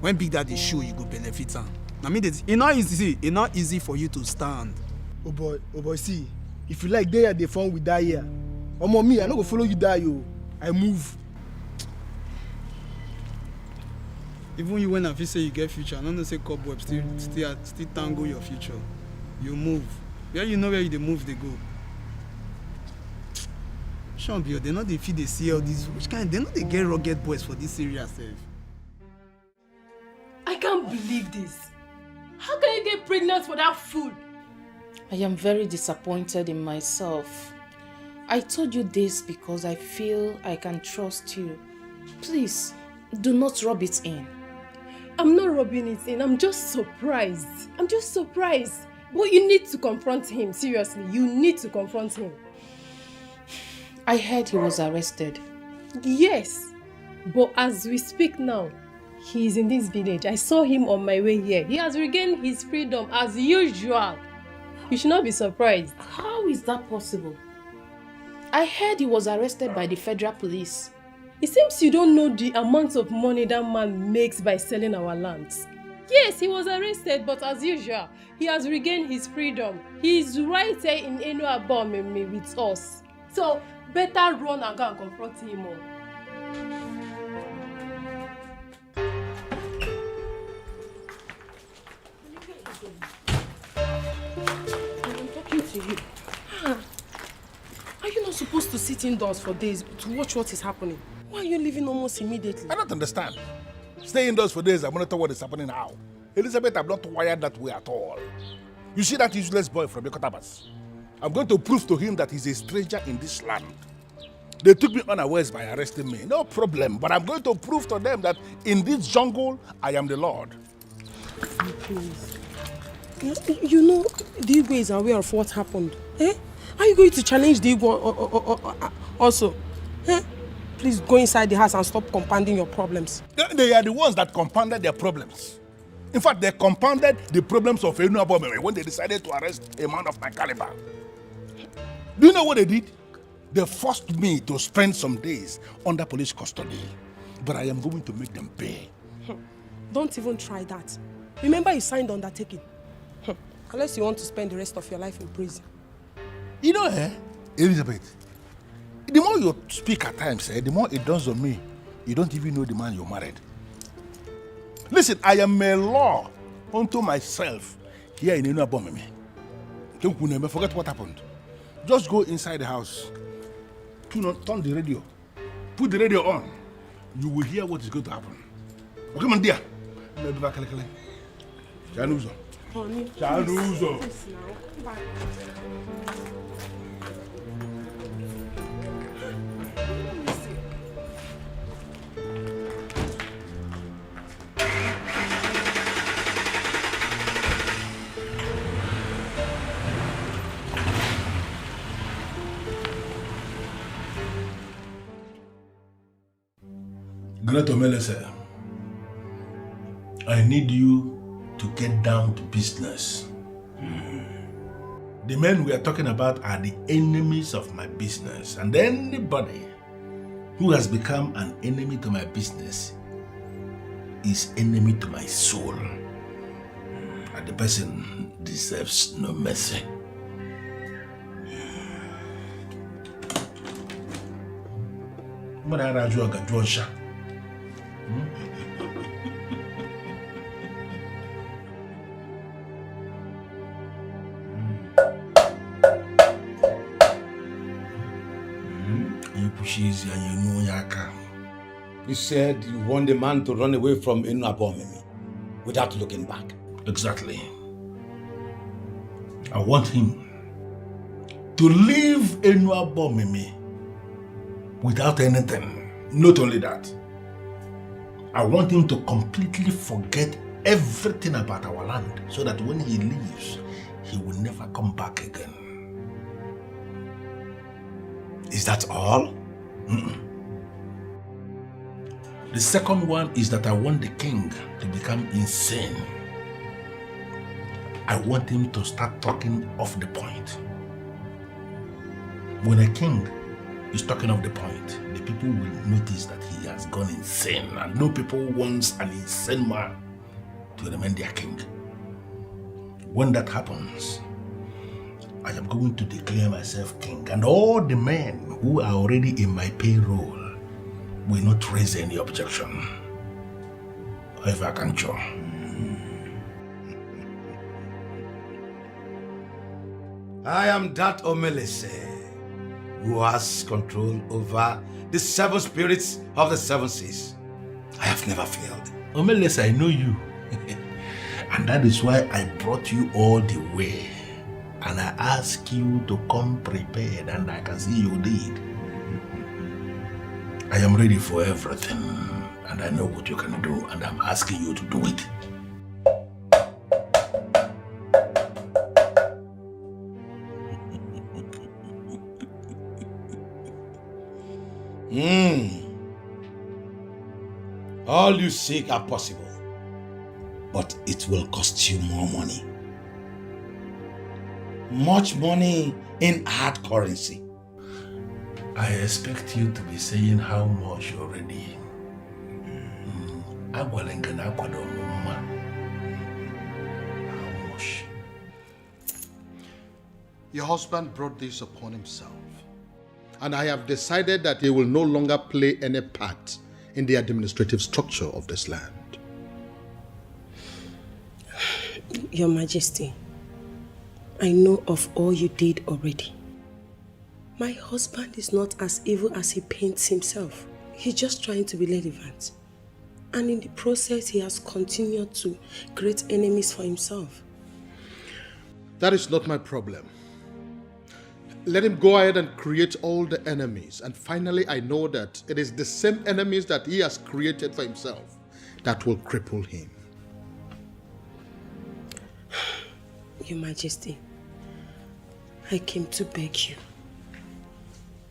when Big Daddy show, you go benefit am. I mean, it's not easy for you to stand. Oh boy, see, if you like there, the phone we die here. Omo me, I no go follow you die, yo. I move. Even you when I feel say you get future, I don't know say cobweb still tangle your future. You move. Yeah, you know where you move, they go. Shambio, they know they feed they see all these. Which kind? They know they get rugged boys for this area, self. I can't believe this. How can you get pregnant for that fool? I am very disappointed in myself. I told you this because I feel I can trust you. Please, do not rub it in. I'm not rubbing it in. I'm just surprised. But you need to confront him. Seriously, you need to confront him. I heard he was arrested. Yes, but as we speak now, he is in this village. I saw him on my way here. He has regained his freedom as usual. You should not be surprised. How is that possible? I heard he was arrested by the federal police. It seems you don't know the amount of money that man makes by selling our lands. Yes, he was arrested, but as usual, he has regained his freedom. He is right here in Aban with us. So, better run and go and confront him all. I'm talking to you. Are you not supposed to sit indoors for days to watch what is happening? Why are you leaving almost immediately? I don't understand. Stay indoors for days and monitor what is happening now. Elizabeth, I'm not wired that way at all. You see that useless boy from Yokotabas? I'm going to prove to him that he's a stranger in this land. They took me unawares by arresting me. No problem. But I'm going to prove to them that in this jungle, I am the Lord. Please. You know, the Igwe is aware of what happened. Eh? Are you going to challenge the Igwe also? Eh? Please go inside the house and stop compounding your problems. They are the ones that compounded their problems. In fact, they compounded the problems of Abomeme when they decided to arrest a man of my caliber. Do you know what they did? They forced me to spend some days under police custody. But I am going to make them pay. Don't even try that. Remember you signed undertaking. Unless you want to spend the rest of your life in prison. You know, Elizabeth, the more you speak at times, the more it dawns on me, you don't even know the man you married. Listen, I am a law unto myself here in Abomeme. Don't you never forget what happened. Just go inside the house, turn the radio, put the radio on. You will hear what is going to happen. Okay, man, dear. Chanuzo. Chanuzo. Great Omelese, I need you to get down to business. The men we are talking about are the enemies of my business, and anybody who has become an enemy to my business is enemy to my soul, and the person deserves no mercy. You said you want the man to run away from Abomeme without looking back. Exactly. I want him to leave Abomeme without anything. Not only that, I want him to completely forget everything about our land so that when he leaves, he will never come back again. Is that all? The second one is that I want the king to become insane. I want him to start talking off the point. When a king is talking off the point, the people will notice that he has gone insane, and no people wants an insane man to remain their king. When that happens, I am going to declare myself king, and all the men who are already in my payroll will not raise any objection. If I can show. I am that Omelese who has control over the 7 spirits of the 7 seas. I have never failed. Omelese, I know you. And that is why I brought you all the way. And I ask you to come prepared, and I can see you did. I am ready for everything, and I know what you can do, and I'm asking you to do it. All you seek are possible, but it will cost you more money. Much money in hard currency. I expect you to be saying how much already. How much? Your husband brought this upon himself. And I have decided that he will no longer play any part in the administrative structure of this land. Your Majesty, I know of all you did already. My husband is not as evil as he paints himself. He's just trying to be relevant. And in the process, he has continued to create enemies for himself. That is not my problem. Let him go ahead and create all the enemies. And finally, I know that it is the same enemies that he has created for himself that will cripple him. Your Majesty, I came to beg you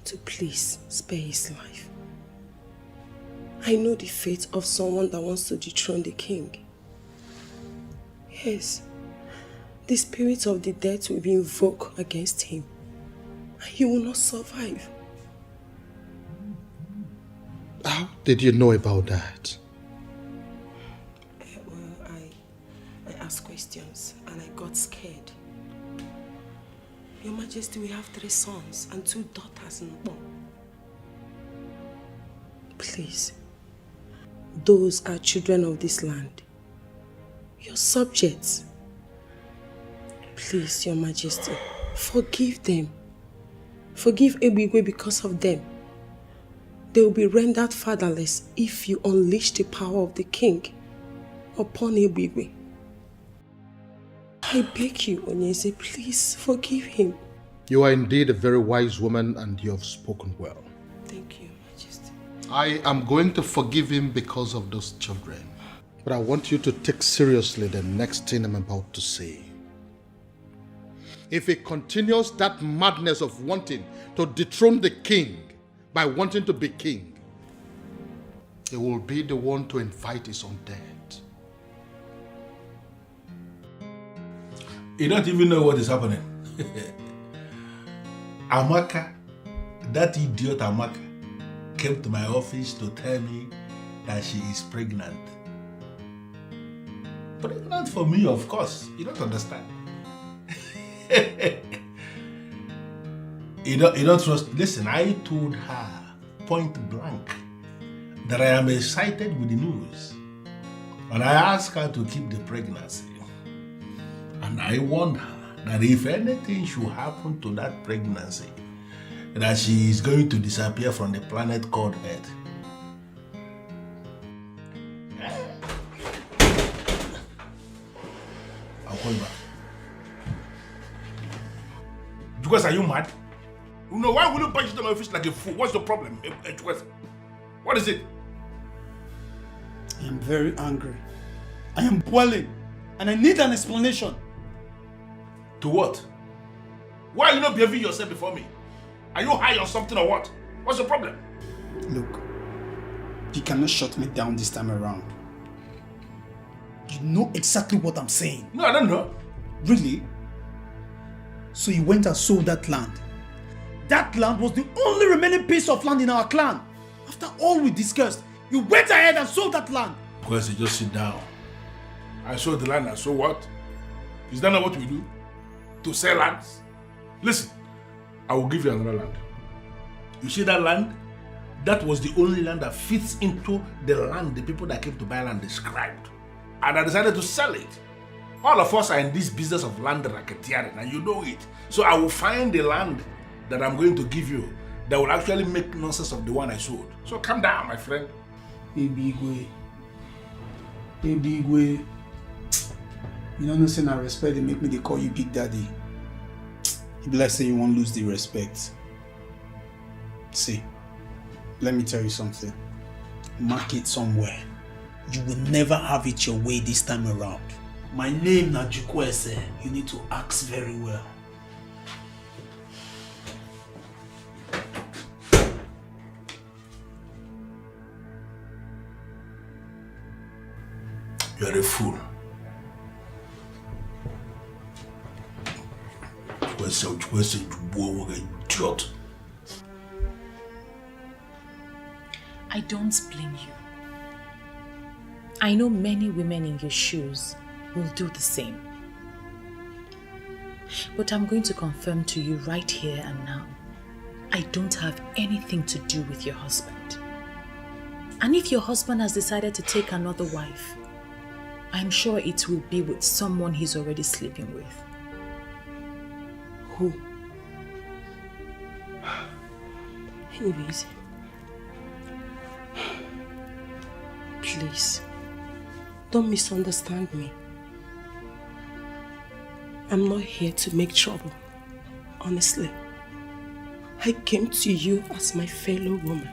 to please spare his life. I know the fate of someone that wants to dethrone the king. Yes, the spirit of the dead will be invoked against him. He will not survive. How did you know about that? Well, I asked questions and I got scared. Your Majesty, we have 3 sons and 2 daughters in Aban. Please, those are children of this land. Your subjects. Please, Your Majesty, forgive them. Forgive Ebigwe because of them. They will be rendered fatherless if you unleash the power of the king upon Ebigwe. I beg you, Onyeze, please forgive him. You are indeed a very wise woman and you have spoken well. Thank you, Majesty. I am going to forgive him because of those children. But I want you to take seriously the next thing I'm about to say. If he continues that madness of wanting to dethrone the king by wanting to be king, he will be the one to invite his own death. You don't even know what is happening. Amaka, that idiot Amaka, came to my office to tell me that she is pregnant. Pregnant for me, of course. You don't understand. You don't trust. Listen, I told her point blank that I am excited with the news. And I asked her to keep the pregnancy. And I warned her that if anything should happen to that pregnancy, that she is going to disappear from the planet called Earth. I'll call you back. Because are you mad? No, why will you punch into my face like a fool? What's the problem? What is it? I am very angry. I am boiling. And I need an explanation. To what? Why are you not behaving yourself before me? Are you high on something or what? What's the problem? Look, you cannot shut me down this time around. You know exactly what I'm saying. No, I don't know. Really? So you went and sold that land. That land was the only remaining piece of land in our clan. After all we discussed, you went ahead and sold that land. Because you just sit down. I sold the land and so what? Is that not what we do? To sell lands? Listen, I will give you another land. You see that land? That was the only land that fits into the land the people that came to buy land described. And I decided to sell it. All of us are in this business of land racketeering and you know it. So I will find the land that I'm going to give you that will actually make nonsense of the one I sold. So calm down, my friend. Ebigwe. Ebigwe. You don't know, saying I respect, they make me, they call you Big Daddy. If let's say you won't lose the respect. See, let me tell you something. Mark it somewhere. You will never have it your way this time around. My name na Jukwese. You need to ask very well. You are a fool. Where's the idiot? I don't blame you. I know many women in your shoes will do the same. But I'm going to confirm to you right here and now, I don't have anything to do with your husband. And if your husband has decided to take another wife, I'm sure it will be with someone he's already sleeping with. Who? Anyways, please, don't misunderstand me. I'm not here to make trouble, honestly. I came to you as my fellow woman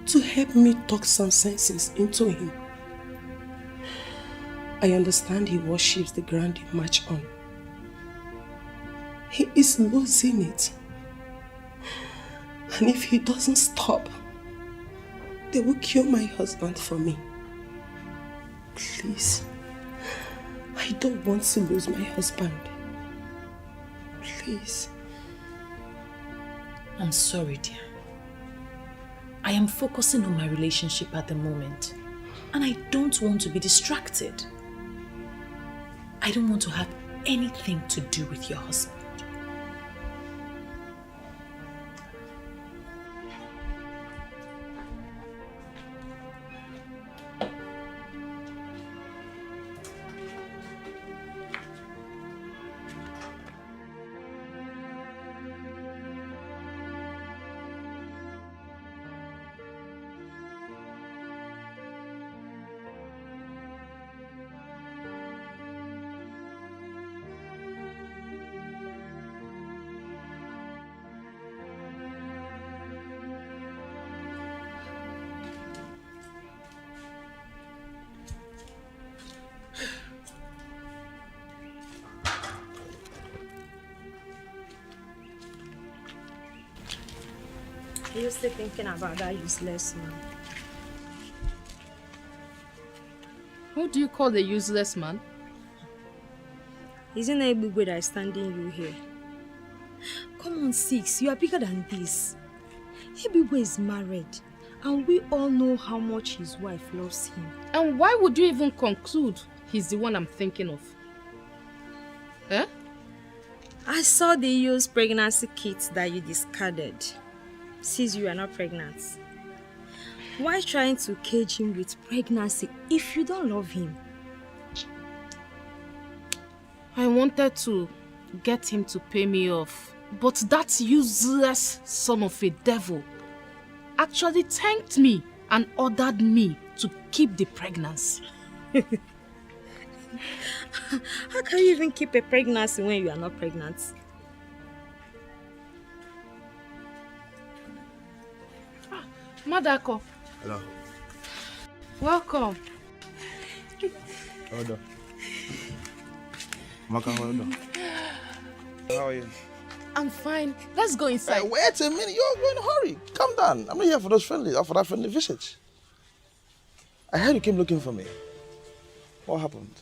to help me talk some senses into him. I understand he worships the ground you march on. He is losing it. And if he doesn't stop, they will kill my husband for me. Please, I don't want to lose my husband. Please. I'm sorry, dear. I am focusing on my relationship at the moment, and I don't want to be distracted. I don't want to have anything to do with your husband. Are you still thinking about that useless man? Who do you call the useless man? Isn't it Ebigwe that is standing you here? Come on, Six, you are bigger than this. Ebigwe is married, and we all know how much his wife loves him. And why would you even conclude he's the one I'm thinking of? Eh? I saw the used pregnancy kit that you discarded. Since you are not pregnant. Why trying to cage him with pregnancy if you don't love him? I wanted to get him to pay me off, but that useless son of a devil actually thanked me and ordered me to keep the pregnancy. How can you even keep a pregnancy when you are not pregnant? Madako. Hello. Welcome. Hold on. Maka, hold on. How are you? I'm fine. Let's go inside. Wait a minute. You're in a hurry. Calm down. I'm not here for those friendly or for that friendly visit. I heard you came looking for me. What happened?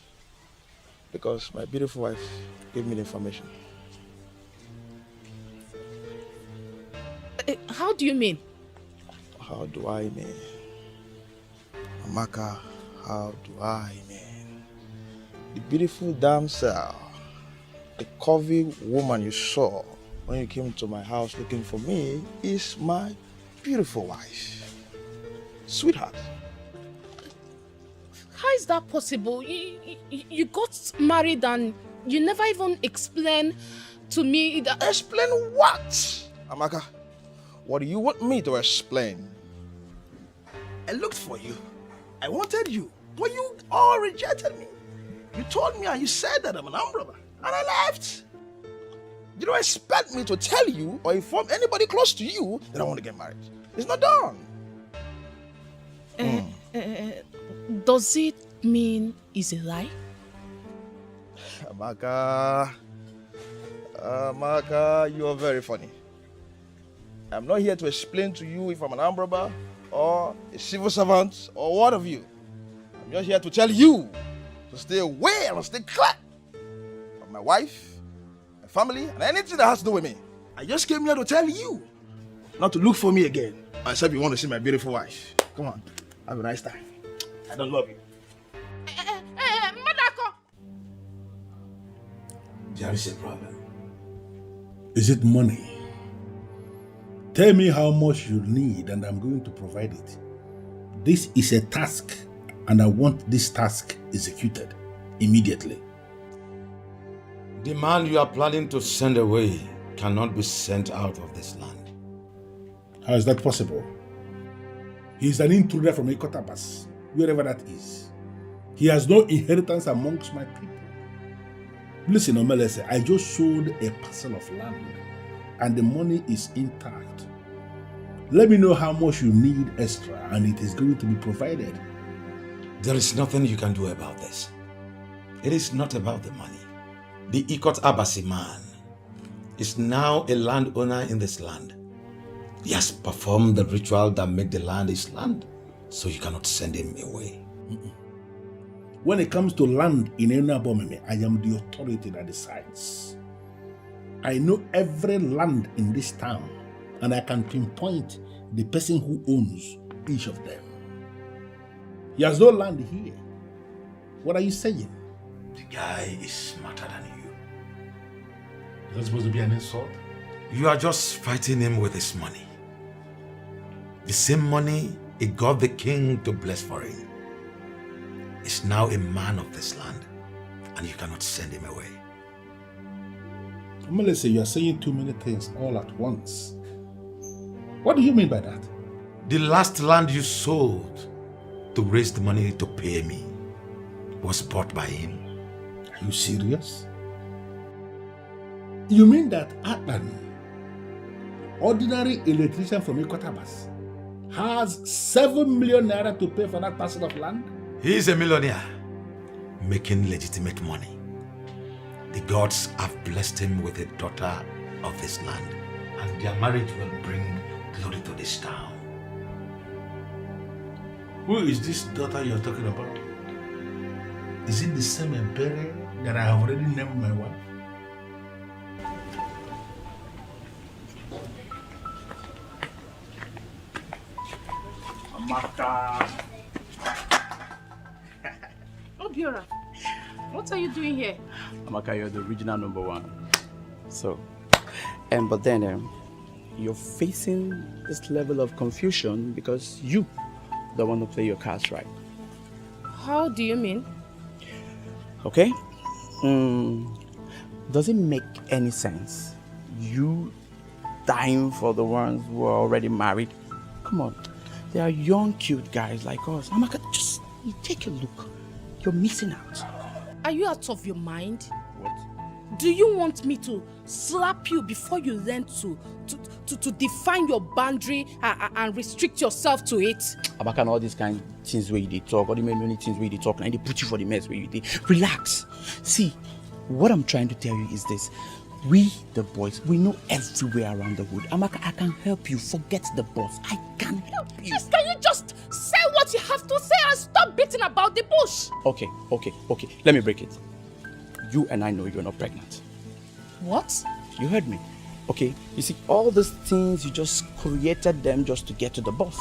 Because my beautiful wife gave me the information. How do you mean? How do I mean? Amaka, how do I mean? The beautiful damsel, the curvy woman you saw when you came to my house looking for me is my beautiful wife. Sweetheart. How is that possible? You got married and you never even explained to me that... Explain what? Amaka, what do you want me to explain? I looked for you. I wanted you. But you all rejected me. You told me and you said that I'm an armed robber. And I left. You don't expect me to tell you or inform anybody close to you that I want to get married. It's not done. Does it mean it's a lie? Amaka, you are very funny. I'm not here to explain to you if I'm an armed robber or a civil servant or what of you. I'm I'm just here to tell you to stay away and stay clear of my wife, my family, and anything that has to do with me. I just came here to tell you not to look for me again. Except you want to see my beautiful wife. Come on, have a nice time. I don't love you. Madako! There is a problem. Is it money? Tell me how much you need and I'm going to provide it. This is a task and I want this task executed immediately. The man you are planning to send away cannot be sent out of this land. How is that possible? He is an intruder from Ekotabas, wherever that is. He has no inheritance amongst my people. Listen, Omelese, I just sold a parcel of land and the money is intact. Let me know how much you need extra and it is going to be provided. There is nothing you can do about this. It is not about the money. The Ikot Abasi man is now a landowner in this land. He has performed the ritual that made the land his land, so you cannot send him away. When it comes to land in Enabomeme, I am the authority that decides. I know every land in this town, and I can pinpoint the person who owns each of them. He has no land here. What are you saying? The guy is smarter than you. Is that supposed to be an insult? You are just fighting him with his money. The same money he got the king to bless for him. He's now a man of this land, and you cannot send him away. Melissa, you are saying too many things all at once. What do you mean by that? The last land you sold to raise the money to pay me was bought by him. Are you serious? You mean that Aban, ordinary electrician from Ikotabas, has 7 million naira to pay for that parcel of land? He is a millionaire, making legitimate money. The gods have blessed him with a daughter of this land, and their marriage will bring glory to this town. Who is this daughter you're talking about? Is it the same Ebere that I have already named my wife? Amaka. Obiora, what are you doing here? Amaka, you're the original number one. So, but then you're facing this level of confusion because you don't want to play your cards right. How do you mean? Okay? Does it make any sense? You dying for the ones who are already married? Come on. They are young, cute guys like us. Amaka, just take a look. You're missing out. Are you out of your mind? What? Do you want me to slap you before you learn to define your boundary and restrict yourself to it? Amaka, all these kind of things where you talk, all the many things where you talk, and they put you for the mess where you did. Relax. See, what I'm trying to tell you is this. We, the boys, we know everywhere around the wood. Amaka, I can help you. Forget the boss. I can help you. Yes, can you just say what you have to say and stop beating about the bush? Okay. Let me break it. You and I know you're not pregnant. What? You heard me. Okay, you see, all these things, you just created them just to get to the boss.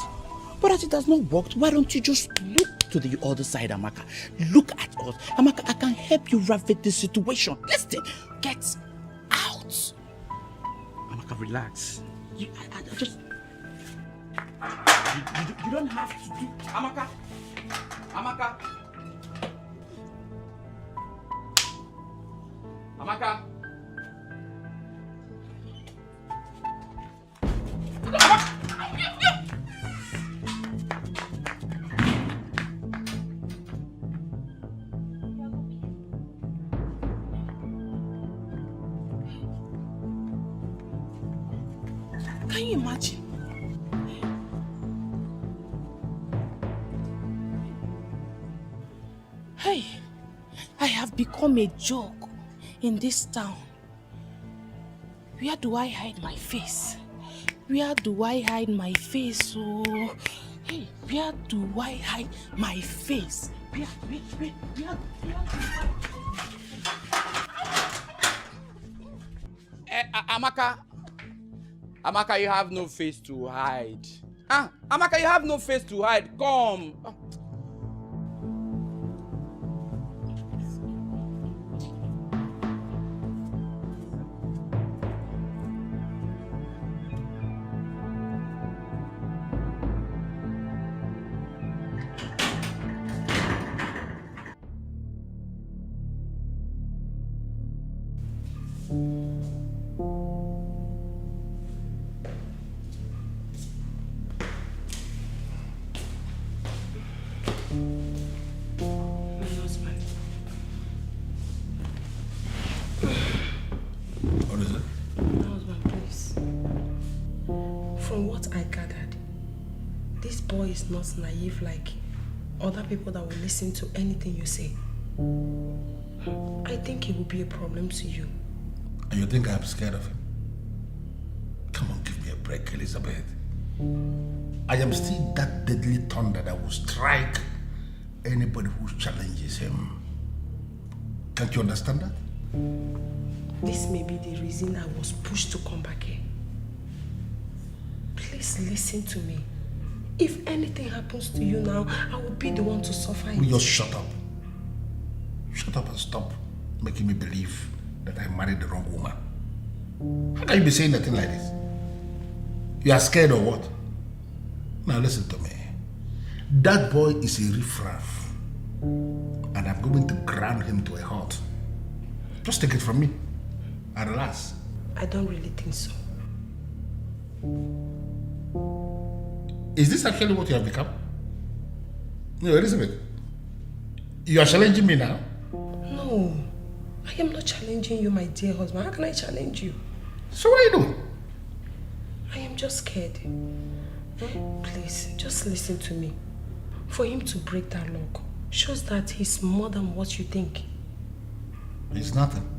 But as it has not worked, why don't you just look to the other side, Amaka? Look at us. Amaka, I can help you ravage this situation. Listen, get out. Amaka, relax. You don't have to do... Amaka. Can you imagine? Hey, I have become a joke in this town. Where do I hide my face? Where do I hide my face? Oh, hey, where do I hide my face? Amaka, you have no face to hide. Amaka, you have no face to hide. Come. Not naive like other people that will listen to anything you say. I think it will be a problem to you. And you think I'm scared of him? Come on, give me a break, Elizabeth. I am still that deadly thunder that will strike anybody who challenges him. Can't you understand that? This may be the reason I was pushed to come back here. Please listen to me. If anything happens to you now, I will be the one to suffer. Will you just shut up? Shut up and stop making me believe that I married the wrong woman. How can you be saying nothing like this? You are scared or what? Now listen to me. That boy is a riffraff. And I'm going to ground him to a halt. Just take it from me. And relax. I don't really think so. Is this actually what you have become? No, Elizabeth. You are challenging me now? No. I am not challenging you, my dear husband. How can I challenge you? So what are you doing? I am just scared. Please, just listen to me. For him to break that lock shows that he's more than what you think. It's nothing.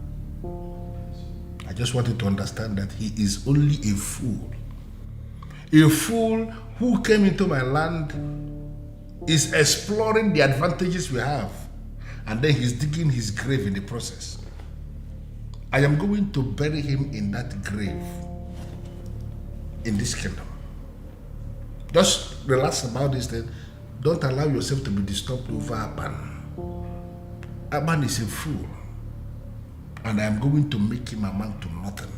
I just wanted to understand that he is only a fool. A fool who came into my land, is exploring the advantages we have, and then he's digging his grave in the process. I am going to bury him in that grave in this kingdom. Just relax about this thing. Don't allow yourself to be disturbed over Aban. Aban is a fool, and I am going to make him amount to nothing.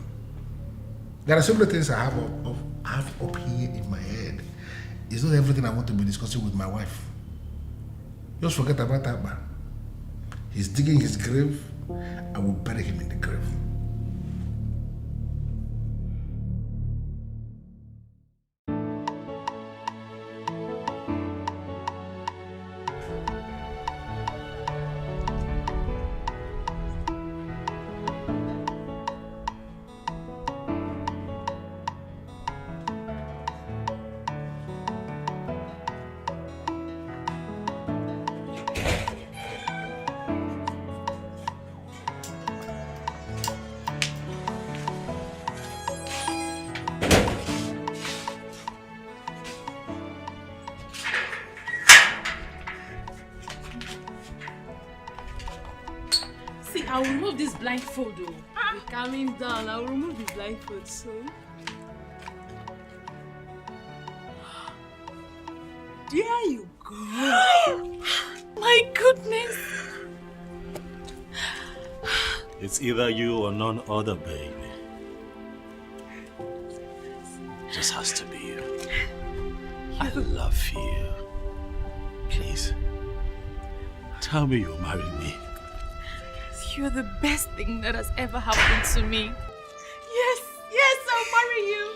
There are so many things I have up here in my head. It's not everything I want to be discussing with my wife. Just forget about Aban. He's digging his grave. I will bury him in the grave. I'll remove this blindfold though. Be calming down. I'll remove the blindfold soon. There you go. My goodness. It's either you or none other, baby. Just has to be you. I love you. Please, tell me you'll marry me. You're the best thing that has ever happened to me. Yes, yes, I'll marry you.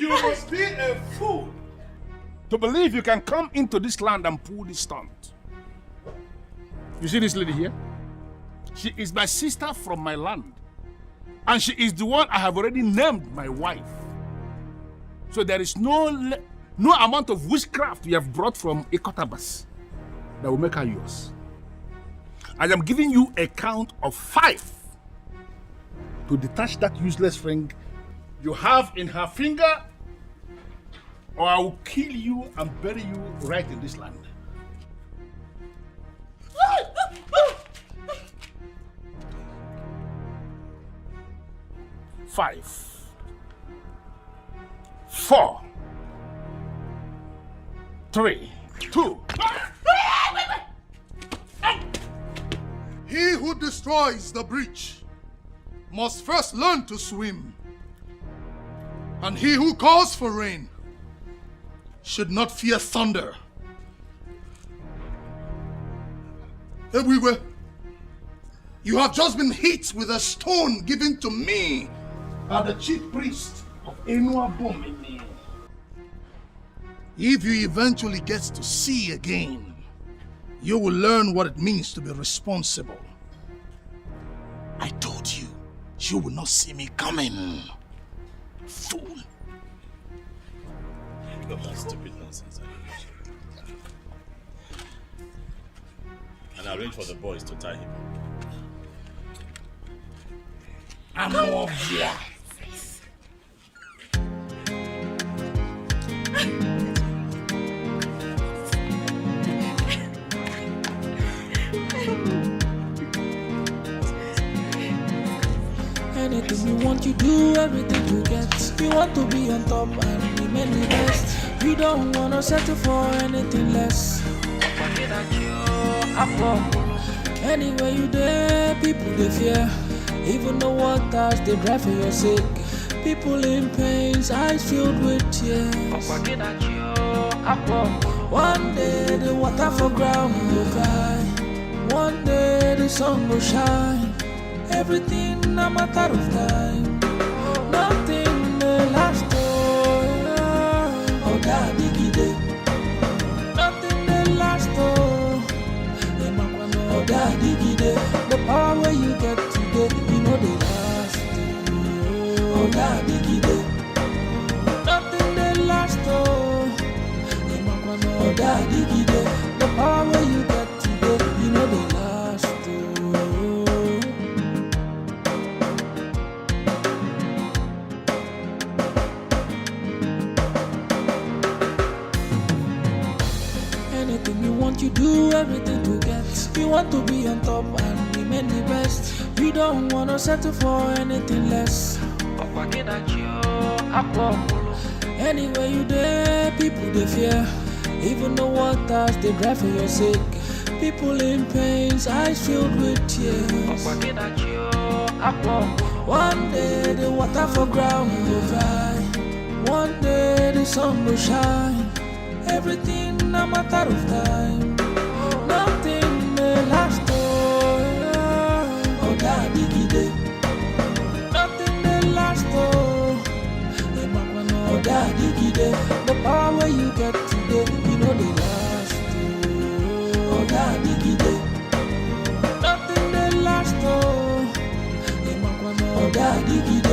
You must be a fool to believe you can come into this land and pull this stunt. You see this lady here? She is my sister from my land. And she is the one I have already named my wife. So there is no amount of witchcraft you have brought from Ikotabas that will make her yours. I am giving you a count of 5 to detach that useless ring you have in her finger, or I will kill you and bury you right in this land. 5, 4, 3, 2. He who destroys the breach must first learn to swim. And he who calls for rain should not fear thunder. Everywhere, you have just been hit with a stone given to me by the chief priest of Enuabomene. If you eventually get to see again, you will learn what it means to be responsible. I told you, you will not see me coming. Fool. Look at that stupid nonsense. And I arrange for the boys to tie him up. I'm over here. Anything you want, you do, everything you get. You want to be on top and remain the best. You don't wanna settle for anything less. Anywhere you there, people they fear. Even the waters they drive for your sake. People in pains, eyes filled with tears. One day the water for ground will cry. One day the sun will shine. Everything a matter of time. Nothing may last. Oh, daddy gide. Nothing may last. Oh, daddy gide. The power where you get today, you know they last. Oh, daddy gide. Nothing may last. Oh, daddy gide. The power where you get today, you know they last. You do everything to get. You want to be on top and remain the best. You don't wanna settle for anything less. Anywhere you there, people they fear. Even the waters they drive for your sake. People in pains, eyes filled with tears. One day the water for ground will dry. One day the sun will shine. Everything a matter of time. Nothing may last. Oh, daddy gide. Nothing may last. Oh, daddy gide. The power where you get today, you know they last. Oh, daddy gide. Nothing may last. Oh, daddy gide.